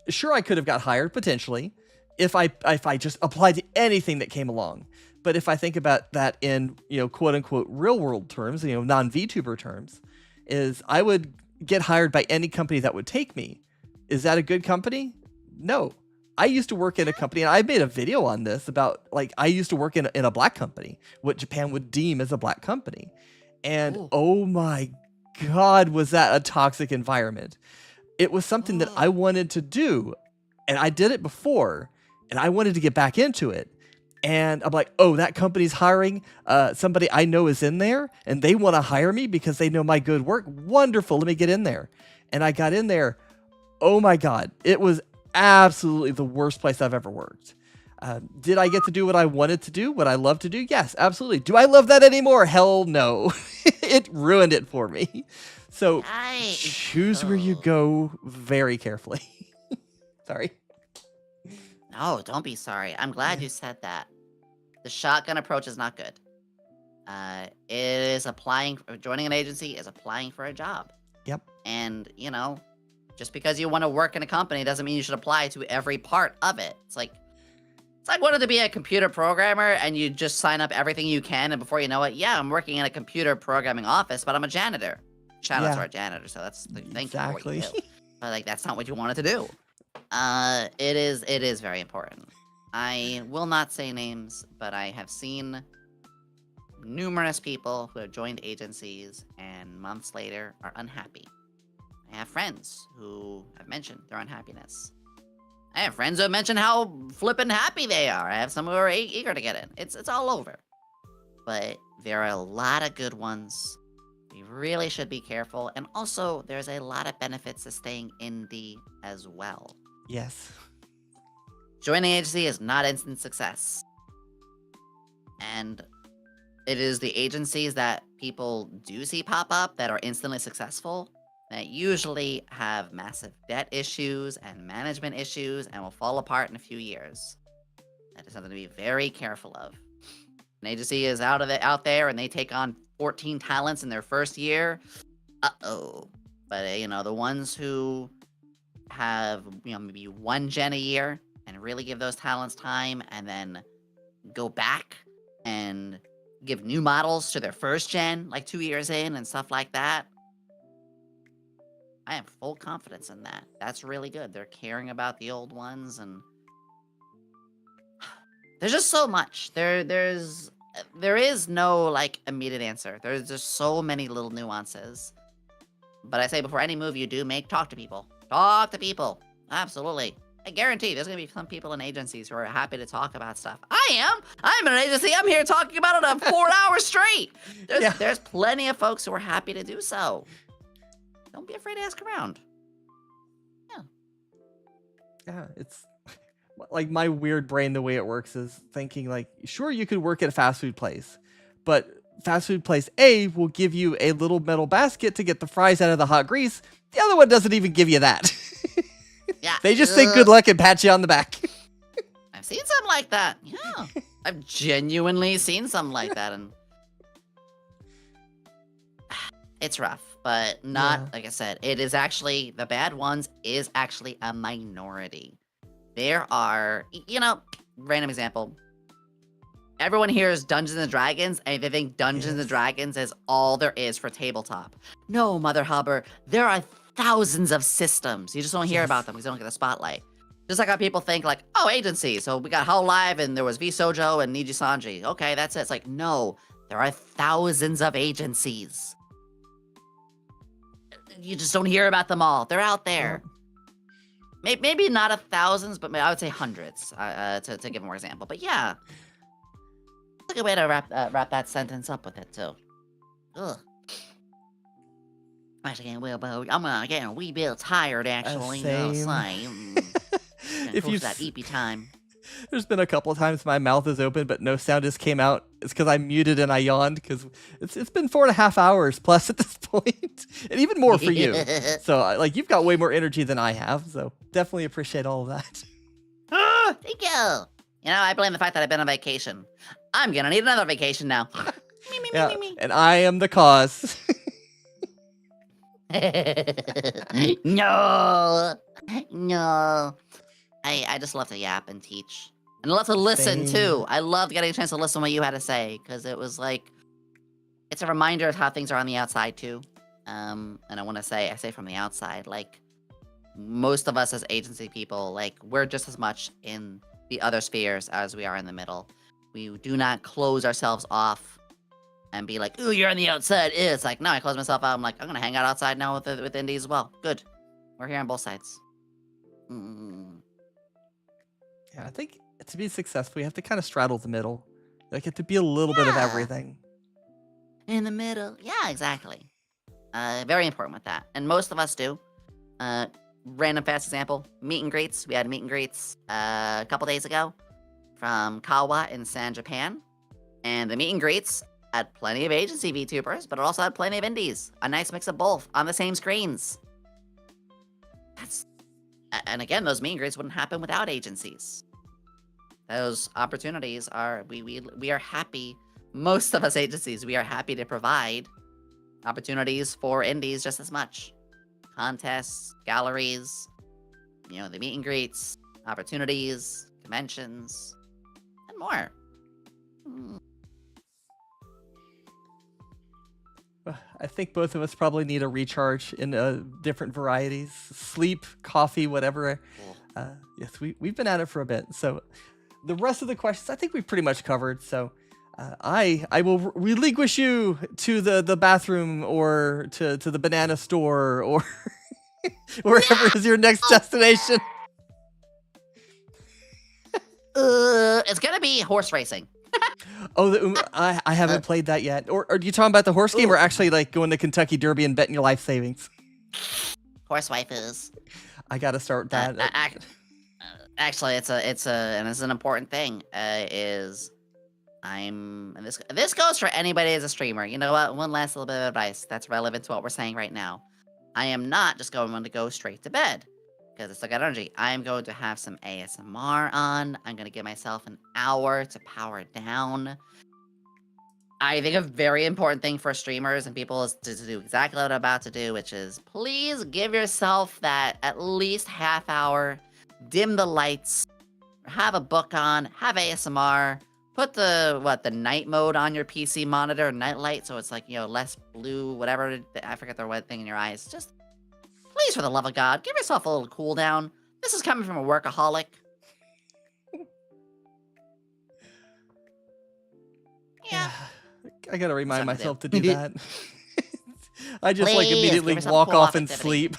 sure, I could have got hired potentially if I just applied to anything that came along. But if I think about that in, quote unquote real world terms, non-VTuber terms, is I would get hired by any company that would take me. Is that a good company? No. I used to work in a company, and I made a video on this about, like, I used to work in a black company, what Japan would deem as a black company. And Ooh. oh my God, was that a toxic environment. It was something that I wanted to do, and I did it before, and I wanted to get back into it. And I'm like, oh, that company's hiring somebody I know is in there, and they want to hire me because they know my good work. Wonderful, let me get in there. And I got in there. Oh my God, it was absolutely the worst place I've ever worked. Did I get to do what I wanted to do, what I love to do? Yes, absolutely. Do I love that anymore? Hell no. It ruined it for me. So choose where you go very carefully. Sorry. No, don't be sorry. I'm glad you said that. The shotgun approach is not good. It is joining an agency is applying for a job. Yep. And, just because you want to work in a company doesn't mean you should apply to every part of it. It's like wanting to be a computer programmer and you just sign up everything you can, and before you know it, yeah, I'm working in a computer programming office, but I'm a janitor. Shout out to our janitor, so that's thank you for what you do. But that's not what you wanted to do. It is very important. I will not say names, but I have seen numerous people who have joined agencies and months later are unhappy. I have friends who have mentioned their unhappiness. I have friends who have mentioned how flippin' happy they are. I have some who are eager to get in. It's all over. But there are a lot of good ones. You really should be careful. And also, there's a lot of benefits to staying indie as well. Yes. Joining an agency is not instant success. And it is the agencies that people do see pop up that are instantly successful that usually have massive debt issues and management issues and will fall apart in a few years. That is something to be very careful of. An agency is out there and they take on 14 talents in their first year. Uh-oh. But, the ones who have, maybe one gen a year and really give those talents time and then go back and give new models to their first gen, like 2 years in and stuff like that. I have full confidence in that. That's really good. They're caring about the old ones, and there's just so much. There is no immediate answer. There's just so many little nuances. But I say before any move you do make, talk to people. Talk to people. Absolutely. I guarantee there's gonna be some people in agencies who are happy to talk about stuff. I'm in an agency. I'm here talking about it on 4 hours straight. There's plenty of folks who are happy to do so. Don't be afraid to ask around. Yeah, it's like my weird brain, the way it works is thinking sure, you could work at a fast food place, but fast food place A will give you a little metal basket to get the fries out of the hot grease. The other one doesn't even give you that. Yeah. They just say good luck and pat you on the back. I've seen something like that. Yeah. I've genuinely seen something like that, and it's rough. But not, like I said, it is actually, the bad ones is actually a minority. There are, random example. Everyone hears Dungeons and Dragons, and they think Dungeons and Dragons is all there is for tabletop. No, Mother Hubber, there are thousands of systems. You just don't hear about them because they don't get the spotlight. Just like how people think agency. So we got Hololive, and there was VSojo and Niji Sanji. Okay, that's it. It's no, there are thousands of agencies. You just don't hear about them all. They're out there. Maybe not thousands, but I would say hundreds, to give more example. But yeah, it's a good way to wrap that sentence up with it too. Ugh. I'm getting a wee bit tired, actually. Same. If you that EP time. There's been a couple of times my mouth is open, but no sound just came out. It's because I muted and I yawned because it's been 4.5 hours plus at this point, and even more for you. So you've got way more energy than I have. So definitely appreciate all of that. Thank you. I blame the fact that I've been on vacation. I'm gonna need another vacation now. Me. And I am the cause. No. I just love to yap and teach. And I love to listen, too. I loved getting a chance to listen to what you had to say, because it was it's a reminder of how things are on the outside, too. And I want to say, from the outside, most of us as agency people, like, we're just as much in the other spheres as we are in the middle. We do not close ourselves off and be like, ooh, you're on the outside. Ew. It's like, no, I close myself out. I'm like, I'm gonna hang out outside now with indies as well. Good. We're here on both sides. Mm. Yeah, I think to be successful, you have to kind of straddle the middle. Like, you have to be a little bit of Yeah. everything. In the middle. Yeah, exactly. Very important with that. And most of us do. Random fast example, meet and greets. We had meet and greets a couple days ago from Kawa in San Japan. And the meet and greets had plenty of agency VTubers, but it also had plenty of indies. A nice mix of both on the same screens. And again, those meet and greets wouldn't happen without agencies. Those opportunities are, we are happy, most of us agencies, we are happy to provide opportunities for indies just as much. Contests, galleries, the meet and greets, opportunities, conventions, and more. I think both of us probably need a recharge in different varieties. Sleep, coffee, whatever. Cool. Yes, we've been at it for a bit. So the rest of the questions I think we've pretty much covered. So I will relinquish you to the bathroom or to the banana store or wherever is your next destination. It's gonna be horse racing. Oh, I haven't played that yet. Or are you talking about the horse game, or actually like going to Kentucky Derby and betting your life savings? Horse waifus. I gotta start that. Actually, it's an important thing. This goes for anybody as a streamer. You know what? One last little bit of advice that's relevant to what we're saying right now. I am not just going to go straight to bed because it's still got energy. I am going to have some ASMR on. I'm going to give myself an hour to power down. I think a very important thing for streamers and people is to do exactly what I'm about to do, which is please give yourself that at least half hour, dim the lights, have a book on, have ASMR, put the night mode on your PC monitor, night light, so it's like, less blue, whatever, I forget the red thing in your eyes. Just, please, for the love of God, give yourself a little cool down. This is coming from a workaholic. Yeah. I gotta remind Something to myself do. to do that. I just like Please, immediately give yourself walk cool off and activity. sleep.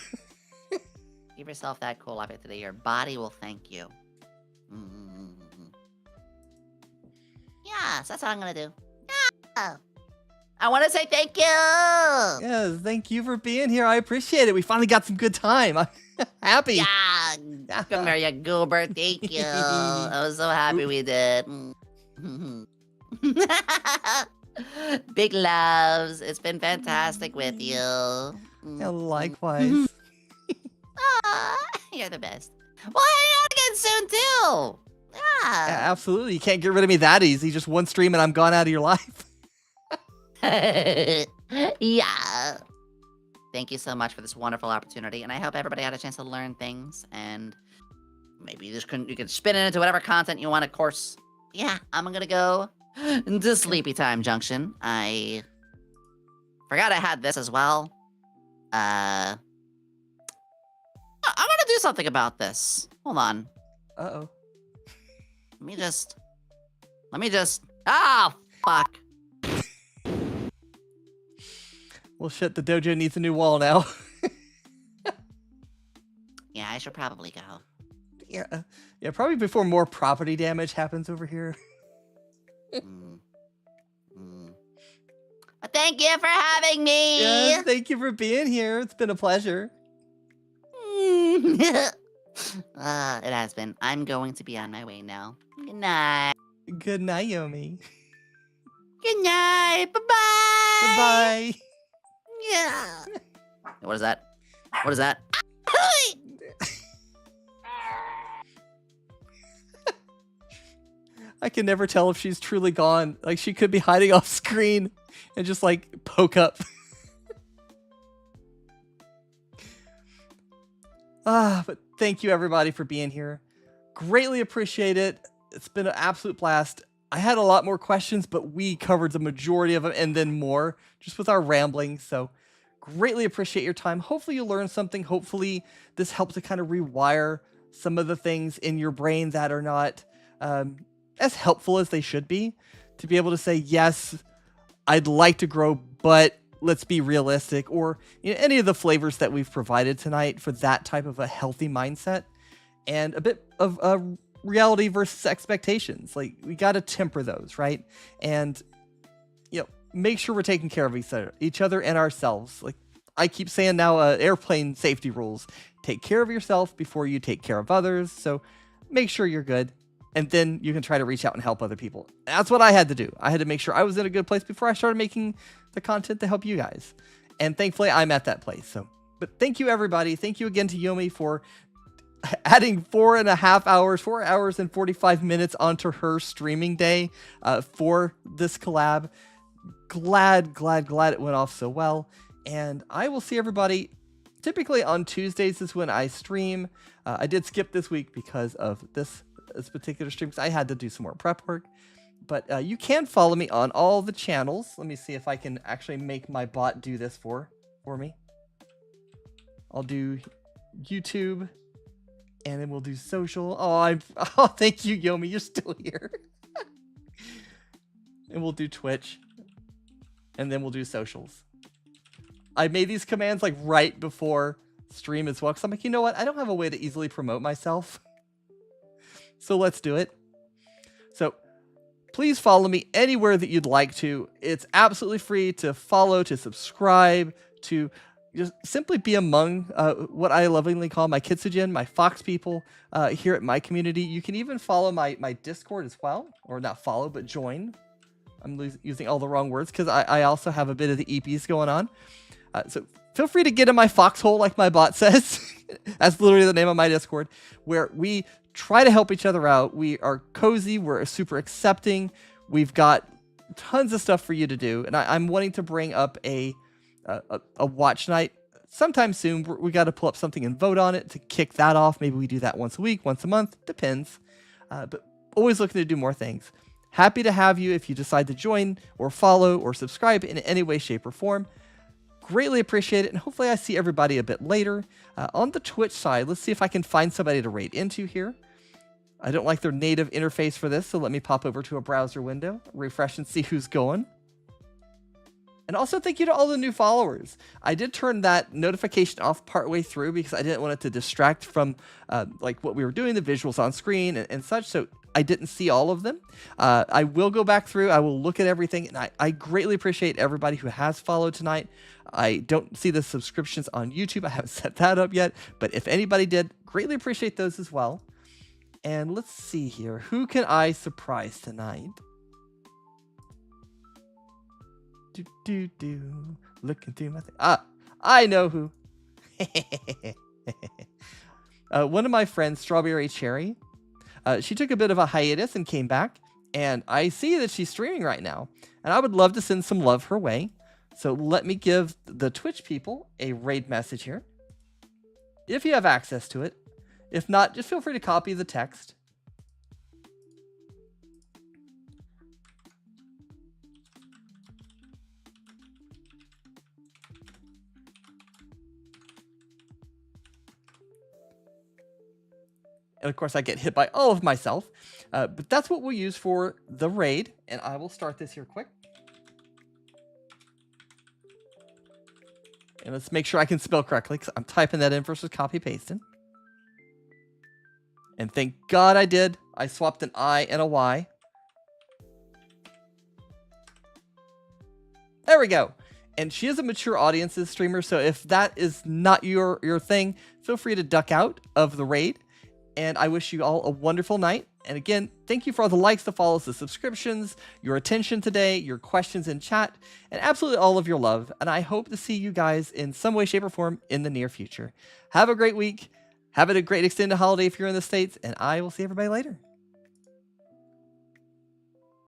Give yourself that cool activity. Your body will thank you. Yeah, so that's what I'm gonna do. Yeah. I want to say thank you. Yeah, thank you for being here. I appreciate it. We finally got some good time. I'm happy. Yeah, come here, you goober. Thank you. I was so happy we did. Big loves. It's been fantastic with you. Yeah, likewise. You're the best. Well, hang out again soon too. Yeah, absolutely. You can't get rid of me that easy. Just one stream and I'm gone out of your life. Yeah. Thank you so much for this wonderful opportunity, and I hope everybody had a chance to learn things, and maybe you can spin it into whatever content you want, of course. Yeah, I'm gonna go to Sleepy Time Junction. I forgot I had this as well. I want to do something about this. Hold on. Uh-oh. Let me just. Ah, fuck. Well, shit, the dojo needs a new wall now. Yeah, I should probably go. Yeah, probably before more property damage happens over here. But thank you for having me. Yeah, thank you for being here. It's been a pleasure. It has been. I'm going to be on my way now. Good night. Good night, Yomi. Good night. Bye-bye. Bye-bye. Yeah. What is that? What is that? I can never tell if she's truly gone. Like, she could be hiding off screen and just, like, poke up. But thank you, everybody, for being here. Greatly appreciate it. It's been an absolute blast. I had a lot more questions, but we covered the majority of them and then more just with our rambling. So Greatly appreciate your time. Hopefully you learned something. Hopefully this helps to kind of rewire some of the things in your brain that are not as helpful as they should be, to be able to say, yes, I'd like to grow, but let's be realistic, or any of the flavors that we've provided tonight for that type of a healthy mindset, and a bit of reality versus expectations. Like, we got to temper those, right? And make sure we're taking care of each other and ourselves. Like I keep saying now, airplane safety rules: take care of yourself before you take care of others. So make sure you're good, and then you can try to reach out and help other people. That's what I had to do. I had to make sure I was in a good place before I started making the content to help you guys. And thankfully I'm at that place. But thank you, everybody. Thank you again to Yomi for adding 4.5 hours, 4 hours and 45 minutes onto her streaming day for this collab. Glad it went off so well. And I will see everybody typically on Tuesdays is when I stream. I did skip this week because of this particular stream, because I had to do some more prep work. But you can follow me on all the channels. Let me see if I can actually make my bot do this for me. I'll do YouTube, and then we'll do social. Oh, thank you, Yomi. You're still here. And we'll do Twitch, and then we'll do socials. I made these commands like right before stream as well, because I'm like, you know what? I don't have a way to easily promote myself. So let's do it. So please follow me anywhere that you'd like to. It's absolutely free to follow, to subscribe, to just simply be among what I lovingly call my Kitsujin, my Fox people here at my community. You can even follow my Discord as well, or not follow, but join. I'm using all the wrong words because I also have a bit of the EPs going on. So feel free to get in my foxhole, like my bot says. That's literally the name of my Discord, where we try to help each other out. We are cozy. We're super accepting. We've got tons of stuff for you to do. And I'm wanting to bring up a watch night sometime soon. We got to pull up something and vote on it to kick that off. Maybe we do that once a week, once a month, depends. But always looking to do more things. Happy to have you if you decide to join or follow or subscribe in any way, shape, or form. Greatly appreciate it, and hopefully I see everybody a bit later. On the Twitch side, let's see if I can find somebody to raid into here. I don't like their native interface for this, so let me pop over to a browser window, refresh, and see who's going. And also thank you to all the new followers. I did turn that notification off partway through because I didn't want it to distract from like what we were doing, the visuals on screen and such, so I didn't see all of them. I will go back through. I will look at everything, and I greatly appreciate everybody who has followed tonight. I don't see the subscriptions on YouTube. I haven't set that up yet, but if anybody did, greatly appreciate those as well. And let's see here. Who can I surprise tonight? Looking through my thing. I know who. One of my friends, Strawberry Cherry, she took a bit of a hiatus and came back, and I see that she's streaming right now, and I would love to send some love her way. So let me give the Twitch people a raid message here, if you have access to it. If not, just feel free to copy the text. And of course, I get hit by all of myself. But that's what we'll use for the raid. And I will start this here quick. And let's make sure I can spell correctly, because I'm typing that in versus copy pasting. And thank God I did. I swapped an I and a Y. There we go. And she is a mature audiences streamer, so if that is not your thing, feel free to duck out of the raid. And I wish you all a wonderful night. And again, thank you for all the likes, the follows, the subscriptions, your attention today, your questions in chat, and absolutely all of your love. And I hope to see you guys in some way, shape, or form in the near future. Have a great week. Have a great extended holiday if you're in the States, and I will see everybody later.